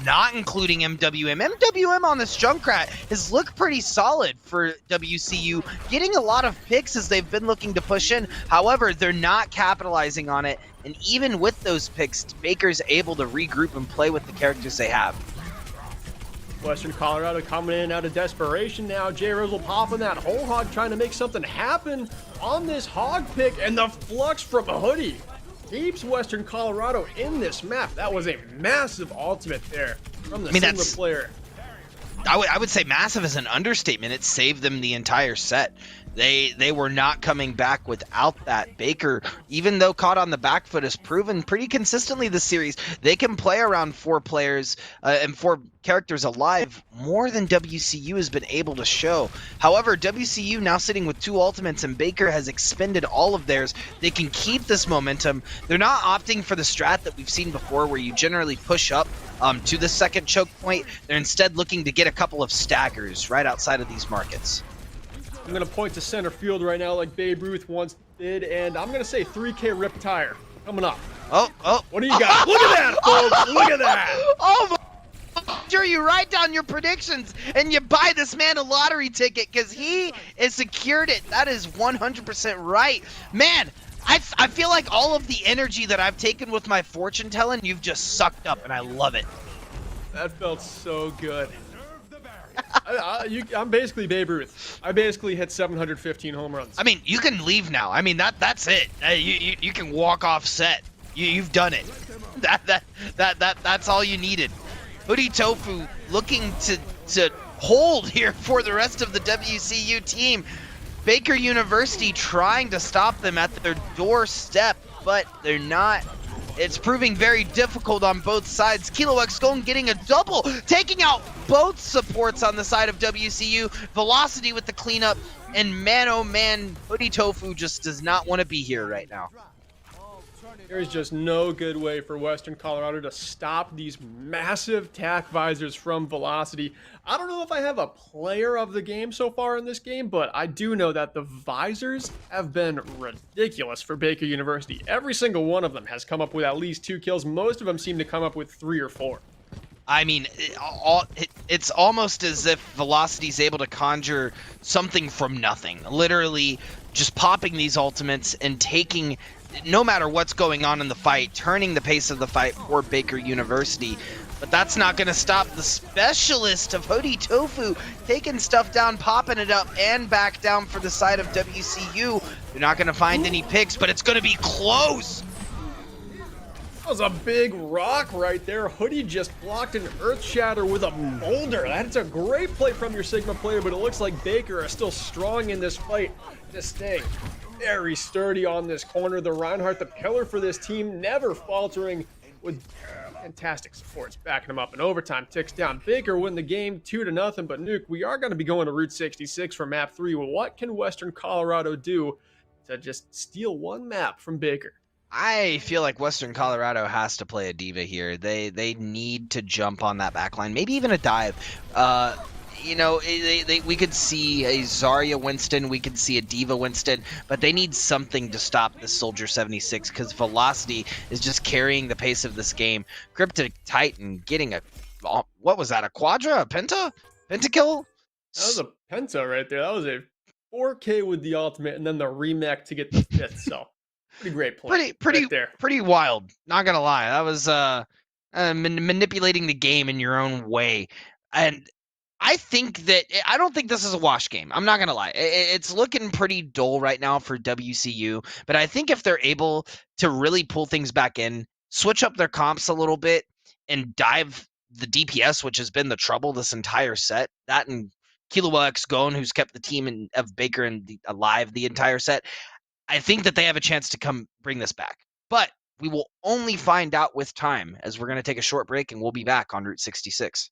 not including MWM. MWM on this Junkrat has looked pretty solid for WCU, getting a lot of picks as they've been looking to push in. However, they're not capitalizing on it, and even with those picks, Baker's able to regroup and play with the characters they have. Western Colorado coming in out of desperation now. J-Rose will pop in that whole hog, trying to make something happen on this hog pick, and the flux from Hoodie keeps Western Colorado in this map. That was a massive ultimate there from the single player. I would say massive is an understatement. It saved them the entire set. They were not coming back without that. Baker, even though caught on the back foot, has proven pretty consistently this series they can play around 4 players and 4 characters alive more than WCU has been able to show. However, WCU now sitting with 2 ultimates, and Baker has expended all of theirs. They can keep this momentum. They're not opting for the strat that we've seen before where you generally push up to the second choke point. They're instead looking to get a couple of staggers right outside of these markets. I'm going to point to center field right now like Babe Ruth once did, and I'm going to say 3K rip tire coming up. Oh. What do you got? Look at that, folks. Look at that. Oh, sure, you write down your predictions and you buy this man a lottery ticket because he has secured it. That is 100% right. Man, I feel like all of the energy that I've taken with my fortune telling, you've just sucked up, and I love it. That felt so good. I'm basically Babe Ruth. I basically hit 715 home runs. I mean, you can leave now. I mean, that's it. You can walk off set. You've done it. That's all you needed. Hoodie Tofu looking to hold here for the rest of the WCU team. Baker University trying to stop them at their doorstep, but they're not. It's proving very difficult on both sides. Killua X Gon getting a double, taking out both supports on the side of WCU. Velocity with the cleanup, and man, oh man, Hoodie Tofu just does not want to be here right now. There's just no good way for Western Colorado to stop these massive tack visors from Velocity. I don't know if I have a player of the game so far in this game, but I do know that the visors have been ridiculous for Baker University. Every single one of them has come up with at least 2 kills. Most of them seem to come up with 3 or 4. I mean, it's almost as if Velocity's able to conjure something from nothing. Literally just popping these ultimates and taking, no matter what's going on in the fight, turning the pace of the fight for Baker University. But that's not going to stop the specialist of Hody Tofu taking stuff down, popping it up, and back down for the side of WCU. You're not going to find any picks, but it's going to be close. That was a big rock right there. Hoodie just blocked an Earth Shatter with a boulder. That's a great play from your Sigma player, but it looks like Baker are still strong in this fight. Just staying very sturdy on this corner. The Reinhardt, the pillar for this team, never faltering with fantastic supports backing him up. And overtime ticks down. Baker win the game 2-0, but Nuke, we are going to be going to Route 66 for map 3. Well, what can Western Colorado do to just steal one map from Baker? I feel like Western Colorado has to play a diva here. They need to jump on that backline, maybe even a dive. We could see a Zarya Winston, we could see a Diva Winston, but they need something to stop this Soldier 76 because Velocity is just carrying the pace of this game. Cryptic Titan getting what was that, a Quadra, a Penta? Pentakill? That was a Penta right there. That was a 4K with the ultimate and then the remake to get the 5th, so pretty great play. Pretty wild, not gonna lie. That was manipulating the game in your own way. And I don't think this is a wash game. I'm not going to lie. It's looking pretty dull right now for WCU, but I think if they're able to really pull things back in, switch up their comps a little bit, and dive the DPS, which has been the trouble this entire set, that and Kilo X Gone, who's kept the team of Baker alive the entire set, I think that they have a chance to come bring this back. But we will only find out with time, as we're going to take a short break, and we'll be back on Route 66.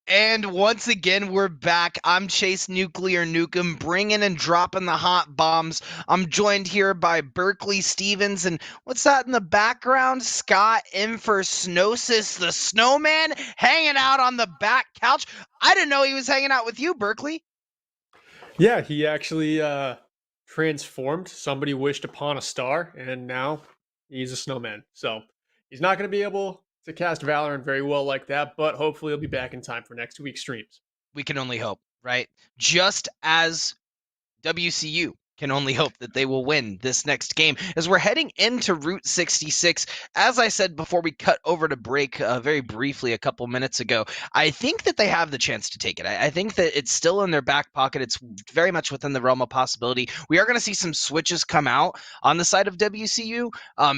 And once again, we're back. I'm Chase Nuclear Nukem, bringing and dropping the hot bombs. I'm joined here by Berkeley Stevens, and what's that in the background? Scott Infersnosis, the snowman, hanging out on the back couch. I didn't know he was hanging out with you, Berkeley. Yeah, he actually transformed. Somebody wished upon a star, and now he's a snowman. So he's not going to be able to cast Valorant very well like that, but hopefully he'll be back in time for next week's streams. We can only hope, right? Just as WCU can only hope that they will win this next game as we're heading into Route 66. As I said before we cut over to break very briefly a couple minutes ago, I think that they have the chance to take it. I think that it's still in their back pocket. It's very much within the realm of possibility. We are going to see some switches come out on the side of WCU,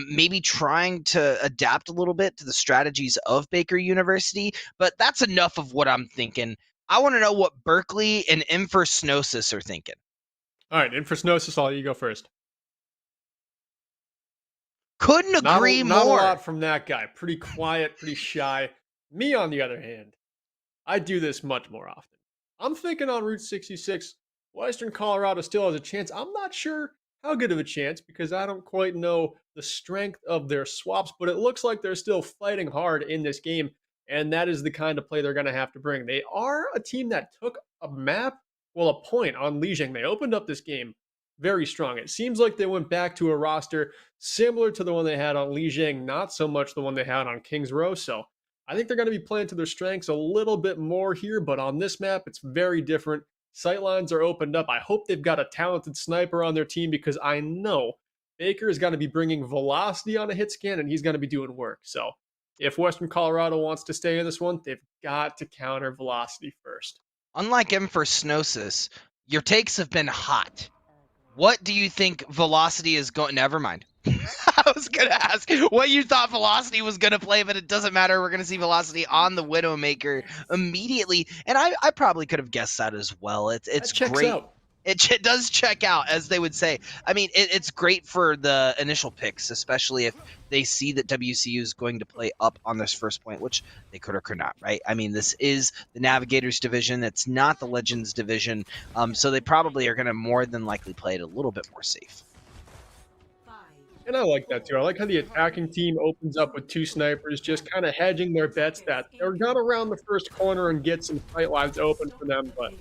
maybe trying to adapt a little bit to the strategies of Baker University, but that's enough of what I'm thinking. I want to know what Berkeley and Infersnosis are thinking. All right, Infersnosis, I'll let you go first. Couldn't agree more. Not a lot from that guy. Pretty quiet, pretty shy. Me, on the other hand, I do this much more often. I'm thinking on Route 66, Western Colorado still has a chance. I'm not sure how good of a chance because I don't quite know the strength of their swaps, but it looks like they're still fighting hard in this game, and that is the kind of play they're going to have to bring. They are a team that took a point on Lijiang. They opened up this game very strong. It seems like they went back to a roster similar to the one they had on Lijiang, not so much the one they had on Kings Row. So I think they're going to be playing to their strengths a little bit more here, but on this map, it's very different. Sightlines are opened up. I hope they've got a talented sniper on their team because I know Baker is going to be bringing velocity on a hit scan and he's going to be doing work. So if Western Colorado wants to stay in this one, they've got to counter velocity first. Unlike Infersnosis, your takes have been hot. What do you think Velocity is going? Never mind. I was going to ask what you thought Velocity was going to play, but it doesn't matter. We're going to see Velocity on the Widowmaker immediately. And I probably could have guessed that as well. It's great. Out. It does check out, as they would say. I mean, it's great for the initial picks, especially if they see that WCU is going to play up on this first point, which they could or could not, right? I mean, this is the Navigators division. It's not the Legends division. So they probably are going to more than likely play it a little bit more safe. And I like that too. I like how the attacking team opens up with two snipers, just kind of hedging their bets that they're going to round the first corner and get some fight lines open for them. But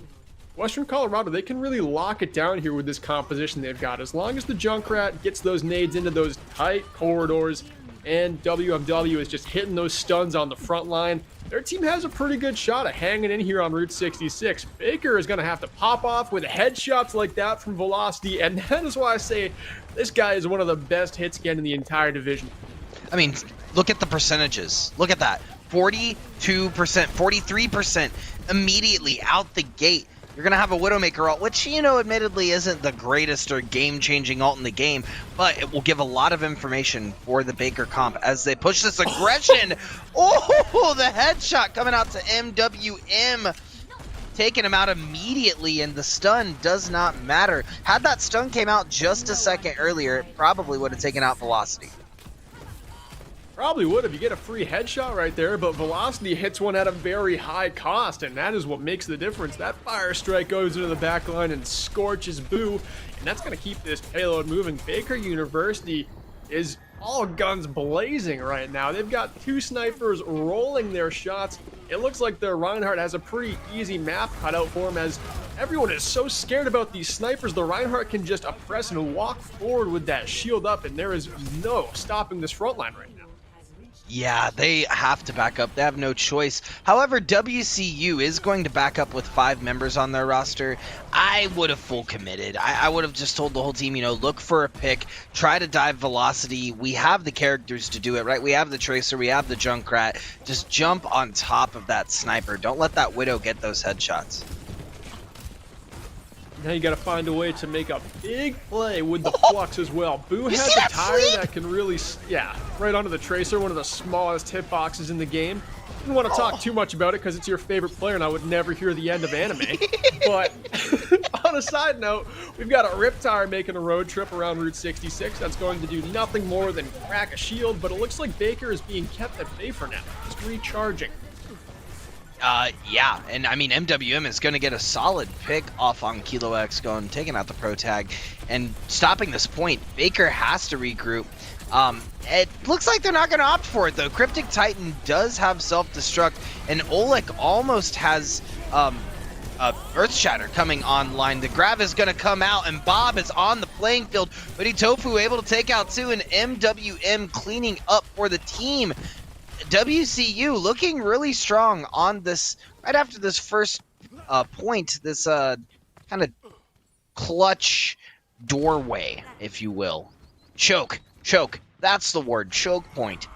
Western Colorado, they can really lock it down here with this composition they've got. As long as the Junkrat gets those nades into those tight corridors and WMW is just hitting those stuns on the front line, their team has a pretty good shot at hanging in here on Route 66. Baker is going to have to pop off with headshots like that from Velocity, and that is why I say this guy is one of the best hit scan in the entire division. I mean, look at the percentages. Look at that. 42%, 43% immediately out the gate. You're going to have a Widowmaker ult, which, you know, admittedly isn't the greatest or game-changing ult in the game, but it will give a lot of information for the Baker comp as they push this aggression. Oh, the headshot coming out to MWM, taking him out immediately, and the stun does not matter. Had that stun came out just a second earlier, it probably would have taken out Velocity. Probably would if you get a free headshot right there, but Velocity hits one at a very high cost, and that is what makes the difference. That fire strike goes into the back line and scorches Boo, and that's going to keep this payload moving. Baker University is all guns blazing right now. They've got two snipers rolling their shots. It looks like their Reinhardt has a pretty easy map cut out for him, as everyone is so scared about these snipers. The Reinhardt can just oppress and walk forward with that shield up, and there is no stopping this front line right now. Yeah, they have to back up. They have no choice. However, WCU is going to back up with 5 members on their roster. I would have full committed. I would have just told the whole team, you know, look for a pick, try to dive Velocity. We have the characters to do it, right? We have the Tracer, we have the Junkrat. Just jump on top of that sniper. Don't let that Widow get those headshots. Now you got to find a way to make a big play with the Flux as well. Boo has a tire that can really, right onto the Tracer, one of the smallest hitboxes in the game. Didn't want to talk too much about it because it's your favorite player and I would never hear the end of anime. But on a side note, we've got a Riptire making a road trip around Route 66. That's going to do nothing more than crack a shield, but it looks like Baker is being kept at bay for now. Just recharging. Yeah, and I mean, MWM is going to get a solid pick off on Kilo X going, taking out the pro tag and stopping this point. Baker has to regroup. It looks like they're not going to opt for it, though. Cryptic Titan does have self-destruct, and Oleg almost has Earth Shatter coming online. The grab is going to come out, and Bob is on the playing field. But Tofu able to take out two, and MWM cleaning up for the team. WCU looking really strong on this, right after this first point, this kind of clutch doorway, if you will. Choke, that's the word, choke point.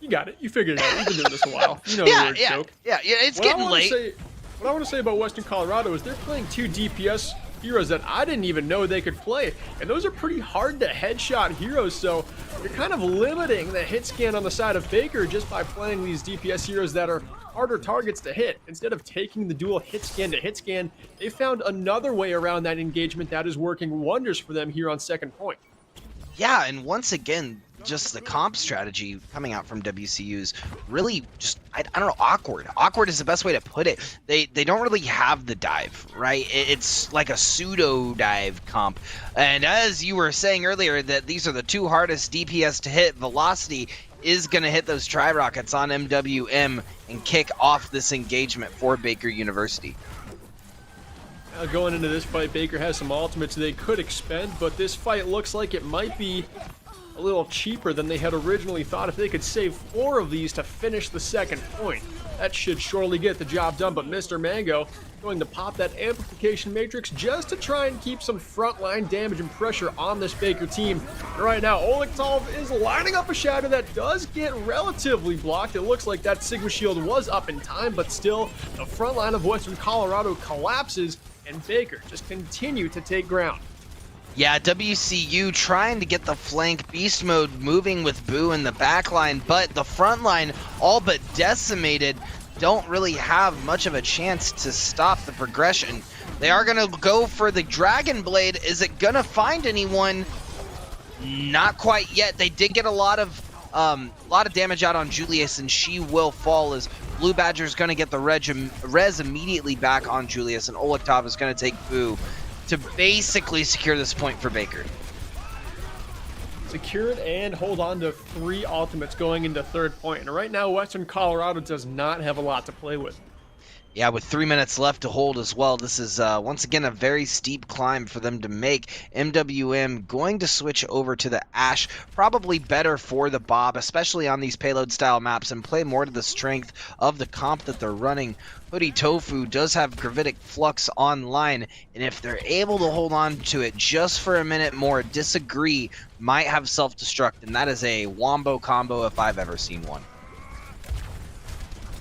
You got it. You figured it out. You've been doing this a while. You know the word choke. Yeah, it's getting late. What I want to say about Western Colorado is they're playing two DPS heroes that I didn't even know they could play, and those are pretty hard to headshot heroes, so you're kind of limiting the hit scan on the side of Baker just by playing these DPS heroes that are harder targets to hit. Instead of taking the dual hit scan to hit scan, they found another way around that engagement that is working wonders for them here on second point. Yeah, and once again, just the comp strategy coming out from WCU's really just, I don't know, awkward. Awkward is the best way to put it. They don't really have the dive, right? It's like a pseudo dive comp. And as you were saying earlier, that these are the two hardest DPS to hit, Velocity is going to hit those tri-rockets on MWM and kick off this engagement for Baker University. Going into this fight, Baker has some ultimates they could expend, but this fight looks like it might be a little cheaper than they had originally thought. If they could save 4 of these to finish the second point, that should surely get the job done. But Mr. Mango going to pop that amplification matrix just to try and keep some frontline damage and pressure on this Baker team. And right now, Olektov is lining up a shadow that does get relatively blocked. It looks like that Sigma shield was up in time, but still, the front line of Western Colorado collapses, and Baker just continue to take ground. Yeah, WCU trying to get the flank beast mode moving with Boo in the back line, but the front line all but decimated. Don't really have much of a chance to stop the progression. They are going to go for the Dragon Blade. Is it going to find anyone? Not quite yet. They did get a lot of damage out on Julius, and she will fall as Blue Badger's going to get the res immediately back on Julius, and Olektov is going to take Boo to basically secure this point for Baker. Secure it and hold on to 3 ultimates going into third point. And right now, Western Colorado does not have a lot to play with. Yeah, with 3 minutes left to hold as well. This is, once again, a very steep climb for them to make. MWM going to switch over to the Ash. Probably better for the Bob, especially on these payload-style maps, and play more to the strength of the comp that they're running. Hoodie Tofu does have Gravitic Flux online, and if they're able to hold on to it just for a minute more, Disagree might have self-destruct, and that is a wombo combo if I've ever seen one.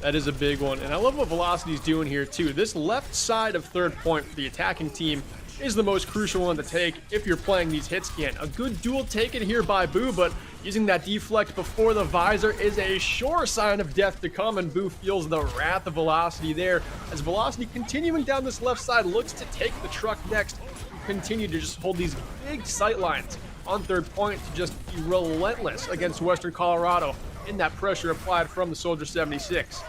That is a big one, and I love what Velocity's doing here too. This left side of third point for the attacking team is the most crucial one to take if you're playing these hit scan. A good duel taken here by Boo, but using that deflect before the visor is a sure sign of death to come, and Boo feels the wrath of Velocity there as Velocity continuing down this left side looks to take the truck next and continue to just hold these big sight lines on third point to just be relentless against Western Colorado in that pressure applied from the Soldier 76.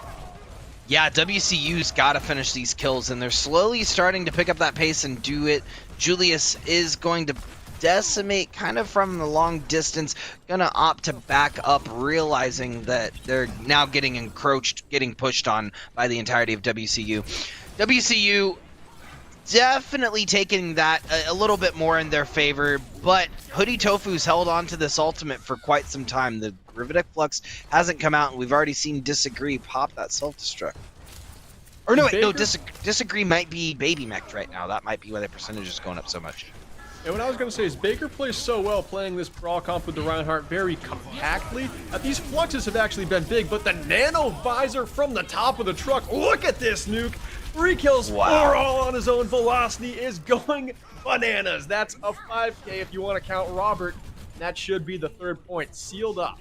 Yeah, WCU's got to finish these kills, and they're slowly starting to pick up that pace and do it. Julius is going to decimate kind of from the long distance, going to opt to back up, realizing that they're now getting encroached, getting pushed on by the entirety of WCU. WCU definitely taking that a little bit more in their favor, but Hoodie Tofu's held on to this ultimate for quite some time. The Gravitic Flux hasn't come out, and we've already seen Disagree pop that self-destruct. Or no, wait, no, Disagree might be baby mech'd right now. That might be why the percentage is going up so much. And what I was going to say is Baker plays so well playing this brawl comp with the Reinhardt very compactly that these fluxes have actually been big, but the nano visor from the top of the truck, look at this nuke. 3 kills, wow. 4 all on his own. Velocity is going bananas. That's a 5K if you want to count Robert. That should be the third point sealed up.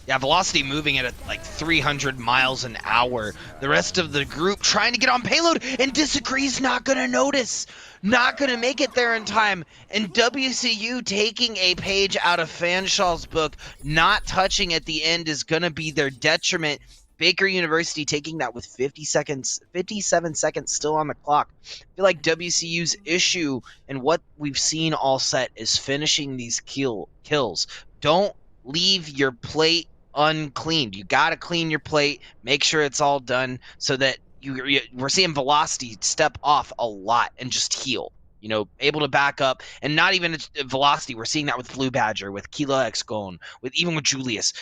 Yeah, Velocity moving at like 300 miles an hour. The rest of the group trying to get on payload, and Disagree's not going to notice. Not going to make it there in time. And WCU taking a page out of Fanshaw's book, not touching at the end is going to be their detriment. Baker University taking that with 57 seconds still on the clock. I feel like WCU's issue and what we've seen all set is finishing these kills. Don't leave your plate uncleaned. You got to clean your plate, make sure it's all done so that we're seeing Velocity step off a lot and just heal. Able to back up, and not even Velocity. We're seeing that with Blue Badger, with Kila Xgon, even with Julius.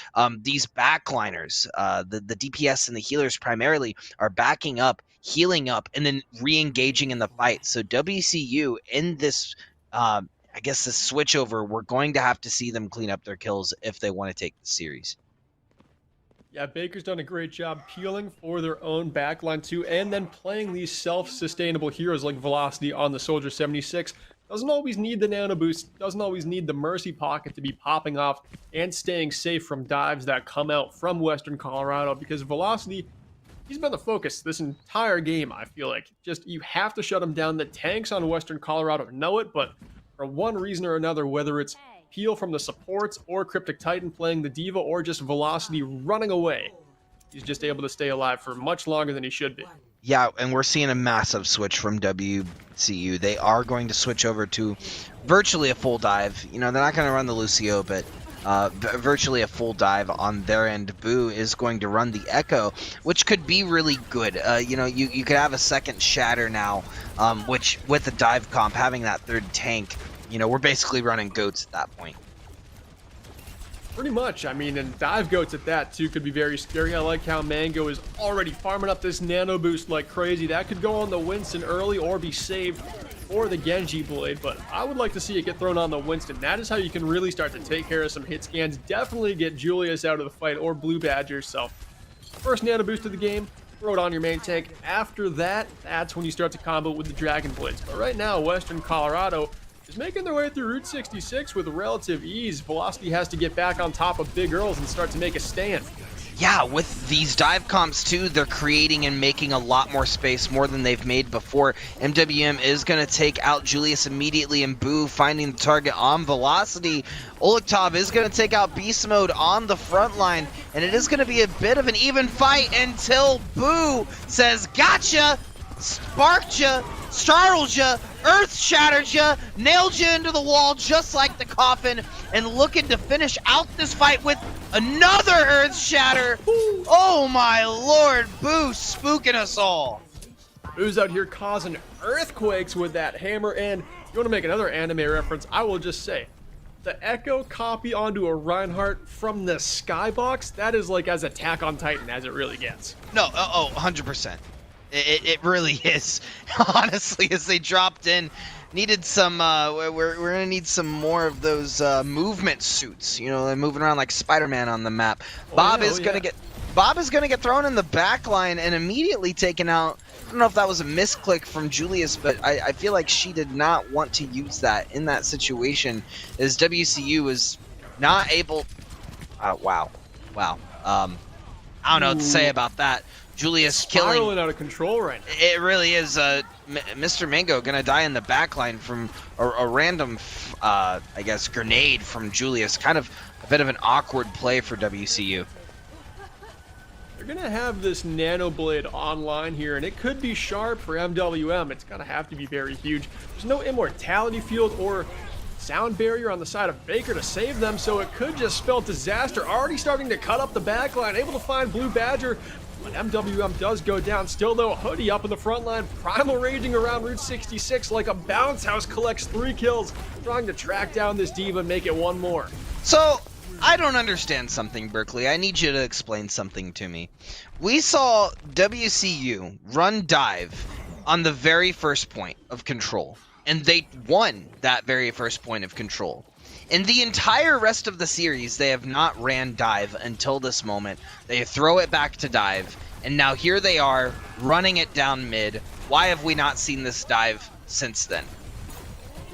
These backliners, the DPS and the healers primarily, are backing up, healing up, and then re-engaging in the fight. So WCU in this, I guess this switchover, we're going to have to see them clean up their kills if they want to take the series. Yeah, Baker's done a great job peeling for their own backline too, and then playing these self-sustainable heroes like Velocity on the Soldier 76. Doesn't always need the nano boost, doesn't always need the Mercy Pocket to be popping off and staying safe from dives that come out from Western Colorado, because Velocity, he's been the focus this entire game, I feel like. Just, you have to shut him down. The tanks on Western Colorado know it, but for one reason or another, whether it's peel from the supports or Cryptic Titan playing the Diva or just Velocity running away, he's just able to stay alive for much longer than he should be. Yeah, and we're seeing a massive switch from WCU. They are going to switch over to virtually a full dive. They're not going to run the Lucio, but virtually a full dive on their end. Boo is going to run the Echo, which could be really good. You could have a second Shatter now, which with the dive comp, having that third tank, we're basically running goats at that point. Pretty much. I mean, and dive goats at that too could be very scary. I like how Mango is already farming up this nano boost like crazy. That could go on the Winston early or be saved for the Genji blade, but I would like to see it get thrown on the Winston. That is how you can really start to take care of some hit scans. Definitely get Julius out of the fight, or Blue Badger. So first nano boost of the game, throw it on your main tank. After that, that's when you start to combo with the Dragon Blades. But right now, Western Colorado is making their way through Route 66 with relative ease. Velocity has to get back on top of Big Earls and start to make a stand. Yeah, with these dive comps too, they're creating and making a lot more space, more than they've made before. MWM is going to take out Julius immediately, and Boo finding the target on Velocity. Olaktov is going to take out Beast Mode on the front line, and it is going to be a bit of an even fight until Boo says, gotcha, sparked ya, startled ya, earth shattered ya, nailed ya into the wall just like the coffin, and looking to finish out this fight with another earth shatter. Oh my lord, Boo spooking us all. Boo's out here causing earthquakes with that hammer, and if you want to make another anime reference, I will just say, the Echo copy onto a Reinhardt from the skybox, that is like as Attack on Titan as it really gets. No, 100%. It really is. Honestly, as they dropped in, needed some. We're gonna need some more of those movement suits. Moving around like Spider-Man on the map. Bob is gonna get thrown in the back line and immediately taken out. I don't know if that was a misclick from Julius, but I feel like she did not want to use that in that situation, as WCU was not able. Wow. I don't know what to say about that. Julius spiraling out of control right now. It really is. Mr. Mango gonna die in the backline from a random, I guess, grenade from Julius. Kind of a bit of an awkward play for WCU. They're gonna have this Nano Blade online here, and it could be sharp for MWM. It's gonna have to be very huge. There's no immortality field or sound barrier on the side of Baker to save them, so it could just spell disaster. Already starting to cut up the backline, able to find Blue Badger. But MWM does go down. Still, though, Hoodie up in the front line. Primal raging around Route 66 like a bounce house, collects 3 kills. Trying to track down this Diva and make it one more. So, I don't understand something, Berkeley. I need you to explain something to me. We saw WCU run dive on the very first point of control, and they won that very first point of control. In the entire rest of the series, they have not ran dive until this moment. They throw it back to dive, and now here they are, running it down mid. Why have we not seen this dive since then?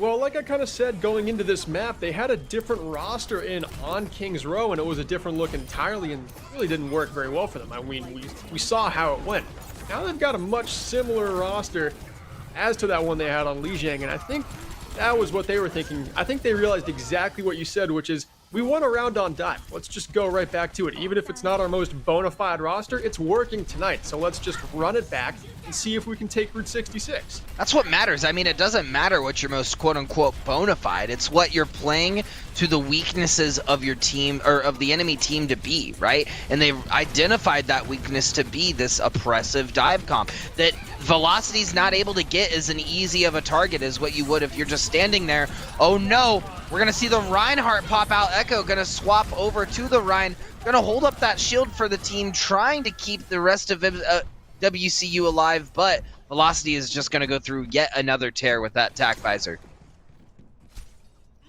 Well, like I kind of said, going into this map, they had a different roster in on King's Row, and it was a different look entirely, and really didn't work very well for them. I mean, we saw how it went. Now they've got a much similar roster as to that one they had on Lijiang, and I think that was what they were thinking. I think they realized exactly what you said, which is we won a round on dive. Let's just go right back to it. Even if it's not our most bona fide roster, it's working tonight. So let's just run it back and see if we can take Route 66. That's what matters. I mean, it doesn't matter what your most quote-unquote bona fide. It's what you're playing to the weaknesses of your team, or of the enemy team, to be, right? And they've identified that weakness to be this oppressive dive comp that Velocity's not able to get as an easy of a target as what you would if you're just standing there. Oh no, we're gonna see the Reinhardt pop out. Echo gonna swap over to the Rein, gonna hold up that shield for the team, trying to keep the rest of WCU alive, but Velocity is just gonna go through yet another tear with that tac visor.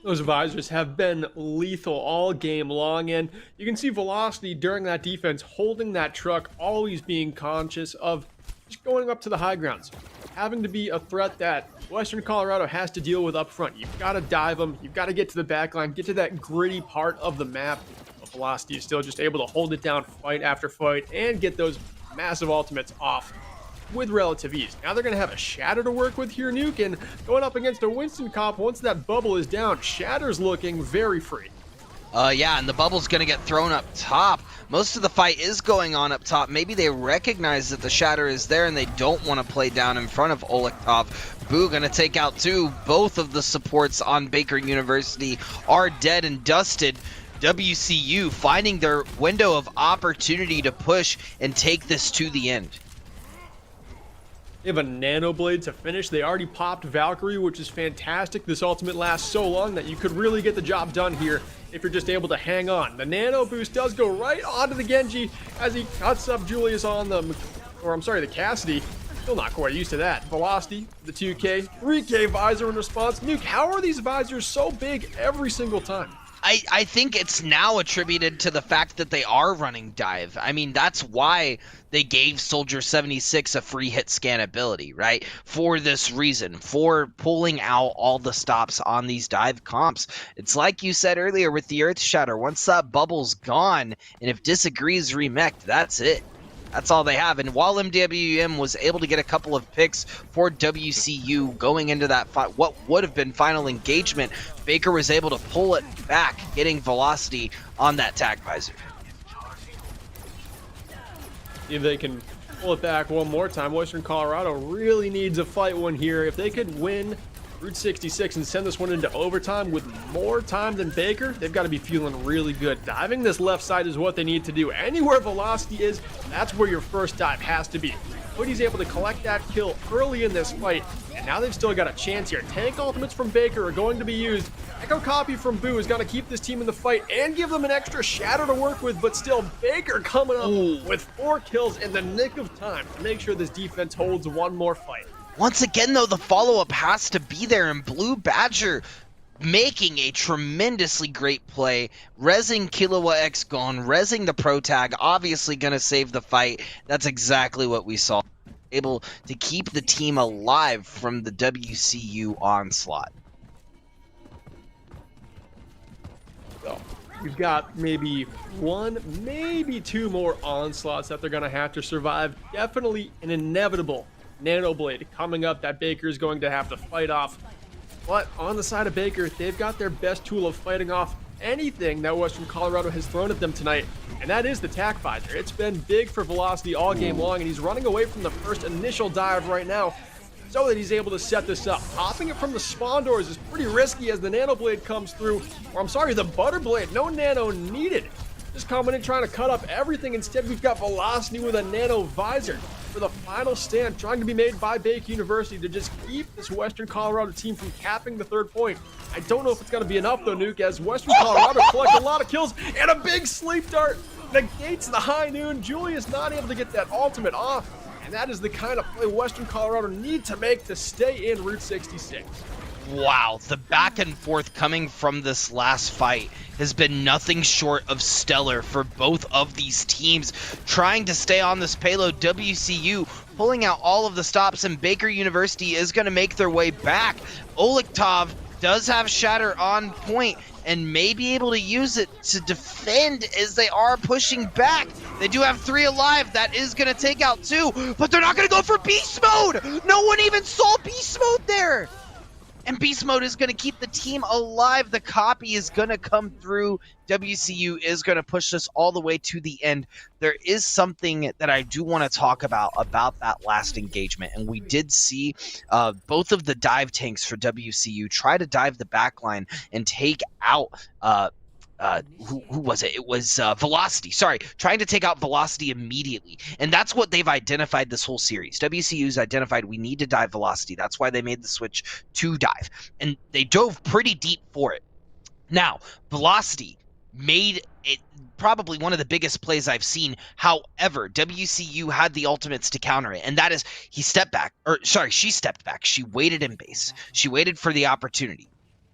Those visors have been lethal all game long, and you can see Velocity during that defense holding that truck, always being conscious of just going up to the high grounds, having to be a threat that Western Colorado has to deal with up front. You've got to dive them, you've got to get to the back line, get to that gritty part of the map. But Velocity is still just able to hold it down fight after fight and get those massive ultimates off with relative ease. Now they're going to have a Shatter to work with here, Nuke, and going up against a Winston comp, once that bubble is down, Shatter's looking very free. Yeah, and the bubble's gonna get thrown up top. Most of the fight is going on up top. Maybe they recognize that the Shatter is there and they don't want to play down in front of Olektov. Boo gonna take out two. Both of the supports on Baker University are dead and dusted. WCU finding their window of opportunity to push and take this to the end. They have a Nano Blade to finish. They already popped Valkyrie, which is fantastic. This ultimate lasts so long that you could really get the job done here if you're just able to hang on. The Nano Boost does go right onto the Genji as he cuts up Julius on the Cassidy. Still not quite used to that. Velocity, the 2K, 3K visor in response. Nuke, how are these visors so big every single time? I think it's now attributed to the fact that they are running dive. I mean, that's why they gave Soldier 76 a free hit scan ability, right? For this reason, for pulling out all the stops on these dive comps. It's like you said earlier with the Earth Shatter. Once that bubble's gone, and if Disagree's remech'd, that's it. That's all they have. And while MWM was able to get a couple of picks for WCU going into that what would have been final engagement, Baker was able to pull it back, getting Velocity on that tac visor. If they can pull it back one more time, Western Colorado really needs a fight one here. If they could win Route 66 and send this one into overtime with more time than Baker, they've got to be feeling really good. Diving this left side is what they need to do. Anywhere Velocity is, that's where your first dive has to be. Woody's able to collect that kill early in this fight, and now they've still got a chance here. Tank ultimates from Baker are going to be used. Echo copy from Boo is going to keep this team in the fight and give them an extra Shatter to work with, but still Baker coming up with 4 kills in the nick of time to make sure this defense holds one more fight. Once again, though, the follow-up has to be there, and Blue Badger making a tremendously great play, rezzing Killua X gone, rezzing the pro tag, obviously going to save the fight. That's exactly what we saw. Able to keep the team alive from the WCU onslaught. So we've got maybe 1, maybe 2 more onslaughts that they're going to have to survive. Definitely an inevitable Nano Blade coming up that Baker is going to have to fight off. But on the side of Baker, they've got their best tool of fighting off anything that Western Colorado has thrown at them tonight, and that is the tac visor. It's been big for Velocity all game long, and he's running away from the first initial dive right now so that he's able to set this up. Popping it from the spawn doors is pretty risky as the Nano Blade comes through. Or I'm sorry, the Butter Blade. No Nano needed. Just coming in trying to cut up everything. Instead, we've got Velocity with a Nano visor for the final stand, trying to be made by Baker University to just keep this Western Colorado team from capping the 3rd point. I don't know if it's going to be enough, though, Nuke, as Western Colorado collect a lot of kills, and a big sleep dart negates the high noon. Julius not able to get that ultimate off, and that is the kind of play Western Colorado need to make to stay in Route 66. Wow, the back and forth coming from this last fight has been nothing short of stellar for both of these teams. Trying to stay on this payload, WCU pulling out all of the stops, and Baker University is going to make their way back. Olektov does have Shatter on point and may be able to use it to defend as they are pushing back. They do have 3 alive. That is going to take out 2, but they're not going to go for beast mode. No one even saw beast mode there. and beast mode is going to keep the team alive. The copy is going to come through. WCU is going to push this all the way to the end. There is something that I do want to talk about that last engagement, and we did see both of the dive tanks for WCU try to dive the backline and take out who was it? It was Velocity. Sorry, trying to take out Velocity immediately. And that's what they've identified this whole series. WCU's identified we need to dive Velocity. That's why they made the switch to dive. And they dove pretty deep for it. Now, Velocity made it probably one of the biggest plays I've seen. However, WCU had the ultimates to counter it, and that is she stepped back. She waited in base. She waited for the opportunity.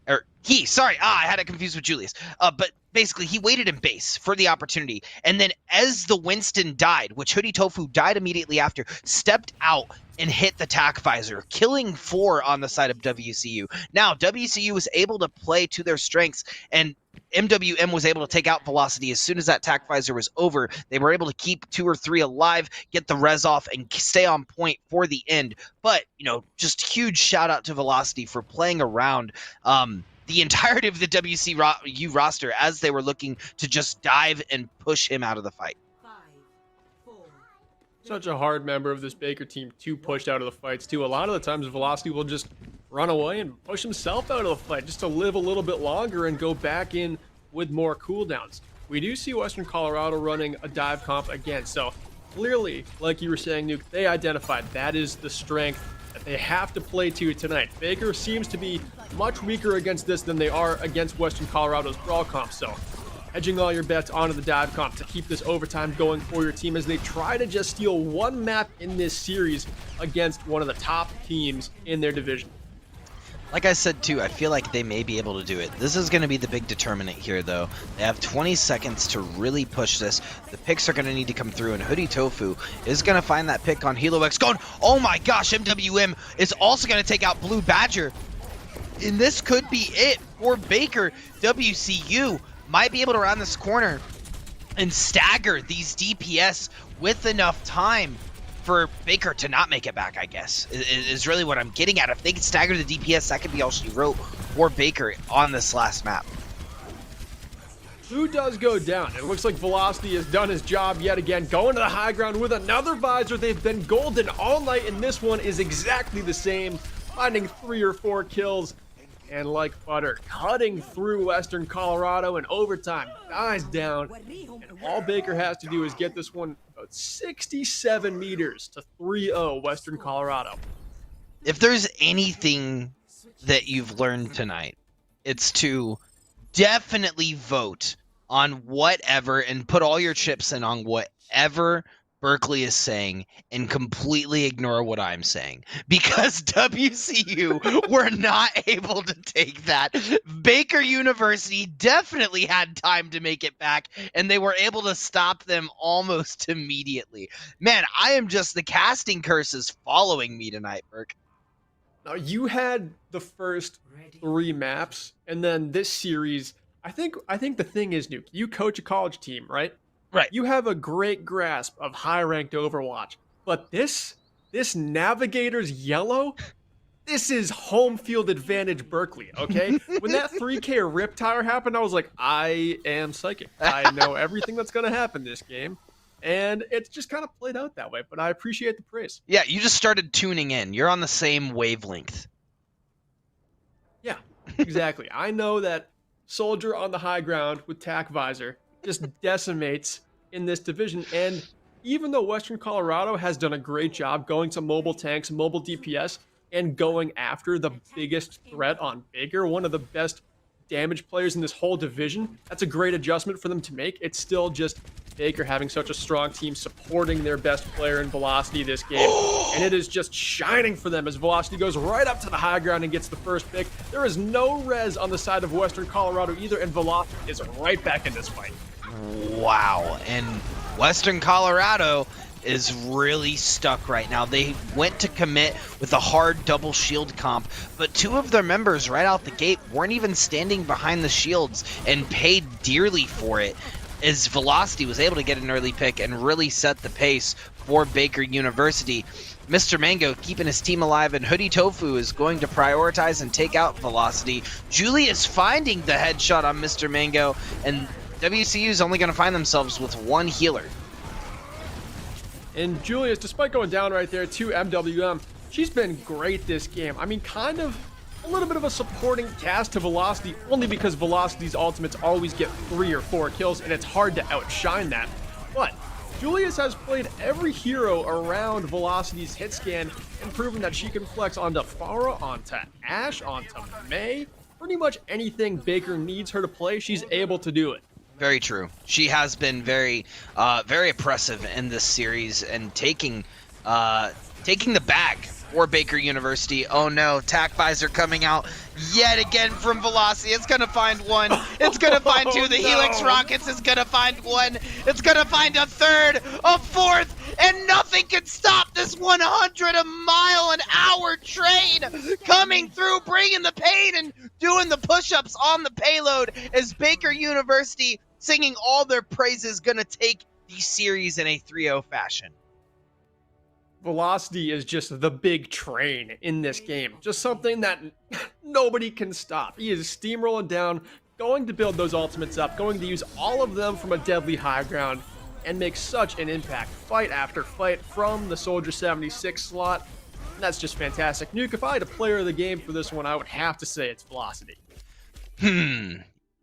I had it confused with Julius. But basically, he waited in base for the opportunity. And then as the Winston died, which Hoodie Tofu died immediately after, stepped out and hit the tack visor, killing 4 on the side of WCU. Now, WCU was able to play to their strengths, and MWM was able to take out Velocity as soon as that tack visor was over. They were able to keep 2 or 3 alive, get the res off, and stay on point for the end. But, just huge shout out to Velocity for playing around the entirety of the WCU roster as they were looking to just dive and push him out of the fight. 5, 4. Such a hard member of this Baker team to push out of the fights, too. A lot of the times, Velocity will just run away and push himself out of the fight just to live a little bit longer and go back in with more cooldowns. We do see Western Colorado running a dive comp again, so clearly, like you were saying, Nuke, they identified that is the strength that they have to play to tonight. Baker seems to be much weaker against this than they are against Western Colorado's brawl comp, so hedging all your bets onto the dive comp to keep this overtime going for your team as they try to just steal one map in this series against one of the top teams in their division. Like I said, too, I feel like they may be able to do it. This is going to be the big determinant here, though. They have 20 seconds to really push this. The picks are going to need to come through, and Hoodie Tofu is going to find that pick on Hilo X going, oh my gosh, MWM is also going to take out Blue Badger. And this could be it for Baker. WCU might be able to round this corner and stagger these DPS with enough time for Baker to not make it back, I guess, is really what I'm getting at. If they can stagger the DPS, that could be all she wrote for Baker on this last map. Who does go down? It looks like Velocity has done his job yet again, going to the high ground with another visor. They've been golden all night, and this one is exactly the same, finding 3 or 4 kills. And like butter, cutting through Western Colorado in overtime, dies down, and all Baker has to do is get this one about 67 meters to 3-0 Western Colorado. If there's anything that you've learned tonight, it's to definitely vote on whatever and put all your chips in on whatever Berkeley is saying and completely ignore what I'm saying, because WCU were not able to take that. Baker University definitely had time to make it back, and they were able to stop them almost immediately. Man, I am just, the casting curse is following me tonight, Burke. Now, you had the first 3 maps, and then this series, I think the thing is, Nuke, you coach a college team, right? Right. You have a great grasp of high-ranked Overwatch, but this Navigator's yellow, this is home field advantage Berkeley, okay? When that 3K Rip Tire happened, I was like, I am psychic. I know everything that's going to happen this game, and it's just kind of played out that way, but I appreciate the praise. Yeah, you just started tuning in. You're on the same wavelength. Yeah, exactly. I know that Soldier on the high ground with tack visor just decimates in this division, and even though Western Colorado has done a great job going to mobile tanks, mobile DPS, and going after the biggest threat on Baker, one of the best damage players in this whole division, that's a great adjustment for them to make. It's still just Baker having such a strong team supporting their best player in Velocity this game, and it is just shining for them as Velocity goes right up to the high ground and gets the first pick. There is no res on the side of Western Colorado either, and Velocity is right back in this fight. Wow, and Western Colorado is really stuck right now. They went to commit with a hard double shield comp, but 2 of their members right out the gate weren't even standing behind the shields and paid dearly for it, as Velocity was able to get an early pick and really set the pace for Baker University. Mr. Mango keeping his team alive, and Hoodie Tofu is going to prioritize and take out Velocity. Julius finding the headshot on Mr. Mango, and WCU is only going to find themselves with one healer. And Julius, despite going down right there to MWM, she's been great this game. I mean, kind of a little bit of a supporting cast to Velocity, only because Velocity's ultimates always get 3 or 4 kills, and it's hard to outshine that. But Julius has played every hero around Velocity's hit scan and proven that she can flex onto Pharah, onto Ashe, onto Mei. Pretty much anything Baker needs her to play, she's able to do it. Very true. She has been very oppressive in this series and taking the bag for Baker University. Oh no, Tac Visor coming out yet again from Velocity. It's gonna find one. It's gonna find two. The Helix Rockets is gonna find one. It's gonna find a third, a fourth, and nothing can stop this 100-mile-an-hour train coming through, bringing the pain and doing the push-ups on the payload as Baker University singing all their praises, gonna take the series in a 3-0 fashion. Velocity is just the big train in this game. Just something that nobody can stop. He is steamrolling down, going to build those ultimates up, going to use all of them from a deadly high ground, and make such an impact fight after fight from the Soldier 76 slot. And that's just fantastic. Nuke, if I had a player of the game for this one, I would have to say it's Velocity.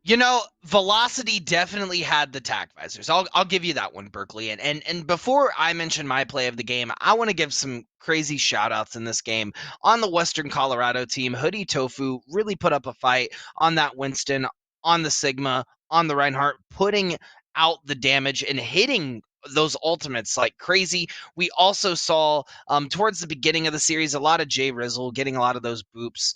You know, Velocity definitely had the Tac Visors. I'll give you that one, Berkeley. And before I mention my play of the game, I want to give some crazy shout outs in this game. On the Western Colorado team, Hoodie Tofu really put up a fight on that Winston, on the Sigma, on the Reinhardt, putting out the damage and hitting those ultimates like crazy. We also saw towards the beginning of the series a lot of Jay Rizzle getting a lot of those boops.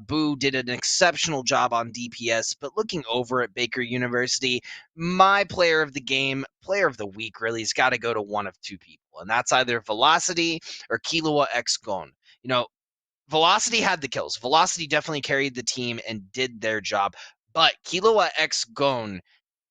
Boo did an exceptional job on DPS, but looking over at Baker University, my player of the game, player of the week really has got to go to one of two people, and that's either Velocity or Killua X Gon. You know, Velocity had the kills. Velocity definitely carried the team and did their job, but Killua X Gon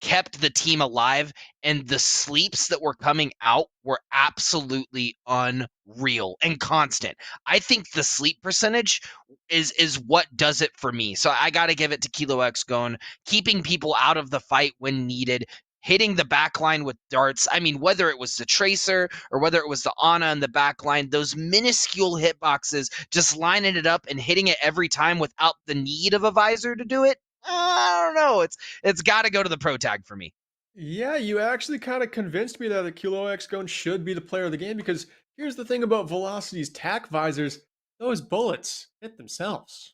kept the team alive, and the sleeps that were coming out were absolutely unreal and constant. I think the sleep percentage is what does it for me. So I got to give it to Kilo X Gon, keeping people out of the fight when needed, hitting the backline with darts. I mean, whether it was the Tracer or whether it was the Ana in the backline, those minuscule hitboxes, just lining it up and hitting it every time without the need of a visor to do it. I don't know. It's got to go to the pro tag for me. Yeah, you actually kind of convinced me that the Kilo X Gon should be the player of the game, because here's the thing about Velocity's Tac Visors. Those bullets hit themselves.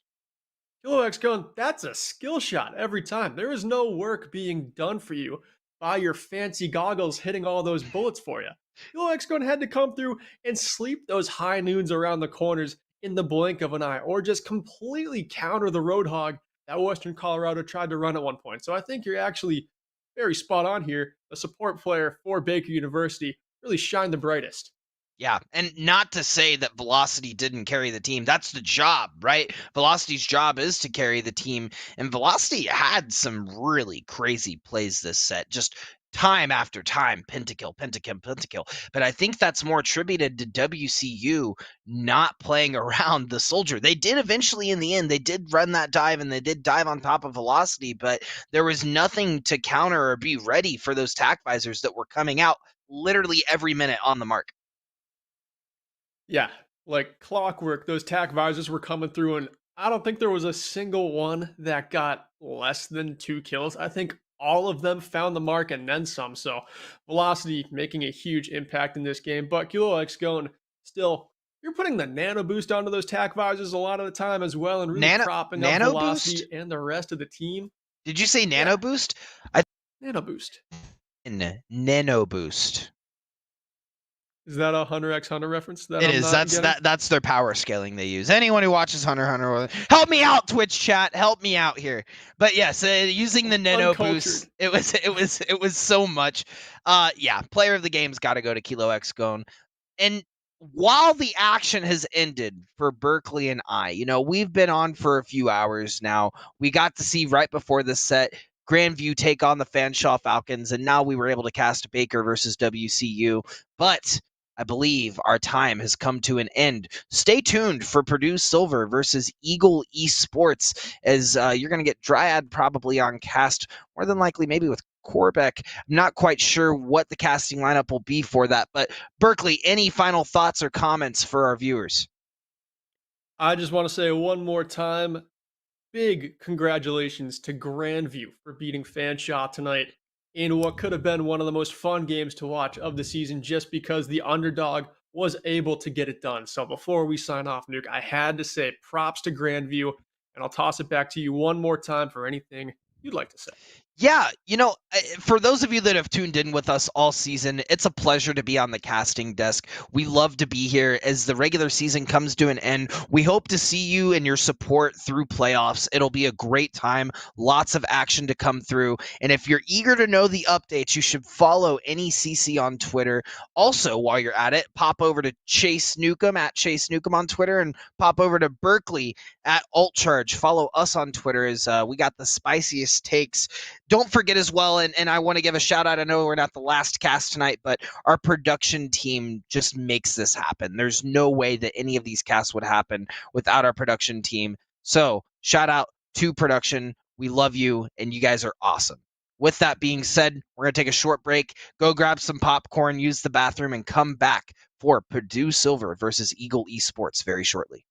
Kilo X Gon, that's a skill shot every time. There is no work being done for you by your fancy goggles hitting all those bullets for you. Kilo X Gon had to come through and sleep those high noons around the corners in the blink of an eye, or just completely counter the Roadhog that Western Colorado tried to run at one point. So I think you're actually very spot on here. The support player for Baker University really shined the brightest. Yeah, and not to say that Velocity didn't carry the team. That's the job, right? Velocity's job is to carry the team, and Velocity had some really crazy plays this set. Just time after time, pentakill. But I think that's more attributed to WCU not playing around the Soldier. They did eventually in the end, they did run that dive and they did dive on top of Velocity, but there was nothing to counter or be ready for those Tac Visors that were coming out literally every minute on the mark. Yeah, like clockwork, those Tac Visors were coming through, and I don't think there was a single one that got less than 2 kills. I think all of them found the mark and then some. So Velocity making a huge impact in this game. But Kilo X Gon, still, you're putting the nano boost onto those Tac Visors a lot of the time as well, and really propping up Velocity boost? And the rest of the team. Did you say nano boost? Nano boost. Nano boost. Is that a Hunter x Hunter reference? It is. That's their power scaling they use. Anyone who watches Hunter x Hunter, help me out, Twitch chat. Help me out here. But yes, using the nano boost, it was so much. Yeah, player of the game's got to go to Kilo X Gon. And while the action has ended for Berkeley and I, you know, we've been on for a few hours now. We got to see right before this set Grandview take on the Fanshawe Falcons, and now we were able to cast Baker versus WCU. But I believe our time has come to an end. Stay tuned for Purdue Silver versus Eagle Esports, as you're going to get Dryad probably on cast, more than likely maybe with Corbeck. I'm not quite sure what the casting lineup will be for that, but Berkeley, any final thoughts or comments for our viewers? I just want to say one more time, big congratulations to Grandview for beating Fanshawe tonight in what could have been one of the most fun games to watch of the season, just because the underdog was able to get it done. So before we sign off, Nuke, I had to say props to Grandview, and I'll toss it back to you one more time for anything you'd like to say. Yeah, for those of you that have tuned in with us all season, it's a pleasure to be on the casting desk. We love to be here as the regular season comes to an end. We hope to see you and your support through playoffs. It'll be a great time, lots of action to come through. And if you're eager to know the updates, you should follow NECC on Twitter. Also, while you're at it, pop over to Chase Newcomb at Chase Newcomb on Twitter, and pop over to Berkeley at AltCharge. Follow us on Twitter as we got the spiciest takes. Don't forget as well, and I want to give a shout out. I know we're not the last cast tonight, but our production team just makes this happen. There's no way that any of these casts would happen without our production team. So shout out to production. We love you, and you guys are awesome. With that being said, we're going to take a short break, go grab some popcorn, use the bathroom, and come back for Purdue Silver versus Eagle Esports very shortly.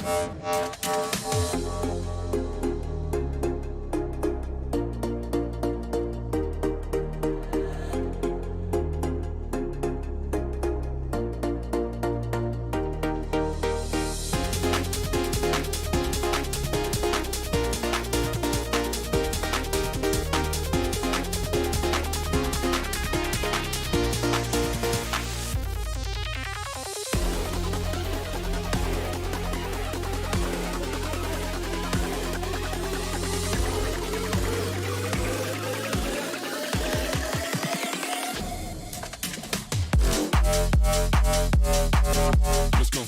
Let's go.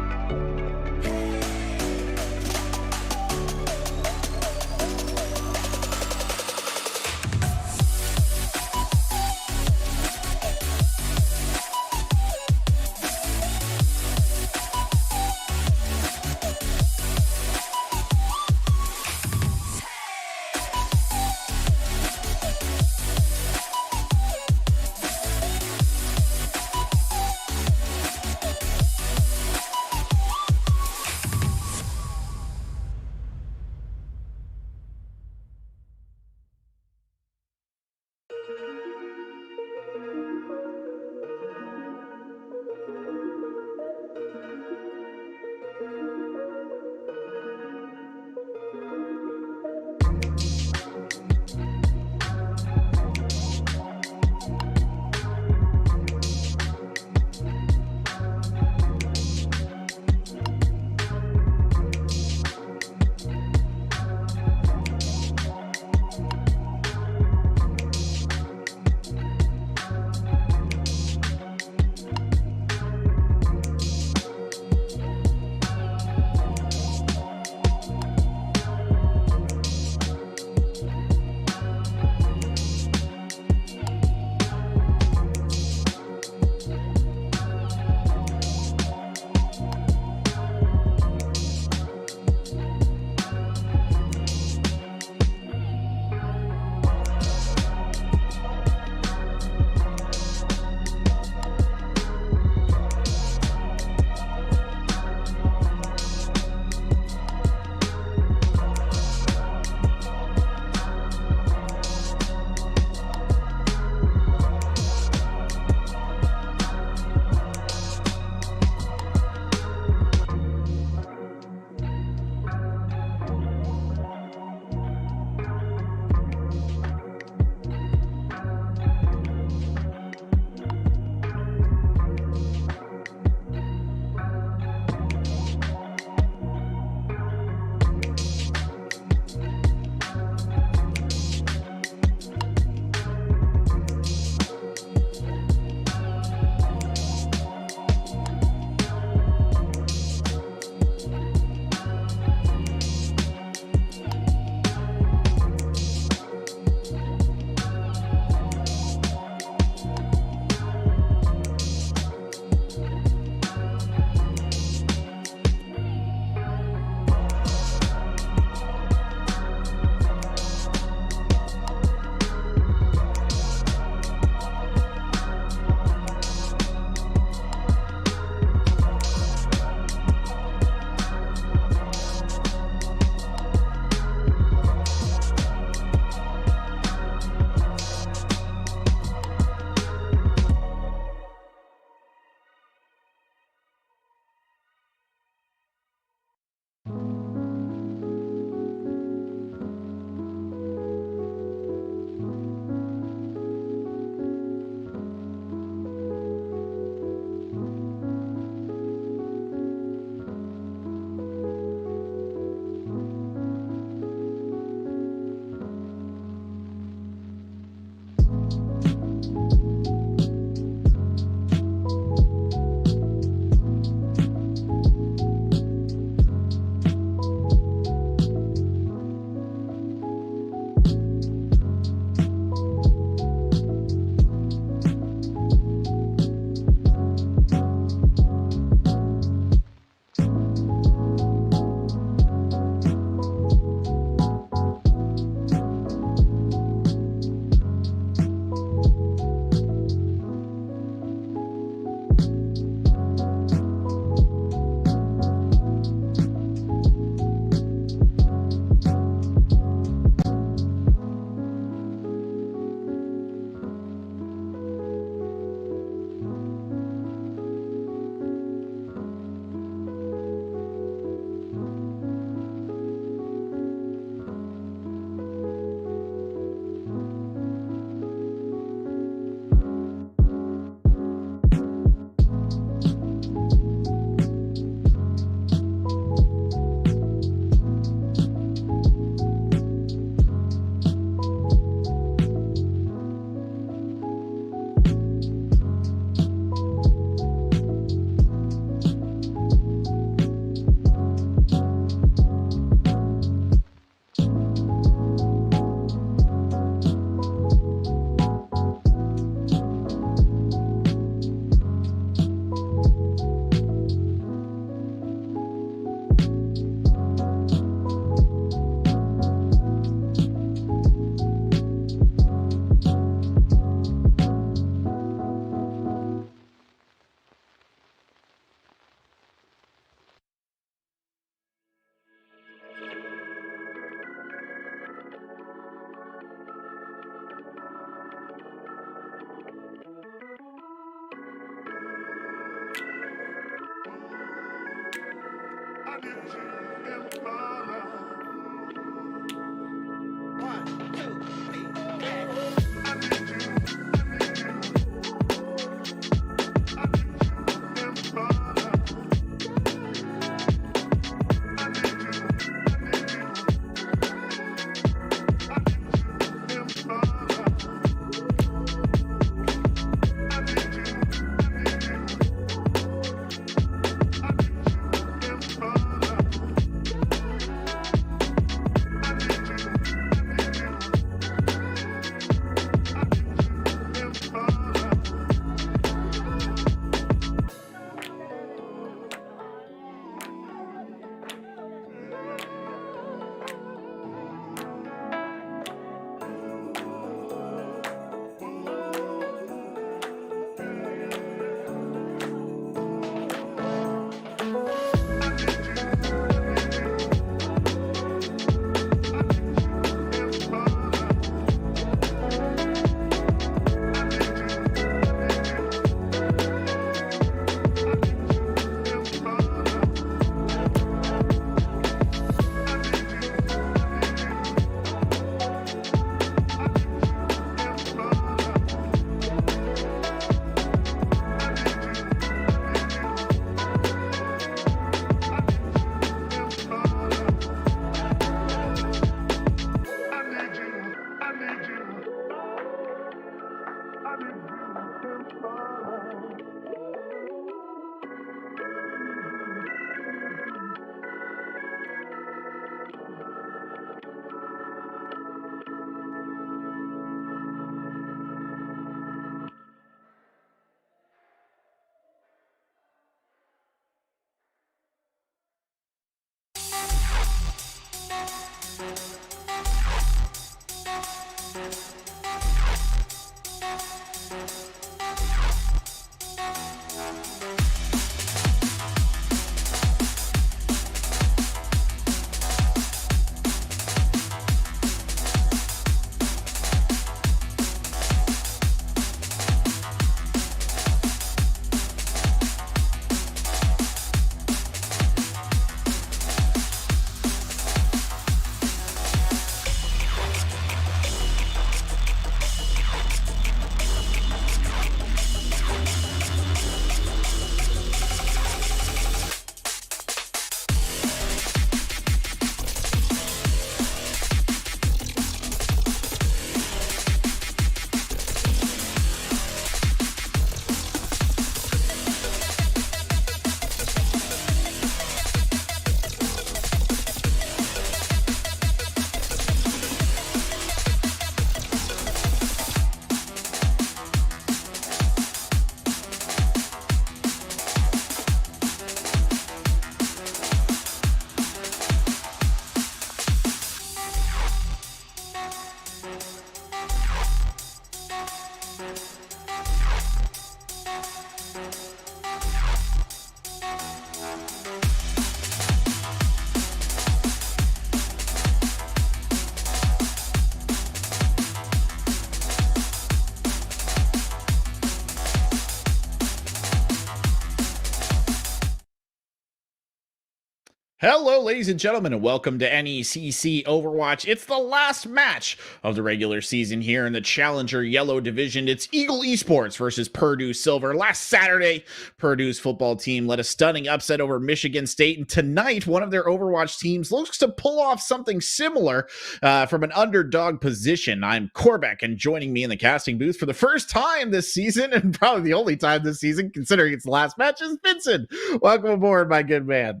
Hello, ladies and gentlemen, and welcome to NECC Overwatch. It's the last match of the regular season here in the Challenger Yellow Division. It's Eagle Esports versus Purdue Silver. Last Saturday, Purdue's football team led a stunning upset over Michigan State, and tonight, one of their Overwatch teams looks to pull off something similar from an underdog position. I'm Corbeck, and joining me in the casting booth for the first time this season, and probably the only time this season, considering it's the last match, is Vincent. Welcome aboard, my good man.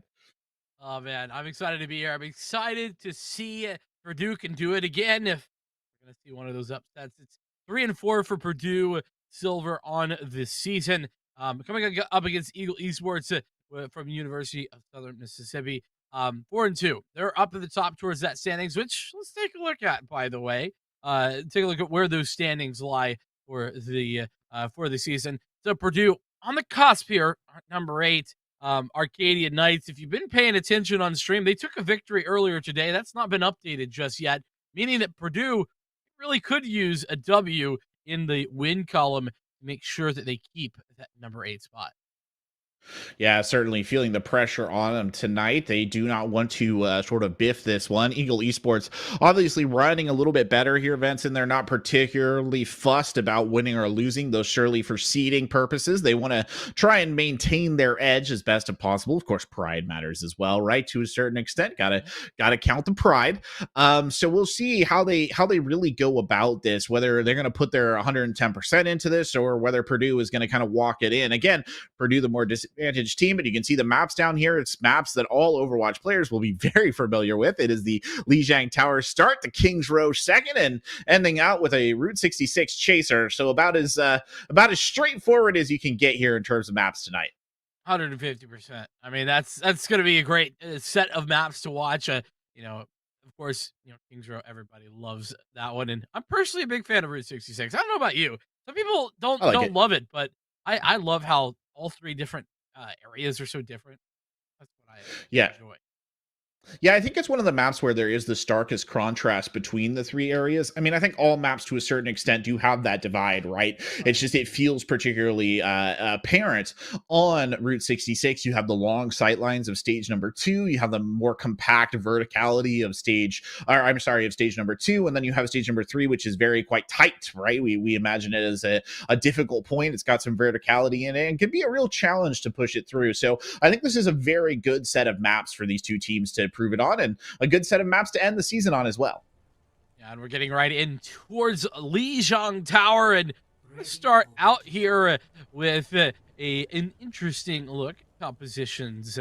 Oh man, I'm excited to be here. I'm excited to see Purdue can do it again. If we're gonna see one of those upsets, it's 3-4 for Purdue Silver on this season. Coming up against Eagle Esports from University of Southern Mississippi. 4-2. They're up at the top towards that standings, which let's take a look at. By the way, take a look at where those standings lie for the season. So Purdue on the cusp here, number 8. Arcadia Knights, if you've been paying attention on stream, they took a victory earlier today. That's not been updated just yet, meaning that Purdue really could use a W in the win column to make sure that they keep that number 8 spot. Yeah, certainly feeling the pressure on them tonight. They do not want to sort of biff this one. Eagle Esports obviously running a little bit better here, Vincent. They're not particularly fussed about winning or losing, though surely for seeding purposes. They want to try and maintain their edge as best as possible. Of course, pride matters as well, right? To a certain extent. Gotta count the pride. So we'll see how they really go about this, whether they're going to put their 110% into this or whether Purdue is going to kind of walk it in. Again, Purdue, the more disadvantaged team, and you can see the maps down here. It's maps that all Overwatch players will be very familiar with. It is the Lijiang Tower start, the King's Row second, and ending out with a Route 66 chaser. So about as straightforward as you can get here in terms of maps tonight. 150%. I mean, that's going to be a great set of maps to watch. Of course, Kings Row, everybody loves that one, and I'm personally a big fan of Route 66. I don't know about you. Some people don't love it, but I love how all three different areas are so different. That's what I enjoy. Yeah, I think it's one of the maps where there is the starkest contrast between the three areas. I mean, I think all maps to a certain extent do have that divide, right? It's just it feels particularly apparent on Route 66. You have the long sight lines of stage number 2. You have the more compact verticality of stage number 2, and then you have stage number 3, which is quite tight, right? We imagine it as a difficult point. It's got some verticality in it and can be a real challenge to push it through. So I think this is a very good set of maps for these two teams to prove it on, and a good set of maps to end the season on as well. Yeah, and we're getting right in towards Lijiang Tower, and start out here with an interesting look compositions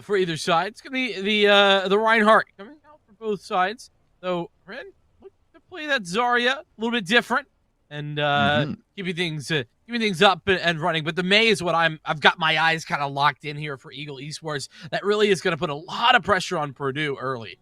for either side. It's gonna be the Reinhardt coming out for both sides. So Ren look to play that Zarya a little bit different and keeping things up and running. But the May is what I've got my eyes kind of locked in here for Eagle Esports. That really is going to put a lot of pressure on Purdue early.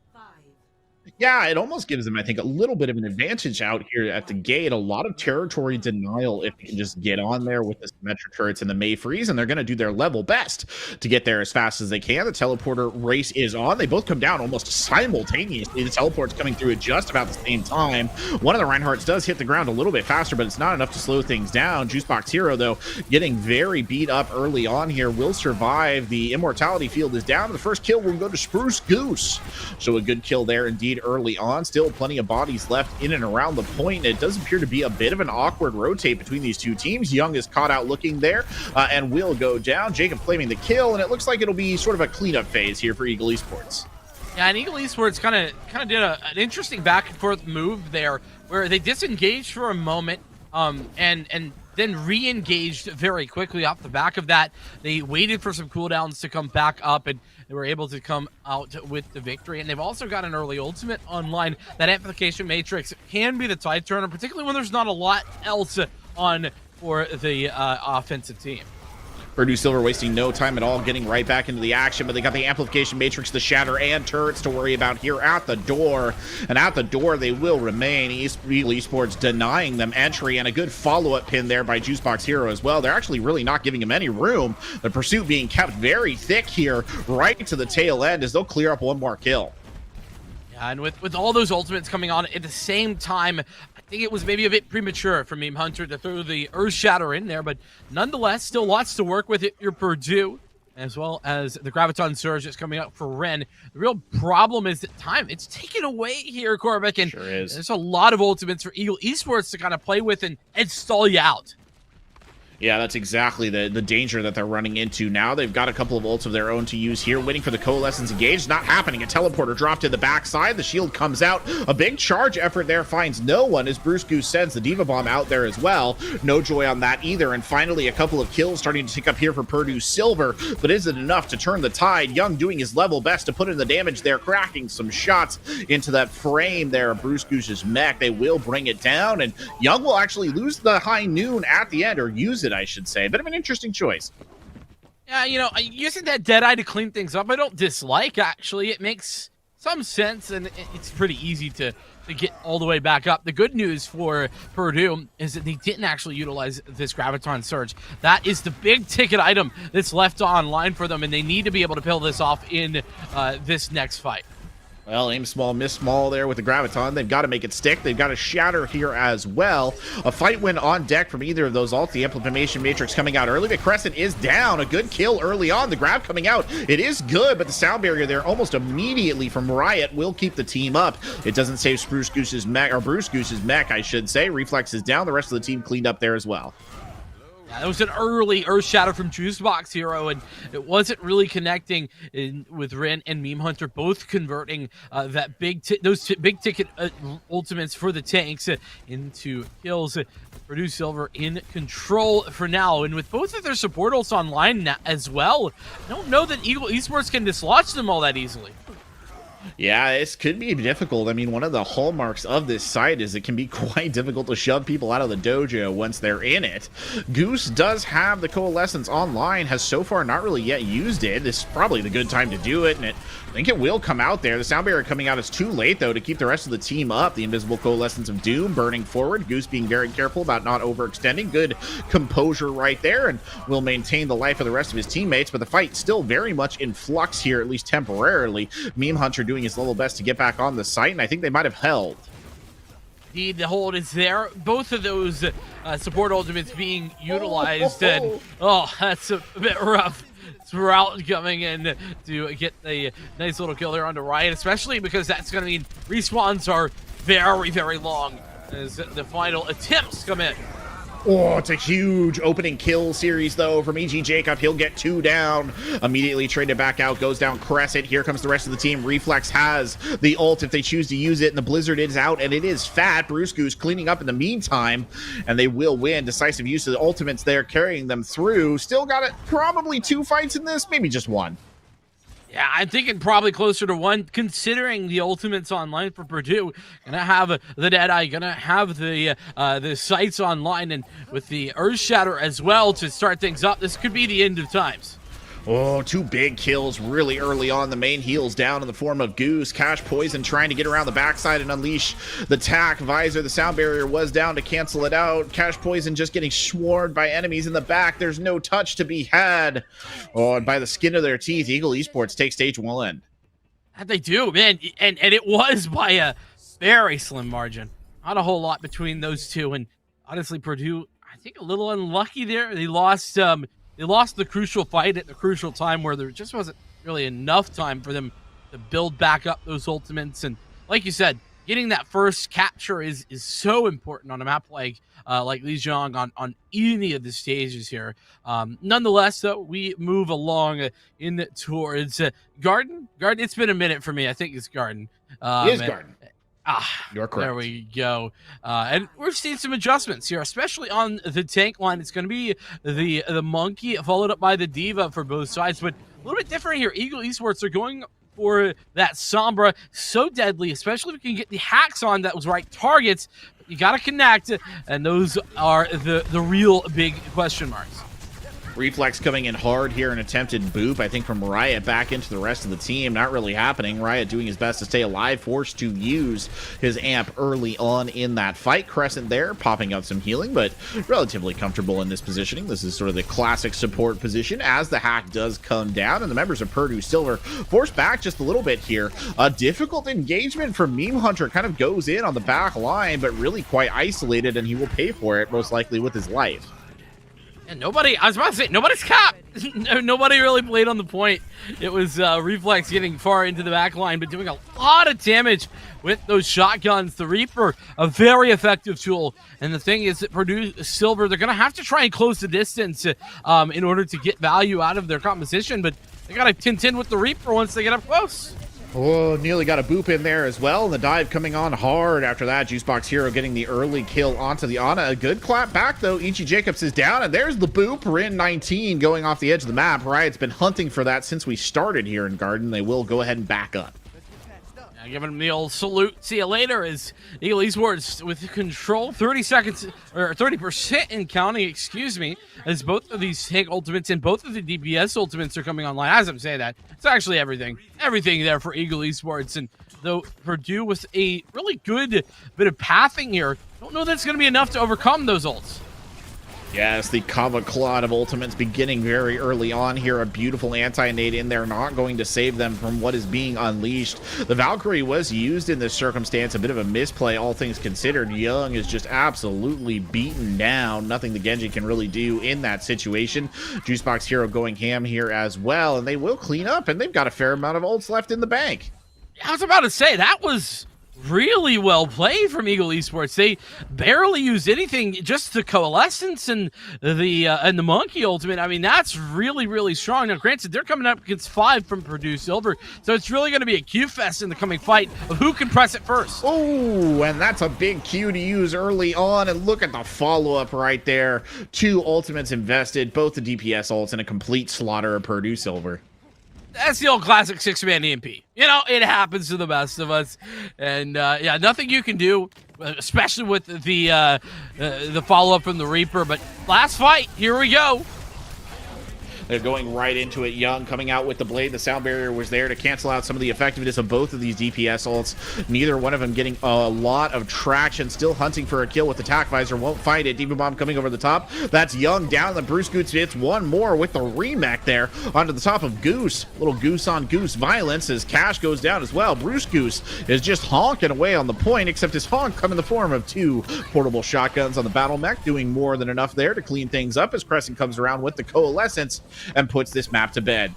Yeah, it almost gives them, I think, a little bit of an advantage out here at the gate. A lot of territory denial if they can just get on there with the Symmetra turrets and the May Freeze, and they're going to do their level best to get there as fast as they can. The teleporter race is on. They both come down almost simultaneously. The teleport's coming through at just about the same time. One of the Reinhardts does hit the ground a little bit faster, but it's not enough to slow things down. Juicebox Hero, though, getting very beat up early on here, will survive. The Immortality field is down. The first kill will go to Spruce Goose. So a good kill there indeed early on. Still plenty of bodies left in and around the point. It does appear to be a bit of an awkward rotate between these two teams. Young is caught out looking there and will go down. Jacob claiming the kill, and it looks like it'll be sort of a cleanup phase here for Eagle Esports. Yeah, and Eagle Esports kind of did an interesting back and forth move there where they disengaged for a moment and then re-engaged very quickly off the back of that. They waited for some cooldowns to come back up, and they were able to come out with the victory. And they've also got an early ultimate online. That amplification matrix can be the tide turner, particularly when there's not a lot else on for the offensive team. Purdue Silver wasting no time at all, getting right back into the action, but they got the amplification matrix, the shatter, and turrets to worry about here at the door. And at the door they will remain. Eagle Esports denying them entry, and a good follow-up pin there by Juicebox Hero as well. They're actually really not giving him any room. The pursuit being kept very thick here right to the tail end as they'll clear up one more kill. Yeah, and with all those ultimates coming on at the same time, I think it was maybe a bit premature for Meme Hunter to throw the Earth Shatter in there, but nonetheless, still lots to work with it. You're Purdue. as well as the Graviton Surge that's coming up for Ren. The real problem is that time. It's taken away here, Korvik, and Sure is. there's a lot of ultimates for Eagle Esports to kind of play with and stall you out. Yeah, that's exactly the danger that they're running into now. They've got a couple of ults of their own to use here, waiting for the Coalescence engage. Not happening. A teleporter dropped to the backside. The shield comes out. A big charge effort there finds no one as Bruce Goose sends the Diva Bomb out there as well. No joy on that either. And finally, a couple of kills starting to tick up here for Purdue Silver, but is it enough to turn the tide? Young doing his level best to put in the damage there, cracking some shots into that frame there of Bruce Goose's mech. They will bring it down, and Young will actually lose the high noon at the end, or use it, I should say. Bit of an interesting choice. Yeah, you know, using that Deadeye to clean things up, I don't dislike, actually. It makes some sense, and it's pretty easy to get all the way back up. The good news for Purdue is that they didn't actually utilize this Graviton Surge. That is the big ticket item that's left online for them, and they need to be able to pull this off in this next fight. Well, aim small, miss small there with the Graviton. They've got to make it stick. They've got to shatter here as well. A fight win on deck from either of those ults. The Implementation Matrix coming out early, but Crescent is down. A good kill early on. The grab coming out. It is good, but the sound barrier there almost immediately from Riot will keep the team up. It doesn't save Bruce Goose's mech, I should say. Reflex is down. The rest of the team cleaned up there as well. Yeah, that was an early Earth Shadow from Juicebox Hero, and it wasn't really connecting with Ren and Meme Hunter, both converting that those big ticket ultimates for the tanks into kills. Purdue Silver in control for now, and with both of their support ults online now as well, I don't know that Eagle Esports can dislodge them all that easily. Yeah, this could be difficult. I mean, one of the hallmarks of this site is it can be quite difficult to shove people out of the dojo once they're in it. Goose does have the Coalescence online, has so far not really yet used it. This is probably the good time to do it, and I think it will come out there. The sound barrier coming out is too late, though, to keep the rest of the team up. The Invisible Coalescence of Doom burning forward. Goose being very careful about not overextending. Good composure right there, and will maintain the life of the rest of his teammates, but the fight still very much in flux here, at least temporarily. Meme Hunter doing his level best to get back on the site, and I think they might have held. Indeed, the hold is there. Both of those support ultimates being utilized, and that's a bit rough. Sprout coming in to get a nice little kill there onto Riot, especially because that's going to mean respawns are very, very long as the final attempts come in. Oh, it's a huge opening kill series, though, from E.G. Jacob. He'll get 2 down. Immediately traded back out, goes down Crescent. Here comes the rest of the team. Reflex has the ult if they choose to use it, and the Blizzard is out, and it is fat. Bruce Goose cleaning up in the meantime, and they will win. Decisive use of the ultimates there, carrying them through. Still got it. Probably 2 fights in this, maybe just 1. Yeah, I'm thinking probably closer to 1, considering the ultimates online for Purdue. Gonna have the Deadeye, gonna have the sights online, and with the Earth Shatter as well to start things up, this could be the end of times. Oh, 2 big kills really early on. The main heals down in the form of Goose. Cash Poison trying to get around the backside and unleash the tack visor. The sound barrier was down to cancel it out. Cash Poison just getting swarmed by enemies in the back. There's no touch to be had. Oh, and by the skin of their teeth, Eagle Esports take stage 1. And they do, man. And it was by a very slim margin. Not a whole lot between those two. And honestly, Purdue, I think a little unlucky there. They lost the crucial fight at the crucial time where there just wasn't really enough time for them to build back up those ultimates. And like you said, getting that first capture is so important on a map like Lijiang on any of the stages here. Nonetheless, though, we move along in towards Garden. Garden, it's been a minute for me. I think it's Garden. It is Garden. You're correct. There we go. And we've seen some adjustments here, especially on the tank line. It's going to be the Monkey followed up by the Diva for both sides, but a little bit different here. Eagle Esports are going for that Sombra. So deadly, especially if we can get the hacks on that was right targets. You got to connect, and those are the real big question marks. Reflex coming in hard here, an attempted boop, I think, from Riot back into the rest of the team. Not really happening. Riot doing his best to stay alive, forced to use his amp early on in that fight. Crescent there, popping out some healing, but relatively comfortable in this positioning. This is sort of the classic support position as the hack does come down, and the members of Purdue Silver forced back just a little bit here. A difficult engagement for Meme Hunter, kind of goes in on the back line, but really quite isolated, and he will pay for it, most likely with his life. And nobody, I was about to say, nobody's capped. Nobody really played on the point. It was Reflex getting far into the back line, but doing a lot of damage with those shotguns. The Reaper, a very effective tool. And the thing is that Purdue Silver, they're going to have to try and close the distance in order to get value out of their composition, but they got to 10-10 with the Reaper once they get up close. Oh, nearly got a boop in there as well. And the dive coming on hard after that. Juicebox Hero getting the early kill onto the Ana. A good clap back, though. Ichi Jacobs is down, and there's the boop. Rin 19 going off the edge of the map. Riot's been hunting for that since we started here in Garden. They will go ahead and back up. Giving him the old salute. See you later as Eagle Esports with control. 30 seconds, or 30% in counting, excuse me, as both of these tank ultimates and both of the DPS ultimates are coming online. As I'm saying that, it's actually everything there for Eagle Esports. And though Purdue with a really good bit of pathing here, don't know that it's going to be enough to overcome those ults. Yes, the Kava Clod of ultimates beginning very early on here. A beautiful anti-nade in there, not going to save them from what is being unleashed. The Valkyrie was used in this circumstance, a bit of a misplay, all things considered. Young is just absolutely beaten down. Nothing the Genji can really do in that situation. Juicebox Hero going ham here as well, and they will clean up, and they've got a fair amount of ults left in the bank. I was about to say, that was really well played from Eagle Esports. They barely used anything, just the Coalescence and the Monkey ultimate. I mean, that's really, really strong. Now, granted, they're coming up against 5 from Purdue Silver, so it's really going to be a Q fest in the coming fight of who can press it first. Oh, and that's a big Q to use early on, and look at the follow-up right there. 2 ultimates invested, both the DPS ults, and a complete slaughter of Purdue Silver. That's the old classic 6-man EMP. You know, it happens to the best of us. And, yeah, nothing you can do, especially with the follow-up from the Reaper. But last fight, here we go. They're going right into it. Young coming out with the blade. The sound barrier was there to cancel out some of the effectiveness of both of these DPS ults. Neither one of them getting a lot of traction. Still hunting for a kill with attack visor. Won't find it. Demon Bomb coming over the top. That's Young down. The Bruce Goose hits one more with the remake there onto the top of Goose. Little goose on goose violence as Cash goes down as well. Bruce Goose is just honking away on the point, except his honk come in the form of 2 portable shotguns on the battle mech, doing more than enough there to clean things up as Crescent comes around with the Coalescence and puts this map to bed.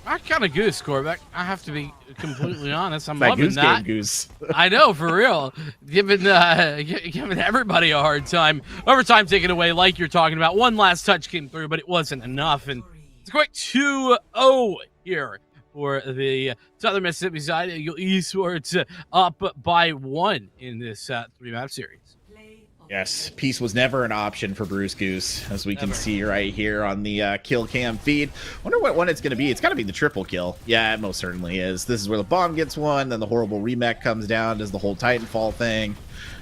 I kind of goose, Corbeck. I have to be completely honest. I'm that loving goose that. Game goose. I know, for real. Giving everybody a hard time. Overtime taken away, like you're talking about. One last touch came through, but it wasn't enough. And it's a quick 2-0 here for the Southern Mississippi side. Eagle Esports up by 1 in this 3-map series. Yes, peace was never an option for Bruce Goose, as we can see right here on the kill cam feed. Wonder what one it's going to be. It's got to be the triple kill. Yeah, it most certainly is. This is where the bomb gets one, then the horrible remech comes down, does the whole Titanfall thing,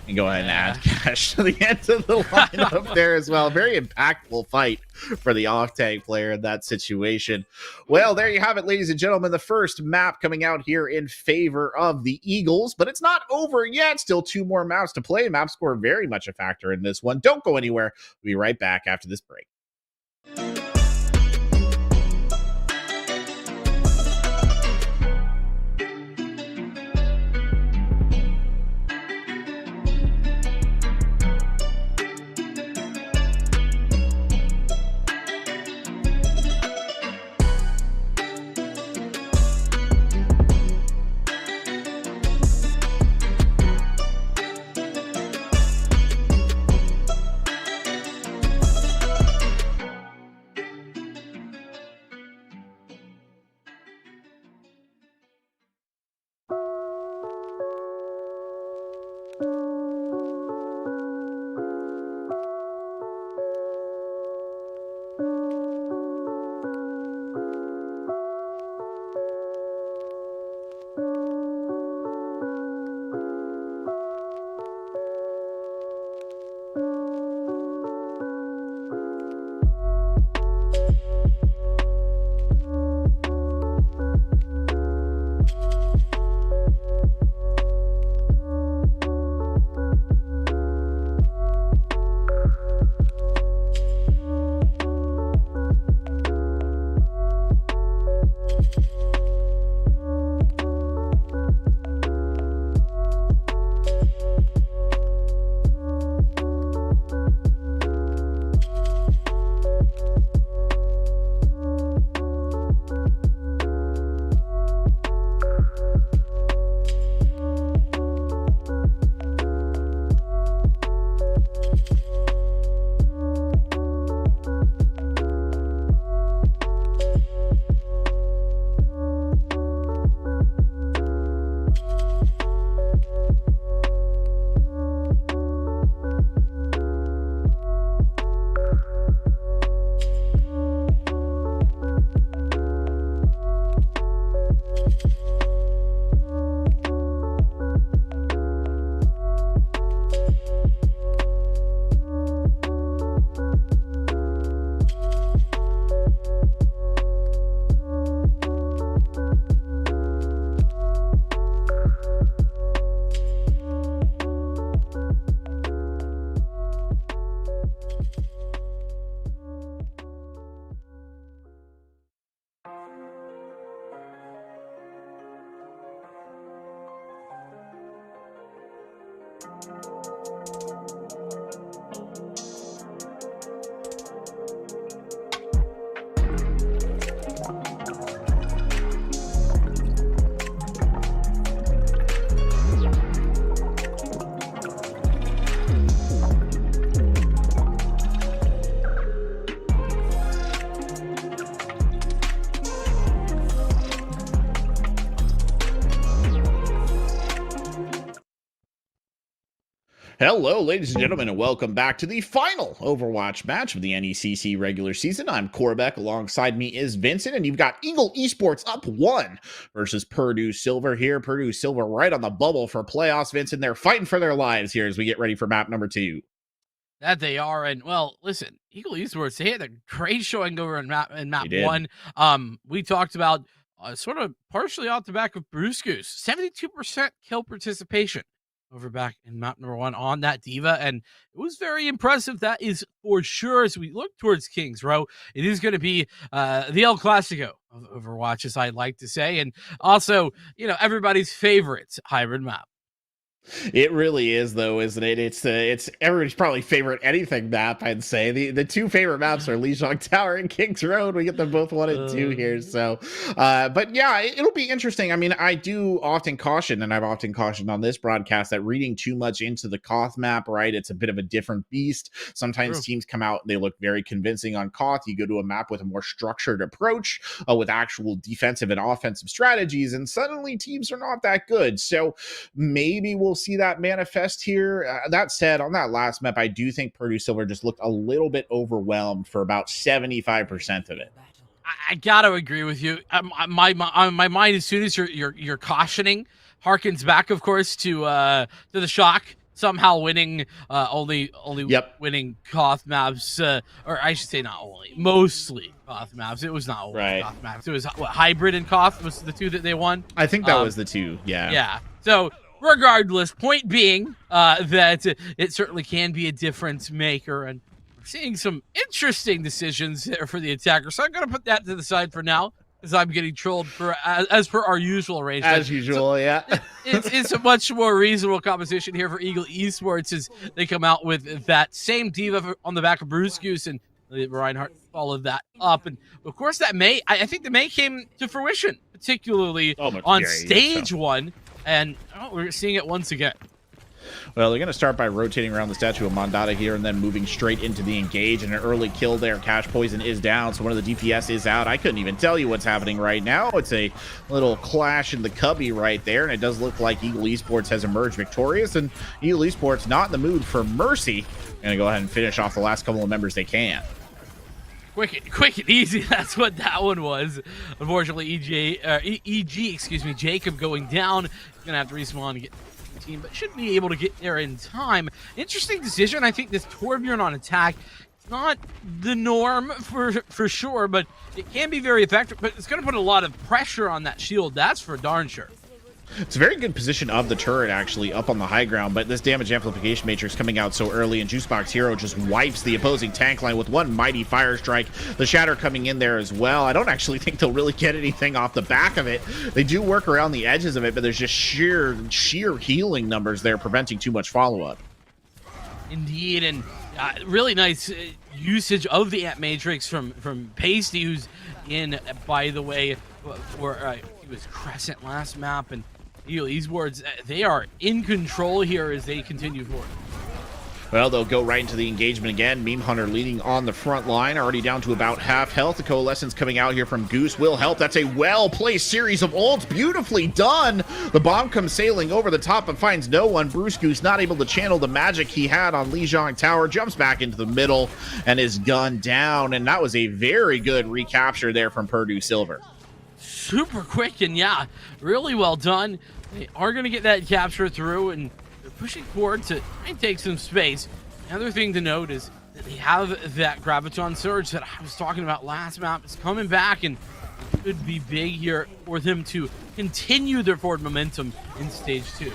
and go ahead and add Cash to the end of the lineup there as well. Very impactful fight for the off-tank player in that situation. Well, there you have it, ladies and gentlemen. The first map coming out here in favor of the Eagles, but it's not over yet. Still 2 more maps to play. Map score very much a factor in this one. Don't go anywhere. We'll be right back after this break. Hello, ladies and gentlemen, and welcome back to the final Overwatch match of the NECC regular season. I'm Corbeck. Alongside me is Vincent, and you've got Eagle Esports up 1 versus Purdue Silver here. Purdue Silver right on the bubble for playoffs, Vincent. They're fighting for their lives here as we get ready for map number 2. That they are, and well, listen, Eagle Esports, they had a great showing over in map 1. We talked about sort of partially off the back of Bruscu's 72% kill participation over back in map number 1 on that Diva, and it was very impressive. That is for sure. As we look towards Kings Row, it is going to be the El Clasico of Overwatch, as I'd like to say, and also, you know, everybody's favorite hybrid map. It really is, though, isn't it? It's everybody's probably favorite anything map, I'd say. The two favorite maps are Lijiang Tower and Kings Road. We get them both 1 and 2 here. So, but yeah, it'll be interesting. I mean, I do often caution, and I've often cautioned on this broadcast, that reading too much into the Koth map, right? It's a bit of a different beast. Sometimes teams come out and they look very convincing on Koth. You go to a map with a more structured approach, with actual defensive and offensive strategies, and suddenly teams are not that good. So maybe we'll see that manifest here. That said, on that last map, I do think Purdue Silver just looked a little bit overwhelmed for about 75% of it. I gotta agree with you. My mind, as soon as you're cautioning, harkens back, of course, to the shock somehow winning only winning Koth maps, or I should say not only, mostly Koth maps. It was not only Koth maps. It was what, Hybrid and Koth was the 2 that they won. I think that was the 2. Yeah. So regardless, point being that it certainly can be a difference maker, and we're seeing some interesting decisions there for the attacker. So I'm going to put that to the side for now, because I'm getting trolled as per our usual arrangement. As usual, so, yeah. it's a much more reasonable competition here for Eagle Esports as they come out with that same Diva on the back of Bruscu's, and Reinhardt followed that up. And of course, I think the May came to fruition, particularly on stage 1. And we're seeing it once again. Well, they're going to start by rotating around the statue of Mondada here and then moving straight into the engage. And an early kill there. Cash Poison is down, so one of the DPS is out. I couldn't even tell you what's happening right now. It's a little clash in the cubby right there, and it does look like Eagle Esports has emerged victorious. And Eagle Esports not in the mood for mercy. Going to go ahead and finish off the last couple of members they can. Quick and easy. That's what that one was. Unfortunately, Jacob going down. Gonna have to respawn to get the team, but should be able to get there in time. Interesting decision. I think this Torbjorn on attack, it's not the norm for sure, but it can be very effective. But it's gonna put a lot of pressure on that shield. That's for darn sure. It's a very good position of the turret, actually, up on the high ground, but this damage amplification matrix coming out so early, and Juicebox Hero just wipes the opposing tank line with one mighty fire strike. The Shatter coming in there as well. I don't actually think they'll really get anything off the back of it. They do work around the edges of it, but there's just sheer healing numbers there preventing too much follow-up. Indeed, and really nice usage of the amp matrix from Pasty, who's in, by the way, where he was Crescent last map, and Eagle Esports, they are in control here as they continue forward. Well, they'll go right into the engagement again. Meme Hunter leading on the front line, already down to about half health. The Coalescence coming out here from Goose will help. That's a well-placed series of ults. Beautifully done. The bomb comes sailing over the top but finds no one. Bruce Goose not able to channel the magic he had on Lijiang Tower. Jumps back into the middle and is gunned down. And that was a very good recapture there from Purdue Silver. Super quick, and yeah, really well done. They are going to get that capture through, and they're pushing forward to try and take some space. Another thing to note is that they have that Graviton Surge that I was talking about last map. It's coming back, and it could be big here for them to continue their forward momentum in stage 2.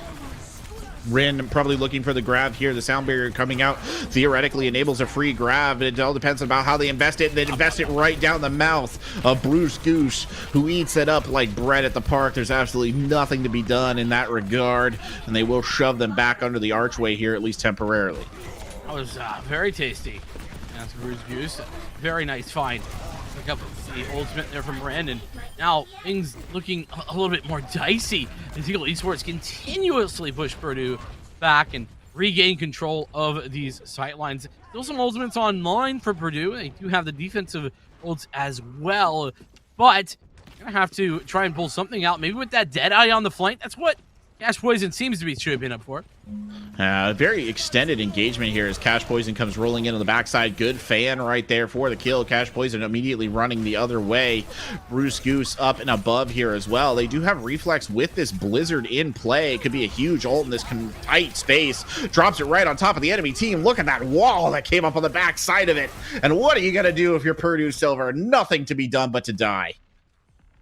Rin probably looking for the grab here. The sound barrier coming out theoretically enables a free grab, but it all depends on how they invest it. They invest it right down the mouth of Bruce Goose, who eats it up like bread at the park. There's absolutely nothing to be done in that regard, and they will shove them back under the archway here, at least temporarily. That was very tasty. That's Bruce Goose. Very nice find. Pick up the ultimate there from Ren, and now things looking a little bit more dicey as Eagle Esports continuously push Purdue back and regain control of these sightlines. Still some ultimates online for Purdue. They do have the defensive ults as well, but gonna have to try and pull something out, maybe with that Deadeye on the flank. That's what Cash Poison seems to be shaping up for. Very extended engagement here as Cash Poison comes rolling in on the backside. Good fan right there for the kill. Cash Poison immediately running the other way. Bruce Goose up and above here as well. They do have Reflex with this Blizzard in play. It could be a huge ult in this tight space. Drops it right on top of the enemy team. Look at that wall that came up on the backside of it. And what are you going to do if you're Purdue Silver? Nothing to be done but to die.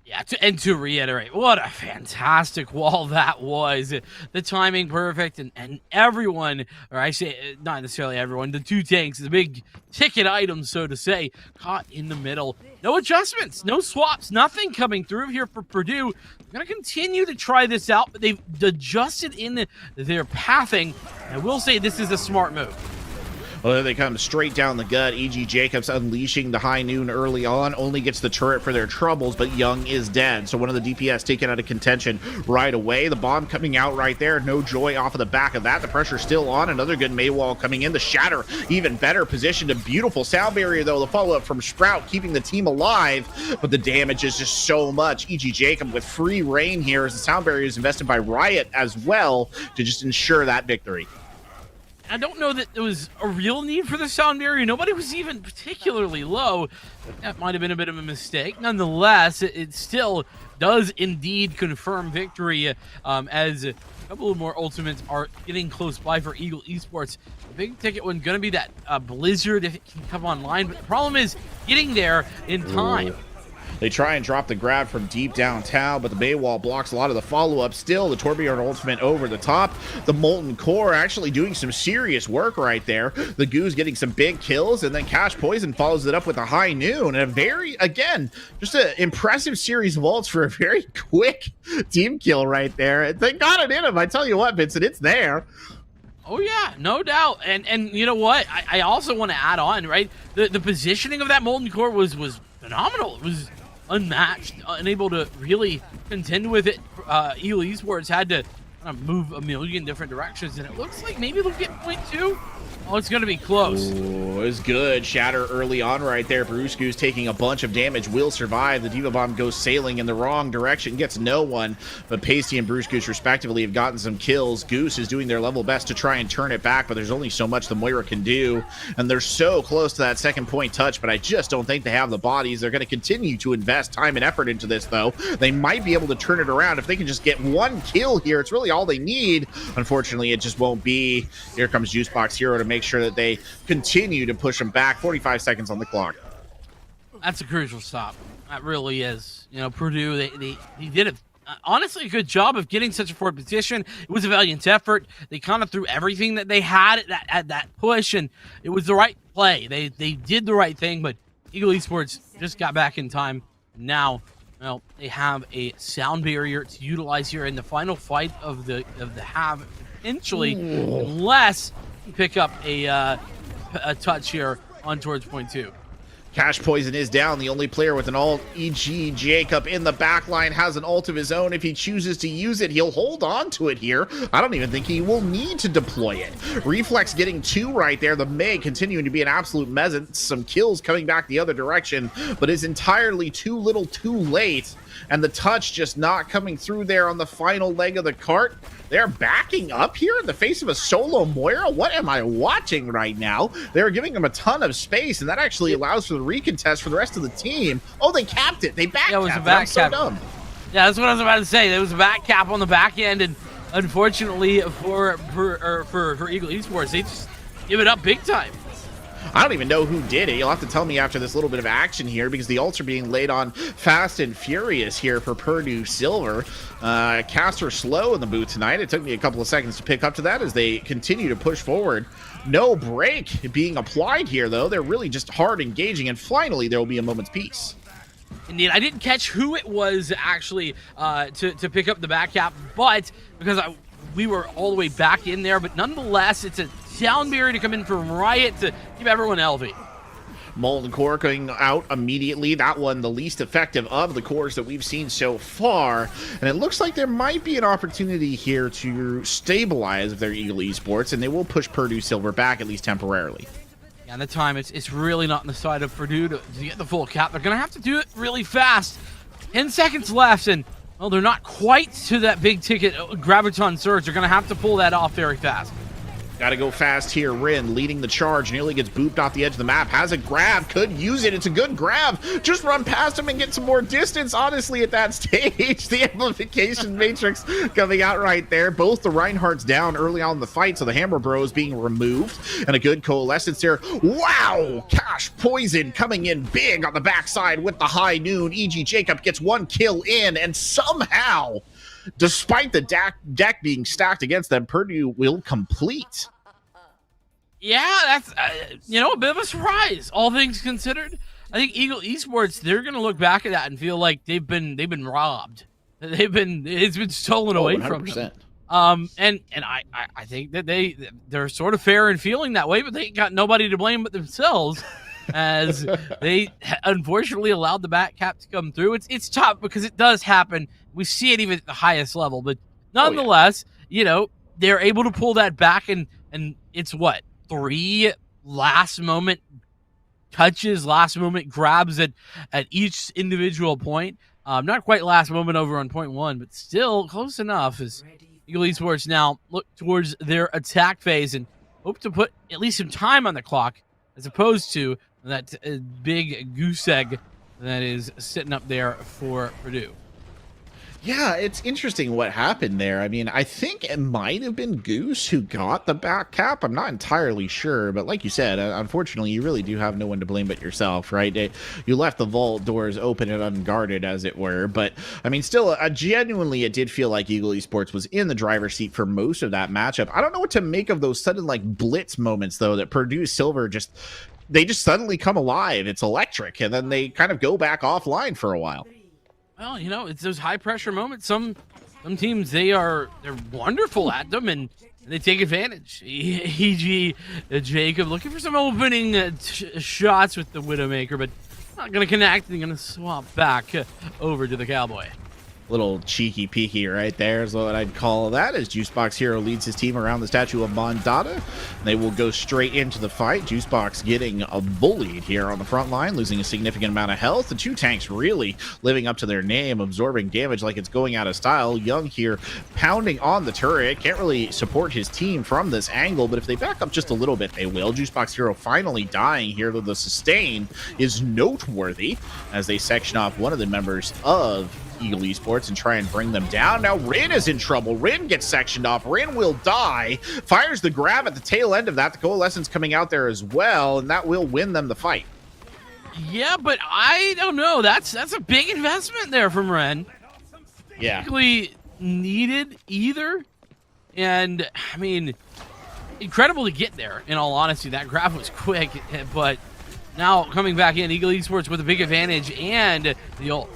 Yeah, to reiterate, what a fantastic wall that was. The timing perfect, and everyone, or I say not necessarily everyone, the two tanks, the big ticket items, so to say, caught in the middle. No adjustments, no swaps, nothing coming through here for Purdue. They're going to continue to try this out, but they've adjusted in their pathing. I will say this is a smart move. Well, they come straight down the gut. E.G. Jacobs unleashing the high noon early on, only gets the turret for their troubles, but Young is dead. So one of the DPS taken out of contention right away. The bomb coming out right there. No joy off of the back of that. The pressure still on. Another good Maywall coming in. The Shatter, even better positioned. A beautiful sound barrier, though. The follow-up from Sprout, keeping the team alive, but the damage is just so much. E.G. Jacob with free reign here as the sound barrier is invested by Riot as well to just ensure that victory. I don't know that there was a real need for the sound barrier. Nobody was even particularly low. That might have been a bit of a mistake. Nonetheless, it still does indeed confirm victory as a couple of more ultimates are getting close by for Eagle Esports. The big ticket one going to be that Blizzard if it can come online. But the problem is getting there in time. They try and drop the grab from deep downtown, but the Baywall blocks a lot of the follow-up. Still, the Tourbillon ultimate over the top. The Molten Core actually doing some serious work right there. The Goose getting some big kills, and then Cash Poison follows it up with a high noon. And a very, again, just an impressive series of ults for a very quick team kill right there. They got it in him. I tell you what, Vincent, it's there. Oh yeah, no doubt. And you know what? I also want to add on, right? The positioning of that Molten Core was phenomenal. It was unmatched, unable to really contend with it. Eagle Esports had to kind of move a million different directions, and it looks like maybe they'll get point two. Oh, it's going to be close. Oh, it's good. Shatter early on right there. Bruce Goose taking a bunch of damage, will survive. The Diva Bomb goes sailing in the wrong direction, gets no one. But Pasty and Bruce Goose respectively have gotten some kills. Goose is doing their level best to try and turn it back, but there's only so much the Moira can do. And they're so close to that second point touch, but I just don't think they have the bodies. They're going to continue to invest time and effort into this, though. They might be able to turn it around. If they can just get one kill here, it's really all they need. Unfortunately, it just won't be. Here comes Juicebox Hero to make sure that they continue to push them back. 45 seconds on the clock. That's a crucial stop. That really is. You know, Purdue, they did honestly a good job of getting such a forward position. It was a valiant effort. They kind of threw everything that they had at that push, and it was the right play. They did the right thing, but Eagle Esports just got back in time. Now, well, they have a sound barrier to utilize here in the final fight of the half, potentially, unless pick up a touch here on towards point two. Cash Poison is down, the only player with an ult. E.G. Jacob in the back line has an ult of his own. If he chooses to use it, he'll hold on to it here. I don't even think he will need to deploy it. Reflex getting two right there. The May continuing to be an absolute mess. Some kills coming back the other direction, but is entirely too little too late. And the touch just not coming through there on the final leg of the cart. They're backing up here in the face of a solo Moira. What am I watching right now? They're giving him a ton of space, and that actually allows for the recontest for the rest of the team. Oh, they capped it. They back capped it. Was a back cap. So dumb. Yeah, that's what I was about to say. There was a back cap on the back end, and unfortunately for Eagle Esports, they just give it up big time. I don't even know who did it. You'll have to tell me after this little bit of action here, because the ults are being laid on fast and furious here for Purdue Silver. Caster slow in the boot tonight. It took me a couple of seconds to pick up to that as they continue to push forward. No break being applied here, though. They're really just hard engaging, and finally there will be a moment's peace. Indeed, I didn't catch who it was actually to pick up the back cap, but because we were all the way back in there, but nonetheless, it's a down barrier to come in from Riot to keep everyone LV. Molten Core going out immediately. That one, the least effective of the cores that we've seen so far. And it looks like there might be an opportunity here to stabilize their Eagle Esports, and they will push Purdue Silver back, at least temporarily. Yeah, and the time, it's really not on the side of Purdue to get the full cap. They're going to have to do it really fast. 10 seconds left, and, well, they're not quite to that big ticket Graviton Surge. They're going to have to pull that off very fast. Gotta go fast here. Rin leading the charge, nearly gets booped off the edge of the map. Has a grab, could use it. It's a good grab. Just run past him and get some more distance, honestly, at that stage. The amplification matrix coming out right there. Both the Reinhardts down early on in the fight, so the Hammer Bros being removed. And a good coalescence here. Wow! Cash Poison coming in big on the backside with the high noon. E.G. Jacob gets one kill in, and somehow, despite the deck being stacked against them, Purdue will complete. Yeah, that's a bit of a surprise, all things considered. I think Eagle Esports, they're going to look back at that and feel like they've been robbed. It's been stolen away 100%. from them. And I think that they're sort of fair in feeling that way, but they ain't got nobody to blame but themselves. As they unfortunately allowed the back cap to come through. It's tough because it does happen. We see it even at the highest level, but nonetheless, they're able to pull that back, and it's what, 3 last moment touches, last moment grabs at each individual point. Not quite last moment over on point 1, but still close enough as Eagle Esports now look towards their attack phase and hope to put at least some time on the clock, as opposed to that big goose egg that is sitting up there for Purdue. Yeah, it's interesting what happened there. I mean, I think it might have been Goose who got the back cap. I'm not entirely sure, but like you said, unfortunately, you really do have no one to blame but yourself, right? You left the vault doors open and unguarded, as it were. But, I mean, still, genuinely, it did feel like Eagle Esports was in the driver's seat for most of that matchup. I don't know what to make of those sudden, blitz moments, though, that Purdue Silver they just suddenly come alive. It's electric, and then they kind of go back offline for a while. Well, it's those high pressure moments. Some teams, they're wonderful at them, and they take advantage. E.g. Jacob looking for some opening shots with the Widowmaker, but not going to connect. They're going to swap back over to the Cowboy. Little cheeky peeky right there is what I'd call that, as Juicebox Hero leads his team around the statue of Mondada. They will go straight into the fight. Juicebox getting bullied here on the front line, losing a significant amount of health. The 2 tanks really living up to their name, absorbing damage like it's going out of style. Young here pounding on the turret. Can't really support his team from this angle, but if they back up just a little bit, they will. Juicebox Hero finally dying here, though the sustain is noteworthy as they section off one of the members of Eagle Esports and try and bring them down. Now Rin is in trouble. Rin gets sectioned off. Rin will die. Fires the grab at the tail end of that. The Coalescence coming out there as well, and that will win them the fight. Yeah, but I don't know. That's a big investment there from Ren. Yeah. Really needed either. And, I mean, incredible to get there, in all honesty. That grab was quick, but now coming back in, Eagle Esports with a big advantage and the ult.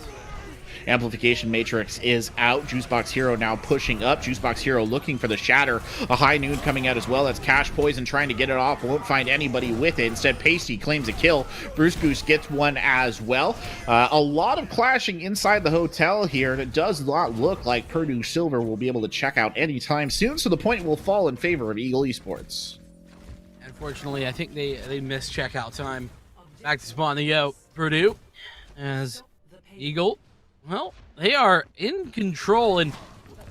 Amplification Matrix is out. Juicebox Hero now pushing up. Juicebox Hero looking for the shatter. A high noon coming out as well. That's Cash Poison trying to get it off. Won't find anybody with it. Instead, Pasty claims a kill. Bruce Goose gets one as well. A lot of clashing inside the hotel here, and it does not look like Purdue Silver will be able to check out anytime soon, so the point will fall in favor of Eagle Esports. Unfortunately, I think they missed checkout time. Back to spawn the Purdue as Eagle. Well, they are in control, and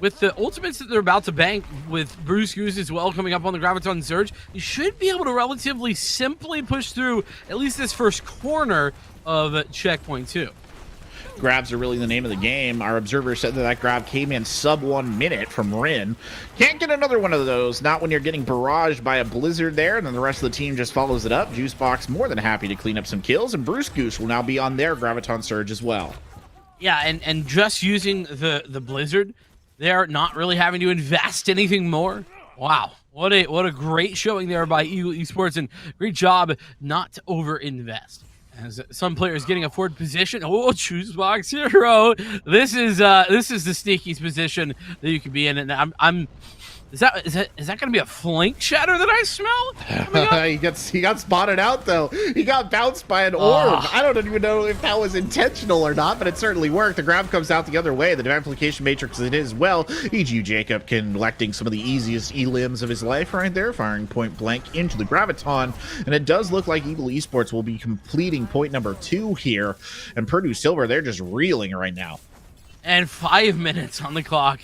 with the ultimates that they're about to bank with Bruce Goose as well coming up on the Graviton Surge, you should be able to relatively simply push through at least this first corner of checkpoint 2. grabs are really the name of the game. Our observer said that grab came in sub 1 minute from Rin. Can't get another one of those, not when you're getting barraged by a blizzard there, and then the rest of the team just follows it up. Juicebox more than happy to clean up some kills, and Bruce Goose will now be on their Graviton Surge as well. Yeah, and just using the blizzard, they're not really having to invest anything more. Wow, what a great showing there by Eagle Esports, and great job not to over-invest. As some players getting a forward position. Oh, Juicebox Hero. This is the sneakiest position that you could be in, and I'm. Is that going to be a flank shatter that I smell? he got spotted out though. He got bounced by an orb. I don't even know if that was intentional or not, but it certainly worked. The grab comes out the other way. The application matrix it is well. EGU Jacob collecting some of the easiest elims of his life right there, firing point blank into the Graviton, and it does look like Eagle Esports will be completing point number 2 here, and Purdue Silver, they're just reeling right now. And 5 minutes on the clock.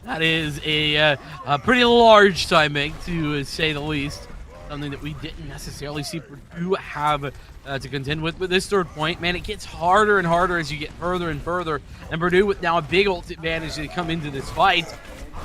That is a pretty large timing, to say the least. Something that we didn't necessarily see Purdue have to contend with. But this third point, man, it gets harder and harder as you get further and further. And Purdue with now a big ult advantage to come into this fight.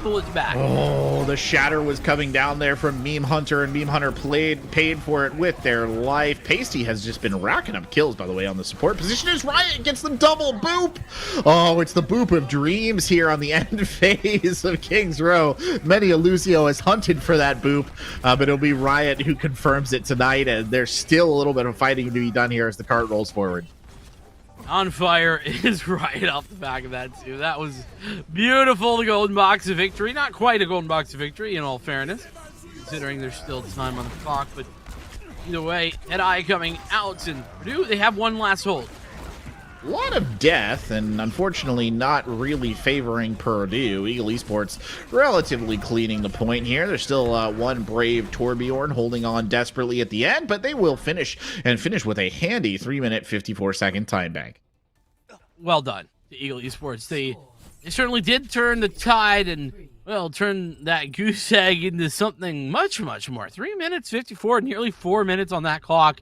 Pull it back. Oh, the shatter was coming down there from Meme Hunter, and Meme Hunter paid for it with their life. Pasty has just been racking up kills, by the way, on the support position. Is Riot gets the double boop. Oh, it's the boop of dreams here on the end phase of King's Row. Many a Lucio has hunted for that boop, but it'll be Riot who confirms it tonight, and there's still a little bit of fighting to be done here as the cart rolls forward. On fire is right off the back of that, too. That was beautiful, the golden box of victory. Not quite a golden box of victory, in all fairness, considering there's still time on the clock. But either way, Ed-Eye coming out, and Purdue, they have one last hold. A lot of death, and unfortunately not really favoring Purdue. Eagle Esports relatively cleaning the point here. There's still one brave Torbjorn holding on desperately at the end, but they will finish with a handy 3-minute, 54-second time bank. Well done to Eagle Esports. They certainly did turn the tide and, well, turn that goose egg into something much, much more. 3 minutes, 54, nearly 4 minutes on that clock.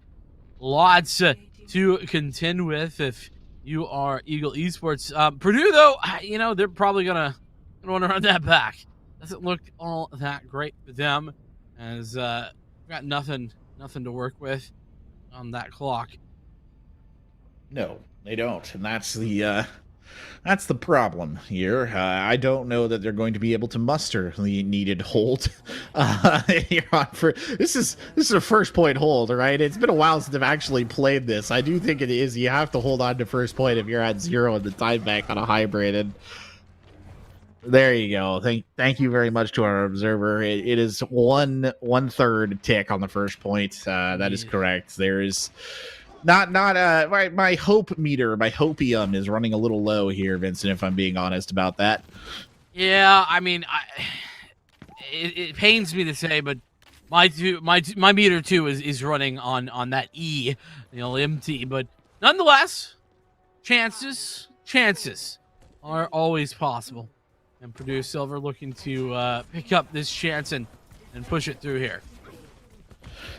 Lots to contend with if you are Eagle Esports. Purdue, though, you know, they're probably gonna want to run that back. Doesn't look all that great for them, as got nothing to work with on that clock. No, they don't, and that's the problem here. I don't know that they're going to be able to muster the needed hold here on for this is a first point hold, right? It's been a while since I've actually played this. I do think it is. You have to hold on to first point if you're at 0 in the time bank on a hybrid, and there you go. Thank you very much to our observer. It is one third tick on the first point. That is correct. There is. My hope meter, my hopium is running a little low here, Vincent, if I'm being honest about that. Yeah, I mean, it pains me to say, but my meter too is running on that E, empty. But nonetheless, chances are always possible. And Purdue Silver looking to pick up this chance and push it through here.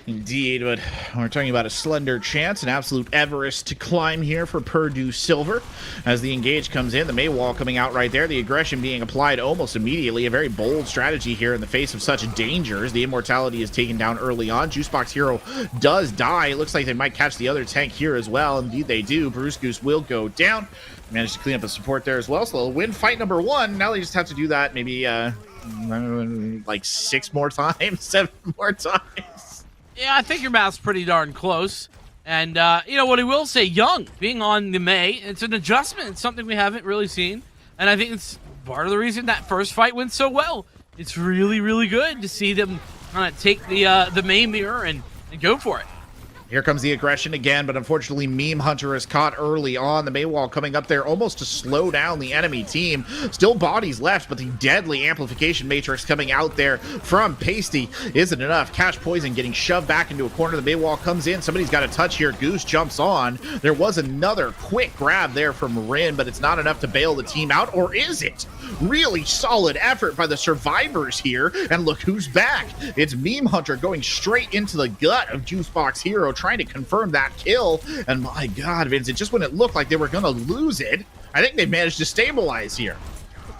Indeed, but we're talking about a slender chance, an absolute Everest to climb here for Purdue Silver. As the engage comes in, the Maywall coming out right there, the aggression being applied almost immediately. A very bold strategy here in the face of such dangers. The immortality is taken down early on. Juicebox Hero does die. It looks like they might catch the other tank here as well. Indeed they do. Bruce Goose will go down. Managed to clean up the support there as well, so they'll win fight number 1. Now they just have to do that maybe like 6 more times, 7 more times. Yeah, I think your math's pretty darn close. And, what I will say, Young being on the May, it's an adjustment. It's something we haven't really seen. And I think it's part of the reason that first fight went so well. It's really, really good to see them kind of take the May mirror and go for it. Here comes the aggression again, but unfortunately Meme Hunter is caught early on. The Maywall coming up there almost to slow down the enemy team. Still bodies left, but the deadly amplification matrix coming out there from Pasty isn't enough. Cash Poison getting shoved back into a corner. The Maywall comes in. Somebody's got a touch here. Goose jumps on. There was another quick grab there from Rin, but it's not enough to bail the team out, or is it? Really solid effort by the survivors here. And look who's back. It's Meme Hunter going straight into the gut of Juicebox Hero, trying to confirm that kill. And my God, Vince, just when it looked like they were going to lose it, I think they managed to stabilize here.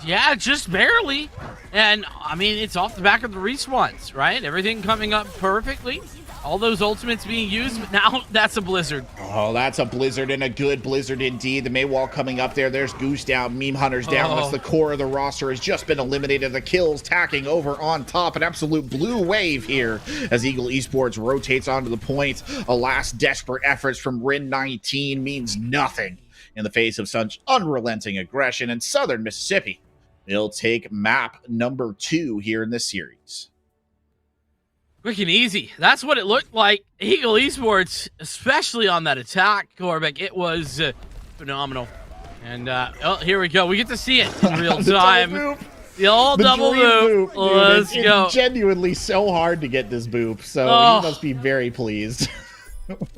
Yeah, just barely. And I mean, it's off the back of the respawns, right? Everything coming up perfectly. All those ultimates being used, but now that's a blizzard. Oh, that's a blizzard, and a good blizzard indeed. The Maywall coming up there. There's Goose down, Meme Hunter's down. That's the core of the roster has just been eliminated. The kills tacking over on top. An absolute blue wave here as Eagle Esports rotates onto the point. A last desperate efforts from Rin 19 means nothing in the face of such unrelenting aggression, and Southern Mississippi will take map number 2 here in this series. Quick and easy. That's what it looked like. Eagle Esports, especially on that attack, Corbeck, it was phenomenal. And oh, here we go. We get to see it in real time. The old double boop. Let's go. It's genuinely so hard to get this boop, so you must be very pleased.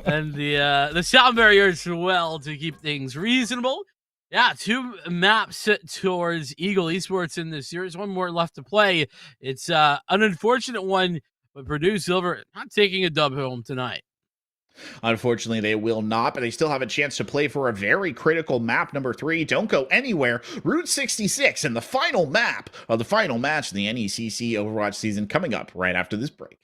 And the sound barrier as well to keep things reasonable. Yeah, 2 maps towards Eagle Esports in this series. 1 more left to play. It's an unfortunate one, but Purdue Silver not taking a dub home tonight. Unfortunately, they will not, but they still have a chance to play for a very critical map number 3. Don't go anywhere. Route 66 and the final map of the final match in the NECC Overwatch season coming up right after this break.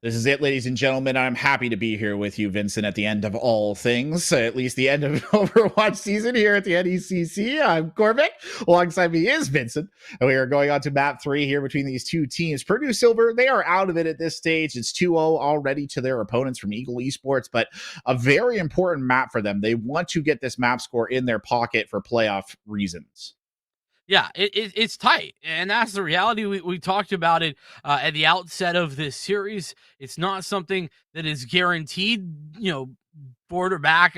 This is it, ladies and gentlemen. I'm happy to be here with you, Vincent, at the end of all things, at least the end of Overwatch season here at the NECC. I'm Corvick. Alongside me is Vincent. And we are going on to map 3 here between these two teams. Purdue Silver, they are out of it at this stage. It's 2-0 already to their opponents from Eagle Esports, but a very important map for them. They want to get this map score in their pocket for playoff reasons. Yeah, it's tight, and that's the reality. We talked about it at the outset of this series. It's not something that is guaranteed, forward or back.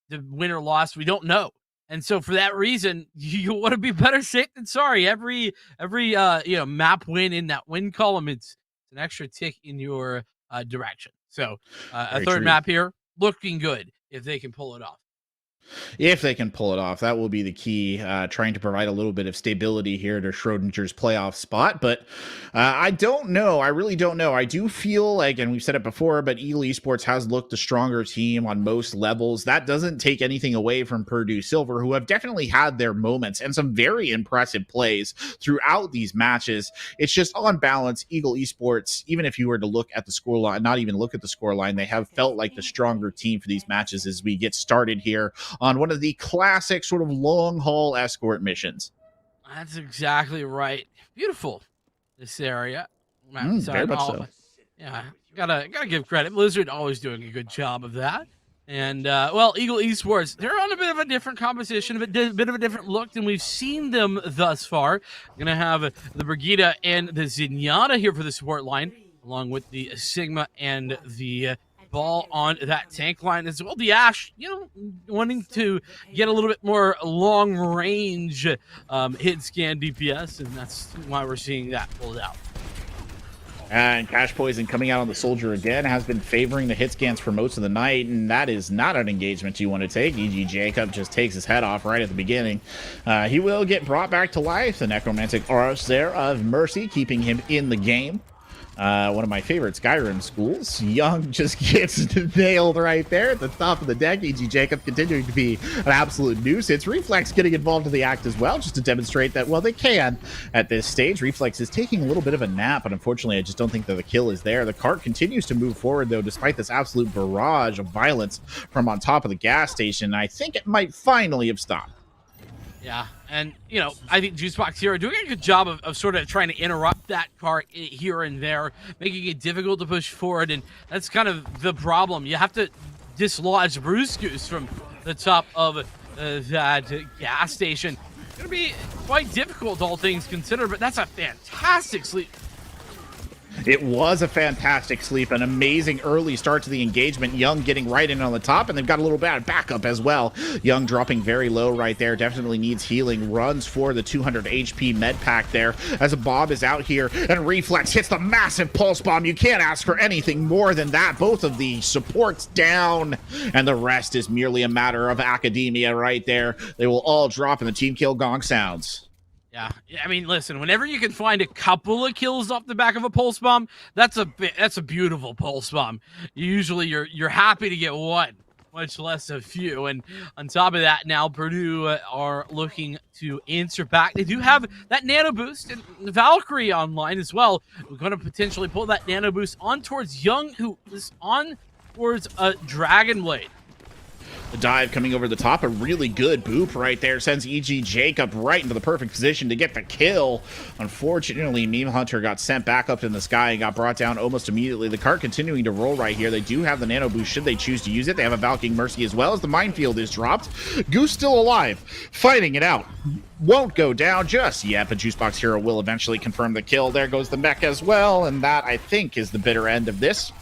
The win or loss, we don't know. And so for that reason, you want to be better safe than sorry. Every map win in that win column, it's an extra tick in your direction. So a third map here, looking good if they can pull it off. If they can pull it off, that will be the key, trying to provide a little bit of stability here to Schrodinger's playoff spot. But I don't know. I really don't know. I do feel like, and we've said it before, but Eagle Esports has looked a stronger team on most levels. That doesn't take anything away from Purdue Silver, who have definitely had their moments and some very impressive plays throughout these matches. It's just on balance, Eagle Esports, even if you were to look at the scoreline, not even look at the scoreline, they have felt like the stronger team for these matches as we get started here on one of the classic sort of long haul escort missions. That's exactly right. Beautiful, this area. Very much so. Yeah, gotta give credit. Blizzard always doing a good job of that. And Eagle Esports, they're on a bit of a different composition, a bit of a different look than we've seen them thus far. Gonna have the Brigida and the Zenyatta here for the support line, along with the Sigma and the Ball on that tank line as well. The Ash, wanting to get a little bit more long range hit scan DPS, and that's why we're seeing that pulled out. And Cash Poison coming out on the Soldier again has been favoring the hit scans for most of the night, and that is not an engagement you want to take. E.G. Jacob just takes his head off right at the beginning. He will get brought back to life. The Necromantic Auras there of Mercy keeping him in the game. One of my favorite Skyrim schools. Young just gets nailed right there at the top of the deck. E.G. Jacob continuing to be an absolute nuisance. Reflex getting involved in the act as well, just to demonstrate that, well, they can at this stage. Reflex is taking a little bit of a nap, but unfortunately, I just don't think that the kill is there. The cart continues to move forward, though, despite this absolute barrage of violence from on top of the gas station. I think it might finally have stopped. Yeah, and, I think Juicebox here are doing a good job of sort of trying to interrupt that cart here and there, making it difficult to push forward, and that's kind of the problem. You have to dislodge Bruce Goose from the top of that gas station. It's going to be quite difficult, all things considered, but that's a fantastic sleep. It was a fantastic sleep, an amazing early start to the engagement. Young getting right in on the top, and they've got a little bit of backup as well. Young dropping very low right there, definitely needs healing. Runs for the 200 HP med pack there as Bob is out here, and Reflex hits the massive pulse bomb. You can't ask for anything more than that. Both of the supports down, and the rest is merely a matter of academia right there. They will all drop, and the team kill gong sounds. Yeah, I mean, listen, whenever you can find a couple of kills off the back of a pulse bomb, that's a beautiful pulse bomb. Usually you're happy to get one, much less a few. And on top of that, now Purdue are looking to answer back. They do have that nano boost and Valkyrie online as well. We're going to potentially pull that nano boost on towards Young, who is on towards a Dragon Blade. The dive coming over the top, a really good boop right there, sends E.G. Jacob right into the perfect position to get the kill. Unfortunately, Meme Hunter got sent back up in the sky and got brought down almost immediately. The cart continuing to roll right here. They do have the nano boost should they choose to use it. They have a Valking Mercy as well as the minefield is dropped. Goose still alive, fighting it out. Won't go down just yet, but Juicebox Hero will eventually confirm the kill. There goes the mech as well, and that, I think, is the bitter end of this.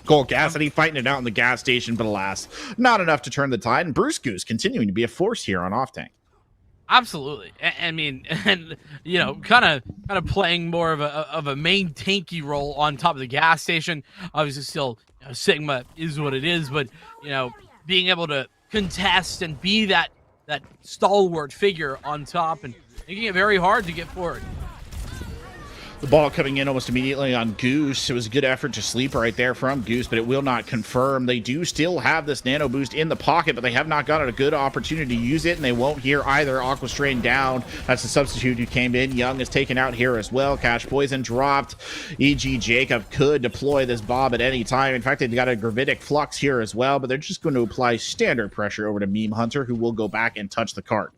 Cole Cassidy fighting it out in the gas station, but alas, not enough to turn the tide. And Bruce Goose continuing to be a force here on off tank. Absolutely. I mean, and kind of playing more of a main tanky role on top of the gas station. Obviously, still Sigma is what it is, but being able to contest and be that stalwart figure on top and making it very hard to get forward. The ball coming in almost immediately on Goose. It was a good effort to sleep right there from Goose, but it will not confirm. They do still have this nano boost in the pocket, but they have not gotten a good opportunity to use it, and they won't here either. Aqua Strain down. That's the substitute who came in. Young is taken out here as well. Cash Poison dropped. E.G. Jacob could deploy this Bob at any time. In fact, they've got a Gravitic Flux here as well, but they're just going to apply standard pressure over to Meme Hunter, who will go back and touch the cart.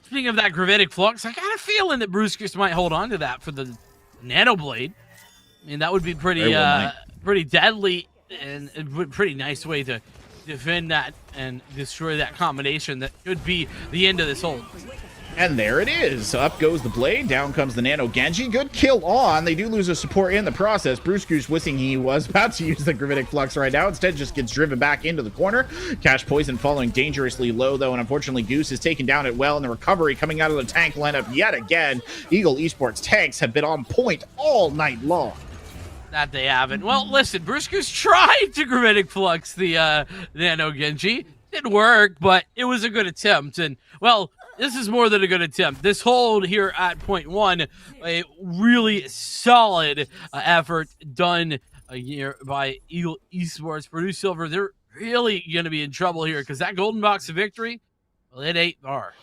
Speaking of that Gravitic Flux, I got a feeling that Brewskers might hold on to that for the Nano Blade. I mean, that would be pretty deadly and a pretty nice way to defend that and destroy that combination that could be the end of this hold. And there it is. Up goes the blade. Down comes the Nano Genji. Good kill on. They do lose a support in the process. Bruce Goose wishing he was about to use the Gravitic Flux right now. Instead, just gets driven back into the corner. Cash Poison falling dangerously low, though. And unfortunately, Goose is taken down at well. And the recovery coming out of the tank lineup yet again. Eagle Esports tanks have been on point all night long. That they haven't. Well, listen, Bruce Goose tried to Gravitic Flux the Nano Genji. Didn't work, but it was a good attempt. And, well, this is more than a good attempt. This hold here at point one, a really solid effort done here by Eagle Esports. Purdue Silver, they're really going to be in trouble here because that golden box of victory, well, it ain't far.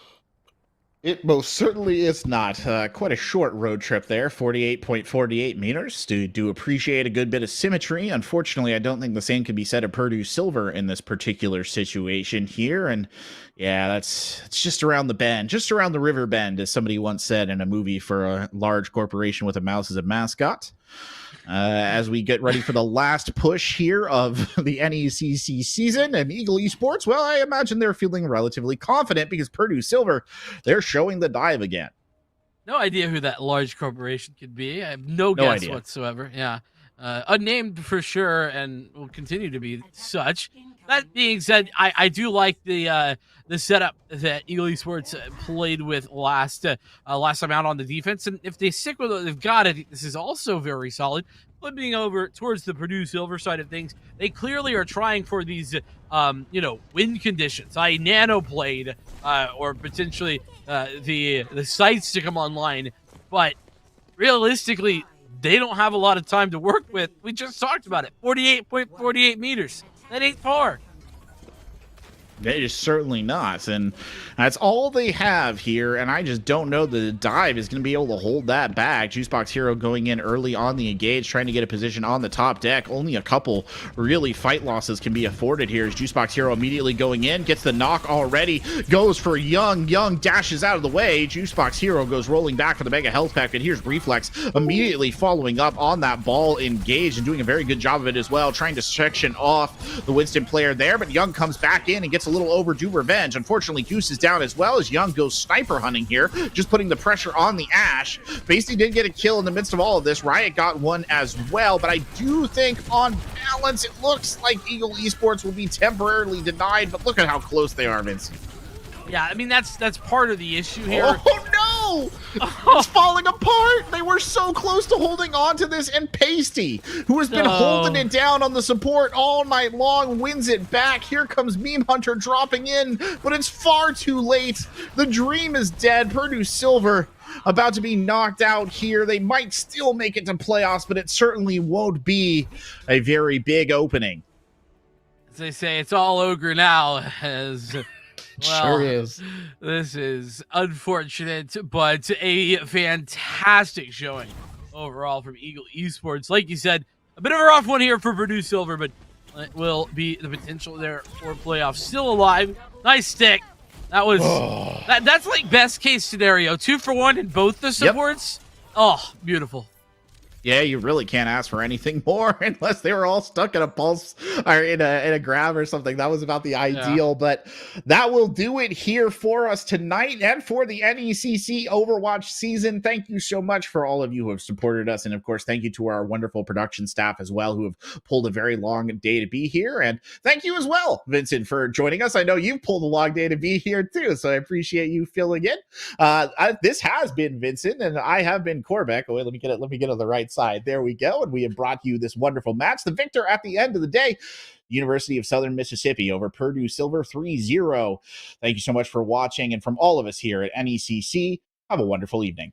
It most certainly is not. Quite a short road trip there, 48.48 meters. Do appreciate a good bit of symmetry. Unfortunately, I don't think the same could be said of Purdue Silver in this particular situation here. And yeah, it's just around the bend, just around the river bend, as somebody once said in a movie for a large corporation with a mouse as a mascot. As we get ready for the last push here of the NECC season, and Eagle Esports, well, I imagine they're feeling relatively confident because Purdue Silver, they're showing the dive again. No idea who that large corporation could be. I have no guess idea whatsoever. Yeah. Unnamed for sure, and will continue to be such. That being said, I do like the setup that Eagle Esports played with last time out on the defense, and if they stick with what they've got, I think this is also very solid. Flipping over towards the Purdue Silver side of things, they clearly are trying for these, win conditions, i.e. Nano Blade, or potentially the sites to come online, but realistically, they don't have a lot of time to work with. We just talked about it. 48.48 meters. That ain't far. It is certainly not, and that's all they have here, and I just don't know that the dive is going to be able to hold that back. Juicebox Hero going in early on the engage, trying to get a position on the top deck. Only a couple really fight losses can be afforded here as Juicebox Hero immediately going in, gets the knock already, goes for Young. Young dashes out of the way. Juicebox Hero goes rolling back for the mega health pack, and here's Reflex immediately following up on that ball engaged and doing a very good job of it as well, trying to section off the Winston player there, but Young comes back in and gets a little overdue revenge. Unfortunately, Goose is down as well as Young goes sniper hunting here, just putting the pressure on the Ash. Basically did get a kill in the midst of all of this. Riot got one as well, but I do think on balance, it looks like Eagle Esports will be temporarily denied, but look at how close they are, Vince. Yeah, I mean, that's part of the issue here. Oh, no! It's falling apart! They were so close to holding on to this, and Pasty, who has been holding it down on the support all night long, wins it back. Here comes Meme Hunter dropping in, but it's far too late. The dream is dead. Purdue Silver about to be knocked out here. They might still make it to playoffs, but it certainly won't be a very big opening. As they say, it's all ogre now, as... Well, sure is. This is unfortunate, but a fantastic showing overall from Eagle Esports. Like you said, a bit of a rough one here for Purdue Silver, but it will be the potential there for playoffs. Still alive. Nice stick. That was that's like best case scenario. 2 for 1 in both the supports. Yep. Oh, beautiful. Yeah, you really can't ask for anything more unless they were all stuck in a pulse or in a grab or something. That was about the ideal, but that will do it here for us tonight and for the NECC Overwatch season. Thank you so much for all of you who have supported us. And of course, thank you to our wonderful production staff as well, who have pulled a very long day to be here. And thank you as well, Vincent, for joining us. I know you've pulled a long day to be here too, so I appreciate you filling in. This has been Vincent, and I have been Corbeck. Oh, wait, let me get it on the right side. There we go. And we have brought you this wonderful match. The victor at the end of the day, University of Southern Mississippi over Purdue Silver 3-0. Thank you so much for watching. And from all of us here at NECC, have a wonderful evening.